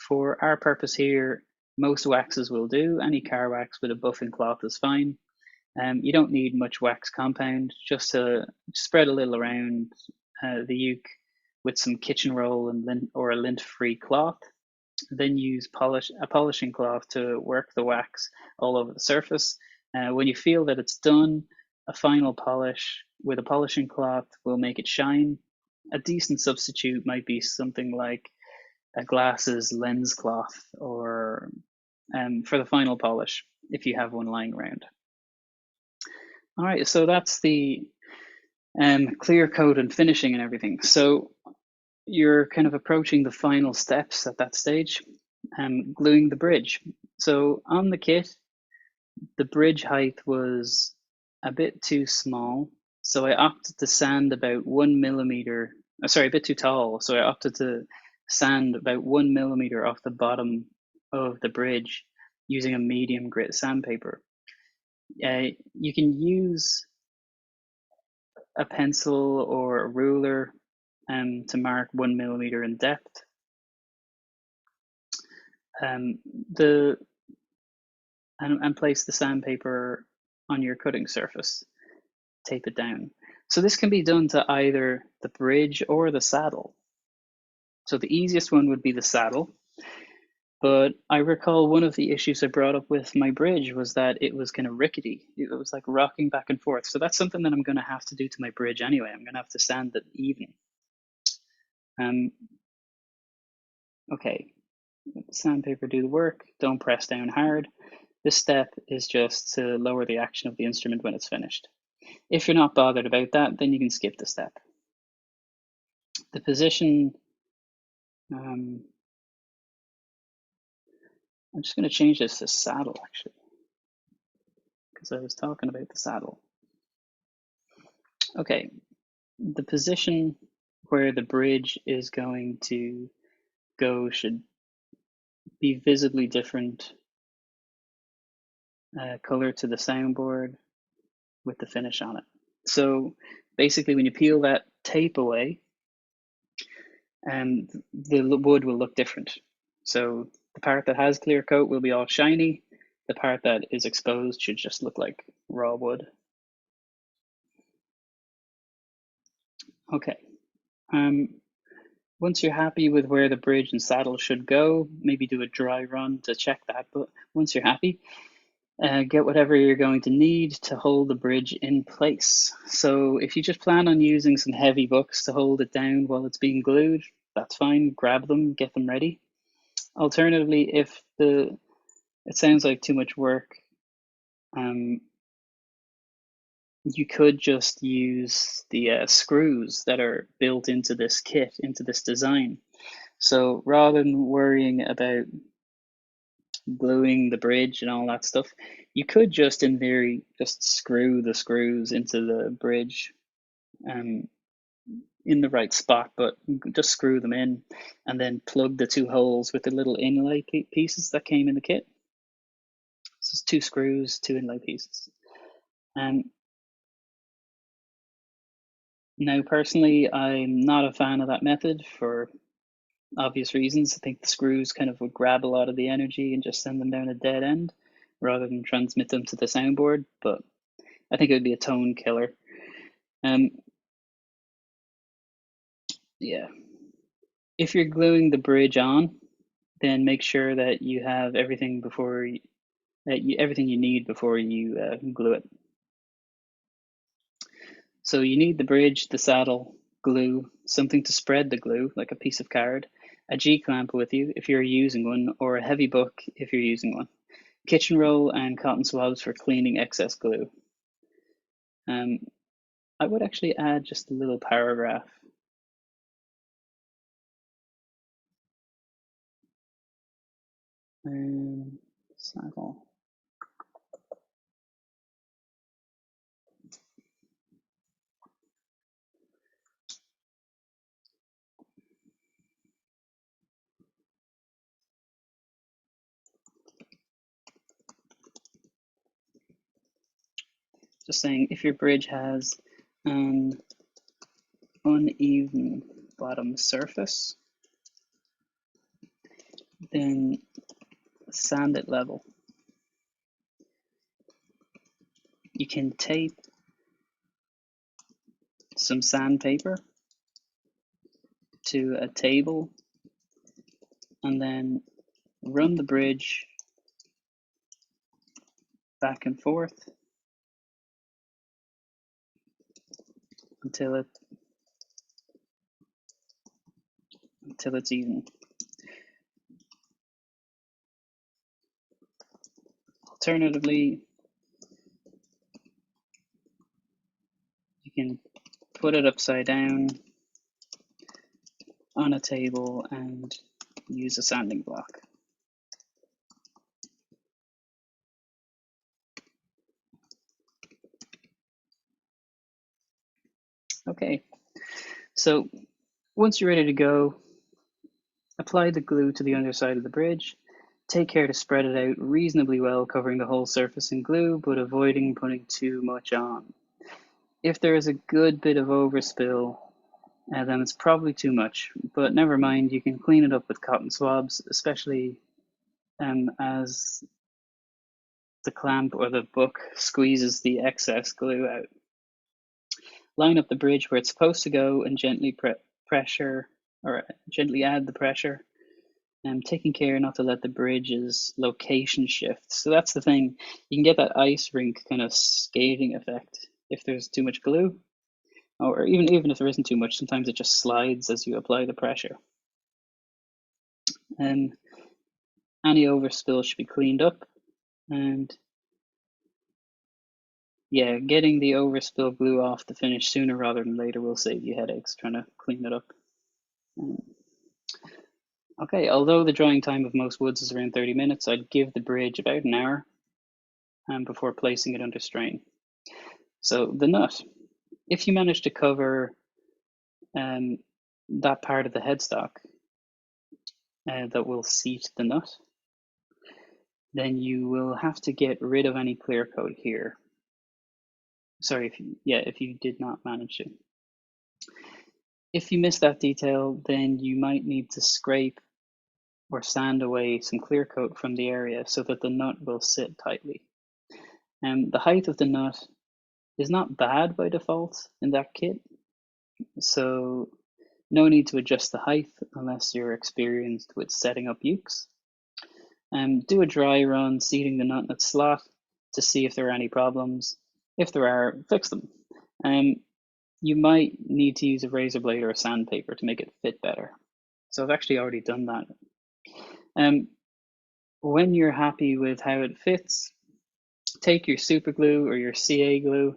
For our purpose here, most waxes will do. Any car wax with a buffing cloth is fine. You don't need much wax compound, just to spread a little around the uke with some kitchen roll and or a lint-free cloth. Then use a polishing cloth to work the wax all over the surface. When you feel that it's done, a final polish with a polishing cloth will make it shine. A decent substitute might be something like a glasses lens cloth, or for the final polish, if you have one lying around. All right, so that's the clear coat and finishing and everything. So you're kind of approaching the final steps at that stage, gluing the bridge. So on the kit, the bridge height was a bit too small, so I opted to sand about 1 millimeter. Sorry, a bit too tall, so I opted to sand about 1 millimeter off the bottom of the bridge using a medium grit sandpaper. You can use a pencil or a ruler to mark 1 millimeter in depth. And place the sandpaper on your cutting surface. Tape it down. So this can be done to either the bridge or the saddle. So the easiest one would be the saddle. But I recall one of the issues I brought up with my bridge was that it was kind of rickety. It was like rocking back and forth. So that's something that I'm going to have to do to my bridge anyway. I'm going to have to sand it even. Okay, let the sandpaper do the work. Don't press down hard. This step is just to lower the action of the instrument when it's finished. If you're not bothered about that, then you can skip the step. The position, I'm just going to change this to saddle actually, because I was talking about the saddle. Okay, the position where the bridge is going to go should be visibly different color to the soundboard with the finish on it. So basically when you peel that tape away, the wood will look different. So the part that has clear coat will be all shiny. The part that is exposed should just look like raw wood. Okay. Once you're happy with where the bridge and saddle should go, maybe do a dry run to check that. But once you're happy, get whatever you're going to need to hold the bridge in place. So if you just plan on using some heavy books to hold it down while it's being glued, that's fine. Grab them, get them ready. Alternatively, if it sounds like too much work, you could just use the screws that are built into this kit, into this design. So rather than worrying about gluing the bridge and all that stuff, you could just in theory just screw the screws into the bridge in the right spot, but just screw them in and then plug the two holes with the little inlay pieces that came in the kit. So it's 2 screws, 2 inlay pieces. Now personally, I'm not a fan of that method for obvious reasons. I think the screws kind of would grab a lot of the energy and just send them down a dead end rather than transmit them to the soundboard, but I think it would be a tone killer. Yeah. If you're gluing the bridge on, then make sure that you have everything everything you need before you glue it. So you need the bridge, the saddle, glue, something to spread the glue, like a piece of card, a G-clamp with you if you're using one, or a heavy book if you're using one, kitchen roll and cotton swabs for cleaning excess glue. I would actually add just a little paragraph. Saddle. Just saying, if your bridge has an uneven bottom surface, then sand it level. You can tape some sandpaper to a table and then run the bridge back and forth until it's even. Alternatively, you can put it upside down on a table and use a sanding block. Okay, so once you're ready to go, apply the glue to the underside of the bridge. Take care to spread it out reasonably well, covering the whole surface in glue, but avoiding putting too much on. If there is a good bit of overspill, then it's probably too much, but never mind, you can clean it up with cotton swabs, especially as the clamp or the book squeezes the excess glue out. Line up the bridge where it's supposed to go and gently gently add the pressure. Taking care not to let the bridge's location shift. So that's the thing. You can get that ice rink kind of skating effect if there's too much glue, or even if there isn't too much. Sometimes it just slides as you apply the pressure. Any overspill should be cleaned up, and yeah, getting the overspill glue off the finish sooner rather than later will save you headaches trying to clean it up. Okay, although the drying time of most woods is around 30 minutes, I'd give the bridge about an hour before placing it under strain. So the nut, if you manage to cover that part of the headstock that will seat the nut, then you will have to get rid of any clear coat here. Sorry, if you did not manage to. If you miss that detail, then you might need to scrape or sand away some clear coat from the area so that the nut will sit tightly. The height of the nut is not bad by default in that kit, so no need to adjust the height unless you're experienced with setting up ukes. Do a dry run seating the nut in its slot to see if there are any problems. If there are, fix them. You might need to use a razor blade or a sandpaper to make it fit better. So I've actually already done that. When you're happy with how it fits, take your super glue or your CA glue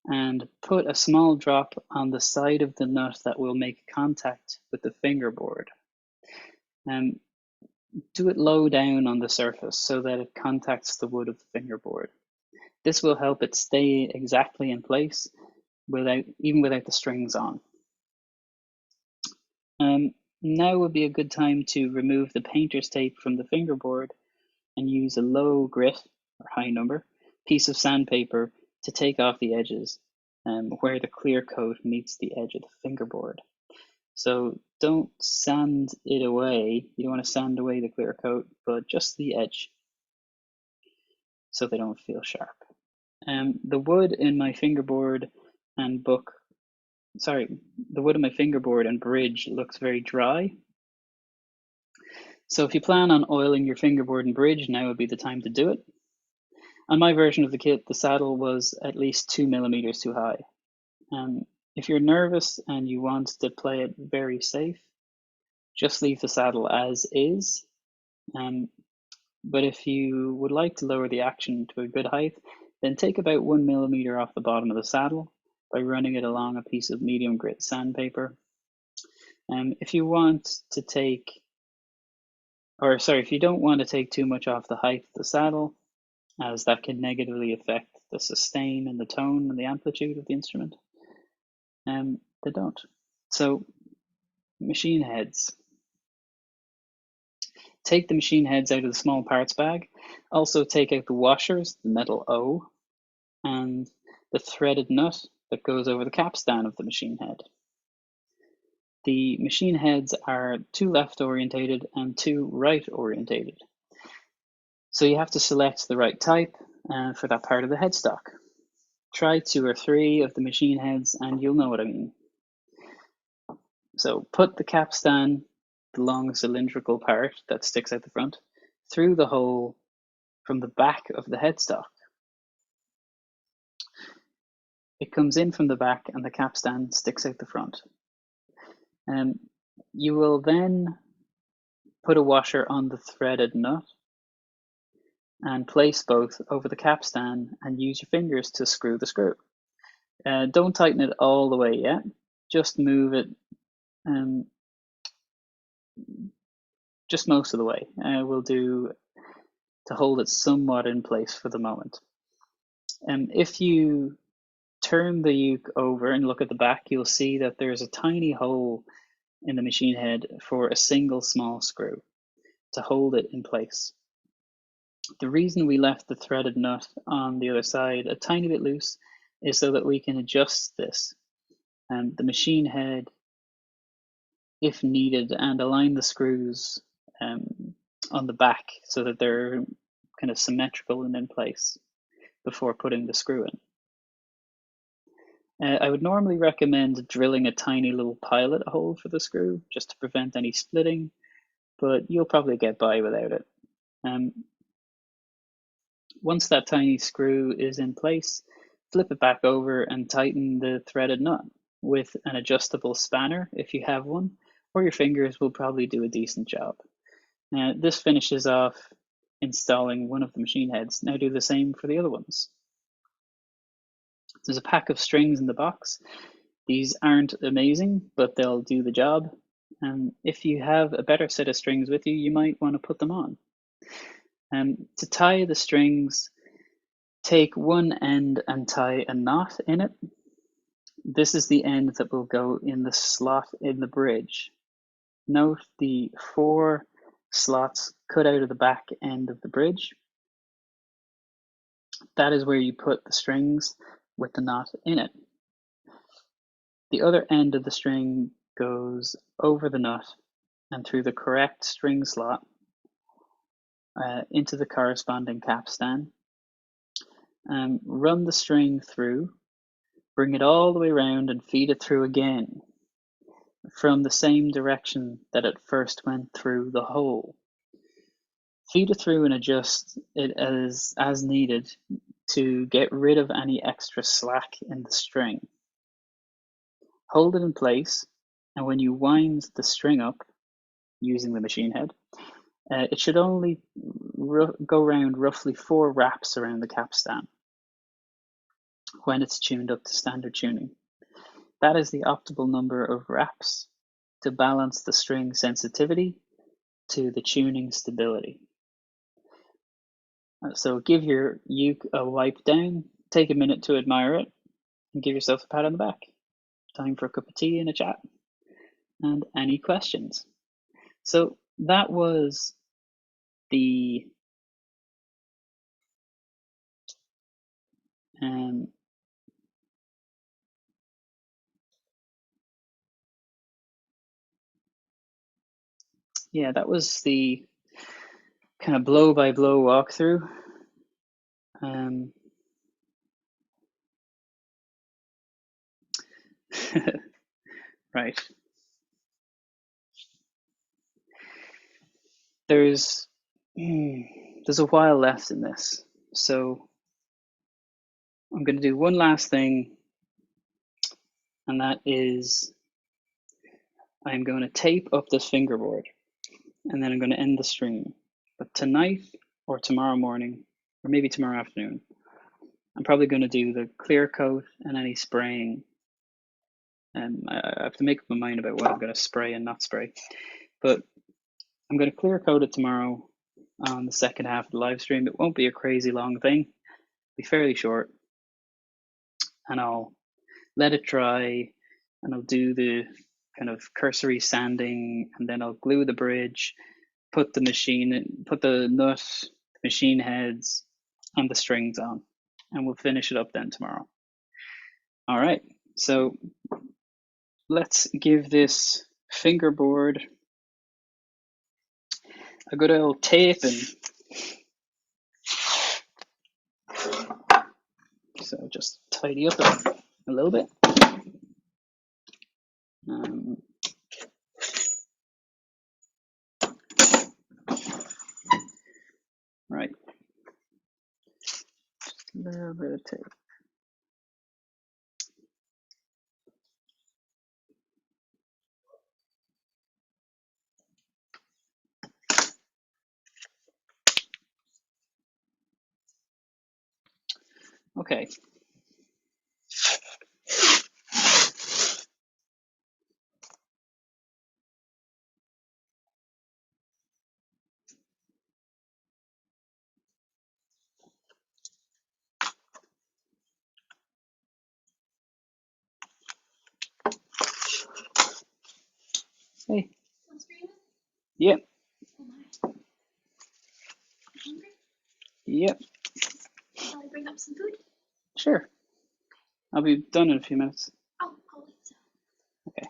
and put a small drop on the side of the nut that will make contact with the fingerboard. Do it low down on the surface so that it contacts the wood of the fingerboard. This will help it stay exactly in place even without the strings on. Now would be a good time to remove the painter's tape from the fingerboard and use a low grit or high number piece of sandpaper to take off the edges where the clear coat meets the edge of the fingerboard. So don't sand it away. You don't want to sand away the clear coat, but just the edge so they don't feel sharp. The wood in my fingerboard and bridge looks very dry. So if you plan on oiling your fingerboard and bridge, now would be the time to do it. On my version of the kit, the saddle was at least 2 millimeters too high. If you're nervous and you want to play it very safe, just leave the saddle as is. But if you would like to lower the action to a good height, then take about 1 millimeter off the bottom of the saddle by running it along a piece of medium grit sandpaper. If you don't want to take too much off the height of the saddle, as that can negatively affect the sustain and the tone and the amplitude of the instrument, they don't. So, machine heads. Take the machine heads out of the small parts bag. Also take out the washers, the metal O, and the threaded nut that goes over the capstan of the machine head. The machine heads are 2 left orientated and 2 right orientated. So you have to select the right type for that part of the headstock. Try 2 or 3 of the machine heads and you'll know what I mean. So put the capstan, the long cylindrical part that sticks out the front, through the hole from the back of the headstock. It comes in from the back and the capstan sticks out the front. You will then put a washer on the threaded nut and place both over the capstan and use your fingers to screw the screw. Don't tighten it all the way yet, just move it just most of the way. Will do to hold it somewhat in place for the moment. If you turn the uke over and look at the back, you'll see that there's a tiny hole in the machine head for a single small screw to hold it in place. The reason we left the threaded nut on the other side a tiny bit loose is so that we can adjust this the machine head if needed and align the screws on the back so that they're kind of symmetrical and in place before putting the screw in. I would normally recommend drilling a tiny little pilot hole for the screw just to prevent any splitting, but you'll probably get by without it. Once that tiny screw is in place, flip it back over and tighten the threaded nut with an adjustable spanner if you have one, or your fingers will probably do a decent job. This finishes off installing one of the machine heads. Now do the same for the other ones. There's a pack of strings in the box. These aren't amazing, but they'll do the job. And if you have a better set of strings with you, you might want to put them on. To tie the strings, take one end and tie a knot in it. This is the end that will go in the slot in the bridge. Note the 4 slots cut out of the back end of the bridge. That is where you put the strings with the knot in it. The other end of the string goes over the nut and through the correct string slot into the corresponding capstan. Run the string through, bring it all the way around and feed it through again from the same direction that it first went through the hole. Feed it through and adjust it as needed to get rid of any extra slack in the string. Hold it in place, and when you wind the string up using the machine head, it should only go around roughly 4 wraps around the capstan when it's tuned up to standard tuning. That is the optimal number of wraps to balance the string sensitivity to the tuning stability. So give your uke a wipe down, take a minute to admire it, and give yourself a pat on the back. Time for a cup of tea and a chat. And any questions? So that was the that was the kind of blow by blow walkthrough. Right. There's a while left in this, so I'm going to do one last thing, and that is I'm going to tape up this fingerboard, and then I'm going to end the stream. But tonight or tomorrow morning, or maybe tomorrow afternoon, I'm probably going to do the clear coat and any spraying. I have to make up my mind about what I'm going to spray and not spray. But I'm going to clear coat it tomorrow on the second half of the live stream. It won't be a crazy long thing. It'll be fairly short. And I'll let it dry, and I'll do the kind of cursory sanding, and then I'll glue the bridge, put the nut, machine heads, and the strings on, and we'll finish it up then tomorrow. All right, so let's give this fingerboard a good old taping. So just tidy up a little bit. Right, just a little bit of tape. Okay. Hey. Yep. Yep. Shall I bring up some food? Sure. I'll be done in a few minutes. Oh, I'll wait. Okay.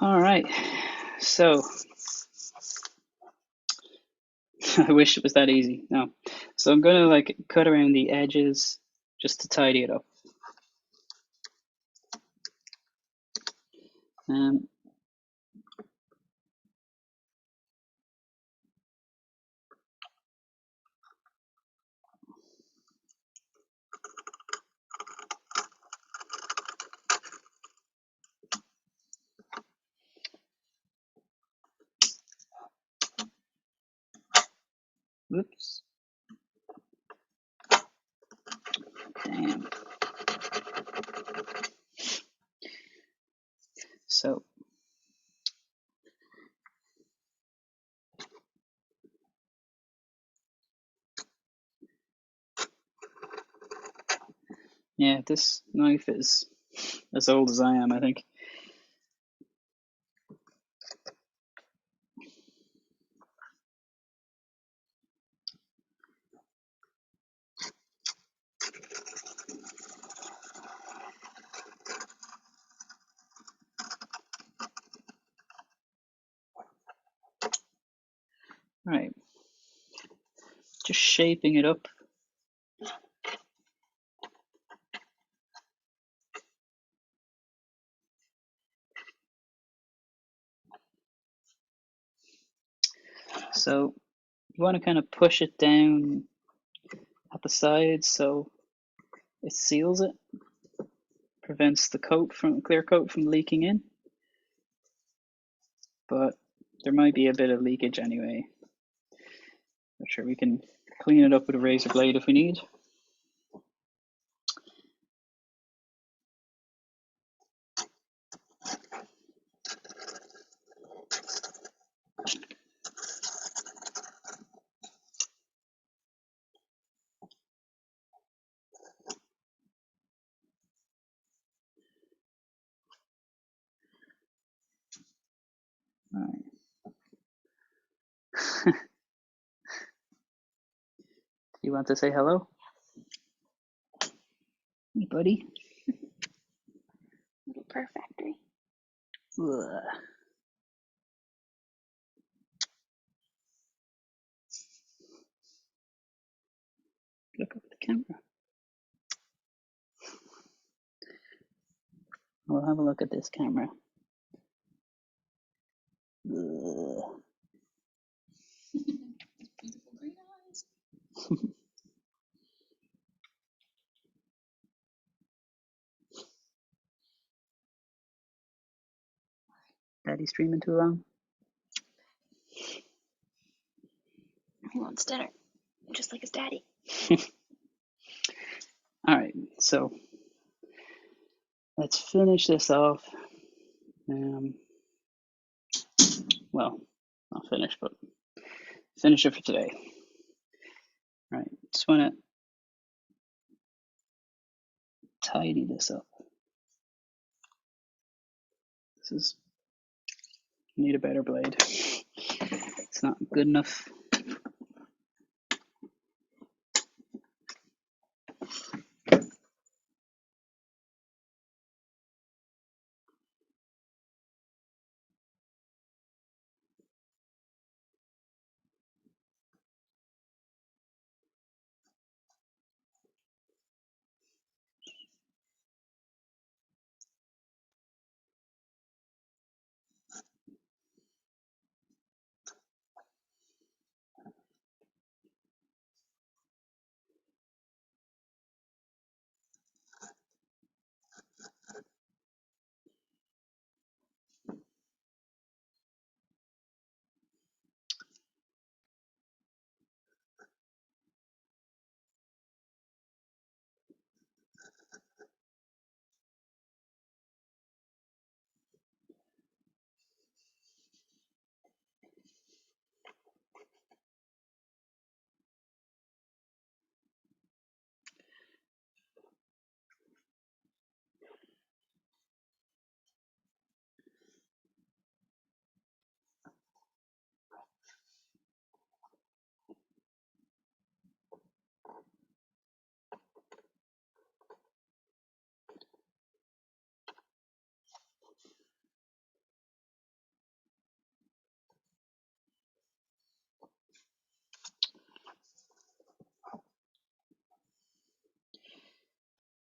All right, so I wish it was that easy. No, so I'm gonna like cut around the edges just to tidy it up. Um, Whoops. Damn. So yeah, this knife is as old as I am, I think. All right, just shaping it up. So you want to kind of push it down at the sides so it seals it, prevents the clear coat from leaking in. But there might be a bit of leakage anyway. I'm sure we can clean it up with a razor blade if we need. All right. You want to say hello? Hey, buddy. Little purr factory. Ugh. Look up at the camera. We'll have a look at this camera. Ugh. Beautiful green eyes. Daddy streaming too long? He wants dinner, just like his daddy. All right, so let's finish this off. Well, not finish, but finish it for today. All right, just want to tidy this up. This is need a better blade. It's not good enough.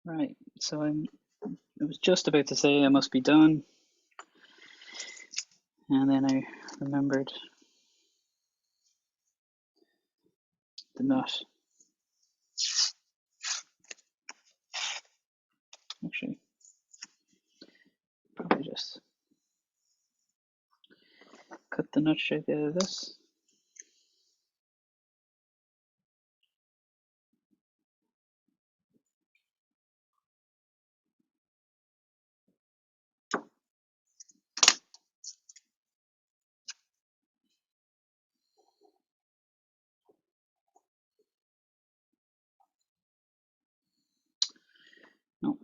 Right, so I was just about to say I must be done, and then I remembered the nut. Actually, probably just cut the nut shape out of this. No.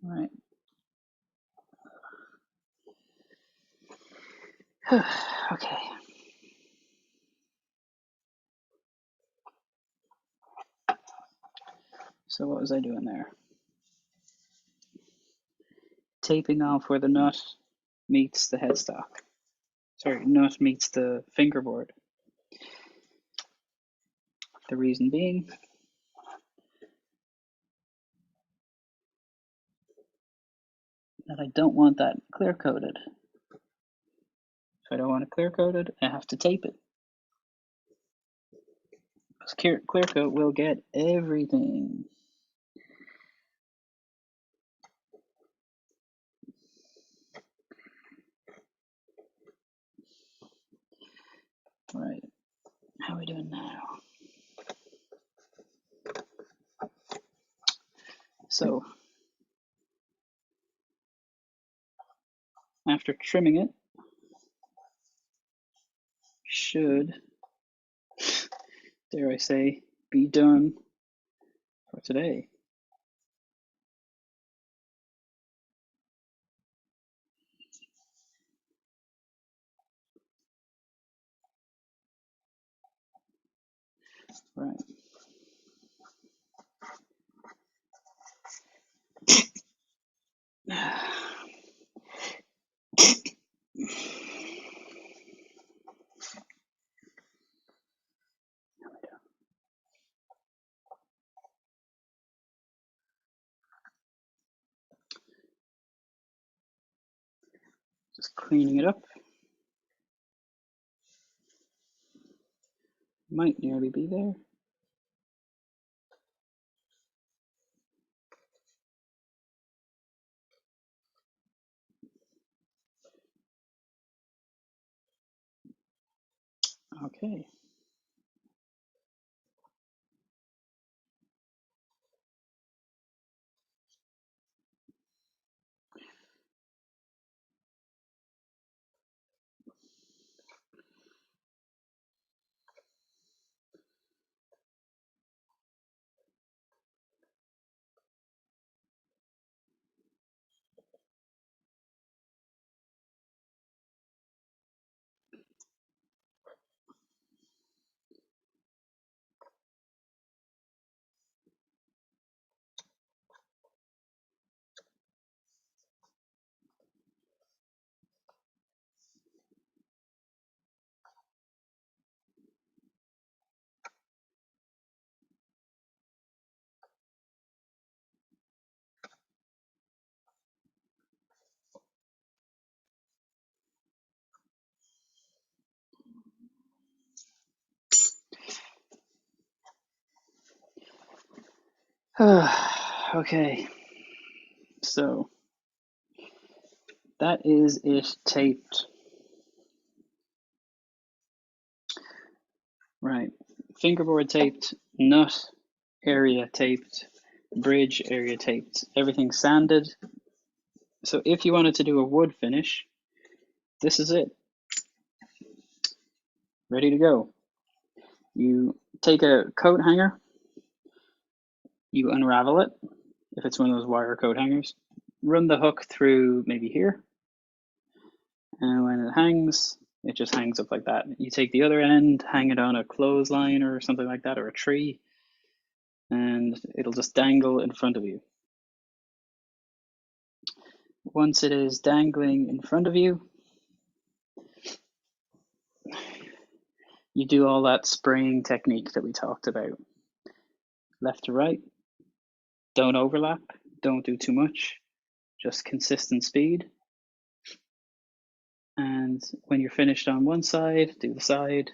Right. Okay. So what was I doing there? Taping off where the nut meets the headstock. Sorry, nut meets the fingerboard. The reason being that I don't want that clear coated. If I don't want it clear coated, I have to tape it. Because clear coat will get everything. Right, how are we doing now? So, after trimming it, should, dare I say, be done for today. Right. Just cleaning it up. Might nearly be there. Okay. Okay. So, that is it taped. Right. fingerboard taped, nut area taped, bridge area taped, everything sanded. So if you wanted to do a wood finish, this is it. Ready to go. You take a coat hanger, you unravel it, if it's one of those wire coat hangers, run the hook through maybe here, and when it hangs, it just hangs up like that. You take the other end, hang it on a clothesline or something like that, or a tree, and it'll just dangle in front of you. Once it is dangling in front of you, you do all that spraying technique that we talked about. Left to right, don't overlap, don't do too much, just consistent speed. And when you're finished on one side, do the side.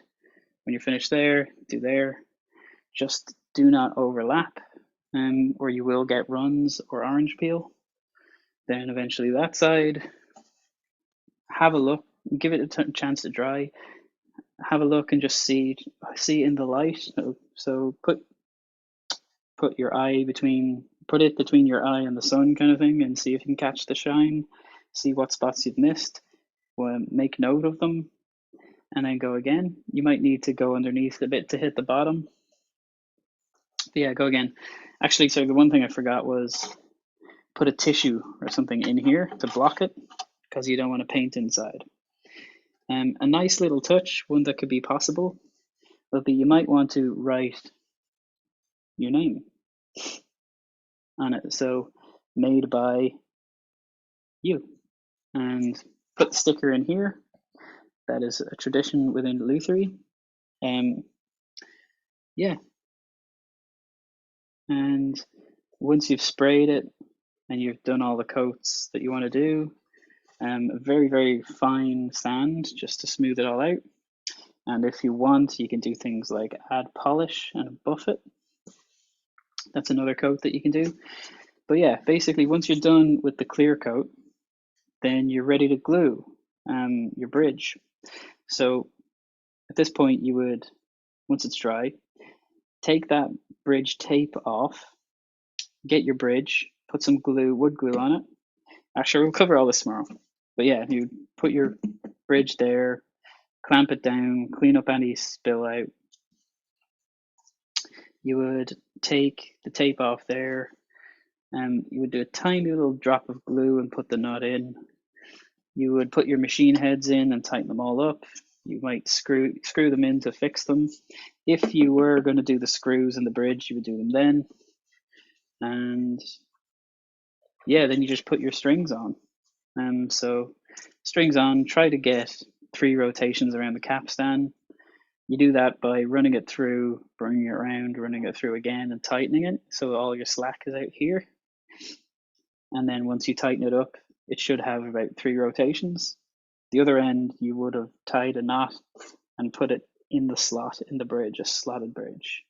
When you're finished there, do there. Just do not overlap, or you will get runs or orange peel. Then eventually that side. Have a look, give it a chance to dry. Have a look and just see in the light. So put your eye between, put it between your eye and the sun kind of thing, and see if you can catch the shine. See what spots you've missed. Make note of them, and then go again. You might need to go underneath a bit to hit the bottom. But yeah, go again. Actually, sorry, the one thing I forgot was put a tissue or something in here to block it, because you don't want to paint inside. A nice little touch, one that could be possible, would be you might want to write your name on it. So, made by you. And put the sticker in here. That is a tradition within Luthery. Yeah. And once you've sprayed it and you've done all the coats that you want to do, a very, very fine sand just to smooth it all out. And if you want, you can do things like add polish and buff it. That's another coat that you can do. But yeah, basically once you're done with the clear coat, then you're ready to glue your bridge. So at this point you would, once it's dry, take that bridge tape off, get your bridge, put some glue, wood glue on it. Actually, we'll cover all this tomorrow. But yeah, you put your bridge there, clamp it down, clean up any spill out. You would take the tape off there, and you would do a tiny little drop of glue and put the nut in. You would put your machine heads in and tighten them all up. You might screw them in to fix them. If you were going to do the screws in the bridge, you would do them then. And yeah, then you just put your strings on. So strings on, try to get 3 rotations around the capstan. You do that by running it through, bringing it around, running it through again, and tightening it so all your slack is out here. And then once you tighten it up, it should have about 3 rotations. The other end, you would have tied a knot and put it in the slot in the bridge, a slotted bridge.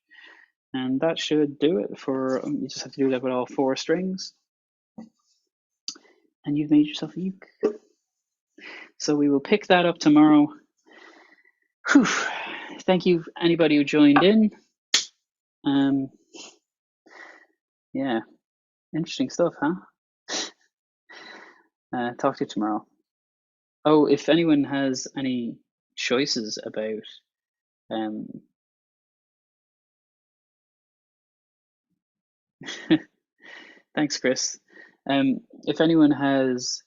And that should do it for, you just have to do that with all 4 strings. And you've made yourself a uke. So we will pick that up tomorrow. Whew. Thank you, anybody who joined in. Yeah, interesting stuff, huh? Talk to you tomorrow. Oh, if anyone has any choices about thanks, Chris. If anyone has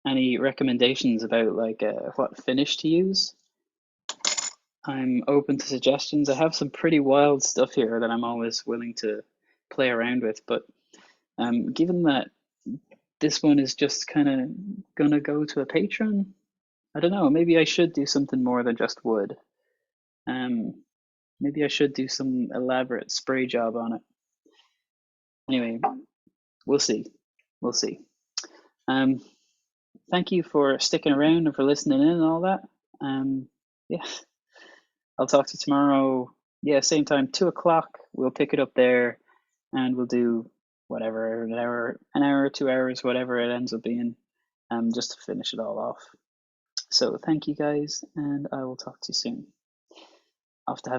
any recommendations about like what finish to use, I'm open to suggestions. I have some pretty wild stuff here that I'm always willing to play around with, but given that this one is just kind of gonna go to a patron, I don't know, maybe I should do something more than just wood. Maybe I should do some elaborate spray job on it. Anyway, we'll see. We'll see. Thank you for sticking around and for listening in and all that. Yeah, I'll talk to you tomorrow. Yeah, same time, 2:00. We'll pick it up there, and we'll do whatever, an hour, 2 hours, whatever it ends up being, just to finish it all off. So thank you guys, and I will talk to you soon. Off to have